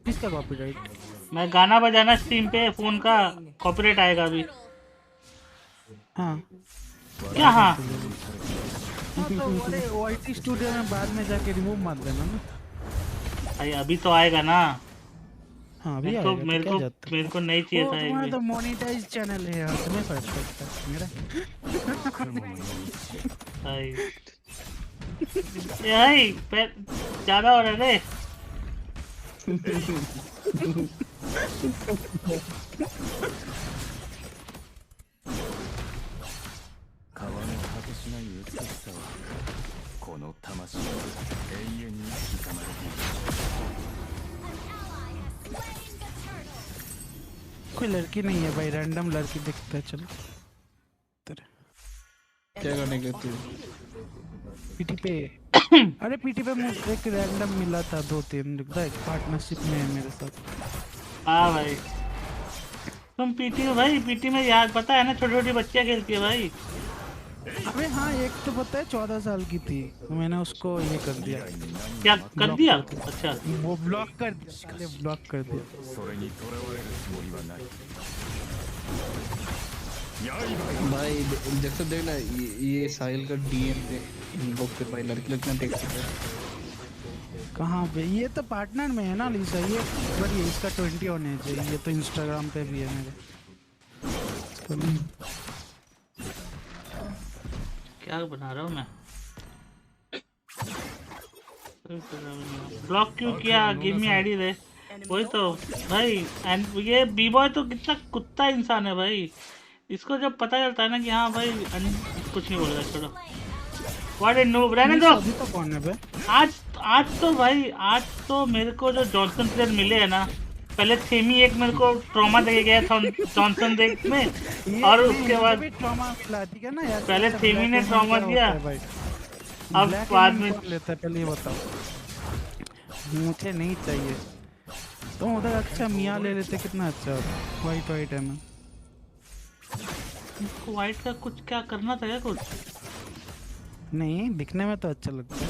किसका कॉपीराइट मैं गाना बजाना स्ट्रीम पे फोन का कॉपीराइट आएगा अभी हाँ क्या हाँ तो अरे ओआईटी स्टूडियो में बाद में जाके रिमूव मत देना ना भाई अभी तो आएगा ना हाँ अभी आएगा मेरे को नहीं चाहिए था तुम्हारा तो मोनेटाइज चैनल है यार तुम्हें फर्क पड़ता है मेरा भाई ज्यादा हो रहा है रे कोई लड़की नहीं है भाई रैंडम लड़की दिखता है चलो क्या करने के तू पीटी पे अरे पीटी पे मुझे एक रैंडम मिला था 2-3 दिखता है पार्टनरशिप में है मेरे साथ हाँ भाई तुम पीटी हो भाई पीटी में याद पता है ना छोटी छोटी बच्चियाँ खेलती है भाई अबे हाँ एक तो पता है 14 साल की थी मैंने उसको ये कर दिया क्या कर दिया अच्छा वो ब्लॉक कर दिया भाई जैसे देखना ये साहिल का डीएम पे इनबॉक्स पे भाई लड़की लगना देख सकते हैं कहाँ पे ये तो पार्टनर में है ना लिसा ये बट ये इसका 20 होने चाहिए ये तो इंस्टाग्राम पे भी है मेरे क्या बना रहा हूँ मैं ब्लॉक क्यों किया गिव मी आईडी दे वही तो भाई एंड ये बी बॉय तो कितना कुत्ता इंसान है भाई इसको जब पता चलता है ना कि हाँ भाई कुछ नहीं बोलेगा छोड़ो व्हाट इज नो रहने दो कौन है आज तो भाई आज तो मेरे को जो जॉनसन प्लेयर मिले हैं ना पहले थेमी एक मेरे को ट्रॉमा दे गया था जॉनसन देख में और उसके बाद पहले थेमी ने ट्रॉमा दिया अब बाद में लेता है पहले ये बताओ मुझे नहीं चाहिए तो उधर अच्छा मियाँ ले लेते कितना अच्छा वाइट है मैं वाइट का कुछ क्या करना था क्या कुछ नहीं दिखने में तो अच्छा लगता है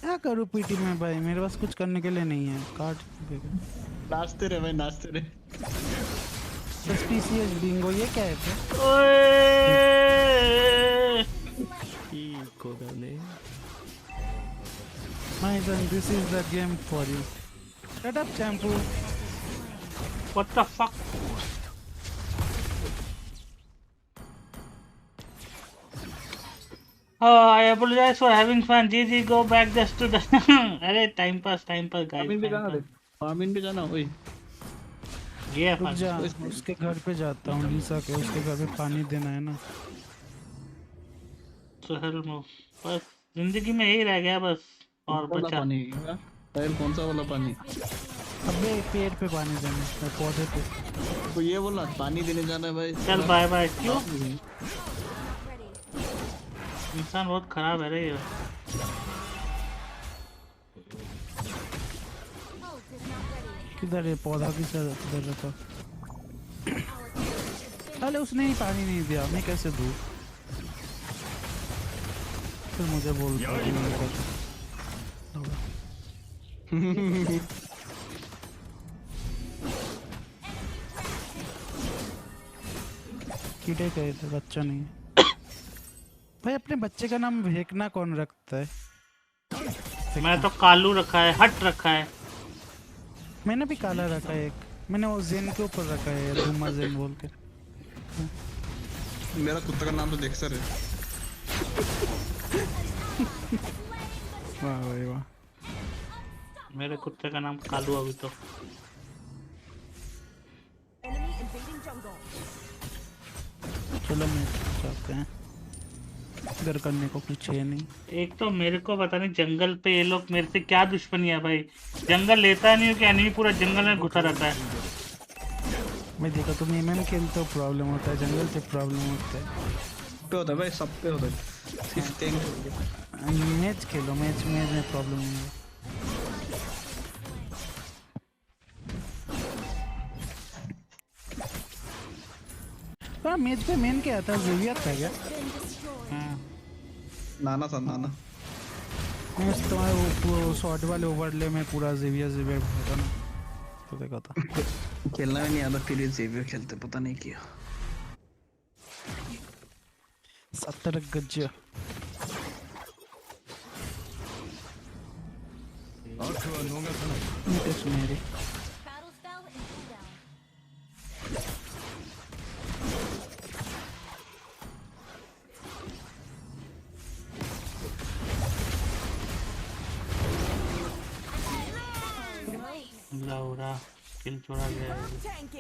क्या करूँ पीटी में भाई मेरे पास कुछ करने के लिए नहीं है कार्ड नाचते रहे भाई नाचते रहे सस्पिशियस बिंगो ये क्या है My son, this is the game for you. Shut up, shampoo. What the fuck? Oh, I apologize for having fun. GG, go back just to the. अरे time pass guys. फार्मिंग पे जाना ओए। ये रुक जा, उसके घर पे जाता हूँ लीसा के, उसके घर पे पानी देना है ना। सहल में बस जिंदगी में यही रह गया बस और बचा। पानी कौन सा वाला पानी? अबे पेड़ पे पानी देना है, पौधे पे। तो ये बोला पानी देने जाना है भाई। चल बाय बाय। क्यों? इंसान बहुत खराब है रे ये। किधर है पौधा? किधर रखा? अरे उसने ही पानी नहीं दिया, मैं कैसे दूँ? फिर मुझे बोलता कीड़े गए थे, बच्चा नहीं है। भाई अपने बच्चे का नाम भेकना कौन रखता है? मैं तो कालू रखा है, हट रखा है। मैंने भी काला रखा है एक, मैंने वो जेन के ऊपर रखा है, धूमा जेन बोल के। मेरा कुत्ते का नाम तो देख सर है। वाह भाई वाह। मेरे कुत्ते का नाम कालू अभी तो। चलो मैं चाहते हैं, इधर करने को कुछ है नहीं। एक तो मेरे को पता नहीं जंगल पे ये लोग मेरे से क्या दुश्मनी है भाई। जंगल लेता नहीं हूँ कि एनिमी पूरा जंगल में घुसा रहता है। मैं देखा तुम एमएम खेलते हो प्रॉब्लम होता है, जंगल से प्रॉब्लम होता है। पे होता है भाई, सब पे होता है। सिर्फ टैंक मैच खेलो, मैच में प्रॉब्लम नहीं है। पर मैच पे मेन क्या था? जेवियर था क्या? नाना था नाना। मैं तुम्हारे शॉर्ट वाले ओवरले में पूरा जेवियर था ना, तो देखा था। खेलना भी नहीं आता, फिर जेवियर खेलते, पता नहीं किया। 70 गज मेरी लाउरा किल चुरा गया।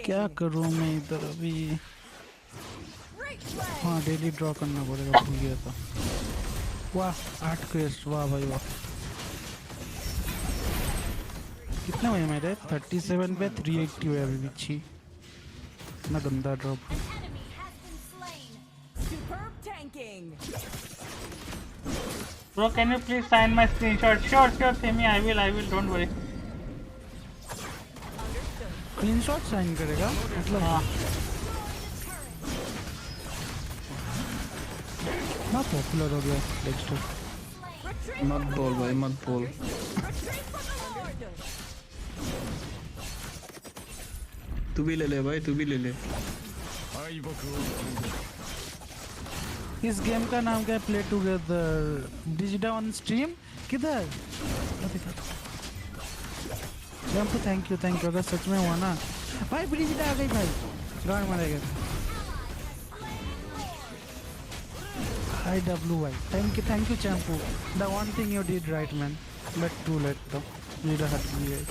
क्या करूं मैं इधर अभी? हाँ डेली ड्रॉ करना पड़ेगा, भूल गया था। वाह 8 क्रेस्ट, वाह भाई वाह। कितने हुए मेरे? 37 पे 380 हुए अभी पीछे। इतना गंदा drop. Bro, can you please sign my screenshot? Sure, Semi, I will, don't worry. Screenshot sign करेगा मतलब? हाँ। ना पॉपुलर हो गया नेक्स्ट। मत बोल भाई, मत बोल। तू भी ले ले भाई, तू भी ले ले। इस गेम का नाम क्या है? प्ले टुगेदर डिजिटा ऑन स्ट्रीम। किधर? थैंक यू अगर सच में हुआ ना भाई। ब्रिजिटा आ गई भाई, गाड़ मारेगा। IWY थैंक यू चैम्पू। The one thing you did right man, but too late तो लीडर हट गई।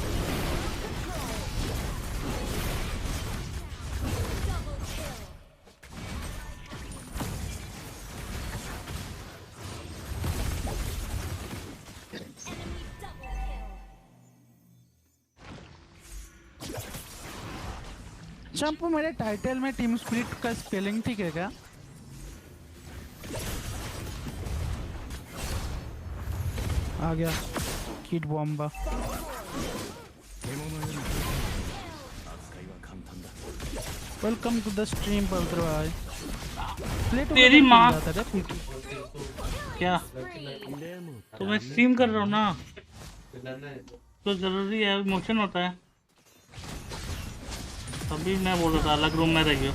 चंपू मेरे टाइटल में टीम स्पिरिट का स्पेलिंग ठीक है क्या? आ गया किड बॉम्बा। Welcome to the stream Pavitra भाई। तेरी माँ क्या? तो मैं स्ट्रीम कर रहा हूँ ना, तो जरूरी है, इमोशन होता है। अभी मैं बोल रहा था अलग रूम में रहियो।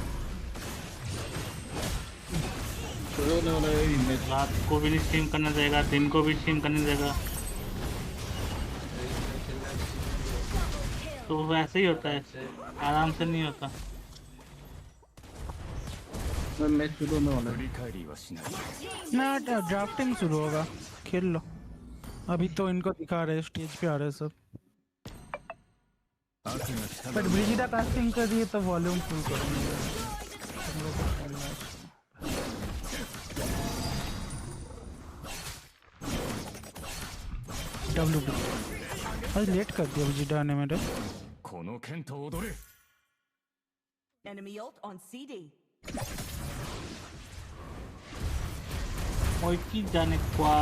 रात को भी नहीं स्ट्रीम करना देगा, दिन को भी स्ट्रीम करने देगा। तो वैसे ही होता है, आराम से नहीं होता। मैच शुरू में होना ना, ड्राफ्टिंग शुरू होगा, खेल लो। अभी तो इनको दिखा रहे, स्टेज पे आ रहे सब। बट ब्रिजिडा कास्टिंग कर रही है तो वॉल्यूम फुल करेंगे। डब्ल्यू आज लेट कर दिया ब्रिजिडा ने मेरे। Enemy ult on CD. ओए की जाने क्या।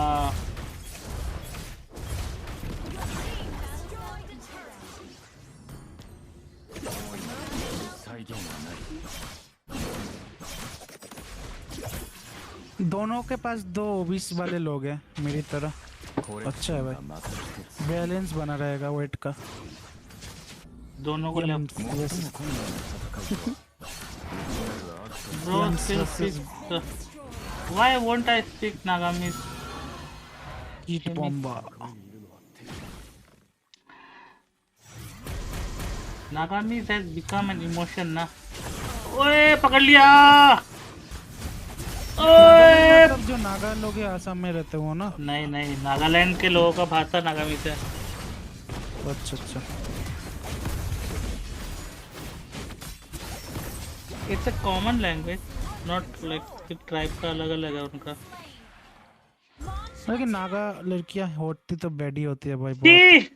दोनों के पास 2 20 वाले लोग हैं मेरी तरह। अच्छा है भाई, बैलेंस बना रहेगा वेट का। दोनों को Why won't I speak Nagamese? Eat bomba. Nagamese has become an emotion ना। ओए पकड़ लिया। मतलब जो नागा लोग आसाम में रहते हो ना? नहीं नहीं, नागालैंड के लोगों का भाषा नागामीज है। अच्छा अच्छा। It's a common language, not like tribe का अलग अलग है उनका। लेकिन नागा लड़कियां होती तो बैडी होती है भाई बहुत।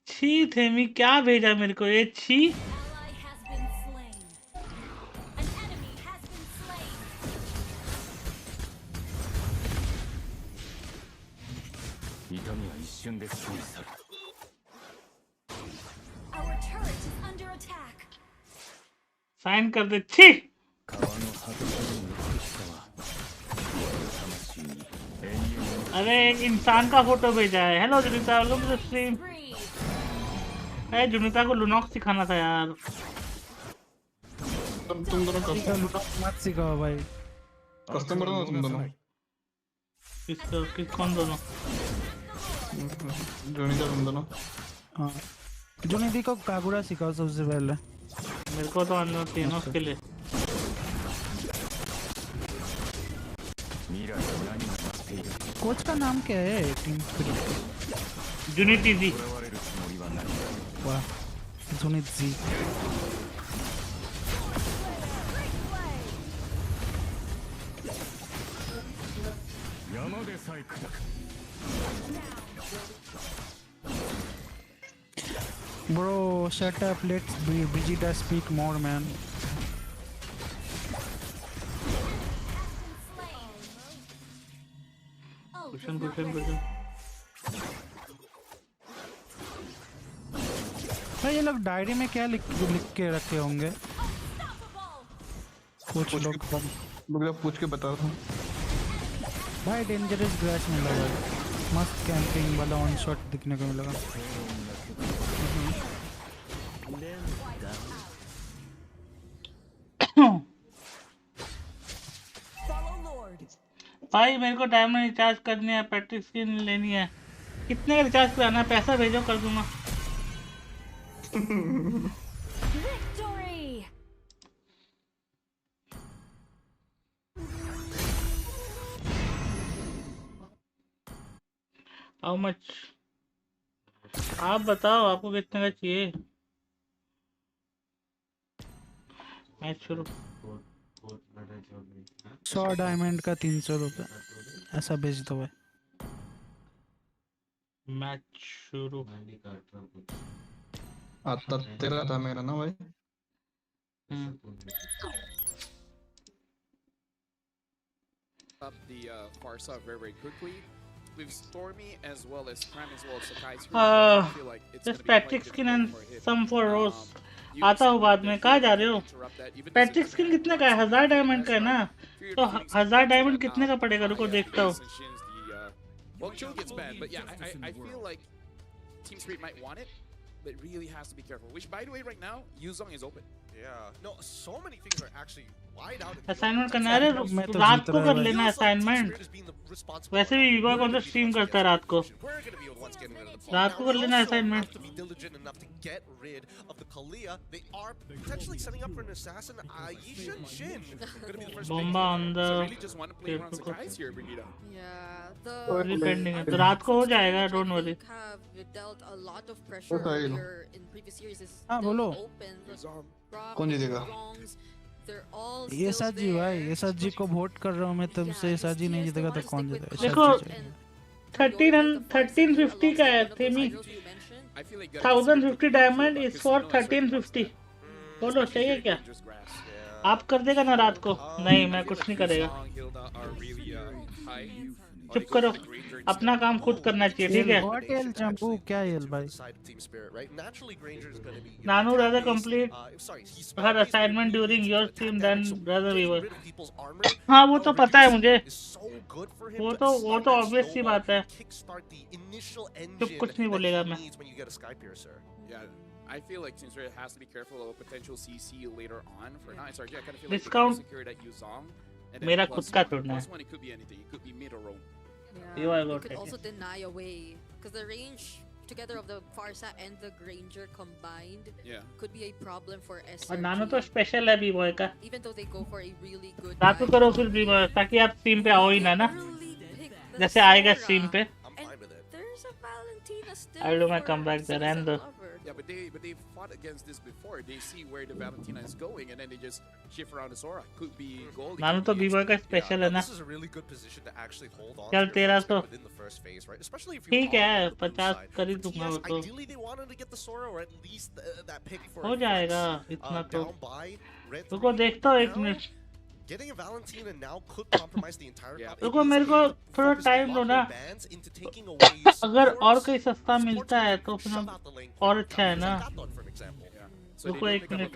छी थेमी क्या भेजा मेरे को ये छी। Our turret is under attack. Sign कर दे छी। अरे एक इंसान का फोटो भेजा है। Hello Juanita, welcome to the stream. अरे जुनिता को लुनॉक्स सिखाना था यार। तुम दोनों लुनॉक्स मत सिखाओ भाई। कस्टमर हो तुम दोनों। किस कौन दोनों? जुनिता तुम दोनों। हाँ जुनिता को कागुरा सिखाओ सबसे पहले। मेरे को तो अंदर तीनों के लिए। कोच का नाम क्या है टीम स्पिरिट? जुनिटी जी। वाह जुनित जी। Bro, shut up. Let's Brigida speak more, man. Cushion. भाई ये लोग डायरी में क्या लिख के रखे होंगे? कुछ लोग पूछ के बता दूं। भाई डेंजरस ग्रास मिला भाई, मस्त कैंपिंग वाला ऑन शॉट दिखने को मिलेगा। भाई मेरे को डायमंड रिचार्ज करनी है, पैट्रिक स्किन लेनी है। कितने का रिचार्ज कराना है? पैसा भेजो, कर दूंगा। Victory! How much? आप बताओ आपको कितने का चाहिए? मैच शुरू। 100 डायमंड का 300 रुपए ऐसा भेज दो भाई। मैच शुरू। आता तेरा था मेरा ना भाई। Up the far side very quickly. With Stormy as well as Prime as well as Sakai. Just Patrick skin and some for Rose. आता हूँ बाद में। कहाँ जा रहे हो? पैट्रिक स्किन कितने का है? 1000 डायमंड का है ना? तो 1000 डायमंड कितने का पड़ेगा? रुको देखता हूँ। Well, Joe gets banned, but yeah, I feel like Team Spirit might want it, but really has to be careful. Which, by the way, right now, Yuzong is open. Yeah. No, so many things are actually assignment करना है, रात को कर लेना assignment. वैसे भी विवा कौन सा स्ट्रीम करता है रात को कर लेना असाइनमेंट। बॉम्बा ऑन द पेंडिंग है तो रात को हो जाएगा, डोंट वरी। हाँ बोलो कौन जीतेगा? ये साजी भाई, ये साजी को वोट कर रहा हूँ मैं तब से। साजी नहीं जीतेगा तो कौन जीतेगा? देखो 1350 का है थेमी, 1050 डायमंड इज फॉर 1350। बोलो चाहिए क्या? आप कर देगा ना रात को? नहीं मैं कुछ नहीं करेगा, चुप करो, अपना काम खुद करना चाहिए, ठीक है? क्या एल भाई? नानू rather complete her assignment during your stream then rather viewer. हाँ वो तो पता है मुझे, वो तो ऑब्वियस सी बात है, चुप कुछ नहीं बोलेगा मैं। I feel like since it has to be careful of a potential CC later on. For now, SRG, I kind of feel like discount secured at Yuzong. मेरा खुद का छोड़ना है। Plus one, it could be anything. It could be mid or roam. You could also deny away because the range together of the Farsa and the Granger combined could be a problem for SRG. और नानो तो special है B-boy का। Even though they go for a really good. रात को करो फिर B-boy ताकि आप स्ट्रीम पे आओ ही ना जैसे आएगा स्ट्रीम पे। I'll do my comeback there and Yeah, but they fought against this before. They see where the Valentina is going, and then they just shift around the Sora. Could be gold. नानू तो B-boy का special है ना। This is a really good position to actually hold on. चल 1300 within the first phase, right? Especially if ठीक है 50 कर ही दूंगा वो तो। Ideally they wanted to get the Sora or at least that pick for. हो जाएगा इतना तो। रुको देखता हूँ 1 minute. Getting a Valentina now could compromise the entire. रुको मेरे को थोड़ा टाइम दो ना, अगर और कोई सस्ता मिलता है तो फिर और अच्छा है ना। रुको 1 मिनट।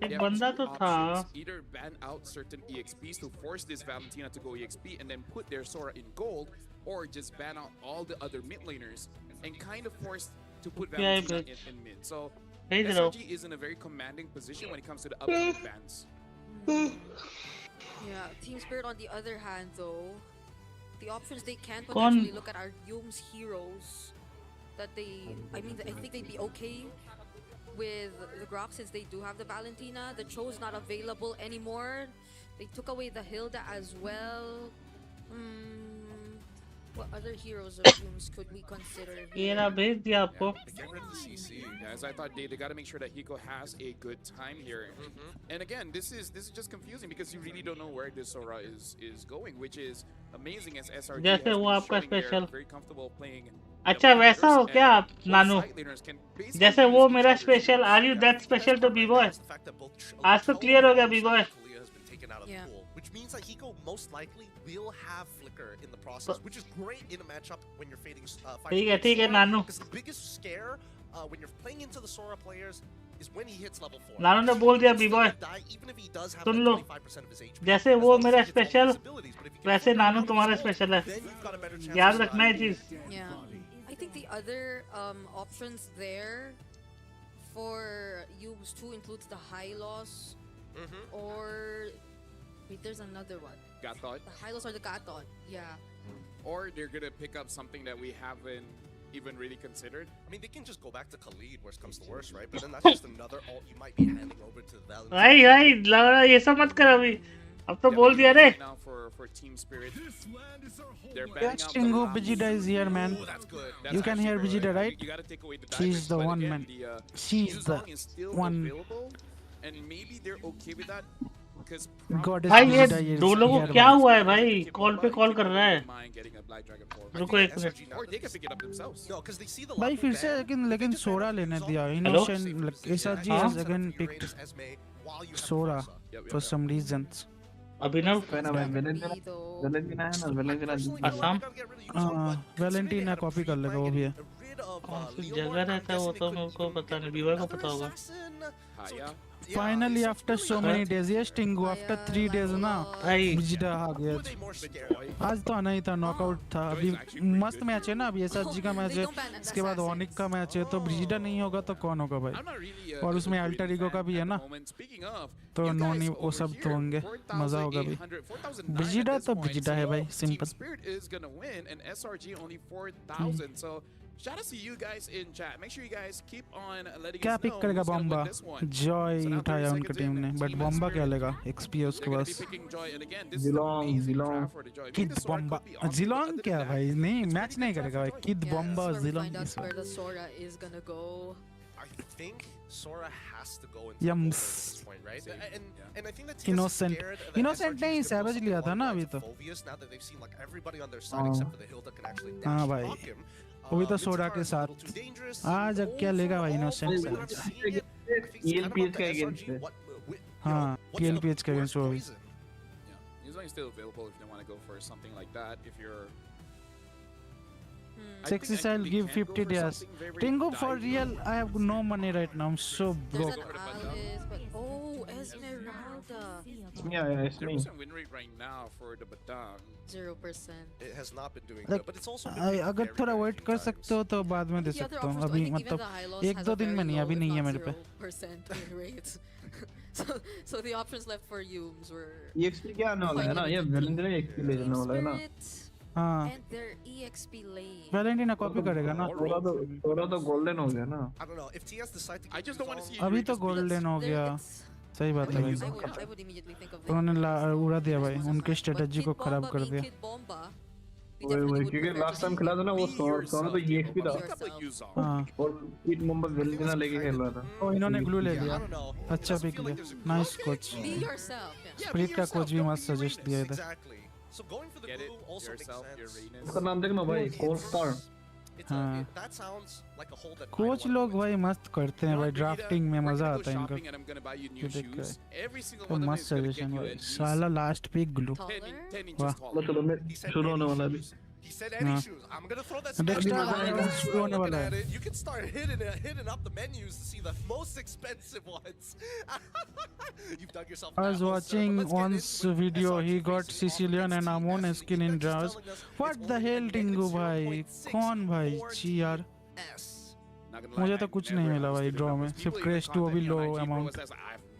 एक बंदा तो था। Either ban out certain EXPs to force this Valentina to go EXP and then put their Sora in gold, or just ban out all the other mid laners and kind of force to put Valentina in mid. So SRG is in a very commanding position when it comes to the upcoming bans. Yeah, Team Spirit on the other hand though, the options they can potentially look at are Youm's heroes. That they, I think they'd be okay with the Grok since they do have the Valentina. The Cho's not available anymore. They took away the Hilda as well. What other heroes of Youm's could we consider? ये ना भेज दिया आपको। Get rid of the CC, guys. I thought they got to make sure that Hiko has a good time here. And again, this is just confusing because you really don't know where this Sora is going, which is amazing as SRG. जैसे वो आपका special. Very comfortable playing. अच्छा वैसा हो क्या आप नानू? जैसे वो मेरा special, are you that special to B-boy? आज तो क्लियर हो गया B-boy। Yeah. Which means that Hiko most likely will have Flicker in the process, which is great in a matchup when you're fighting ठीक है नानू। Because the biggest scare when you're playing into the Sora players is when he hits level 4. नानू ने बोल दिया B-boy। सुन लो, जैसे वो मेरा special वैसे नानू तुम्हारा स्पेशल है, याद रखना ये चीज। Yeah, I think the other options there for Youm's too includes the high loss, or wait, there's another one. Gathod. The high loss or the Gathod, yeah. Or they're gonna pick up something that we haven't even really considered. I mean, they can just go back to Khalid, worst comes to worst, right? But then that's just another alt you might be handing over to the Valentina. भाई लगा ये सब मत कर अभी, अब तो बोल दिया रे। Now for Team Spirit, they're Yeah, banning out Stingo, Vegeta is here, man. That's good. You can hear Vegeta, right? You gotta take away the She's the but one, again, man. She's the Yuzong is still one. available, and maybe they're okay with that because God is भाई ये Vegeta, दो लोगों को क्या हुआ है भाई? Call पे कॉल कर रहा है। रुको 1 minute. or they can pick it up themselves. No, because they see the भाई फिर से लेकिन सोरा लेने दिया। Innocent SRG has again picked Sora for some reasons. Abhinav Assam Valentina copy कर लेगा वो भी है। कौन सी जगह रहता है वो तो मेरे को पता नहीं, B-boy को पता होगा। Finally, after so many days, yes, Tingu, after 3 days ना Vegeta आ गया आज तो आना ही था, नॉकआउट था। अभी मस्त मैच है ना, अभी SRG का मैच है, इसके बाद ऑनिक का मैच है, तो Vegeta नहीं होगा तो कौन होगा भाई? और उसमें अल्टर ईगो का भी है ना, तो नॉनी वो सब तो होंगे, मजा होगा भाई। Vegeta तो Vegeta है भाई, simple. Shout out to you guys in chat. Make sure you guys keep on letting क्या us पिक know करेगा who's gonna बॉम्बा? win this one. Joy उठाया उनकी टीम ने, बट बॉम्बा क्या लेगा? XP है उसके पास। किड बॉम्बा, जिलोंग क्या भाई? नहीं मैच नहीं करेगा भाई, किड बॉम्बा और जिलोंग। where the Sora is gonna go. I think Sora has to go Yums. at this point, right? And I think that Innocent नहीं, Savage लिया था ना अभी तो। now that they've seen like everybody on their side except for the Hilda can actually हाँ भाई, वो भी तो सोडा के साथ। आज अब क्या लेगा भाई Innocent? ELPH का अगेंस्ट है। हाँ, ELPH का अगेंस्ट वो भी। He's only still available if they want to go for something like that. If you're Sexy style, give 50 days. Tingo, for real, I have no money right now. I'm so broke. Oh, Esmeralda. Yeah, it's me. win rate right now for the Badang. 0%. It has not been doing good, but it's also अगर थोड़ा wait कर सकते हो तो बाद में दे सकता हूँ। अभी मतलब 1-2 दिन में नहीं, अभी नहीं है मेरे पे। 0% win rate. So the options left for Yums were. EXP क्या आने वाला है ना? ये वैलेंटाइन EXP ले जाने वाला है ना? हाँ। And their EXP lane. Valentine copy करेगा ना? थोड़ा तो गोल्डन हो गया ना? I don't know if TS decide to. I just don't want to see. अभी तो गोल्डन हो गया। सही बात है भाई। I would immediately think of उन्होंने उड़ा दिया भाई, उनके स्ट्रेटजी को खराब कर दिया। वही क्योंकि लास्ट टाइम खेला था ना वो सोना तो EXP था। हाँ। और किड बॉम्बा वैलेंटाइन लेके खेल रहा था। तो इन्होंने ग्लू ले लिया। अच्छा पिक लिया। Nice coach. स्प्लिट का कोच भी मस्त सजेस्ट दिया इधर। So going for the glue also makes sense. उसका नाम देखना भाई, कोल स्टार। हाँ। That sounds like a hold that. Coach लोग भाई मस्त करते हैं भाई, ड्राफ्टिंग में मजा आता है इनका। तो मस्त सजेशन भाई। साला लास्ट पिक ग्लू। वाह। चलो मैं शुरू होने वाला है। He said any shoes. I'm gonna throw that. You can start hitting up the menus to see the most expensive ones. You've dug yourself. I was watching one's video. He got Sicilian and Amon skin in draws. What the hell, Tingu भाई? कौन भाई? ची यार। मुझे तो कुछ नहीं मिला भाई ड्रॉ में, सिर्फ क्रेश टू अभी लो amount.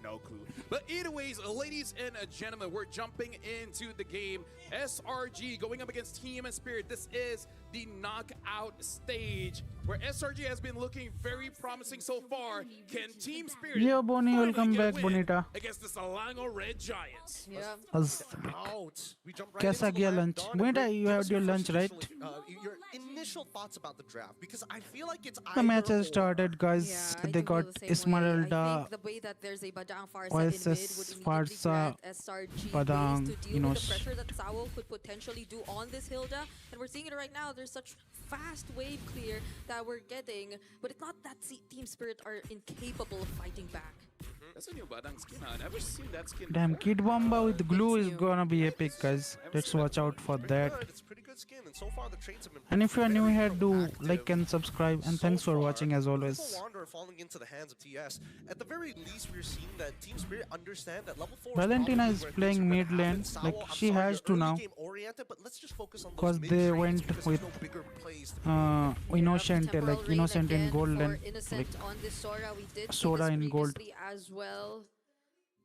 No clue. But either ways, ladies and gentlemen, we're jumping into the game. SRG going up against Team Spirit. This is the knockout stage where SRG has been looking very promising so far. Can Team Spirit Yo, Bonnie, welcome back, Bonita. against the Selangor Red Giants? कैसा गया lunch? Bonita, you had your lunch, right? Your initial thoughts about the draft, because I feel like it's The match has started, guys. They got Esmeralda, I think the way that there's a Badang Farsa in mid would immediately grant SRG Badang, ways to deal with the pressure that Sawo could potentially do on this Hilda. And we're seeing it right now. There's such fast wave clear that we're getting, but it's not that Team Spirit are incapable of fighting back. That's a new Badang skin. I've never seen that skin. Damn, Kid Bomba with glue is gonna be epic, guys. Let's watch out for that. It's pretty good skin, and so far the trades have been. And if you are new here, do like and subscribe. And thanks for watching as always. Wanderer falling into the hands of TS. At the very least, we're seeing that Team Spirit understand that level 4. Valentina is playing mid lane, like she has to now, because they went with Innocent, like Innocent in gold and like Sora in gold. As well.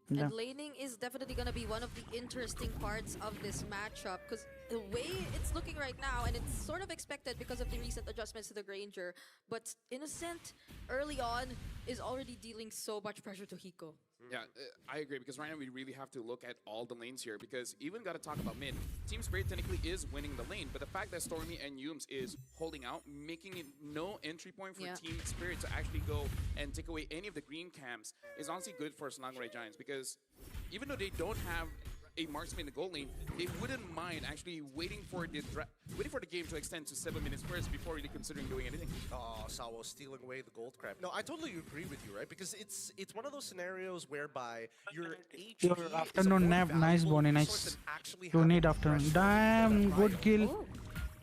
Yeah. And laning is definitely going to be one of the interesting parts of this matchup, because the way it's looking right now, and it's sort of expected because of the recent adjustments to the Granger, but Innocent early on is already dealing so much pressure to Hiko. Yeah, I agree, because right now we really have to look at all the lanes here, because even got to talk about mid. Team Spirit technically is winning the lane, but the fact that Stormy and Yums is holding out, making it no entry point for Team Spirit to actually go and take away any of the green camps is honestly good for Selangor Red Giants, because even though they don't have a marksman in the gold lane, they wouldn't mind actually waiting for the game to extend to 7 minutes first before really considering doing anything. Oh, Sawo stealing away the gold crab. No, I totally agree with you, right? Because it's one of those scenarios whereby your HP. Your afternoon nap, nice Bonnie, nice. You need afternoon. Damn, good kill.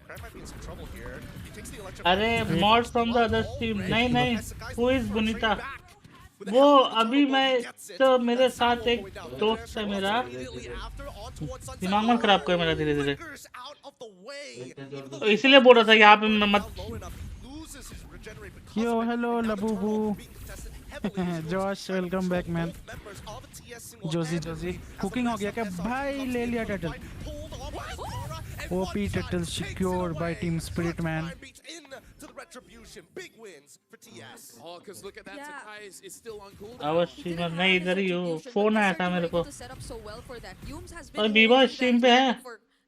Crab might be in some trouble here. He takes the electric. Arey, mod from the other team. Nahin. Who is Bonita? वो अभी मैं तो मेरे साथ एक दोस्त है मेरा, दिमाग मत खराब कर मेरा धीरे धीरे, तो इसलिए बोल रहा था यहाँ पे मैं मत। यो हेलो लबूबू जोश welcome back man. Joji cooking हो गया क्या भाई? ले लिया title. OP title secure bye team spirit man. अवश्य मैं नहीं इधर ही हूँ, फोन आया था मेरे को और बीबा स्ट्रीम पे है,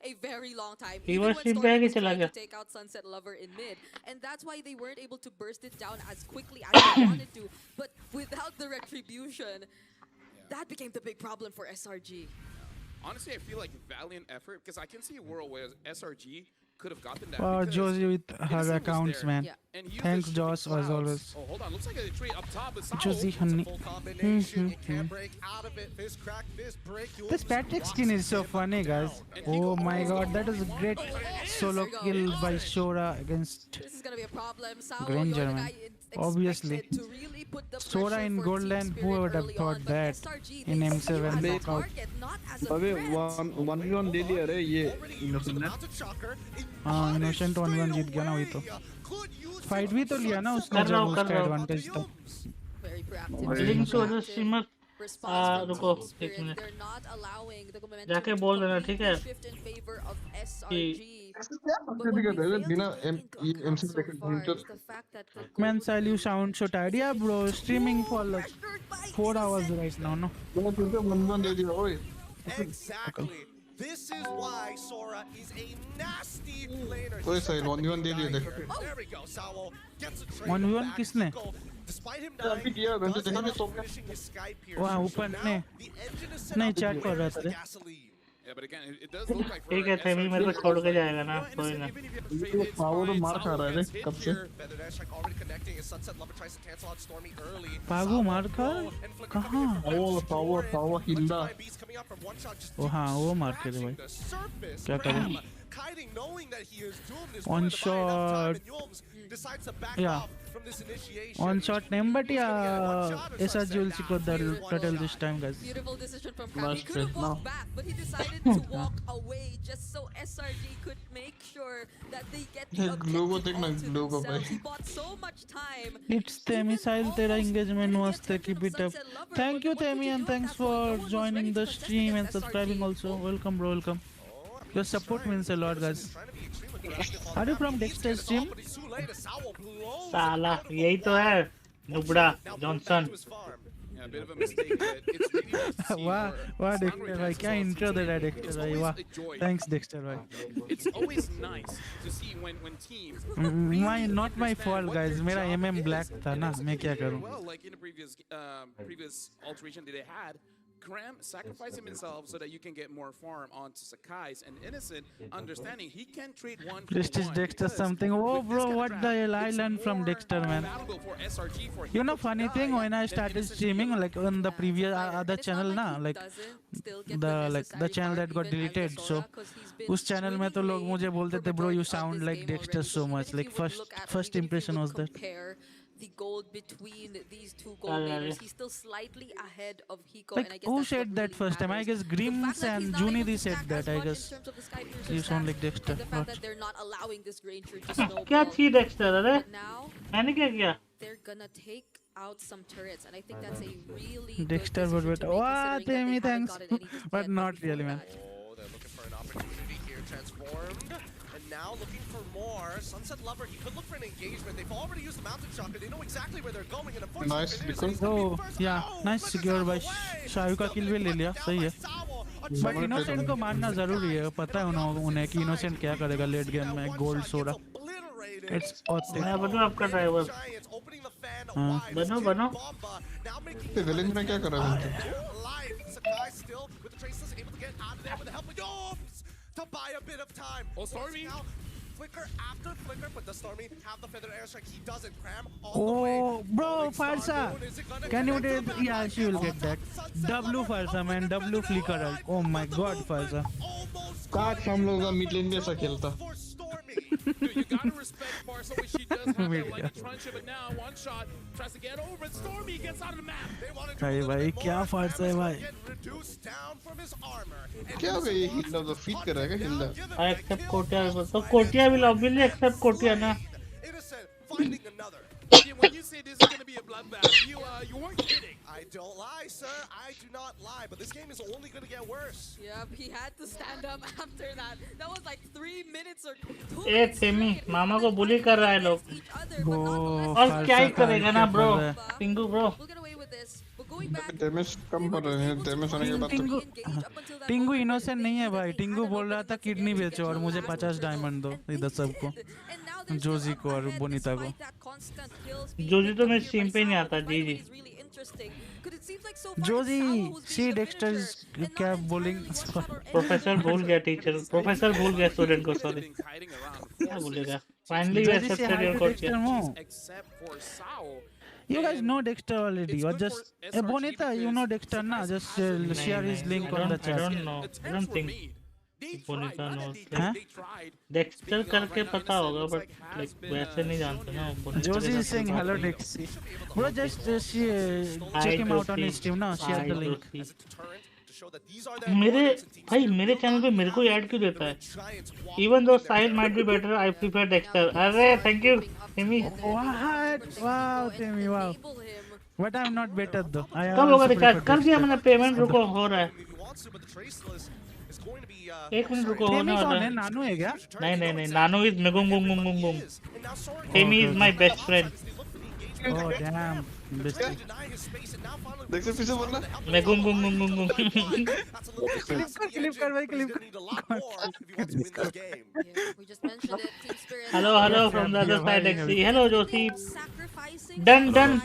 a very long time. Even when Storm was trying to take out Sunset Lover in mid, and that's why they weren't able to burst it down as quickly as they wanted to. But without the retribution, that became the big problem for SRG. Honestly, I feel like valiant effort because I can see a world where SRG could have gotten that. Josie with her accounts, man. Yeah. Thanks, Josh, as always. Oh, hold on. Looks like a trade up top. Josie, honey. This Patrick skin is so funny, guys. Oh my god, that is a great solo kill by Shora against Granger, man. Obviously. Sora in Golden, who would have thought that in M7 knockout? अबे 1v1 ले लिया रे ये innocent ने। हाँ innocent 1v1 जीत गया ना, वही तो फाइट भी तो लिया ना उसने जब उसका एडवांटेज था। लिंक टू द स्ट्रीमर रुको एक मिनट जाके बोल देना ठीक है कि Man, Sal, you sound so tired. Yeah, bro, streaming for like 4 hours right now, no? Exactly. This is why Sora is a nasty laner. There we go, Sawo gets a trade. 1v1 किसने? Despite him dying, finishing his Skype here. वाह ऊपर नहीं chat कर रहा था। Yeah, but again, it does look like ठीक है थेमी मेरे को छोड़ के जाएगा ना, कोई ना। पागो तो मार खा रहा है कब से? पागो मार खा? कहाँ? पागो हिंदा। ओ हाँ वो मार के दे भाई। क्या करें? One shot. Yeah. One shot name, but yeah, SRG will secure the turtle this time, guys. Beautiful decision from Cram. He could have walked back, but he decided to walk away just so SRG could make sure that they get the objective onto themselves. He bought so much time. It's Themi Sahil, tera engagement was to keep it up. Thank you, Themi, and thanks for joining the stream and subscribing also. Welcome, bro, welcome. Your support means a lot, guys. Are you from Dexter's stream? साला यही तो है नुबड़ा Johnson. वाह Dexter भाई क्या intro दे रहा है Dexter भाई, वाह थैंक्स डेक्स्टर भाई। My not my fault guys, मेरा एमएम ब्लैक था ना, मैं क्या करूं। Graham sacrificing himself so that you can get more farm onto Sakai's, and Innocent understanding he can trade one for Prestige one. Dexter something. Oh bro, what the hell I learned from Dexter, man. You know funny thing, when I started streaming like on the previous other channel na, like the channel that got deleted, so उस channel में तो लोग मुझे बोलते थे bro you sound like Dexter so much, like first impression was that. The gold between these two gold laners. He's still slightly ahead of Hiko, like, and I guess who said that first time? I guess Grims and Junidi said that. I guess you sound like Dexter. And the fact that they're not allowing this Granger to snowball. क्या थी Dexter अरे? Now मैंने क्या किया? They're gonna take out some turrets, and I think that's a really Dexter would be. Wow, Temi, thanks, but not really, man. Oh, they're looking for an opportunity here. Transformed. Now looking for more. Sunset Lover, he could look for an engagement. They've already used the mountain shocker. They know exactly where they're going. And unfortunately, nice because yeah, nice secure by शायु का किल भी ले लिया, सही है। But innocent को मारना जरूरी है, पता है उन्हें कि इनोसेंट क्या करेगा लेट गेम में गोल्ड सोडा। It's authentic. मैं बनूँ आपका ड्राइवर। बनो। ये विलेज में क्या कर रहा है? Sakai still with the traces able to get out of there with the help of Yoms to buy a bit of time. Oh, Stormy. Flicker after flicker, but does Stormy have the feather airstrike? He doesn't. Cram all the way. Oh, bro, Farsa. Can you get? Yeah, she will get that. W Farsa, man. W flicker. Oh my God, Farsa. काश हम लोग का mid लेन जैसा खेलता। Dude, you gotta respect Barca. She does have that like truncheon, but now one shot tries to get over it. Stormy gets out of the map. They want to भाई भाई क्या fights है भाई? क्या भाई हिलना तो फीट कर रहा है क्या हिलना? I accept कोटिया तो कोटिया will obviously accept कोटिया ना. When you say this is going to be a bloodbath, you weren't kidding. I don't lie, sir. I do not lie. But this game is only going to get worse. Yep, he had to stand up after that. That was like 3 minutes or 2 ए थेमी मामा को बुली कर रहा है लोग. और क्या ही करेगा ना bro? Tingu bro. Damage कम कर रहे हैं. डैमेज होने के बाद टिंगू इनोसेंट नहीं है भाई. टिंगू बोल रहा था किडनी बेचो और मुझे 50 डायमंड दो इधर सबको. जोजी को और बोनीता को. जोजी तो मैं स्ट्रीम पे नहीं आता जी जी. जोजी सी डेक्स्टर क्या बोलिंग. प्रोफेसर भूल गया टीचर. प्रोफेसर भूल गया स्टूडेंट को. सॉरी क्या बोलेगा. Finally we accepted your course. You guys know Dexter already, or just Bonita, you know Dexter na? Just share his link on the chat. I don't know. I don't think Bonita knows. Dexter करके पता होगा, but like वैसे नहीं जानते ना. Josie is saying hello Dexy. Bro, just check him out on his stream ना. Share the link. मेरे channel पे मेरे को ऐड क्यों देता है? Even though Sahil might be better, I prefer Dexter. अरे thank you, Timmy. What? Wow, Timmy, wow. But I'm not better though. कब होगा रिचार्ज? कर दिया मैंने पेमेंट. रुको हो रहा है. 1 मिनट रुको होने वाला है. नानू है क्या? नहीं नानू इज मेगुम गुम गुम गुम गुम. Timmy is my best friend. Oh damn. देख से फिर से बोलना. मैं गुम गुम गुम गुम गुम. क्लिप कर भाई क्लिप कर. Hello from the other side एक्सी. हेलो जोशी. डन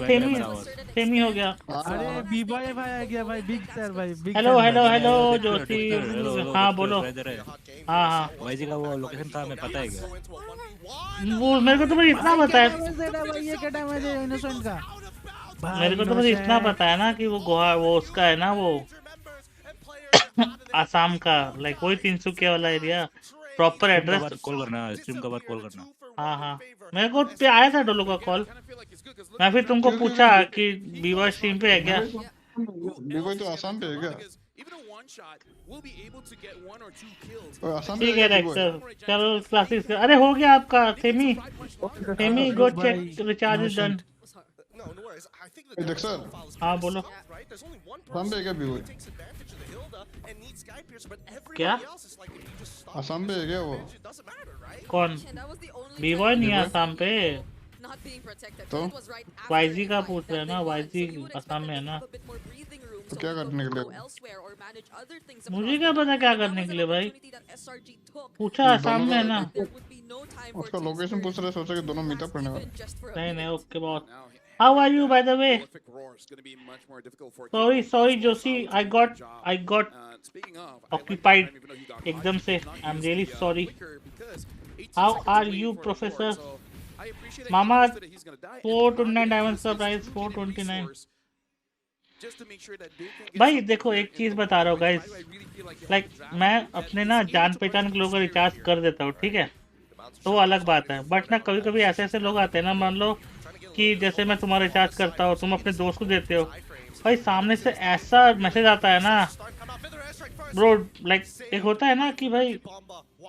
सेमी हो गया. अरे बी बॉय भाई आ गया भाई. बिग सर भाई. हेलो जोशी. हाँ बोलो. हाँ वाईजी का वो लोकेशन था मैं पता है क्या? वो मेरे को तो बस इतना पता है. ये क्या डैमेज है इनोसेंट का? मेरे को तो बस इतना पता है ना कि वो उसका है ना वो आसाम का लाइक वही 300 वाला एरिया. प्रॉपर एड्रेस कॉल करना. स्ट्रीम का बाद कॉल करना. हाँ मेरे को पे आया था डोलो का कॉल. मैं फिर तुमको पूछा कि बीवा स्ट्रीम पे है क्या? बीवा तो आसाम पे है क्या? ठीक है डेक्टर. चलो क्लासेस. अरे हो गया आपका थेमी. Go check recharge is done. हाँ बोलो. आसाम पे है क्या बीवा? क्या आसाम पे है क्या वो? कौन? बीवा नहीं आसाम पे. तो वाईजी का पूछ रहे हैं ना. वाईजी आसाम में है ना. तो क्या करने के लिए? मुझे क्या पता क्या करने के लिए भाई. पूछा आसाम में है ना. उसका लोकेशन पूछ रहे. सोचा कि दोनों मीटअप करने वाले. नहीं ओके बहुत. How are you by the way? Sorry Joshi, I got occupied एकदम से. I'm really sorry. How are you Professor? Mama 429 diamonds का प्राइस 429. भाई देखो एक चीज बता रहा हूँ गाइस. लाइक मैं अपने ना जान पहचान के लोगों का रिचार्ज कर देता हूँ. ठीक है तो वो अलग बात है. बट ना कभी कभी ऐसे लोग आते हैं ना. मान लो कि जैसे मैं तुम्हारा रिचार्ज करता हूँ, तुम अपने दोस्त को देते हो भाई. सामने से ऐसा मैसेज आता है ना ब्रो. लाइक एक होता है ना कि भाई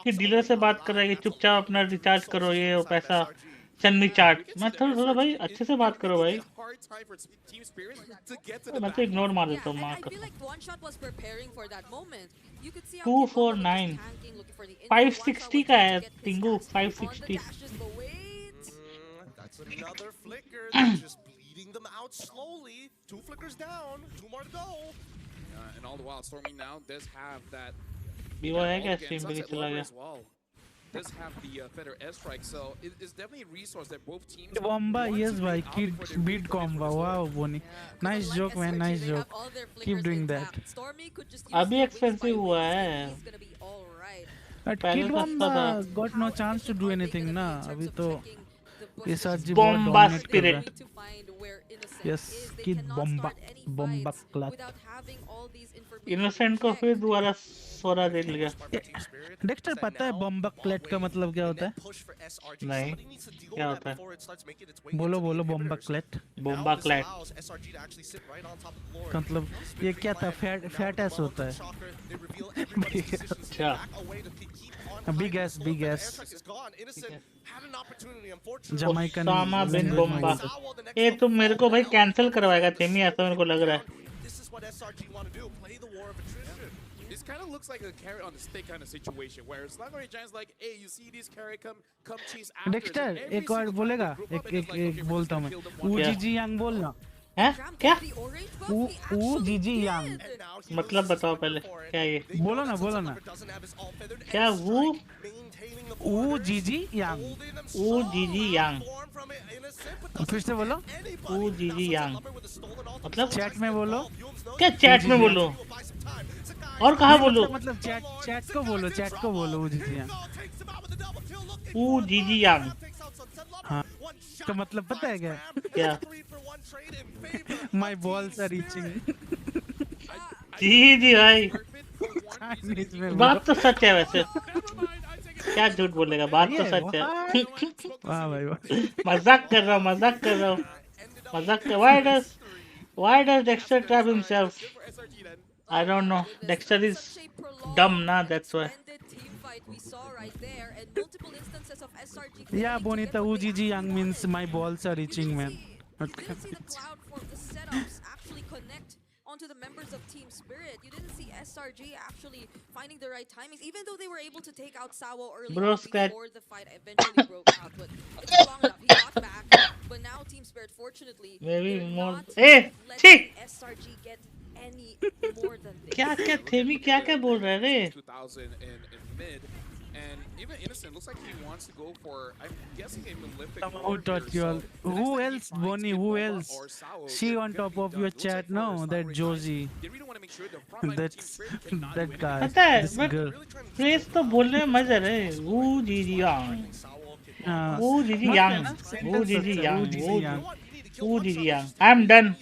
कि डीलर से बात कर रहा है कि चुपचाप अपना रिचार्ज करो ये और पैसा चन्नी चाट. मैं थोड़ा भाई अच्छे से बात करो भाई. मैं तो इग्नोर मार देता हूँ. माँ का 249 560 का है Tingu. 560. Another flicker. They're just bleeding them out slowly. 2 flickers down. 2 more to go. And all the while, Stormy now does have that. Vivo है क्या स्ट्रीम पे चला गया? Does have the better airstrike, so it's definitely a resource that both teams. Bomba, yes, bhai. Beat combo. Wow, Boni. Nice joke, man. Nice joke. Keep doing that. अभी expensive हुआ है. But Kid Bomba got no chance to do anything, na. अभी तो Bomba spirit. Yes, Kid Bomba. Bomba clutch. Innocent को फिर दोबारा सोरा दे लिया। Dexter पता है बॉम्बकलेट का मतलब क्या होता है? नहीं, क्या होता है? बोलो बोलो बॉम्बकलेट। बॉम्बकलेट मतलब ये क्या था? फैट एस होता है। अच्छा, big S Jamaican Osama bin बोम्बा। ये तुम मेरे को भाई कैंसिल करवाएगा तेमी, ऐसा मेरे को लग रहा है। This kind of looks like a carrot on a stick kind of situation where Sluggery Giant's like, hey, you see this carrot come chase after us. Dexter एक और बोलेगा? एक बोलता हूँ मैं। ऊजीजी यांग बोलना। हैं? क्या? ऊजीजी यांग मतलब बताओ पहले क्या ये? बोलो ना क्या ऊजीजी यांग? ऊजीजी यांग फिर से बोलो। ऊजीजी यांग मतलब चैट में बोलो। क्या चैट में बोलो? और कहाँ बोलो? मतलब चैट को बोलो ऊजीजी यांग। ऊजीजी यांग हाँ तो मतलब पता है क्या? क्या? My balls are reaching. जी भाई, बात तो सच है वैसे, क्या झूठ बोलेगा, बात तो सच है। वाह भाई वाह। मजाक कर रहा हूँ। Why does Dexter trap himself? I don't know. Dexter is dumb, nah, that's why. Yeah, Bonita, UGG Young means my balls are reaching, man. Onto the members of Team Spirit. You didn't see SRG actually finding the right timings, even though they were able to take out Sawo early Bro, on before the fight eventually broke out. But it took long enough. He got back. But now Team Spirit, fortunately, Maybe they're more. not Hey, letting SRG get any more than this. क्या थेमी क्या बोल रहा है रे? 2000 in mid, and even Innocent looks like he wants to go for, I'm guessing, a Olympic. Who taught you all? Who else, Bonnie? Who else? She on top of your chat? No, that Josie. That guy. पता है, This but girl. Phrase तो बोलने में मजा है। ऊजीजी यांग, ऊजीजी यांग, ऊजीजी यांग। I'm done.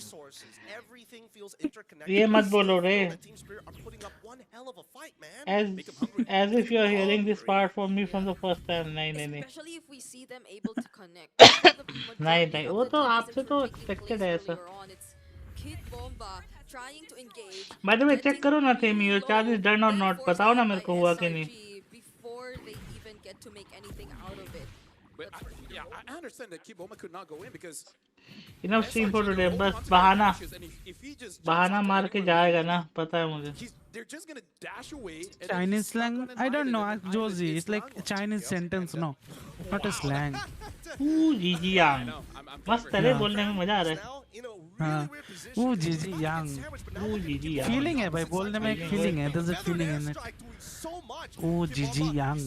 ये मत बोलो रे। As if you are hearing this part from me from the first time. नहीं। Especially if we see them able to connect. नहीं, वो तो आपसे तो expected है ऐसा। Kid Bomba trying to engage. By the way, check करो ना थेमी, your charge is done or not? बताओ ना मेरे को हुआ कि नहीं। Before they even get to make anything out of it. But I understand that Kiboma could not go in because Enough stream for today. बस बहाना मार के जाएगा ना, पता है मुझे। they're just gonna dash away. Chinese slang? I don't know. Ask Josie. It's like a Chinese sentence, no, not a slang. ऊजीजी यांग मस्त है, बोलने में मजा आ रहा है। हाँ, ऊजीजी यांग। फीलिंग है भाई, बोलने में एक फीलिंग है। There's a feeling in it. ऊजीजी यांग।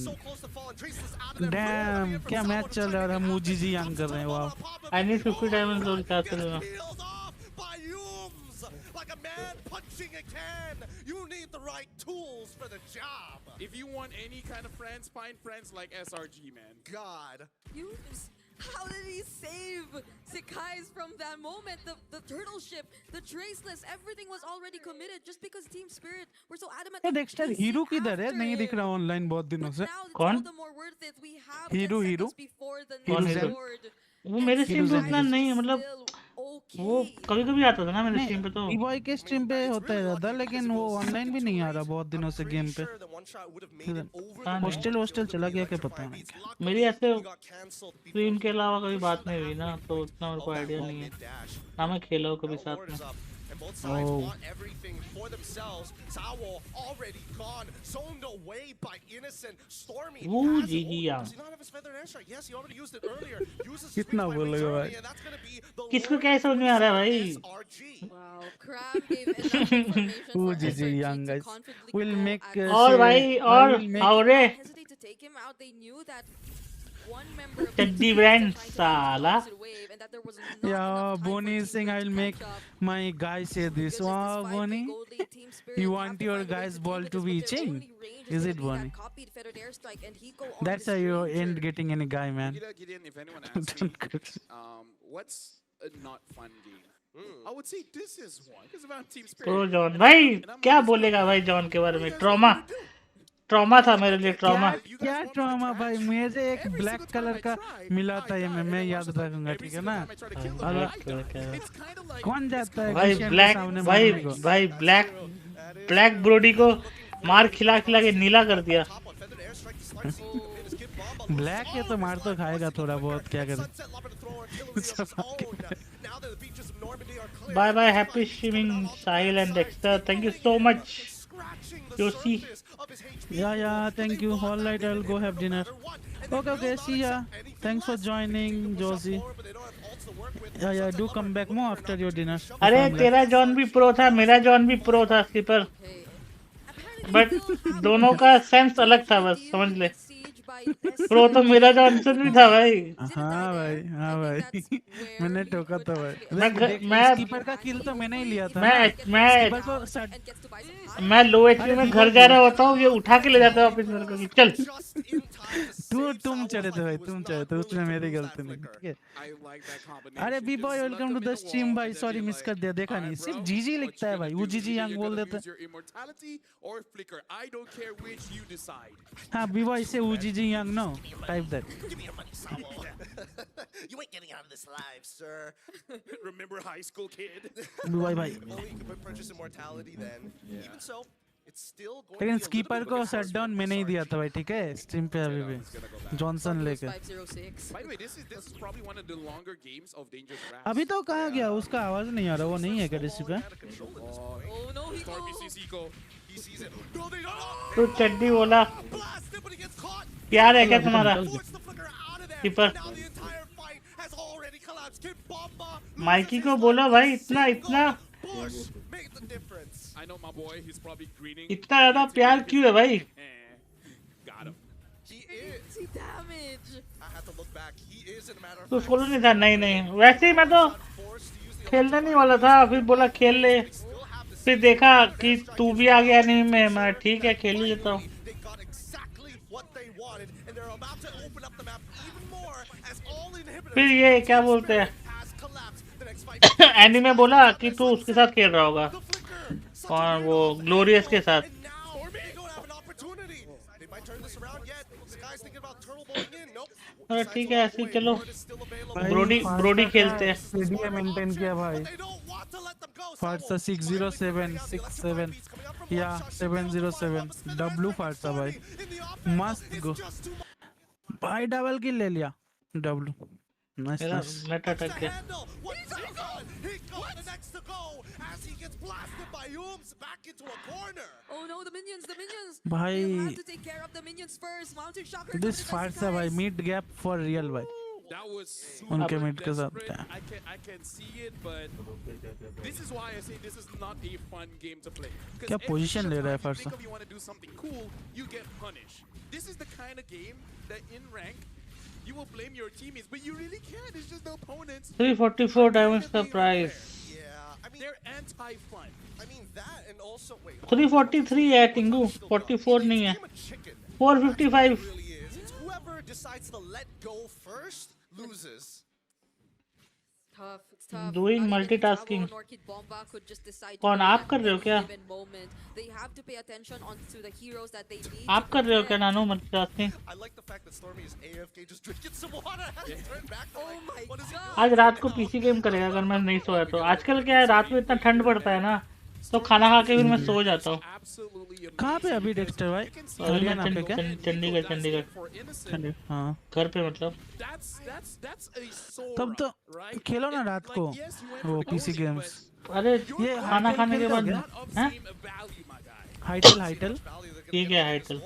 Damn, क्या मैच चल रहा है? हम ऊजीजी यांग कर रहे हैं। वाह। I need 50 diamonds और क्या चलेगा? Like a man punching a can. You need the right tools for the job. If you want any kind of friends, find friends like SRG, man. God. How did he save Sekai's from that moment? The turtle ship, the traceless, everything was already committed just because Team Spirit were so adamant. ये Dexter hero किधर है? नहीं दिख रहा online बहुत दिनों से। कौन? हीरो। कौन हीरो? वो मेरे स्ट्रीम पे उतना नहीं है, मतलब वो कभी आता था ना मेरे स्ट्रीम पे। तो बॉय के स्ट्रीम पे होता है ज्यादा, लेकिन वो ऑनलाइन भी नहीं आ रहा बहुत दिनों से गेम पे। हॉस्टल चला गया क्या पता नहीं। मेरी ऐसे स्ट्रीम के अलावा कभी बात नहीं हुई ना, तो उतना मेरे को आइडिया नहीं है ना। मैं खेला हूँ कभी साथ में। And both sides want everything for themselves. Sawo already gone, zoned away by Innocent. Stormy has it. Does he not have his feathered airstrike? Yes, he already used it earlier. Uses कितना बोलेगा भाई? and that's going to be the किसको क्या समझ में आ रहा है भाई? Wow, Crab gave enough information for GG young guys. We'll make और भाई और hesitate to take him out. They knew that one member of चड्डी ब्रांड साला। Yeah, Bonnie is saying I will make my guy say this. Wow, Bonnie, you want your guy's ball to be itching? Is it, Bonnie? That's how you end getting any guy, man. Gideon, if anyone asks me, what's a not fun game? I would say this is one because if I'm team spirit. Pro John भाई क्या बोलेगा भाई John के बारे में? Trauma था मेरे लिए, ट्रॉमा। क्या ट्रॉमा भाई? मुझे एक ब्लैक कलर का मिला था ये, मैं याद रखूंगा, ठीक है ना? कौन जाता है भाई ब्लैक, भाई ब्लैक ब्रोडी को मार खिला खिला के नीला कर दिया। ब्लैक है तो मार तो खाएगा थोड़ा बहुत, क्या करे। Bye bye, happy streaming Sahil and Dexter, thank you so much. Josie. Yeah, thank you. All right, I'll go have dinner. Okay, see ya. Thanks for joining, Josie. Yeah, do come back more after your dinner. अरे तेरा John भी pro था, मेरा John भी pro था skipper, but दोनों का sense अलग था, बस समझ ले। प्रो तो मेरा जॉनसन भी था भाई। हाँ भाई मैंने टोका था भाई। मैं स्कीपर का किल तो मैंने ही लिया था। मैं लो एचपी में घर जा रहा होता हूँ, ये उठा के ले जाता है वापस मेरे को कि चल। तुम चढ़े थे भाई, तुम चढ़े थे, उसमें मेरी गलती नहीं, ठीक है। अरे B boy welcome to the stream भाई, सॉरी मिस कर दिया, देखा नहीं, सिर्फ जीजी लिखता है भाई, वो जीजी यंग बोल देता है। हाँ बी बॉय से वो GG young, no type that. You ain't getting out of this alive, sir. Remember high school kid? B boy भाई। Well, you could purchase immortality then. Even so, it's still going लेकिन skipper को shut down मैंने ही दिया था भाई, ठीक है, stream पे अभी भी जॉनसन लेके। अभी तो कहाँ गया, उसका आवाज नहीं आ रहा, वो नहीं है क्या डिस्क पे? तो चड्डी बोला प्यार है क्या तुम्हारा कीपर? माइकी को बोलो भाई, इतना ज्यादा प्यार क्यों है भाई? तो फॉलो नहीं था? नहीं, वैसे ही मैं तो खेलने नहीं वाला था, फिर बोला खेल ले, फिर देखा कि तू भी आ गया नहीं में, मैं ठीक है खेल ही लेता हूँ। फिर ये क्या बोलते हैं, एनी में बोला कि तू उसके साथ खेल रहा होगा, और वो ग्लोरियस के साथ। ठीक है ऐसे चलो, ब्रोडी खेलते हैं। सीडीए मेंटेन किया भाई, फार्सा 60767 या 707 डब्लू फार्सा भाई, मस्त गो भाई, डबल किल ले लिया डब्लू, नाइस। नेट अटैक है भाई, दिस फार्सा भाई मिड गैप फॉर रियल भाई, उनके मिड के साथ। क्या पोजीशन ले रहा है फार्सा? You will blame your teammates, but you really can't. It's just the opponents. 344 diamonds the price. Yeah, I mean they're anti-fun. I mean that, and also wait. 343 है टिंगू, 44 नहीं है। 455. It's whoever decides to let go first loses. It's tough. Doing multitasking. कौन आप कर रहे हो क्या? आप कर रहे हो क्या नानो multitasking? आज रात को पीसी गेम करेगा अगर मैं नहीं सोया तो। आजकल क्या है, रात में इतना ठंड पड़ता है ना, तो खाना खा के फिर मैं सो जाता हूँ। कहाँ पे अभी डेक्स्टर भाई? चंडीगढ़। हाँ घर पे मतलब। तब तो खेलो ना रात को वो पीसी गेम्स। अरे ये खाना खाने के बाद हैं? हाइटल ठीक है हाइटल।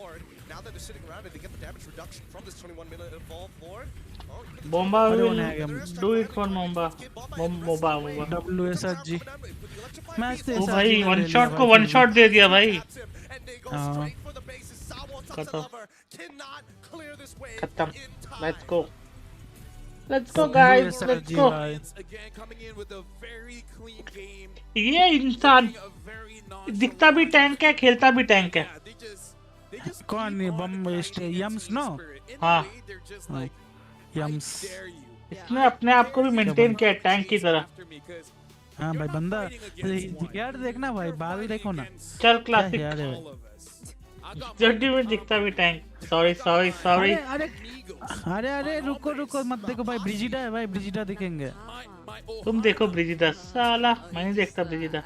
बोम्बा will do it for मोम्बा। WSRG ओ भाई वन शॉट को वन शॉट दे दिया भाई। खत्म। Let's go guys, let's go। ये इंसान दिखता भी टैंक है, खेलता भी टैंक है। कौन बम यम्स नो? हाँ यम्स। इसने अपने आप को भी मेंटेन किया टैंक की तरह। हाँ भाई बंदा यार देखना भाई बाल देखो ना चल क्या क्लासिक यार है 20 में दिखता भी टैंक सॉरी सॉरी सॉरी अरे अरे अरे रुको रुको मत देखो भाई ब्रिजिडा है भाई ब्रिजिडा दिखेंगे तुम देखो ब्रिजिडा साला मैं नहीं देखता ब्रिजिडा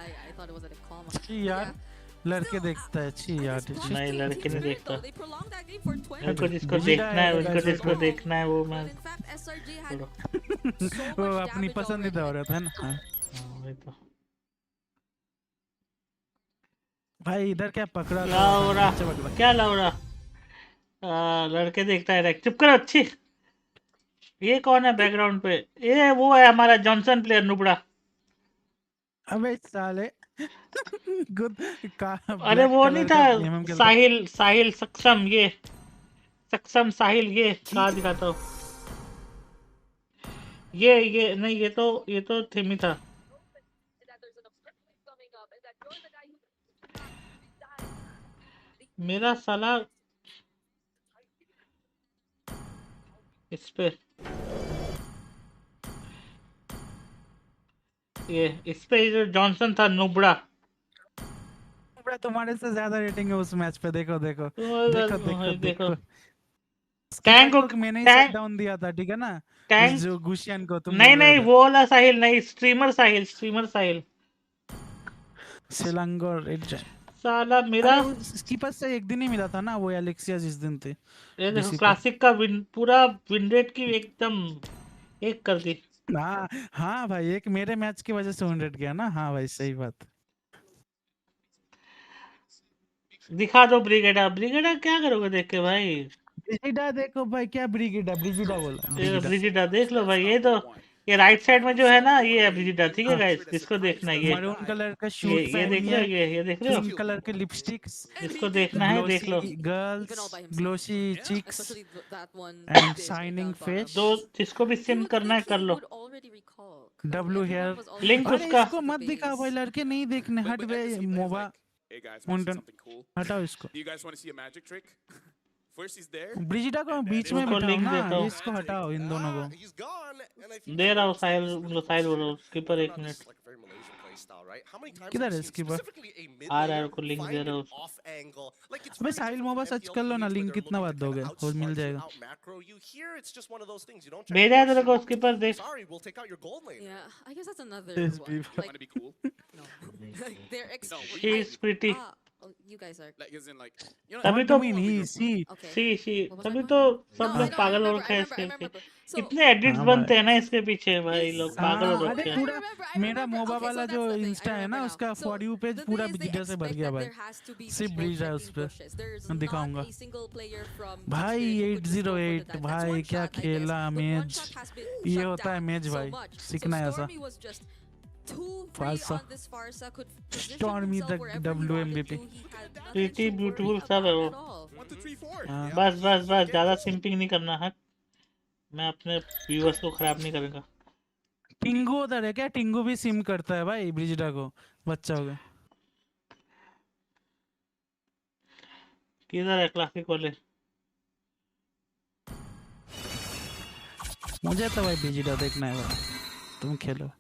यार लड़के देखता है अच्छी यार नहीं लड़के नहीं देखता उनको जिसको देखना है उनको जिसको देखना है वो मैं वो अपनी पसंदीदा हो रहा था ना तो भाई इधर क्या पकड़ा लाउरा क्या लाउरा लड़के देखता है चुप करो अच्छी ये कौन है बैकग्राउंड पे ये वो है हमारा जॉनसन प्लेयर नुबड़ा अबे साले गुड अरे वो नहीं था साहिल साहिल सक्षम ये सक्षम साहिल ये कहा दिखाता हूँ ये नहीं ये तो थिमी था मेरा साला इस पे इस पे जो जॉनसन था नुबड़ा तुम्हारे से ज्यादा रेटिंग है उस मैच पे देखो देखो देखो देखो देखो टैंक को मैंने ही शट डाउन दिया था ठीक है ना टैंक जो गुशियन को तुम नहीं वो वाला साहिल नहीं स्ट्रीमर साहिल सिलंगोर साला मेरा स्कीपर से एक दिन ही मिला था ना वो एलेक्सिया जिस दिन थे ये देखो क्लासिक का पूरा विन रेट की एकदम एक कर दी हाँ भाई एक मेरे मैच की वजह से 100 गया ना हाँ भाई सही बात दिखा दो ब्रिगेडा क्या करोगे देख के भाई ब्रिजिडा देखो भाई क्या ब्रिजिडा बोला ब्रिजिडा देख लो भाई ये राइट साइड में जो है ना ये है ब्रिजिडा ठीक है गाइस इसको देखना है ये मरून कलर का शूट ये देख रहे हो ये देख रहे हो पिंक कलर के लिपस्टिक इसको देखना है देख लो girls glossy chicks and shining face दो जिसको भी सिम करना है कर लो डब्लू हेयर लिंक उसका इसको मत दिखा भाई लड़के नहीं देखने हट बे मोबा हटाओ इसको ब्रिजिडा को बीच में बिठाओ ना इसको हटाओ इन दोनों को दे रहा हूँ साहिल बोलो स्कीपर 1 मिनट किधर है स्कीपर आ रहा है को लिंक दे रहा हूँ अबे साहिल मोबा सर्च कर लो ना लिंक कितना बात दोगे हो मिल जाएगा भेजा है तेरे को स्कीपर देख she is pretty तभी तो तभी तो सब लोग पागल हो रखे हैं इसके कितने एडिट्स बनते हैं ना इसके पीछे भाई लोग पागल हो रखे हैं पूरा मेरा मोबा वाला जो इंस्टा है ना उसका फॉर यू पेज पूरा ब्रिजिडा से भर गया भाई सिर्फ ब्रिजिडा है उस पे मैं दिखाऊंगा भाई 808 भाई क्या खेला मैच ये होता है मैच भाई सीखना है ऐसा Farsa. Stormy the WMVP. Pretty beautiful सब है वो बस ज़्यादा सिंपिंग नहीं करना है मैं अपने व्यूअर्स को खराब नहीं करूँगा टिंगू उधर है क्या टिंगू भी सिम करता है भाई ब्रिजिडा को बच्चा हो गया किधर है क्लासिक वाले मुझे तो भाई ब्रिजिडा देखना है भाई तुम खेलो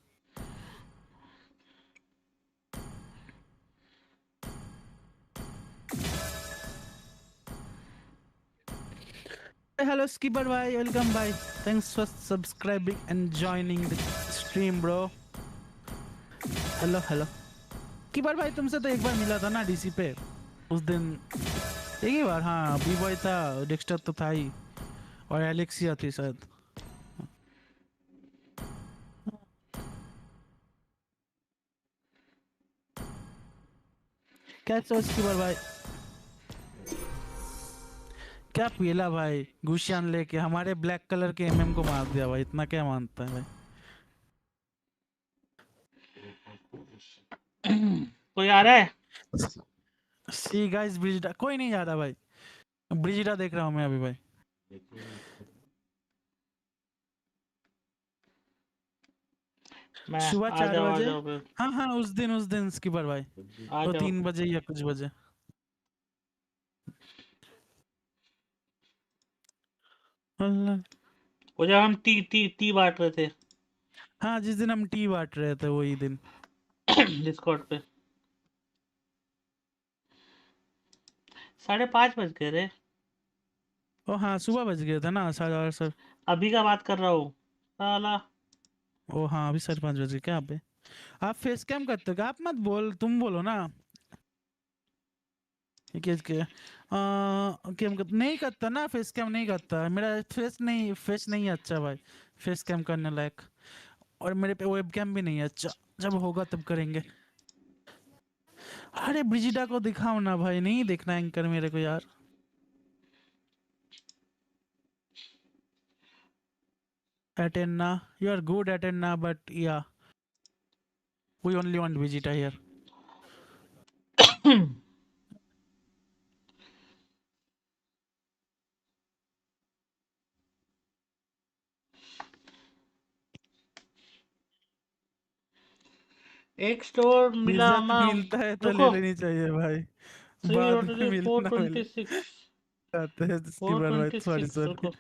Hello skipper bhai welcome bhai thanks for subscribing and joining the stream bro hello skipper bhai तुमसे तो एक बार मिला था ना डीसी पे उस दिन एक ही बार हाँ बी बॉय था डेक्स्टर तो था ही और एलेक्सिया थी शायद क्या सोच skipper भाई क्या पीला भाई गुशियान लेके हमारे ब्लैक कलर के एमएम को मार दिया भाई इतना क्या मानता है भाई कोई आ रहा है सी गाइस ब्रिजिडा कोई नहीं जा रहा भाई ब्रिजिडा देख रहा हूँ मैं अभी भाई सुबह 4 बजे हाँ उस दिन स्कीपर भाई वो 3 बजे या कुछ बजे वो जब हम टी बांट रहे थे हाँ जिस दिन हम टी बांट रहे थे वही दिन डिस्कॉर्ड पे 5:30 बज गए रे। ओ हाँ सुबह बज गया था ना 8:30 सर। अभी का बात कर रहा हूँ साला। ओ हाँ अभी 5:30 बज गए क्या आप आप फेस कैम करते हो क्या? आप मत बोल, तुम बोलो ना। कैम नहीं करता ना, फेस कैम नहीं करता मेरा। फेस नहीं है अच्छा भाई फेस कैम करने लायक, और मेरे पे वेब कैम भी नहीं है अच्छा। जब होगा तब करेंगे। अरे ब्रिजिडा को दिखाओ ना भाई, नहीं देखना एंकर मेरे को यार। Atenna, you are good Atenna, but yeah, we only want Vegeta here. एक स्टोर मिला इज्जत ना। मिलता है तो ले रुको लेनी चाहिए भाई, 3 बाद में रोटरी मिले ना मिले 426 आते हैं इसकी बार भाई। Sorry 426 sorry. रुको।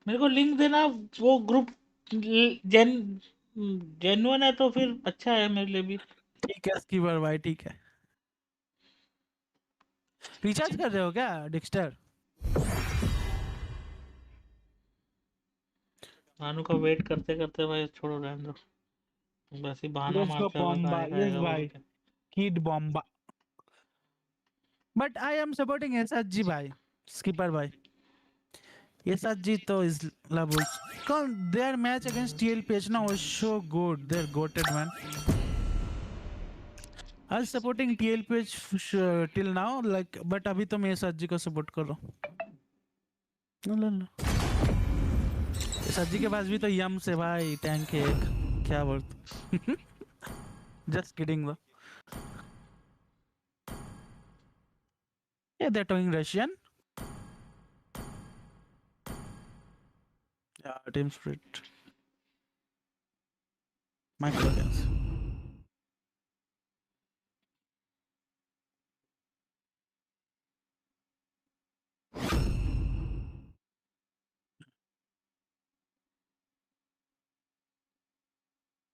मेरे को लिंक देना वो ग्रुप जेन जेन्युइन है तो फिर अच्छा है मेरे लिए भी। ठीक है इसकी बार भाई ठीक है। रिचार्ज कर रहे हो क्या डिक्स्टर? भानु का वेट करते करते भाई छोड़ो रहने दो, वैसे ही बहाना लेट्स गो मारते हुए बॉम्बा, आएगा यस आएगा बोल भाई के। किड बॉम्बा। But I am supporting SHG भाई, स्कीपर भाई। एसएचजी तो इज लव कौन देयर मैच अगेंस्ट टीएलपीएच ना was so good, their goated man. I am supporting TLPH till now like, but अभी तो मैं एसएचजी को सपोर्ट कर रहा हूं। लो लो एसएचजी के पास भी तो यम से भाई टैंक है एक, क्या बोलते। Just kidding though. Yeah, they're talking Russian. Yeah, team spirit. Microgames.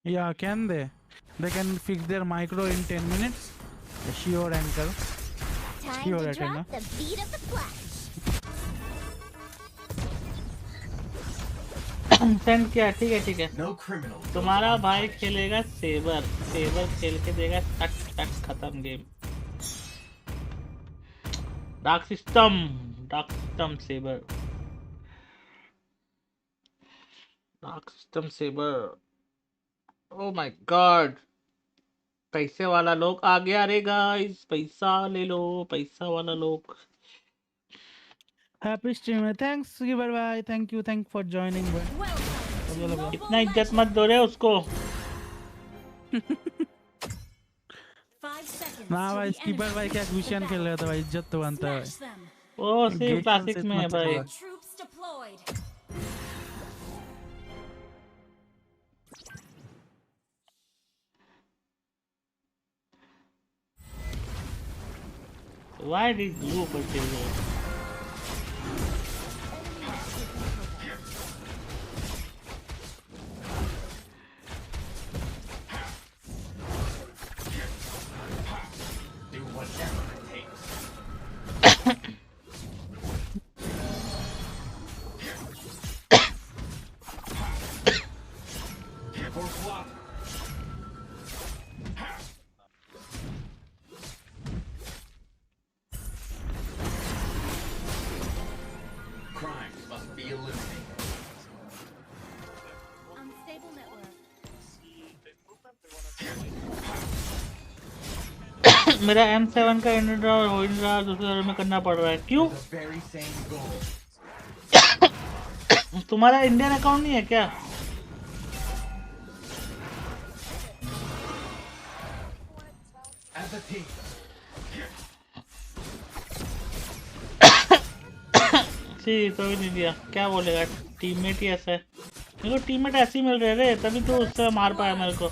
Yeah, can they? They can fix their micro in 10 minutes. Sure, anchor. Time Sure, to Athena. drop the beat of the flash. Send किया ठीक है No criminal. तुम्हारा भाई खेलेगा sabre, sabre खेल के देगा टक टक खत्म game. Dark system saber, dark system saber. Oh my god, पैसे वाला लोग आ गया रे गाइस, पैसा ले लो पैसा वाला लोग। Happy streamer. Thanks, Giver bhai. Thank you. Thank for joining. इतना इज्जत मत दो रे उसको। 5 seconds. ना भाई स्कीपर भाई क्या गुशियन खेल रहा था भाई, इज्जत तो बनता है Smash them. वो सिर्फ गेशन क्लासिक से में है मत भाई। खेलो। Troops deployed. Why did you purchase it? Do whatever it takes. GeForce block. Crimes must be eliminated. Unstable network. मेरा M7 का इंडिया हो नहीं रहा, दूसरे में करना पड़ रहा है। क्यों? The very same goal. तुम्हारा इंडियन अकाउंट नहीं है क्या? As a team. सी तो भी नहीं दिया, क्या बोलेगा? टीममेट ही ऐसा है। मेरे को टीममेट ऐसे ही मिल रहे रे, तभी तो उससे मार पाया मेरे को।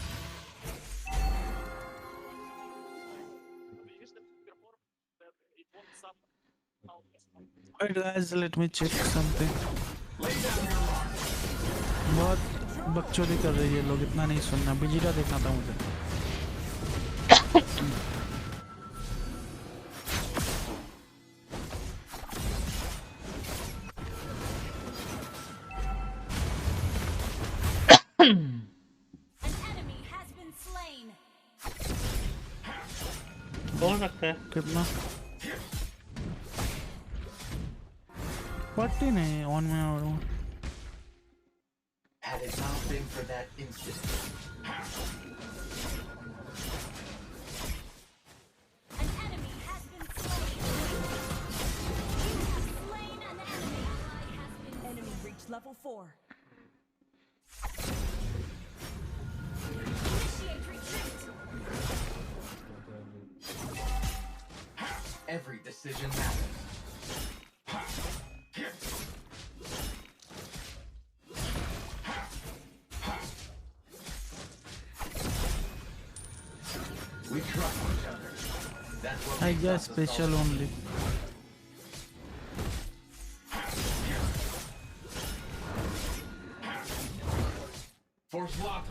Wait guys, let me check something. बहुत बकचोदी कर रही है लोग, इतना नहीं सुनना, बिजिटा देखना था मुझे। हो सकता है कितना 40 नहीं ऑन में और Had it not been for that instant. An enemy has been slain. You have slain an enemy. Enemy reached level 4. Initiate retreat. Every decision matters. We trust each other. That's what I guess special only. Force lock.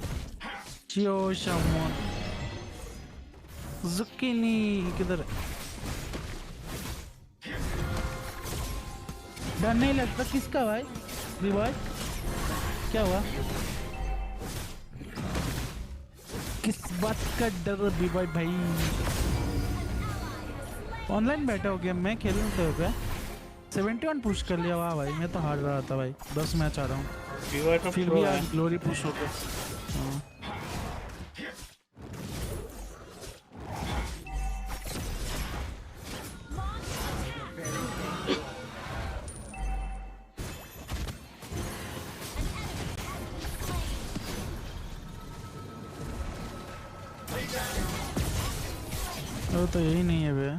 Chio Shamon. Zucchini किधर है? डर नहीं लगता किसका भाई? Revive? क्या हुआ? किस बात का डर रिवाइव भाई? ऑनलाइन बैठा हो गेम में खेलते हो क्या? 71 पुश कर लिया वाह भाई, मैं तो हार रहा था भाई, 10 मैच आ रहा हूँ फिर भी आज ग्लोरी पुश हो गया। वो तो यही नहीं है बे।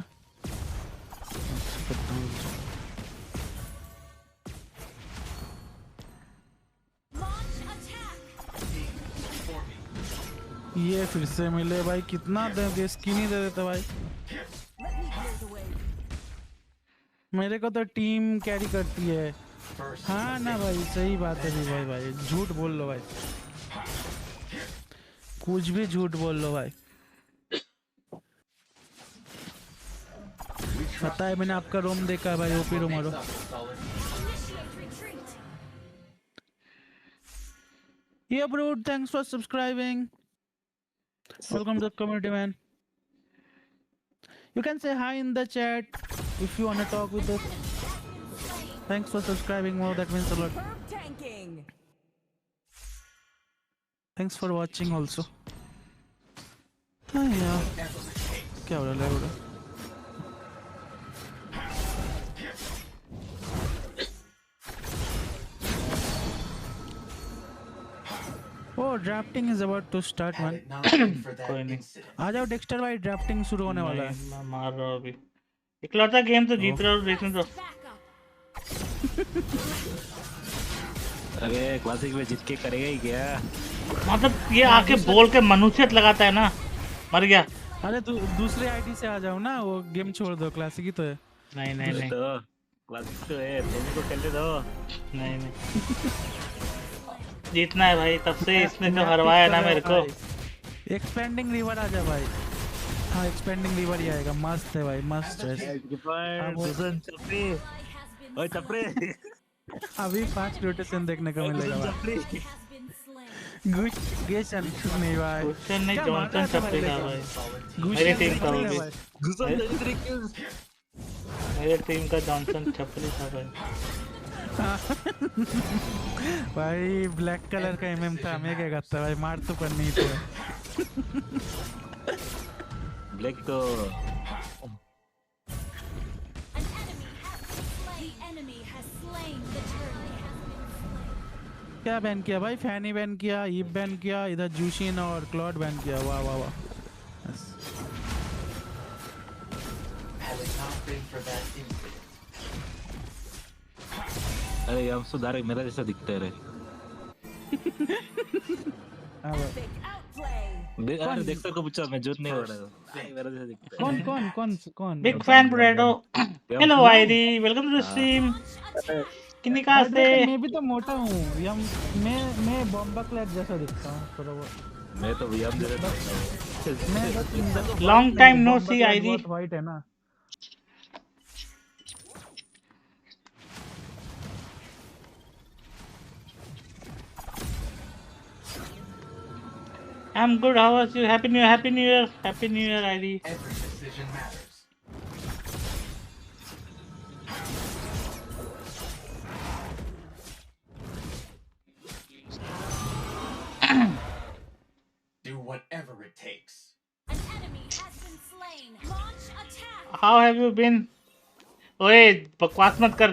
ये फिर से मिले भाई, कितना दे स्किन ही दे देते भाई। मेरे को तो टीम कैरी करती है। हाँ ना भाई, सही बात है भाई। भाई झूठ बोल लो भाई, कुछ भी झूठ बोल लो भाई। पता है मैंने आपका रोम देखा है भाई, ओपी रोम मारो। Yeah bro, thanks for subscribing. Welcome to the community man. You can say hi in the chat if you want to talk with us. Thanks for subscribing bro, that means a lot. Thanks for watching also. हाँ यार क्या हो रहा है बड़ा? Oh, drafting is about to start man. कोई नहीं, आ जाओ डेक्स्टर भाई, ड्राफ्टिंग शुरू होने वाला है। मैं मार रहा हूँ अभी, इकलौता गेम तो जीत रहा हूँ, देखने दो। अरे क्लासिक में जीत के करेगा ही क्या? मतलब ये आके बोल के मनुष्यत लगाता है ना, मर गया। अरे दूसरे आईडी से आ जाओ ना, वो गेम छोड़ दो, क्लासिक ही तो है। नहीं तो क्लासिक तो है, तेरे को खेलने दो। नहीं जीतना है भाई, तब से इसने तो हरवाया ना मेरे को। एक्सपेंडिंग रिवर आ जा भाई। हाँ एक्सपेंडिंग रिवर ही आएगा, मस्त है भाई, मस्त है। अभी 5 रोटेशन देखने को मिलेगा भाई। गुशन नहीं भाई, गुशन नहीं, जॉनसन छपेगा भाई। मेरी टीम का होगी, मेरी टीम का जॉनसन छपरी था भाई। भाई ब्लैक कलर का एमएम था, मैं क्या करता भाई, मार तो पर नहीं थे। ब्लैक तो क्या बैन किया भाई? फैनी बैन किया, ईब बैन किया, इधर जूशिन और क्लॉड बैन किया। वाह वाह वाह। अरे अब सुधार मेरा जैसा दिखता है रे। अरे देख सको पूछा, मैं झूठ नहीं हो रहा हूँ, मेरा जैसा दिखता है। कौन बिग फैन ब्रेडो। Hello ID, welcome to the stream. किन्हीं कहा से मैं भी तो मोटा हूँ यम मैं बॉम्बा क्लैट जैसा दिखता हूँ थोड़ा वो मैं तो वियम जैसा लॉन्ग टाइम नो सी आईडी बहुत वाइट है ना I'm good. How was you? Happy New Year. Happy New Year. Happy New Year, ID. Every decision matters. Do whatever it takes. An enemy has been slain. Launch attack. How have you been? ओए बकवास मत कर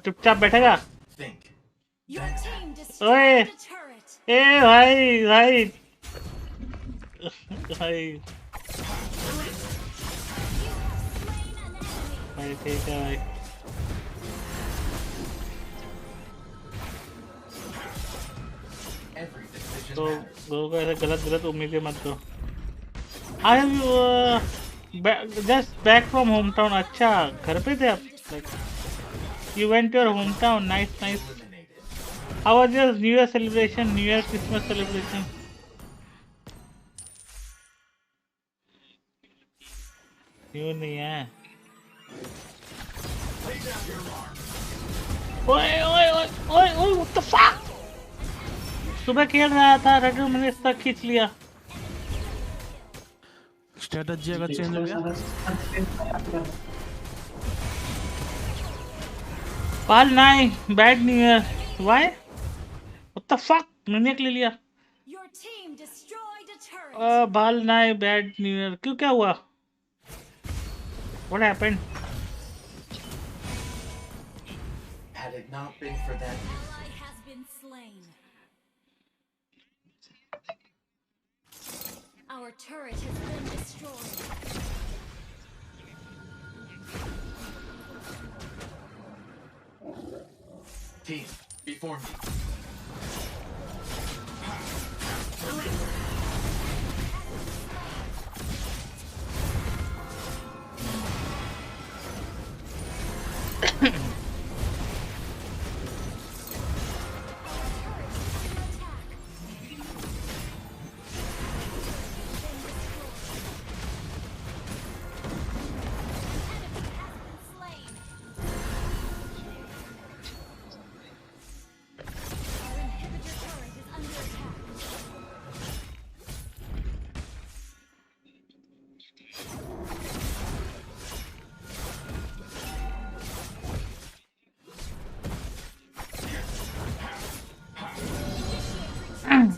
चुपचाप बैठेगा Think. Your team ओए destroyed a turret. ए भाई भाई भाई भाई ठीक है भाई Every decision तो matters. लोगों को ऐसे गलत उम्मीदें मत दो I have you just back from hometown अच्छा घर पे थे आप like you went to your hometown nice how was your New Year celebration New Year Christmas celebration क्यों नहीं है ओए ओए ओए ओए ओए what the fuck सुबह खेल रहा था रेडियो मैंने इसका खींच लिया स्ट्रेटजी अगर चेंज हो गया पाल नाई bad new year why what the fuck मैंने ले लिया Your team destroyed a turret. बाल नाई बैड न्यू ईयर क्यों क्या हुआ what happened Had it not been for that, Ally has been slain. Our turret has been destroyed. team, before me.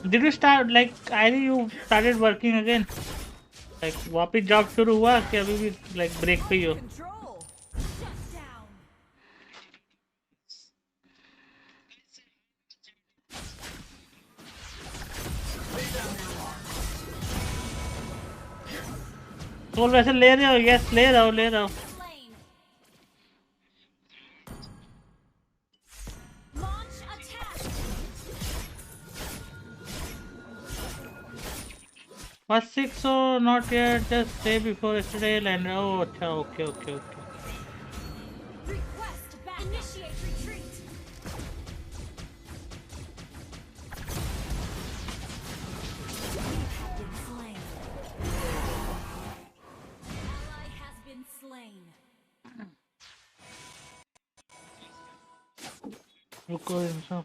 Did you start like Ivy? You started working again? Like वापिस job शुरू हुआ कि अभी भी like break पे ही हो? तो वैसे ले रहे हो? यस ले रहा हूँ. Was 6 or not yet? Just day before yesterday landed. Oh, okay. Request back. Initiate retreat. Ally has been slain. रुको इंसान.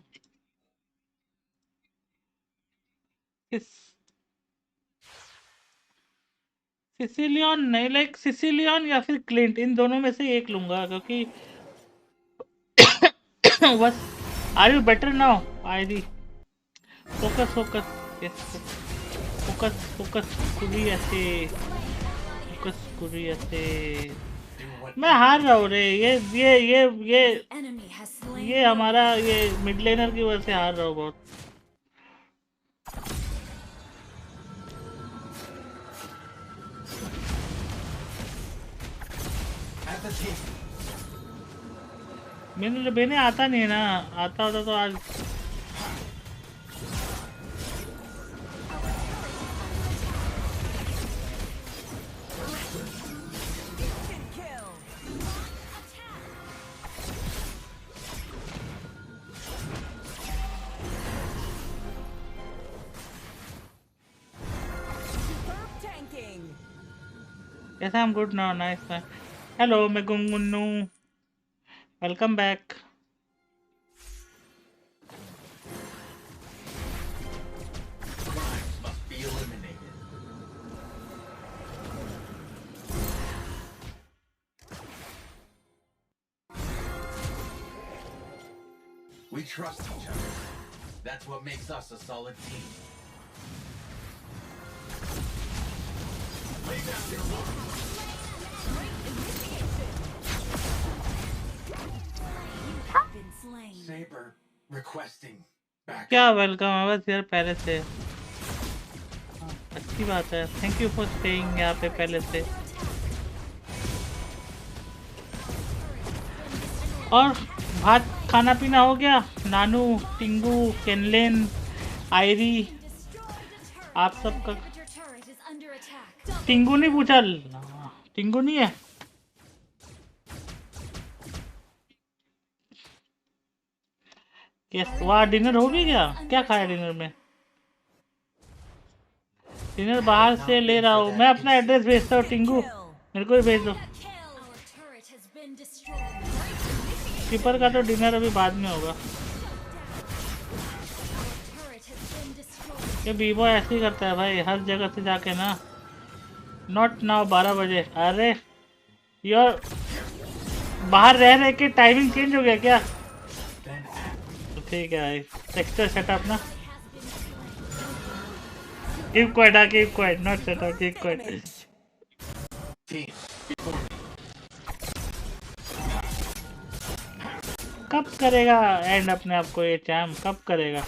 सिसिलियन नहीं लाइक सिसिलियन या फिर क्लिंट इन दोनों में से एक लूंगा क्योंकि बस are you better now ID focus कुड़ी ऐसे मैं हार रहा हूँ रे ये हमारा ये मिड लेनर की वजह से हार रहा हूँ बहुत मैंने आता नहीं है ना आता होता तो आज Yes, I'm good now. Nice man. Hello, Megungunu. Welcome back. Must be eliminated. We trust each other. That's what makes us a solid team. Lay down your weapons. Saber requesting back. क्या welcome है बस यार पहले से। अच्छी बात है। Thank you for staying यहाँ पे पहले से। और भात खाना पीना हो गया? नानू, टिंगू, केनलेन, आयरी, आप सबका। टिंगू नहीं पूछा? टिंगू नहीं है। वहाँ डिनर हो गया क्या? क्या खाया डिनर में? डिनर बाहर से ले रहा हूँ मैं। अपना एड्रेस भेजता हूँ टिंगू, मेरे को ही भेज दो। कीपर का तो डिनर अभी बाद में होगा। ये बीबो ऐसे ही करता है भाई, हर जगह से जाके ना। नॉट नाउ 12 बजे। अरे यार बाहर रह रहे के टाइमिंग चेंज हो गया क्या? ठीक है भाई, टेक्सचर सेटअप ना। Keep quiet, keep quiet, not set up, keep quiet. कब करेगा एंड अपने आप को ये चैम? कब करेगा?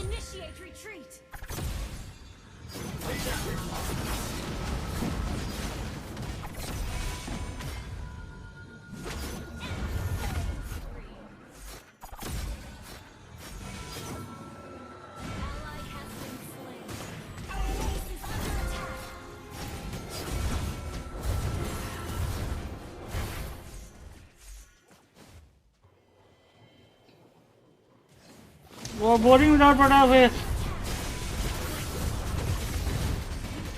Initiate retreat. वो बोरिंग विदाउट पड़ा फेस।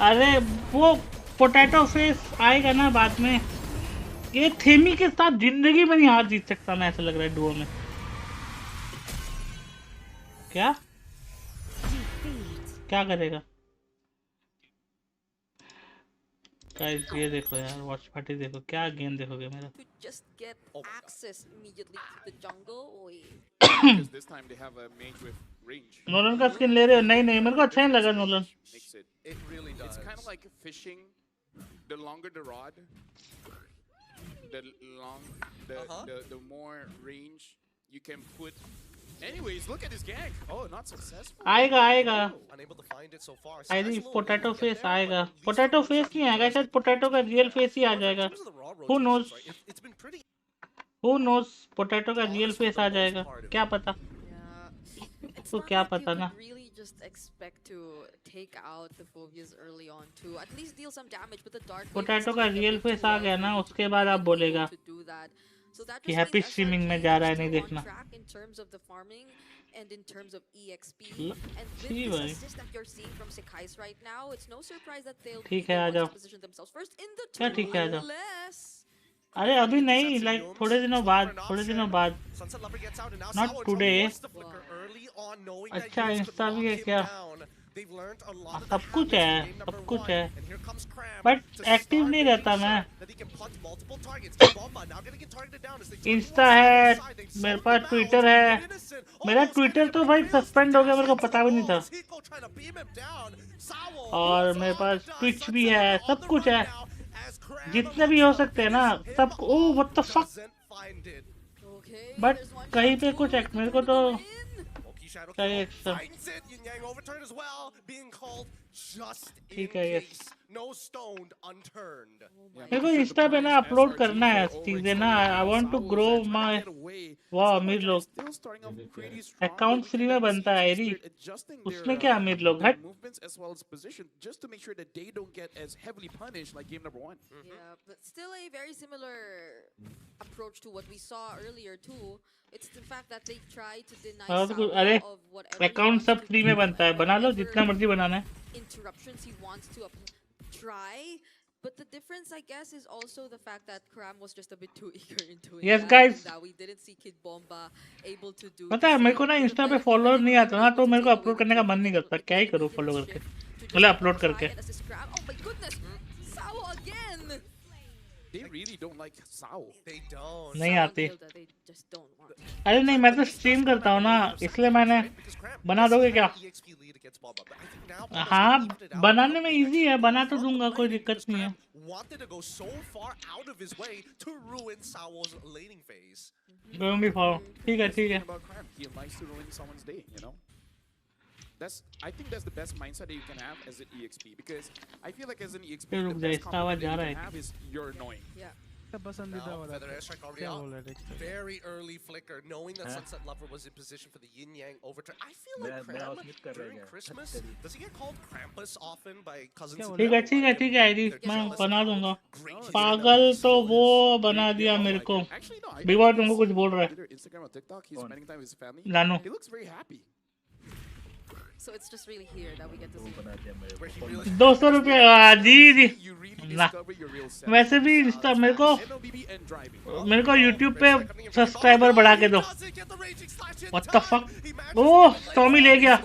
अरे वो पोटैटो फेस आएगा ना बाद में। ये थेमी के साथ जिंदगी में नहीं हार जीत सकता मैं, ऐसा लग रहा है डुओ में। क्या क्या करेगा गाइस? ये देखो यार, वॉच पार्टी देखो, क्या गेम देखोगे मेरा। Just get access immediately to the jungle. Because this time they have a mage with range. Nolan का स्किन ले रहे हो? नहीं नहीं, मेरे को अच्छा नहीं लगा Nolan. It really does. It's kind of like fishing. The longer the rod, the more range you can put. Anyways, look at this gank. Oh, not successful. आएगा आएगा। Unable to find it so far. I potato face आएगा। Potato face नहीं आएगा शायद, potato का real face ही आ जाएगा। Who knows? Who knows? Potato का real face आ जाएगा, क्या पता। तो क्या पता ना। Really just expect to take out the phobias early on to at least deal some damage with the dark. Potato का रियल फेस आ गया ना, उसके बाद आप बोलेगा कि हैप्पी स्ट्रीमिंग में जा रहा है, नहीं देखना। In terms of the farming and in terms of EXP and with the assist that you're seeing from Sekai's right now, it's no surprise that they'll ठीक है, आ जाओ। position themselves first in the क्या ठीक है, आ जाओ। अरे अभी नहीं, लाइक थोड़े दिनों बाद, थोड़े दिनों बाद। Not today. अच्छा इंस्टा भी है क्या? सब कुछ है, सब कुछ है, बट एक्टिव नहीं रहता मैं। इंस्टा है, मेरे पास ट्विटर है, मेरा ट्विटर तो भाई सस्पेंड हो गया, मेरे को पता भी नहीं था, और मेरे पास ट्विच भी है, सब कुछ है, जितने भी हो सकते हैं ना सब। Oh what the fuck, but कहीं पे कुछ मेरे को तो चाहिए एक्स्ट्रा। ठीक है, यस मेरे को इंस्टा पे ना अपलोड करना है चीजें ना, I want to grow my. वाह अमीर लोग, अकाउंट फ्री में बनता है एरी, उसमें क्या अमीर लोग हट। just to make sure that they don't get as heavily punished like game number 1. Yeah, but still a very similar approach to what we saw earlier too. It's the fact that they try to deny अरे of whatever account सब free में बनता है, बना लो जितना मर्जी बनाना है। interruptions he wants to try, but the difference I guess is also the fact that Kram was just a bit too eager in doing Yes, that, guys. and that we didn't see Kid Bomba able to do। पता है मेरे को ना Insta पे follower नहीं आता ना, तो मेरे को अपलोड करने का मन नहीं करता, क्या ही करूँ फॉलो करके, मतलब अपलोड करके। Oh my goodness, Sao again! They really don't like Sao. They don't. नहीं आती। They just don't want। अरे नहीं, मैं तो स्ट्रीम करता हूँ ना, इसलिए मैंने बना दोगे क्या? हाँ बनाने में इजी है, बना तो दूंगा, कोई दिक्कत नहीं है। Wanted to go so far out of his way to ruin Sao's laning phase. Going before. ठीक है ठीक है। He likes to ruin someone's day, you know. I think that's the best mindset that you can have as an EXP, because I feel like as an EXP the best compliment that you can have is you're annoying. Yeah. Now, Feather Airstrike already out. Very early flicker, knowing that Sunset Lover was in position for the Yin Yang overturn. I feel like Kram during Christmas, does he get called Krampus often by cousins? ठीक है ID मैं बना दूंगा। पागल तो वो बना दिया मेरे को। बीवा तुमको कुछ बोल रहा है। Instagram or TikTok, he's spending time with his family. लानो। He looks very happy. So it's just really here that we get to see 200 रुपये जी ना। वैसे भी इंस्टा मेरे को YouTube पे सब्सक्राइबर बढ़ा के दो। What the fuck? Oh Tommy ले गया।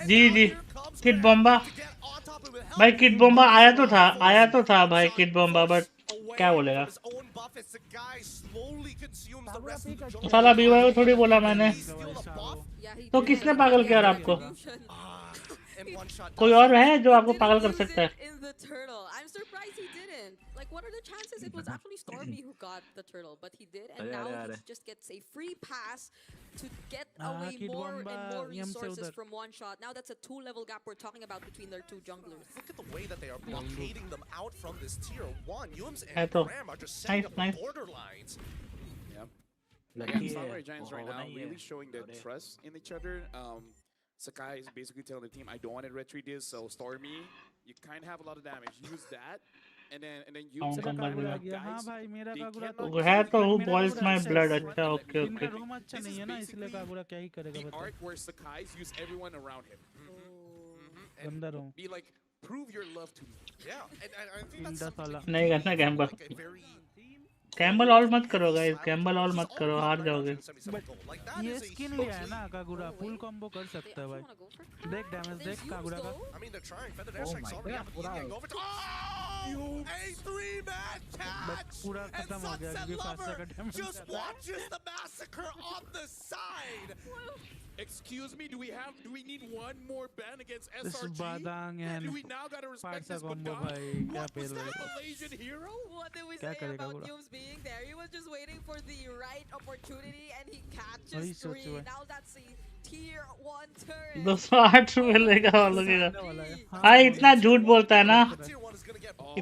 जी किड बॉम्बा भाई, किड बॉम्बा आया तो था भाई किड बॉम्बा, बट क्या बोलेगा साला बीवा को थोड़ी बोला मैंने, तो किसने पागल किया आपको? कोई और है जो आपको पागल कर सकता है? I'm surprised he didn't. Like, what are the chances it was actually Stormy who got the turtle, but he did, and now he just gets a free pass to get away more and more resources from one shot. Now that's a 2-level gap we're talking about between their two junglers. Look at the way that they are blockading them out from this tier 1. Yums and Ram are just setting up borderlines. Yep. Yeah, Samurai Giants right now really showing their trust in each other. Sakai is basically telling the team, I don't want to retreat this, so Stormy, you kind of have a lot of damage. Use that, and then use it. हाँ भाई मेरा Kagura तो है तो who boils my blood। अच्छा okay okay. Room अच्छा नहीं है ना, इसलिए कागुरा क्या ही करेगा The बता। arc where Sakai's use everyone around him. गंदा room. Be like, prove your love to me. Yeah, and I think that's something नहीं करना कैम्बल। कैम्बल ऑल मत करो गाइस, कैम्बल ऑल मत करो, हार जाओगे। ये स्किन लिया है ना कागुरा, फुल कॉम्बो कर सकता है भाई। देख डैमेज देख कागुरा का। I mean, they're trying. Feather Airstrike's already up. Oh! A 3-man catch! पूरा खत्म हो गया क्योंकि 5 सेकंड में just watches the massacre on the side. Excuse me, do we need one more ban against SRG? Badang and do we now gotta respect this combo bhai, What was that Malaysian hero? What did we say about Yums being there? He was just waiting for the right opportunity and he catches 3. Now that's a tier 1 turret. 208 रुपए लेगा वालों के। भाई इतना झूठ बोलता है ना,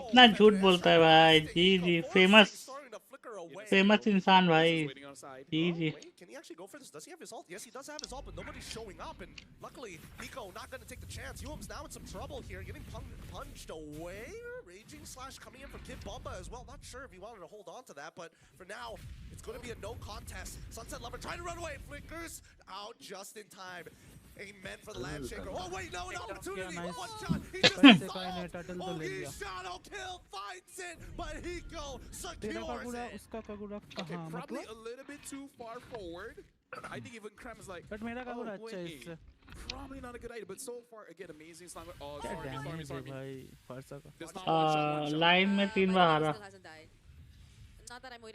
इतना झूठ बोलता है भाई। जी फेमस इंसान भाई। जी Can he actually go for this? Does he have his ult? Yes, he does have his ult, but nobody's showing up. And luckily, Nico not going to take the chance. Yum's now in some trouble here, getting punched away. Raging slash coming in from Kid Bomba as well. Not sure if he wanted to hold on to that, but for now, it's going to be a no contest. Sunset Lover trying to run away. Flickers out just in time. Amen for the land shaker. Oh wait, no, an opportunity. One shot. He just oh, he shadow kill, finds it, but Hiko secures it. Okay, probably a little bit too far forward. I think even Krem is like, but मेरा Kagura अच्छा है इससे। Probably not a good idea, but so far again amazing slam. Oh, sorry. भाई फरसा का। Line में 3 बार हारा।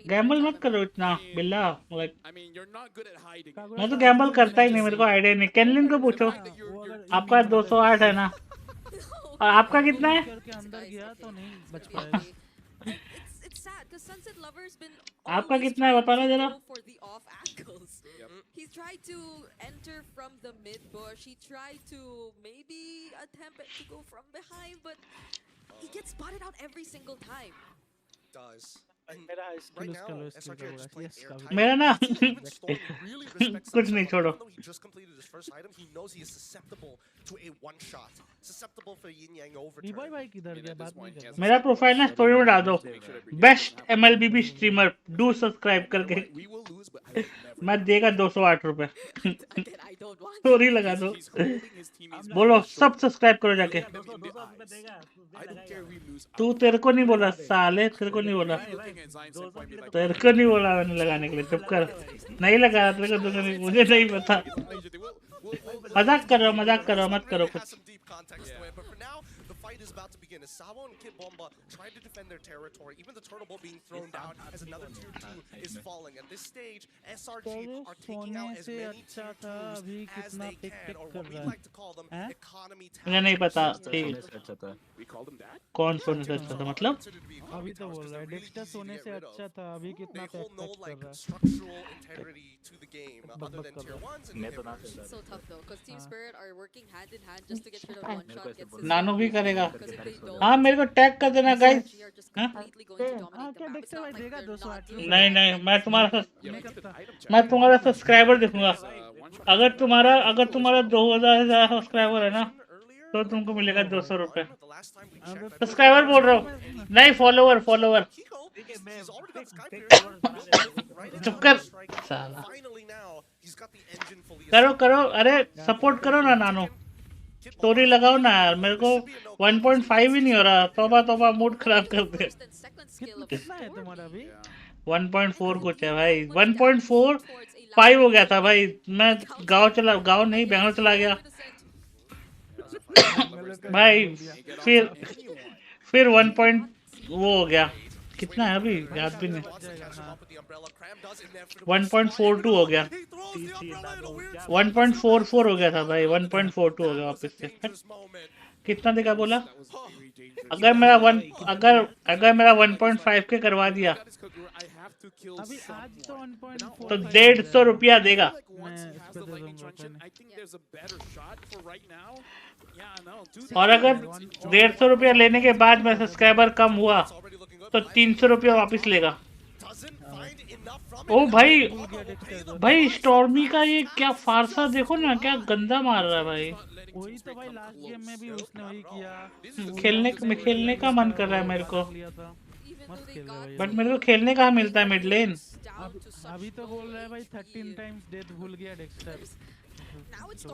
Gamble मत करो इतना बिल्ला, लाइक मैं तो गैम्बल करता ही नहीं, मेरे को आइडिया नहीं। कैनलिन को पूछो, आपका 208 है ना, और आपका कितना है? आपका कितना है बताना जरा। He tried to enter from the mid bush. He tried to maybe attempt to go from behind, but he gets spotted out every single time. Does. मेरा ना कुछ नहीं, छोड़ो। मेरा प्रोफाइल ना स्टोरी में डाल दो, best MLBB streamer, do subscribe करके। मैं देगा 208 रुपए। स्टोरी लगा दो, बोलो सब सब्सक्राइब करो जाके। तू, तेरे को नहीं बोला साले, तेरे को नहीं बोला, तेरे को नहीं बोला मैंने लगाने के लिए, चुप कर। नहीं लगा तेरे को, तो मुझे नहीं पता। मजाक कर रहा हूँ, मजाक कर रहा हूँ, मत करो कुछ। Fight is about to begin as Sabo and Kid Bomba trying to defend their territory. Even the turtle ball being thrown down as another tier 2 is falling. At this stage, SRG are taking out as many tier 2s as they can, or what we like to call them economy मुझे नहीं पता We call them that? कौन सोने से अच्छा था, मतलब अभी तो बोल रहा है डेक्स्टर सोने से अच्छा था, अभी कितना टैक्स कर रहा है। structural integrity to the game other than tier 1s and It's so tough though, because Team Spirit are working hand in hand just to get rid of one shot. Gets his नानो भी करेगा। हाँ मेरे को tag कर देना guys. नहीं नहीं, मैं तुम्हारा सब्सक्राइबर देखूंगा। अगर तुम्हारा 2000 सब्सक्राइबर है ना, तो तुमको मिलेगा 200 रुपए। सब्सक्राइबर बोल रहा हूँ, नहीं फॉलोवर। चुप कर साला। करो, अरे सपोर्ट करो ना नानो, स्टोरी लगाओ ना यार। मेरे को 1.5 ही नहीं हो रहा। तोबा मूड खराब कर दे। कितना है तुम्हारा अभी? 1.4 कुछ है भाई, 1.45 हो गया था भाई। मैं गांव नहीं बैंगलोर चला गया भाई। फिर 1 वो हो गया। कितना है अभी याद भी नहीं, 1.42 हो गया, 1.44 हो गया था भाई, 1.42 हो गया वापस से। कितना देखा बोला? अगर मेरा 1.5 के करवा दिया अभी आज तो 1.4 तो 150 रुपया देगा। और अगर 150 रुपया लेने के बाद में सब्सक्राइबर कम हुआ तो 300 रुपया वापस लेगा। ओ भाई स्टॉर्मी का ये क्या फारसा देखो ना, क्या गंदा मार रहा है भाई। वही तो भाई लास्ट गेम में भी उसने वही किया। खेलने का मन कर रहा है मेरे को, बट मेरे को खेलने का मिलता है मिड लेन। अभी तो बोल रहा है भाई 13 टाइम्स डेथ भूल गया डेक्स्टर।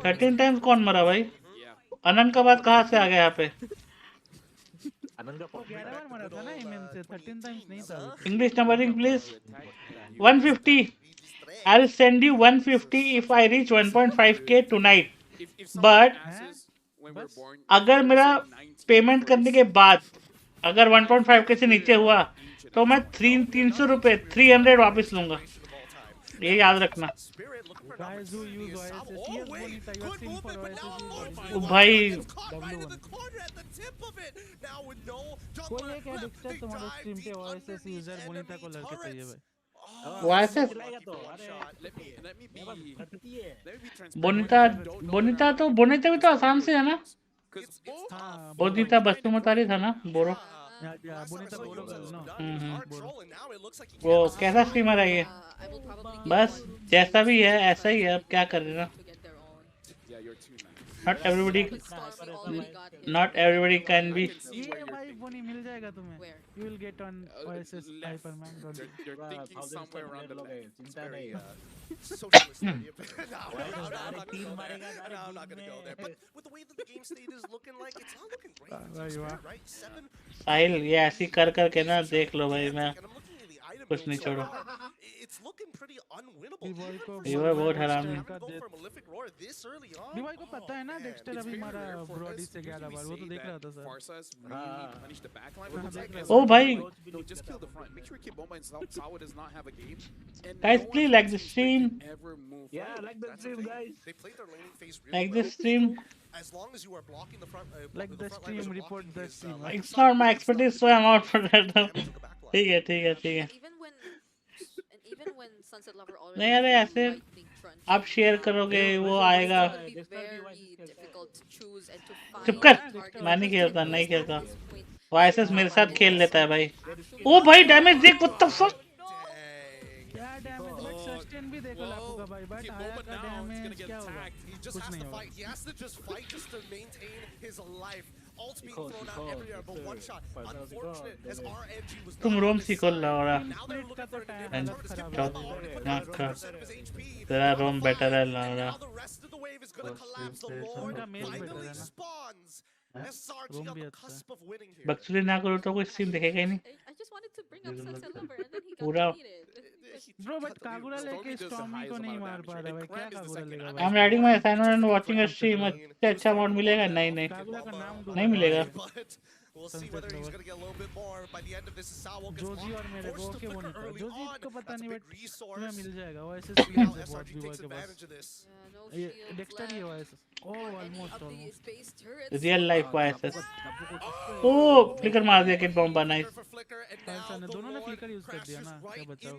13 टाइम्स कौन मरा भाई? अनंत का बात कहाँ से आ गया यहाँ पे? 11 बार मरा था ना इमेन से, 13 टाइम्स नहीं था। English numbering please. 150 I'll send you 150 if I reach 1.5k tonight. But अगर मेरा पेमेंट करने के बाद अगर 1.5k से नीचे हुआ तो मैं 300 रुपए 300 वापस लूंगा, ये याद रखना। भाई बोनीता भी तो आसाम से है ना? बोनीता बस्तुमतारी था ना, बोरो। वो कैसा स्ट्रीमर है ये? बस जैसा भी है ऐसा ही है, अब क्या कर रहे ना। Not everybody can be. भाई बोनी मिल जाएगा तुम्हें। You will get on OSS Hyperman. You're thinking somewhere around the line. It's very socialist. I'm not gonna go there. But with the way that the game state is looking like, it's not looking great. Right? 7. साहिल ये ऐसी कर के ना देख लो भाई, मैं कुछ नहीं छोड़ो। It's looking pretty unwinnable. ये बहुत हरामी डिवाई को पता है ना डेक्स्टर अभी मारा ब्रॉडी से 11 बार वो तो देख रहा था सर ओ भाई guys please like the stream like the stream guys like the stream as long as you are blocking the front like the stream report the stream it's not my expertise so I'm out for that ठीक है नहीं अरे ऐसे आप share करोगे वो आएगा चुप कर मैं नहीं खेलता वाइसेस मेरे साथ खेल लेता है भाई ओ भाई डैमेज देख what the fuck क्या डैमेज बट सस्टेन भी देखो लाखों का भाई बट आया का डैमेज क्या होगा कुछ नहीं होगा Ults being thrown out everywhere, but one shot. Unfortunate as RNG was तुम रोम सीखो लौड़ा तेरा रोम बेटर है लौड़ा बक्सुली ना करो तो कोई स्ट्रीम देखेगा ही नहीं पूरा ब्रो बट कागुरा लेके स्टॉर्मी को नहीं मार पा रहा भाई क्या कागुरा लेगा भाई I am writing my assignment and watching a stream अच्छा अमाउंट मिलेगा नहीं कागुरा का नाम नहीं मिलेगा We'll see whether he's going to get a little bit more by the end of this. Sawa Joji और मेरे को के वो नहीं जोजी को पता नहीं बट तुम्हें मिल जाएगा वो ऐसे बहुत भी के पास ये डेक्स्टर ही है ऐसे ओह ऑलमोस्ट रियल लाइफ वाइसेस ओ फ्लिकर मार दिया किड बॉम्ब नाइस ने दोनों ने फ्लिकर यूज कर दिया ना क्या बचाओ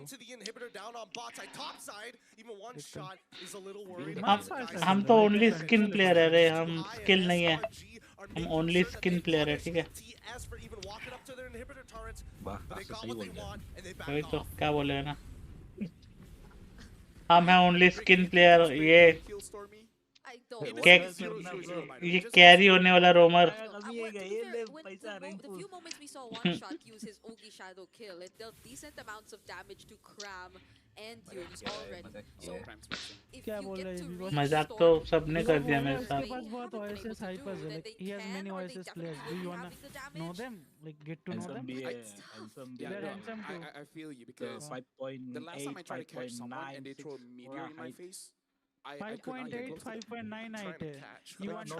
हम तो ओनली स्किन प्लेयर है रे हम स्किल नहीं है हम ओनली स्किन प्लेयर है ठीक है वही तो क्या बोले ना हम हैं ओनली स्किन प्लेयर ये कैरी होने वाला रोमर मजाक तो सबने कर दिया मेरे साथ बहुत ओएसएस हाइपर्स है like he has many OSS players do you wanna know them like get to know them I feel you because 5.8 the last time I tried to catch someone and they throw a meteor in my face 5.8 5.98 है you want like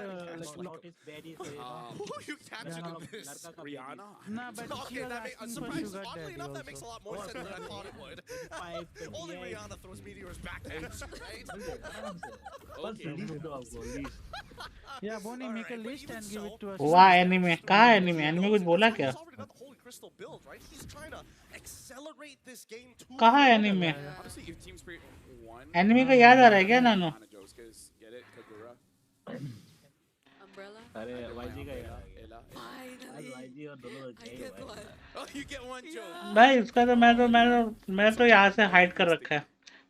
you captured this Rihanna nah but okay that makes I'm surprised oddly enough that makes a lot more sense than I thought it would only Rihanna throws meteors back at you right yeah Bonnie make a list and give it to us वाह anime कहाँ anime कुछ बोला क्या कहाँ anime anime का याद आ रहा है क्या नानो अरे वाईजी का यार वाईजी और दोनों भाई उसका तो मैं तो यहाँ से हाइड कर रखा है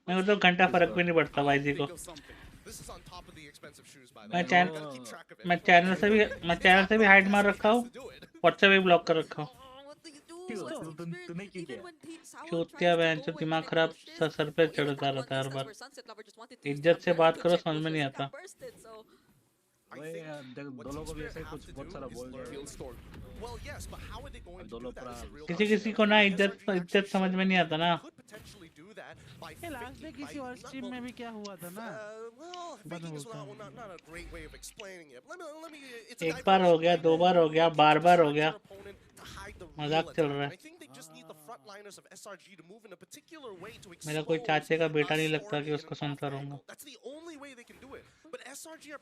मेरे को तो घंटा फर्क भी नहीं पड़ता वाईजी को मैं चैनल से भी हाइड मार रखा हूँ व्हाट्सएप भी ब्लॉक कर रखा हूँ चूतिया बहन जो दिमाग खराब सर पे चढ़ता रहता है हर बार इज्जत से बात करो समझ में नहीं आता दोनों को भी ऐसे कुछ बहुत सारा बोल रहे किसी को ना इज्जत समझ में नहीं आता ना ये लास्ट डे किसी और स्ट्रीम में भी क्या हुआ था ना एक बार हो गया दो बार हो गया बार हो गया मजाक चल रहा है मेरा कोई चाचे का बेटा नहीं लगता कि उसको सुनता रहूंगा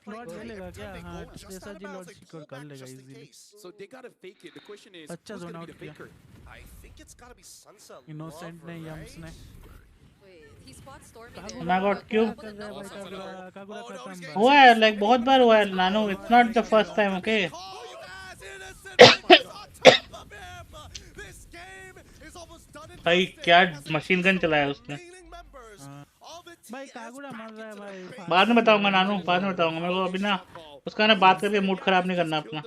लॉर्ड चलेगा क्या हां एसआरजी लॉर्ड सिक्योर कर लेगा इजीली अच्छा जोन आउट किया इनोसेंट ने यम्स ने मैं गॉट क्यों हुआ है लाइक बहुत बार हुआ है नानो it's not the first time okay भाई क्या मशीन गन चलाया उसने भाई कागुड़ा मर रहा है भाई बाद में बताऊंगा नानू बाद में बताऊंगा मेरे को अभी ना उसका ना बात करके मूड खराब नहीं करना अपना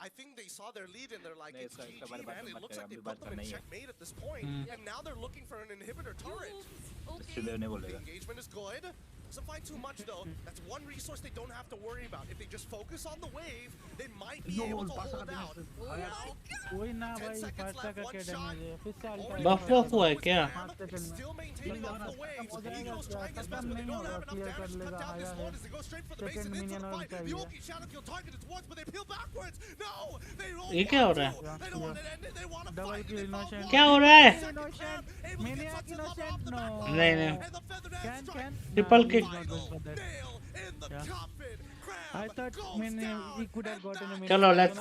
I think they saw their lead and they're like, it's GG, man. It looks like they put them in checkmate at this point, and now they're looking for an inhibitor turret. The engagement is good. Diversify too much though. That's one resource they don't have to worry about. If they just focus on the wave, they might be able to hold out. कोई ना भाई FASTA का क्या damage है फिर से अल्टा बफ वफ हुआ है क्या? Still maintaining off the waves. Eagles trying his best, but they don't have enough damage to cut down this Lord as they go straight for the base and into the fight. The Oki Shadow Kill targeted once, but they peel backwards. No, they don't ये क्या हो रहा है? They don't want it ended. They want to fight. They fall क्या हो रहा है? नहीं नहीं triple kick I thought he could have gotten a चलो let's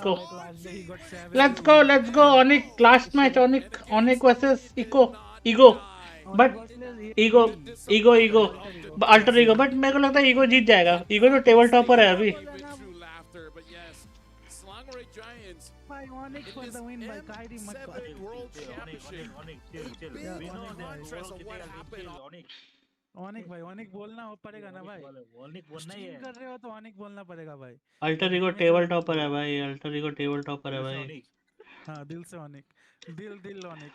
go Onyx last match Onyx versus ego but ego alter ego but मेरे को लगता है ईगो जीत जाएगा ईगो तो टेबल टॉपर है अभी ऑनिक भाई ऑनिक बोलना पड़ेगा ना भाई स्ट्रीम कर रहे हो तो ऑनिक बोलना पड़ेगा भाई अल्टर ईगो टेबल टॉपर है भाई अल्टर ईगो टेबल टॉपर है भाई हाँ दिल से ऑनिक दिल ऑनिक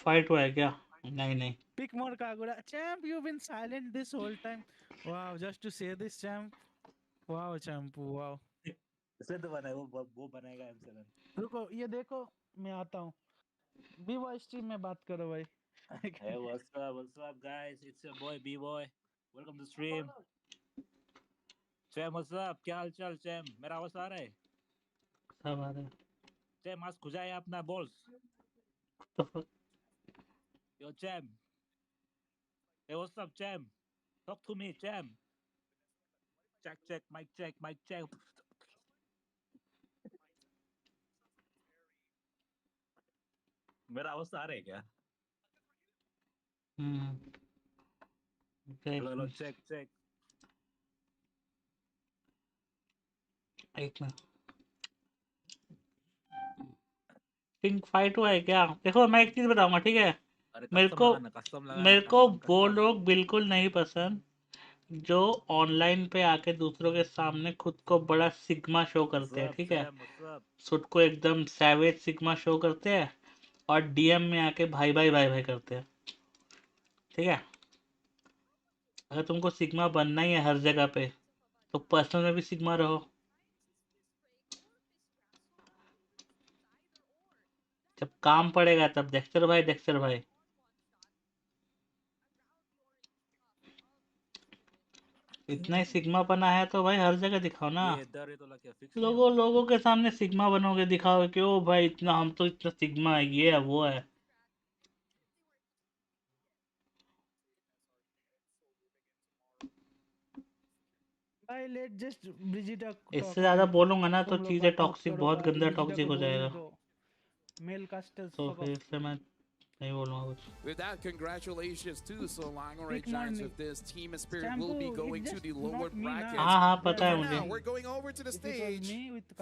फाइट हुआ है क्या नहीं pick more Kagura champ you been silent this whole time wow just to say this champ wow champ wow इसे तो बनाए वो बनाएगा M7 रुको ये देखो मैं आता हूँ बी बॉय स्ट्रीम में बात करो भाई Hey what's up guys it's your boy B boy welcome to stream charm what's up क्या हाल चाल चैम मेरा आवाज आ रहा है सब आ रहा है चैम आज खुजाए अपना balls Yo, Jam. Hey, what's up, Jam? Talk to me, Jam. Check, mic check. मेरा आवाज आ रहा है क्या? Hello, check. एक मिनट पिंक फाइट हुआ है क्या देखो मैं एक चीज बताऊंगा ठीक है मेरे को वो लोग बिल्कुल नहीं पसंद जो ऑनलाइन पे आके दूसरों के सामने खुद को बड़ा सिग्मा शो करते हैं ठीक है खुद को एकदम सैवेज सिग्मा शो करते हैं और डीएम में आके भाई करते हैं ठीक है अगर तुमको सिग्मा बनना ही है हर जगह पे तो पर्सनल में भी सिग्मा रहो जब काम पड़ेगा तब डेक्स्टर भाई इतना ही सिग्मा बना है तो भाई हर जगह दिखाओ ना लोगों के सामने सिग्मा बनोगे दिखाओगे कि ओ भाई इतना हम तो इतना सिग्मा है ये है वो है इससे ज्यादा बोलूंगा ना तो चीजें टॉक्सिक बहुत गंदा टॉक्सिक हो जाएगा तो फिर इससे मैं नहीं बोलूंगा कुछ With that, congratulations to Solang Red Giants with this team and spirit will be going to the lower brackets. हाँ पता है मुझे We're going over to the stage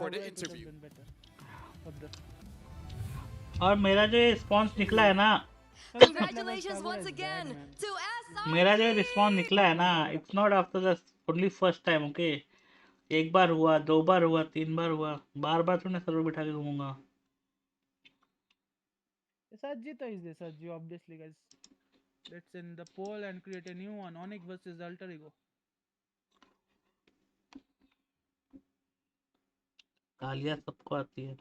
for the interview. और मेरा जो रिस्पॉन्स निकला है ना Congratulations once again to Assam. मेरा जो रिस्पॉन्स निकला है ना it's not after the only first time okay एक बार हुआ 2 बार हुआ 3 बार हुआ बार थोड़ा सर्वर बिठा के घूमूंगा Sajjita is there, Sajji, obviously, guys. Let's end the poll and create a new one. Onyx versus Alter Ego. गालियाँ सबको आती है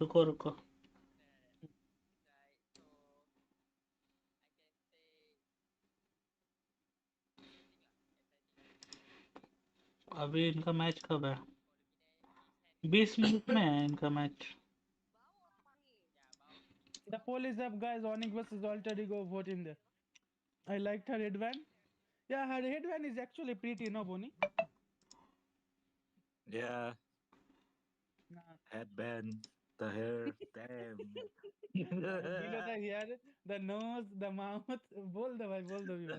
रुको अभी इनका मैच कब है 20 मिनट में है इनका match The poll is up, guys. Onyx versus Alter Ego. Vote in there. I liked her headband. Yeah, her headband is actually pretty, no, Bonnie? Yeah. Headband. The hair, damn. Below the ear, the nose, the mouth. बोल दो भाई, बोल दो भी भाई.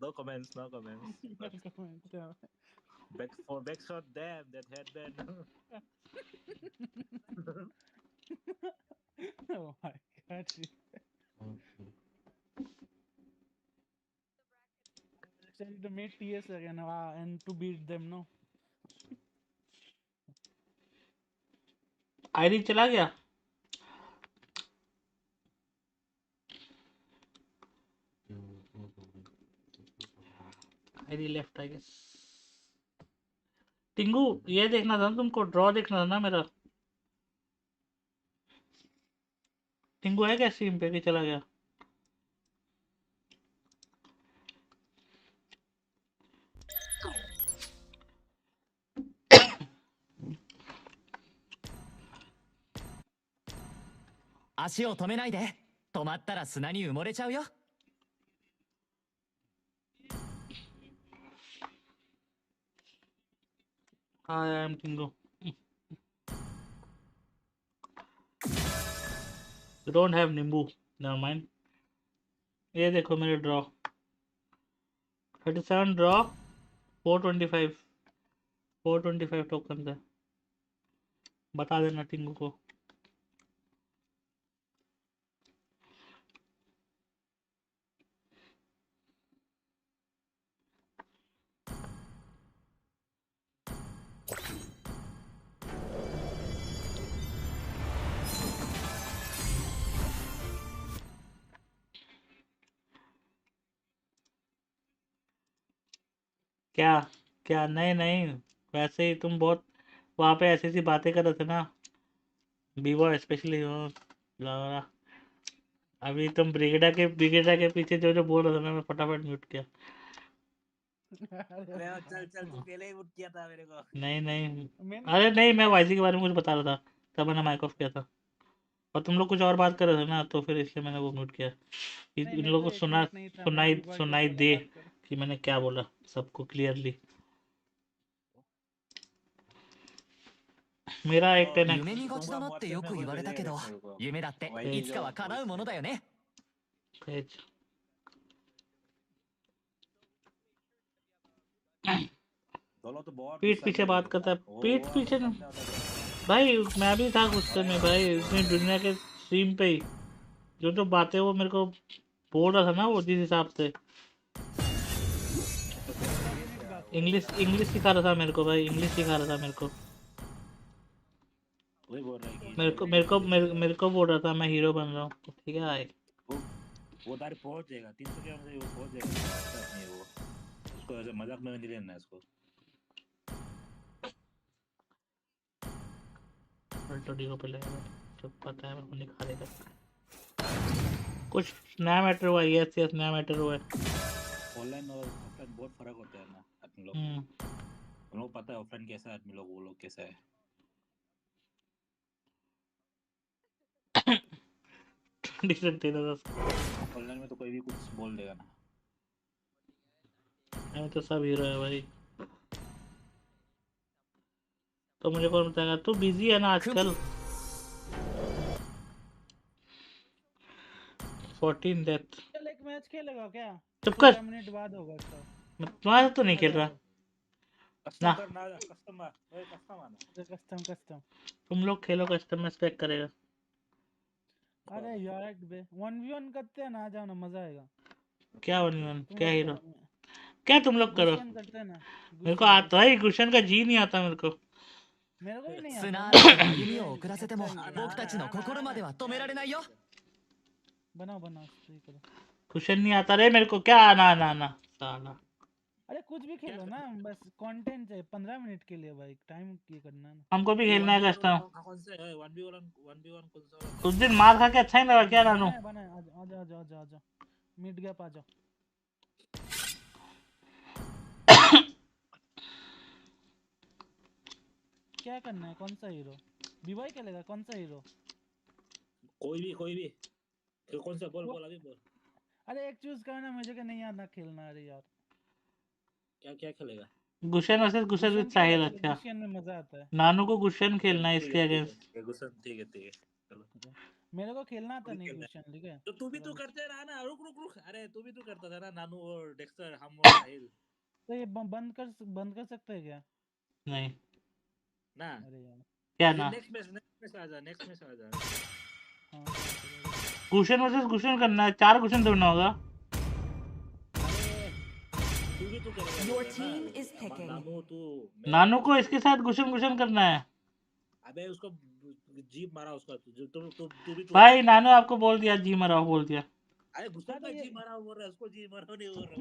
No comments, no comments. No comments, yeah. Back shot, damn, that headband. Oh my god. Actually, to meet TS again and to beat them, no? ID चला गया. ID left I guess. टिंगू ये देखना था तुमको, ड्रॉ देखना था ना मेरा. टिंगू है क्या स्ट्रीम पे कि चला गया?足を止めないで。止まったら砂に埋もれちゃうよ。Hi, I'm Tingo. You don't have Nimbu. Never mind. ये देखो मेरे ड्रॉ 37 ड्रॉ 425 टोकन है. बता देना टिंगू को. क्या क्या? नहीं वैसे ही तुम बहुत वहाँ पे ऐसी बातें कर रहे थे ना, बीबॉय स्पेशली. अभी तुम ब्रिगेडा के पीछे जो बोल रहे थे ना, मैं फटाफट म्यूट किया. चल तू पहले ही म्यूट किया था मेरे को. नहीं अरे नहीं, मैं वाईसी के बारे में कुछ बता रहा था, तब मैंने माइक ऑफ किया था और तुम लोग कुछ और बात कर रहे थे ना, तो फिर इसलिए मैंने वो म्यूट किया. इन लोगों को सुनाई दे कि मैंने क्या बोला, सबको क्लियरली. मेरा एक 10x 夢見がちだなってよく言われたけど、夢だっていつかは叶うものだよね。पीठ पीछे बात करता है. पीठ पीछे भाई मैं भी था गुस्से में भाई. इतनी दुनिया के स्ट्रीम पे ही जो बातें वो मेरे को बोल रहा था ना, वो जिस हिसाब से इंग्लिश सिखा रहा था मेरे को भाई. इंग्लिश सिखा रहा था मेरे को बोल रहा था मैं हीरो बन रहा हूँ. ठीक है आए वो तारीख पहुंच जाएगा 300 के अंदर, वो पहुंच जाएगा. वो उसको ऐसे मजाक में नहीं लेना है इसको. अल्टोडी को पहले सब पता है, मेरे को निखा देगा. कुछ नया मैटर हुआ. यस नया मैटर हुआ है. ऑनलाइन और ऑफलाइन बहुत फर्क होता है ना आदमी लोग. हम लोग पता है ऑफलाइन कैसा है आदमी लोग, वो लोग कैसा है. ऑनलाइन में तो कोई भी कुछ बोल देगा ना. मैं तो सब हीरो है भाई. तो मुझे कौन बताएगा? तू बिजी है ना आजकल. 14 डेथ. चल एक मैच खेलेगा क्या? चुप कर. 15 मिनट बाद होगा इसका. मैं तुम्हारा तो नहीं खेल रहा ना. कस्टम तुम लोग खेलो, कस्टम में स्पेक करेगा. अरे यार 1v1 करते हैं ना, आ जाओ ना, मजा आएगा. क्या 1v1? क्या हीरो? क्या तुम लोग करो? करते हैं ना. मेरे को आता है गुशन का जी नहीं आता मेरे को. मेरे को भी नहीं आता. बनाओ गुशन नहीं आता रे मेरे को. क्या ना साला. अरे कुछ भी खेलो ना, बस कंटेंट चाहिए. 15 मिनट के लिए भाई, टाइम ये करना है. हमको भी खेलना है कस्टम. उस दिन मार खा के अच्छा ही लगा क्या रानू? आजा मिड गैप आ जाओ. क्या करना है? कौन सा हीरो? बीवाई खेलेगा? कौन सा हीरो? कोई भी कौन सा बोल अभी बोल. अरे एक चूज करना, मुझे नहीं आता खेलना. अरे यार क्या खेलेगा? गुशन वर्सेस गुशन विद साहिल। अच्छा गुशन में मजा आता है। नानू को गुशन खेलना है इसके अगेंस्ट। गुशन ठीक है चलो। मेरे को खेलना आता नहीं गुशन, ठीक है। तो तू भी तो करते रहा ना। रुक अरे तू भी तो करता था ना नानू और डेक्स्टर, हम और साहिल। तो ये बंद कर सकते हैं क्या? नहीं ना अरे यार क्या ना, नेक्स्ट मैच आ जा। गुशन वर्सेस गुशन करना है, 4 गुशन ढूंढना होगा। तू भी तो करेगा। Your team is picking. नानू को इसके साथ गुशन करना है। अबे उसको जीप मारा उसका। तू भी भाई नानू आपको बोल दिया, जी मरा बोल दिया। अरे गुस्सा में जी मारा बोल रहा है, उसको जी मारा नहीं बोल रहा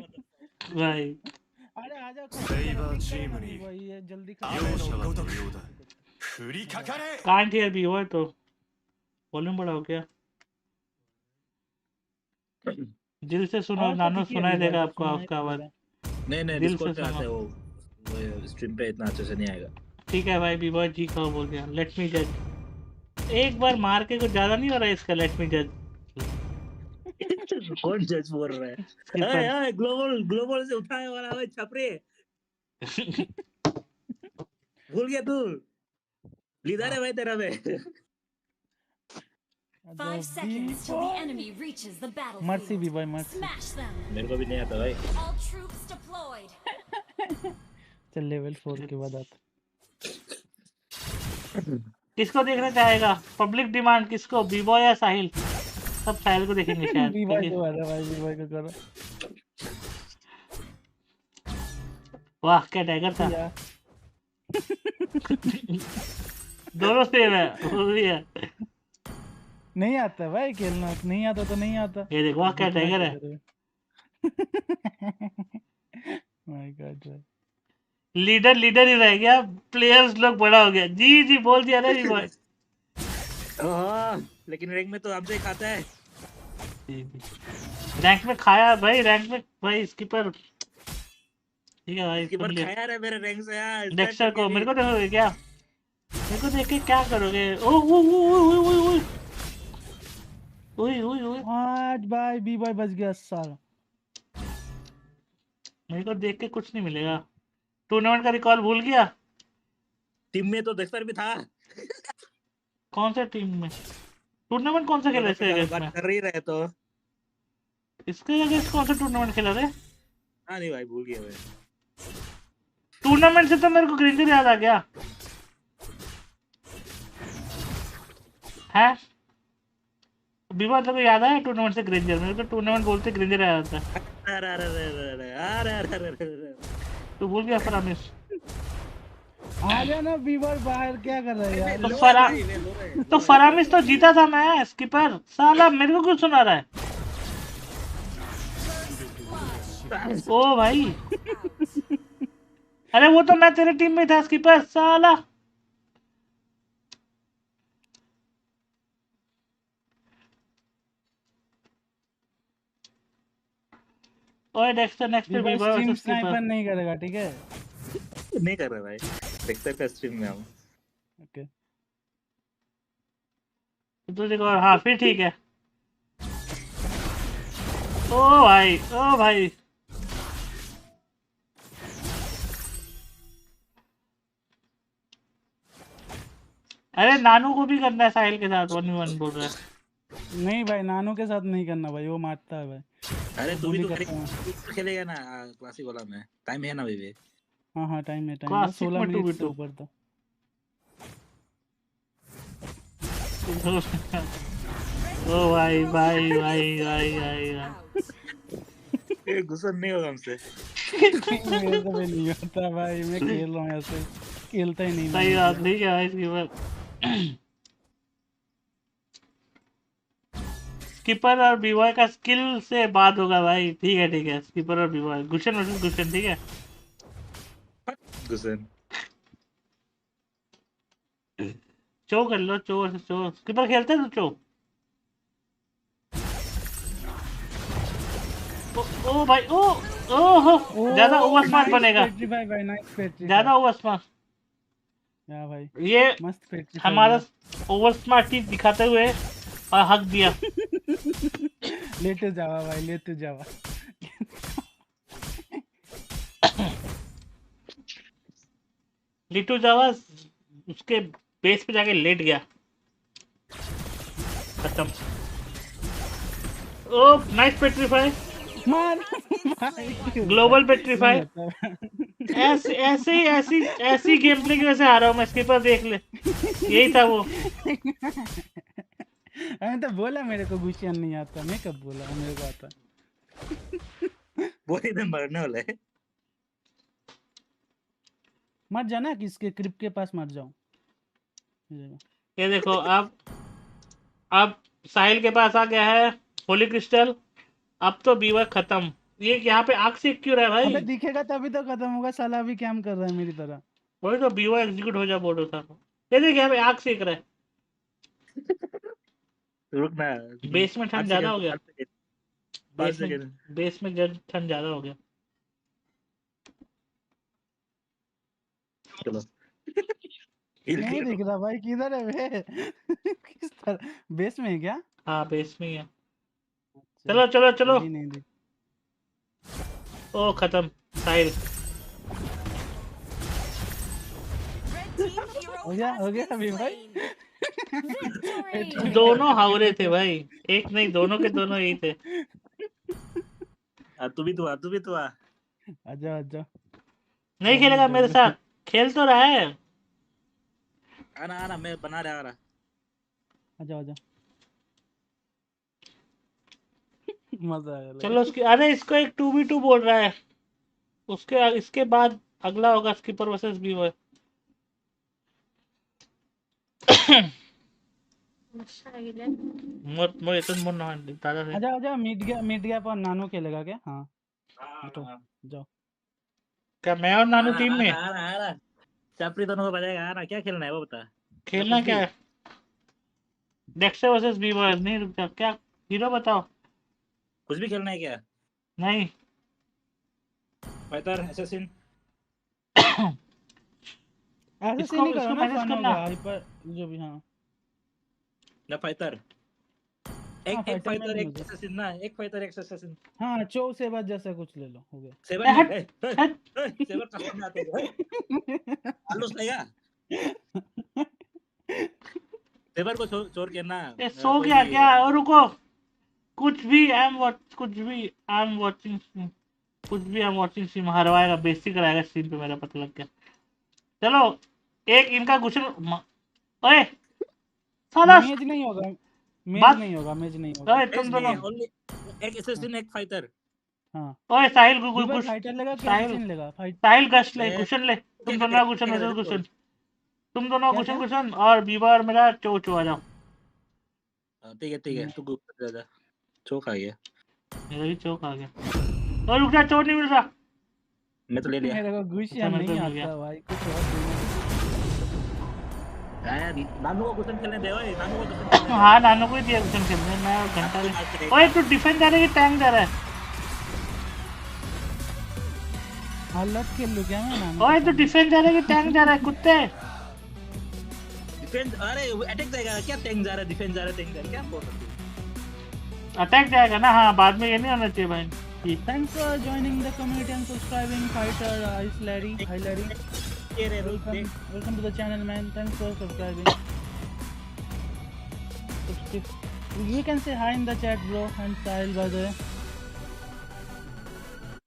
भाई। अरे आजा भाई ये जल्दी कांट हियर भी हुआ तो वॉल्यूम बढ़ाओ क्या? दिल से सुनो, नानू सुनाई देगा आपको आपका आवाज। नहीं दिल से डिस्कॉर्ड पे आता है वो स्ट्रीम पे इतना अच्छे से नहीं आएगा। ठीक है भाई, बी-बॉय जी का बोल दिया। लेट मी जज। एक बार मार के कुछ ज्यादा नहीं हो रहा है इसका। लेट मी जज। कौन जज बोल रहा है? अरे ग्लोबल से उठाए वाला है छपरे। भूल गया तू? लीडर है भाई तेरा में। 5 seconds till the enemy reaches the battlefield. Mercy भी भाई मर्सी। Smash them. मेरे को भी नहीं आता भाई। All troops deployed. चल लेवल 4 के बाद आता। किसको देखना चाहेगा? पब्लिक डिमांड किसको, बी-बॉय या साहिल? सब साहिल को देखेंगे शायद। बी-बॉय को मारो भाई, बी-बॉय को करो। वाह क्या टाइगर था। दोनों सेम है, वो भी है। नहीं आता भाई खेलना, नहीं आता तो नहीं आता। ये देखो क्या टाइगर है। माय गॉड भाई। लीडर ही रह गया, प्लेयर्स लोग बड़ा हो गया। जी बोल दिया ना जी भाई। लेकिन रैंक में तो हमसे खाता है। रैंक में खाया भाई, रैंक में भाई स्किपर। ठीक है भाई, स्किपर खाया रे मेरे रैंक से यार। डेक्स्टर को मेरे को देखोगे क्या? मेरे को देख के क्या करोगे? ओए आज भाई बी बॉय बच गया साला। मेरे को देख के कुछ नहीं मिलेगा। टूर्नामेंट का रिकॉल भूल गया। टीम में तो डेक्स्टर भी था। कौन सा टीम में? टूर्नामेंट कौन सा खेला इसके अगेंस्ट में? कर ही रहे तो इसके अगेंस्ट कौन सा टूर्नामेंट खेला रे? हाँ नहीं भाई भूल गया भाई। टूर्नामेंट से तो मेरे को ग्रेंजर याद आ गया है। बीमा तो याद आया टूर्नामेंट से ग्रेंजर। मेरे को टूर्नामेंट बोलते ग्रेंजर याद आता है। तू भूल गया फरामिश? आ जाना बीवर बाहर, क्या कर रहा है यार? तो फरामिश तो जीता था मैं स्किपर। साला मेरे को क्यों सुना रहा है? ओ भाई अरे वो तो मैं तेरे टीम में था स्किपर साला। ओए डेक्स्टर नेक्स्ट पे भी स्ट्रीम स्नाइपर नहीं करेगा, ठीक है? नहीं कर रहा भाई, डेक्स्टर का स्ट्रीम में हम। ओके तो देखो हाँ फिर ठीक है। ओ भाई अरे नानू को भी करना है साहिल के साथ 1v1 बोल रहा है। नहीं भाई नानू के साथ नहीं करना भाई, वो मारता है भाई। अरे तू भी तो खेलेगा ना क्लासिक वाला में? टाइम है ना बेबी? हाँ टाइम है, 16 मिनट से ऊपर तो। ओ भाई ये गुस्सा नहीं होगा हमसे। मेरे को भी नहीं होता भाई, मैं खेल रहा हूँ ऐसे, खेलता ही नहीं। सही बात नहीं क्या इसकी बात। स्किपर और बीबॉय का स्किल से बात होगा भाई। ठीक है स्किपर और बीबॉय गुशन वर्सेस गुशन। ठीक है गुशन चो कर लो, चो वर्सेस चो। स्किपर खेलते हैं तो चो। ओ भाई ओ ज्यादा ओवर स्मार्ट बनेगा, ज्यादा ओवर स्मार्ट। भाई ये मस्त हमारा ओवर स्मार्ट चीज दिखाते हुए और हक दिया। लेते जावा भाई, लेते जावा। लिटू जावा उसके बेस पे जाके लेट गया, खत्म। ओ नाइस पेट्रीफाई, ग्लोबल पेट्रीफाई। ऐसे ऐसी गेम प्ले की वजह से हारा हूँ मैं, स्किपर देख ले, यही था वो। मैंने तो बोला मेरे को गुशियन नहीं आता, मैं कब बोला मेरे को आता। बोले तो मरने वाला है। मत जाना किसके क्रिप के पास मत जाओ। ये देखो अब साहिल के पास आ गया है होली क्रिस्टल। अब तो बीवा खत्म। ये यहाँ पे आग से क्यों रहा है भाई? अबे दिखेगा तभी तो खत्म होगा, साला अभी कैम कर रहा है मेरी तरह। वही तो बीवा एग्जीक्यूट हो जा बोल रहा था। ये देख यहाँ पे आग सेक रहा है। रुक ना, बेस में ठंड ज्यादा हो गया, बेस में ठंड ज्यादा हो गया। चलो नहीं दिख रहा भाई, किधर है बे? किस तरह बेस में है क्या? हाँ बेस में ही है। चलो चलो चलो। नहीं दिख। ओ खत्म साहिल। हो गया अभी भाई। दोनों हावरे थे भाई, एक नहीं, दोनों के दोनों यही थे। तू भी तो आ। आजा। नहीं खेलेगा मेरे साथ? खेल तो रहा है। आना मैं बना रहा। आजा। मजा आया। चलो उसकी, अरे इसको एक 2v2 बोल रहा है। इसके बाद अगला होगा स्किपर वर्सेस बीवर। आजा मिड गया पर नानू खेलेगा क्या? हाँ जाओ। क्या मैं और नानू टीम में? चापड़ी दोनों को बजाएगा। आना, क्या खेलना है वो बता। खेलना क्या है? Dexter versus beaver. नहीं रुक जा, क्या हीरो बताओ। कुछ भी खेलना है क्या? नहीं, फाइटर असैसिन। ऐसे नहीं करो ना, फन होगा हाइपर जो भी। हाँ ना फाइटर एक फाइटर एक असैसिन ना, एक फाइटर एक असैसिन। हाँ चो सेवर जैसा कुछ ले लो, हो गया। सेवर कहां आते हैं? आलूस लेगा सेवर को छोड़ के ना। सो गया क्या? और रुको, कुछ भी आई एम वाचिंग स्ट्रीम हरवाएगा, बेइज्जती कराएगा स्ट्रीम पे, मेरा पता लग गया। चलो एक इनका गुस्सा। ओए साला मेज नहीं होगा। ओए तुम दोनों एक असैसिन एक फाइटर। हां ओए साहिल गुल फाइटर लेगा क्या? असैसिन लेगा? साहिल गश ले, गुशन ले। तुम दोनों गुशन और बीवर मेरा चो आ जाओ। ठीक है तू गुप जा। चौक आ गया, मेरा भी चौक आ गया। और रुक जा, चोट नहीं मिल रहा। मैं तो ले लिया। मेरे को गुशिया नहीं आता भाई, कुछ और नानू को गुशन खेलने दे भाई। नानू को गुशन खेलने। हां नानू को ही दिया गुशन खेलने। मैं घंटा ले। ओए तू डिफेंस जा रहा है कि टैंक जा रहा है? हालत खेल लो क्या मैं? नानू ओए तू डिफेंस जा रहा है कि टैंक जा रहा है कुत्ते? डिफेंस। अरे अटैक जाएगा क्या? टैंक जा रहा है, डिफेंस जा रहा है, टैंक जा रहा है, क्या बोल रहा है? अटैक जाएगा ना। हाँ बाद में ये नहीं होना चाहिए भाई। Thanks for joining the community and subscribing. Fighter is Larry. Hi Larry. Welcome to the channel, man. Thanks for subscribing. You can say hi in the chat, bro. And Sahil, by the way,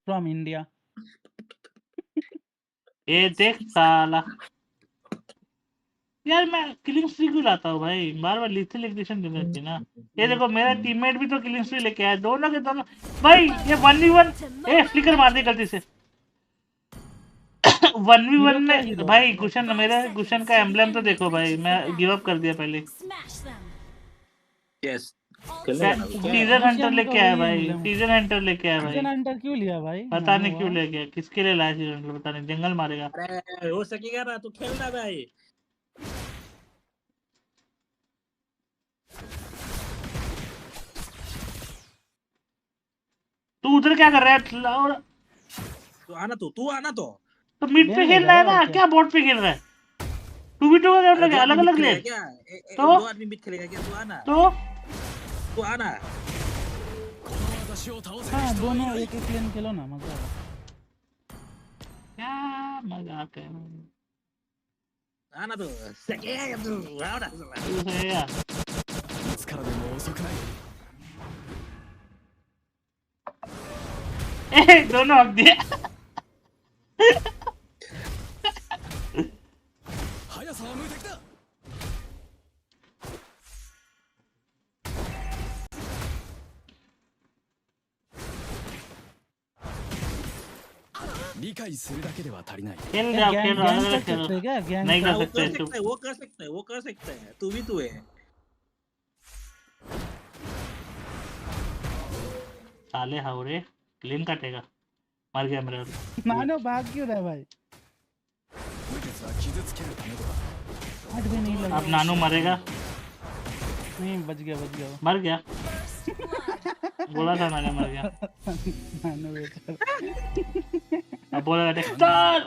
from India. ये देख साला यार, मैं killing streak भी लाता हूँ भाई, बार lethal एग्जिशन देना चाहिए ना। ये देखो मेरा टीममेट भी तो किलिंग स्ट्रीक लेके आया, दोनों के दोनों भाई। ये 1v1 फ्लिकर मार दी गलती से। 1v1 में भाई गुशन, मेरा गुशन का एम्ब्लेम तो देखो भाई, मैं गिव अप कर दिया पहले। यस सीजन हंटर लेके आया भाई, सीजन हंटर लेके आया भाई। सीजन हंटर क्यों लिया भाई? पता नहीं क्यों ले गया, किसके लिए लाया सीजन हंटर पता नहीं, जंगल मारेगा। अरे हो सकेगा ना, तू खेलना भाई। तू उधर क्या कर रहा है? तू आना तो मिड पे खेल रहा है ना, क्या बॉट पे खेल रहा है? 2v2 का गेम लगा, अलग अलग ले क्या? तो दो आदमी मिड खेलेगा क्या? तू आना हाँ दोनों एक लेन खेलो ना, मजा आएगा। क्या मजाक है। आना तो सेकेंड तू आना दोनों अब दिया खेल रहा नहीं कर सकते वो कर सकता है तू भी तू है साले हावरे क्लीन काटेगा मर गया मेरा नानो भाग क्यों रहा है भाई हट भी नहीं लगा अब नानो मरेगा नहीं बच गया मर गया बोला था मैंने मर गया नानो बेटा अब बोला स्टार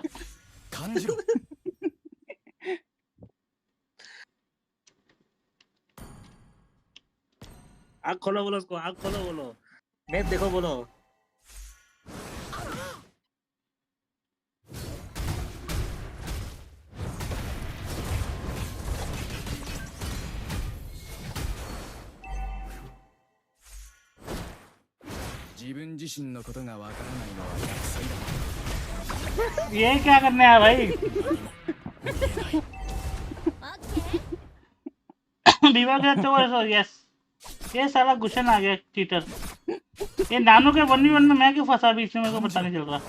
आँख खोलो बोलो उसको आँख खोलो बोलो मैच देखो बोलो ये क्या करने आया भाई बीवा गया तो यस ये साला गुशन आ गया चीटर ये नानो के 1v1 में मैं क्यों फंसा बीच में मेरे को पता नहीं चल रहा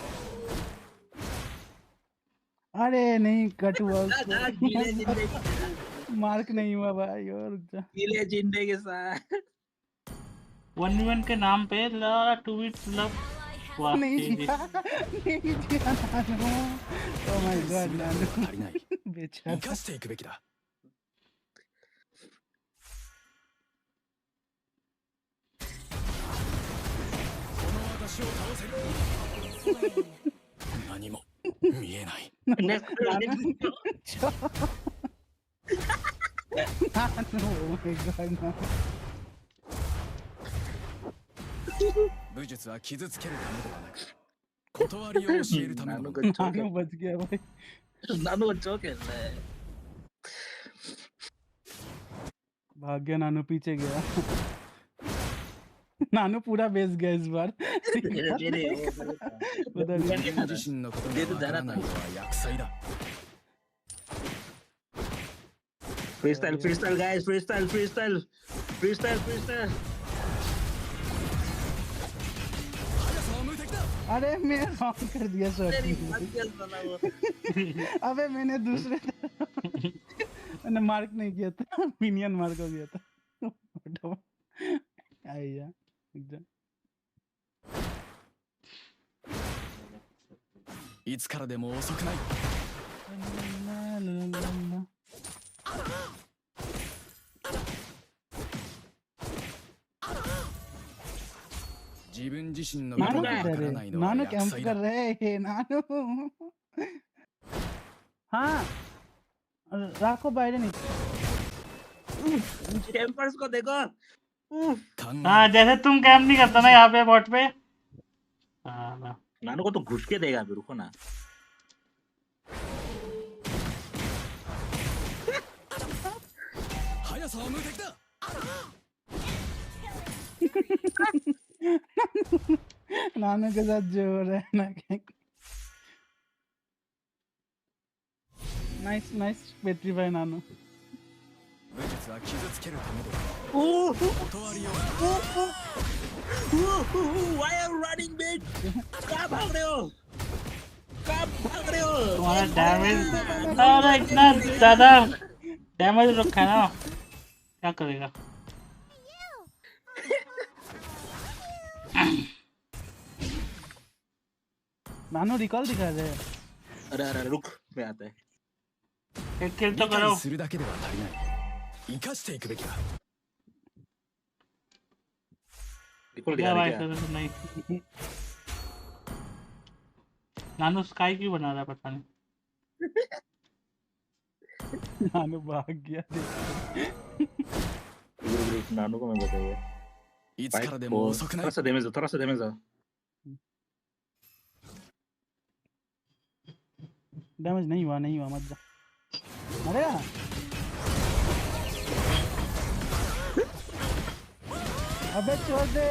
अरे नहीं कट हुआ मार्क नहीं हुआ भाई और गीले जिंदे के साथ 1v1 के नाम पे 2v लव नहीं जिया नानो ओह माय गॉड नानो बेचारा नानो बच गया भाई नानो बच्चों के भाग गया नानो पीछे गया नानो पूरा बेस गया इस बार फ्रीस्टाइल गाइस फ्रीस्टाइल अरे मैं रॉन्ग कर दिया सॉरी अबे मैंने दूसरे मैंने मार्क नहीं किया था मिनियन मार्क हो गया था आइया एकदम いつからでも遅くない。自分自身のことがわからないのはनानो कैंप 厄災 कर だ。 रहे हैं नानो हाँ राखो बाइडेन कैंपर्स को देखो हाँ जैसे तुम कैंप नहीं करता ना यहाँ पे बॉट पे नानो को तो घुस के देगा अभी रुको ना नानो के साथ जो हो रहा है ना नाइस नाइस पेट्रीफाई नानो Why are you running big? कहाँ भाग रहे हो? तुम्हारा डैमेज अरे इतना ज़्यादा डैमेज रखा है ना क्या करेगा नानो रिकॉल दिखा रहे हैं अरे रुक मैं आता है एक किल तो करो するだけでは足りない。生かしていくべきだ。 क्या भाई सर नहीं नानो स्काई क्यों बना रहा है पता नहीं नानो भाग गया नानो को मैं बताइए いつからでも遅くない。 थोड़ा सा डैमेज दो डैमेज नहीं हुआ मत जा मरेगा अबे छोड़ दे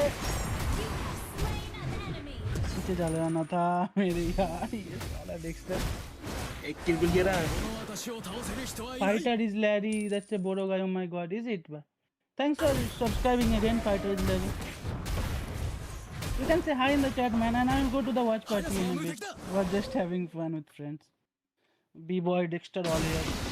पीछे चले जाना था मेरे यार ये साला डेक्स्टर एक किल भी गिरा Fighter is Larry, that's a Bodo guy, oh my god, is it? Thanks for subscribing again, Fighter is Larry. You can say hi in the chat, man, and I will go to the watch party in a bit. We're just having fun with friends. B-boy, Dexter, all here.